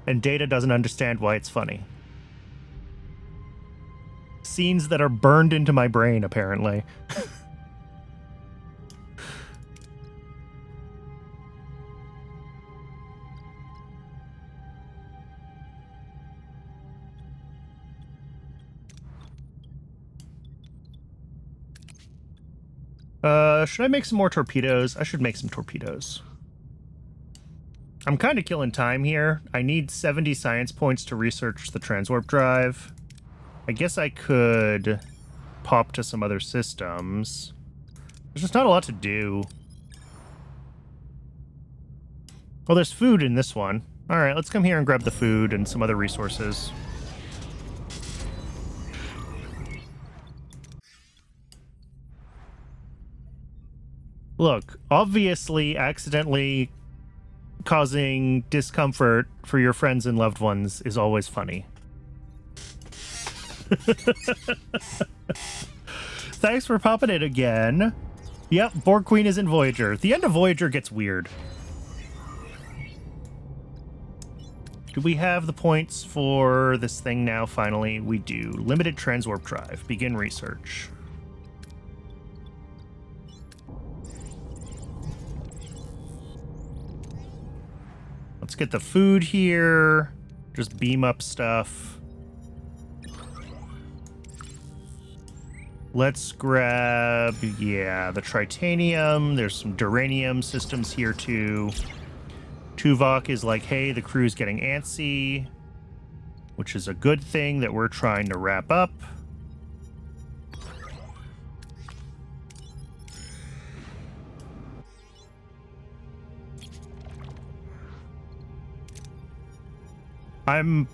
And Data doesn't understand why it's funny. Scenes that are burned into my brain, apparently. Should I make some more torpedoes? I should make some torpedoes. I'm kind of killing time here. I need 70 science points to research the transwarp drive. I guess I could pop to some other systems. There's just not a lot to do. Well, there's food in this one. All right, let's come here and grab the food and some other resources. Look, obviously accidentally causing discomfort for your friends and loved ones is always funny. Thanks for popping it again. Yep, Borg Queen is in Voyager. The end of Voyager gets weird. Do we have the points for this thing now, finally? We do. Limited transwarp drive. Begin research. Let's get the food here. Just beam up stuff. Let's grab, yeah, the Tritanium. There's some Duranium systems here too. Tuvok is like, hey, the crew's getting antsy, which is a good thing that we're trying to wrap up. I'm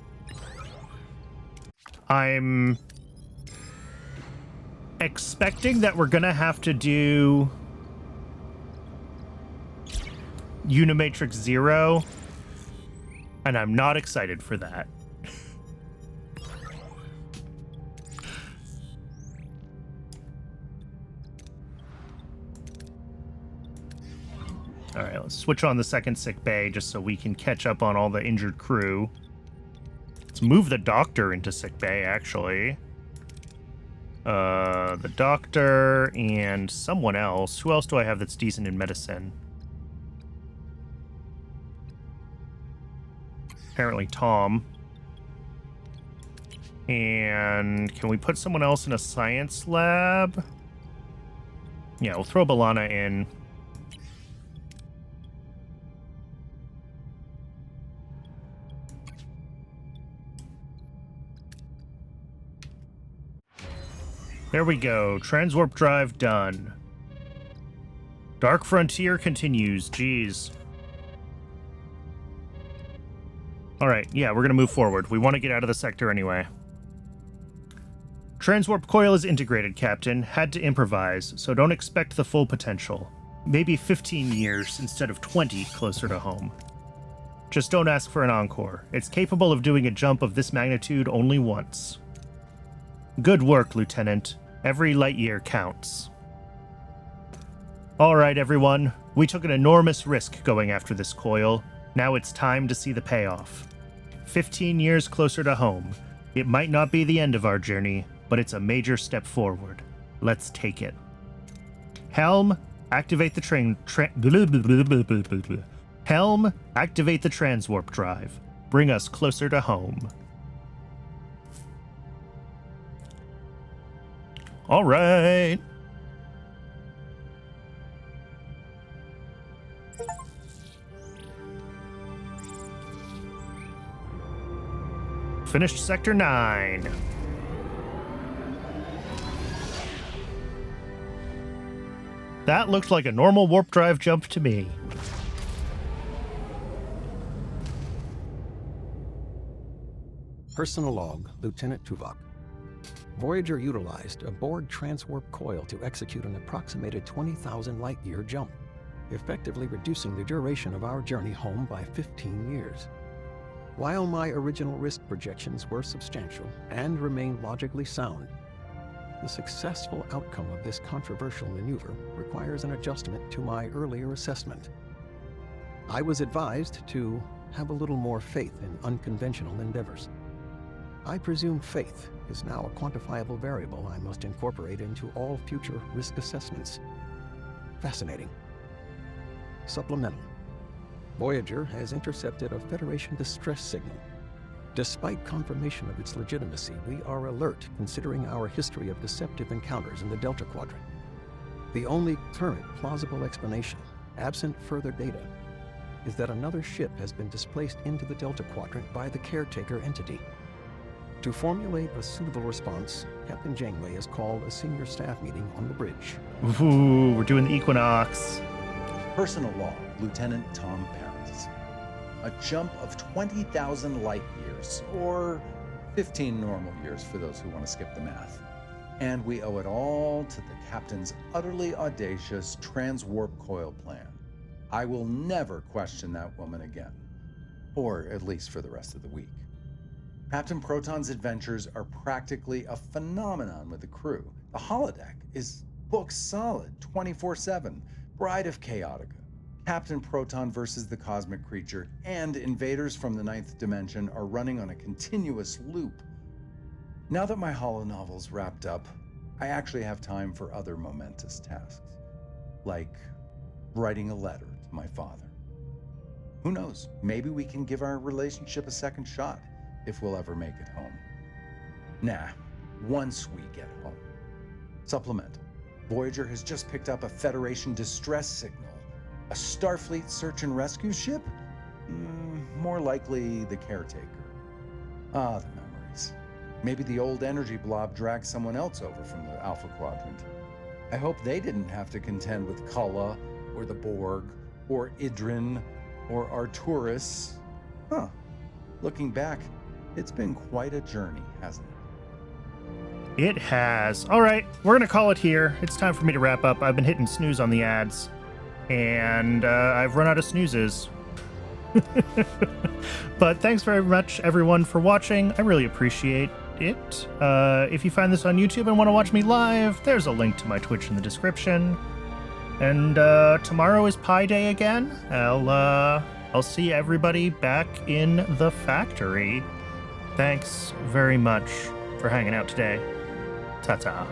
expecting that we're gonna have to do Unimatrix 0, and I'm not excited for that. All right, let's switch on the second sick bay just so we can catch up on all the injured crew. Let's move the doctor into sick bay, actually. The doctor and someone else. Who else do I have that's decent in medicine? Apparently Tom. And can we put someone else in a science lab? Yeah, we'll throw Balana in. There we go. Transwarp drive done. Dark Frontier continues. Jeez. Alright, yeah, we're gonna move forward. We want to get out of the sector anyway. Transwarp coil is integrated, Captain. Had to improvise, so don't expect the full potential. Maybe 15 years instead of 20 closer to home. Just don't ask for an encore. It's capable of doing a jump of this magnitude only once. Good work, Lieutenant. Every light year counts. Alright, everyone. We took an enormous risk going after this coil. Now it's time to see the payoff. 15 years closer to home. It might not be the end of our journey, but it's a major step forward. Let's take it. Helm, activate the Helm, activate the transwarp drive. Bring us closer to home. All right. Finished Sector 9. That looked like a normal warp drive jump to me. Personal log, Lieutenant Tuvok. Voyager utilized a Borg transwarp coil to execute an approximated 20,000 light-year jump, effectively reducing the duration of our journey home by 15 years. While my original risk projections were substantial and remain logically sound, the successful outcome of this controversial maneuver requires an adjustment to my earlier assessment. I was advised to have a little more faith in unconventional endeavors. I presume faith is now a quantifiable variable I must incorporate into all future risk assessments. Fascinating. Supplemental. Voyager has intercepted a Federation distress signal. Despite confirmation of its legitimacy, we are alert considering our history of deceptive encounters in the Delta Quadrant. The only current plausible explanation, absent further data, is that another ship has been displaced into the Delta Quadrant by the caretaker entity. To formulate a suitable response, Captain Janeway has called a senior staff meeting on the bridge. Ooh, we're doing the Equinox. Personal log, Lieutenant Tom Paris. A jump of 20,000 light years, or 15 normal years for those who want to skip the math. And we owe it all to the captain's utterly audacious transwarp coil plan. I will never question that woman again, or at least for the rest of the week. Captain Proton's adventures are practically a phenomenon with the crew. The holodeck is booked solid 24/7. Bride of Chaotica, Captain Proton versus the cosmic creature, and invaders from the 9th dimension are running on a continuous loop. Now that my holonovel's wrapped up, I actually have time for other momentous tasks, like writing a letter to my father. Who knows, maybe we can give our relationship a second shot, if we'll ever make it home. Nah, once we get home. Supplement. Voyager has just picked up a Federation distress signal. A Starfleet search and rescue ship? More likely the caretaker. Ah, the memories. Maybe the old energy blob dragged someone else over from the Alpha Quadrant. I hope they didn't have to contend with Kulla, or the Borg, or Idrin, or Arturus. Huh. Looking back, it's been quite a journey, hasn't it? It has. All right, we're going to call it here. It's time for me to wrap up. I've been hitting snooze on the ads, and I've run out of snoozes. But thanks very much, everyone, for watching. I really appreciate it. If you find this on YouTube and want to watch me live, there's a link to my Twitch in the description. And tomorrow is Pi Day again. I'll see everybody back in the factory. Thanks very much for hanging out today. Ta-ta.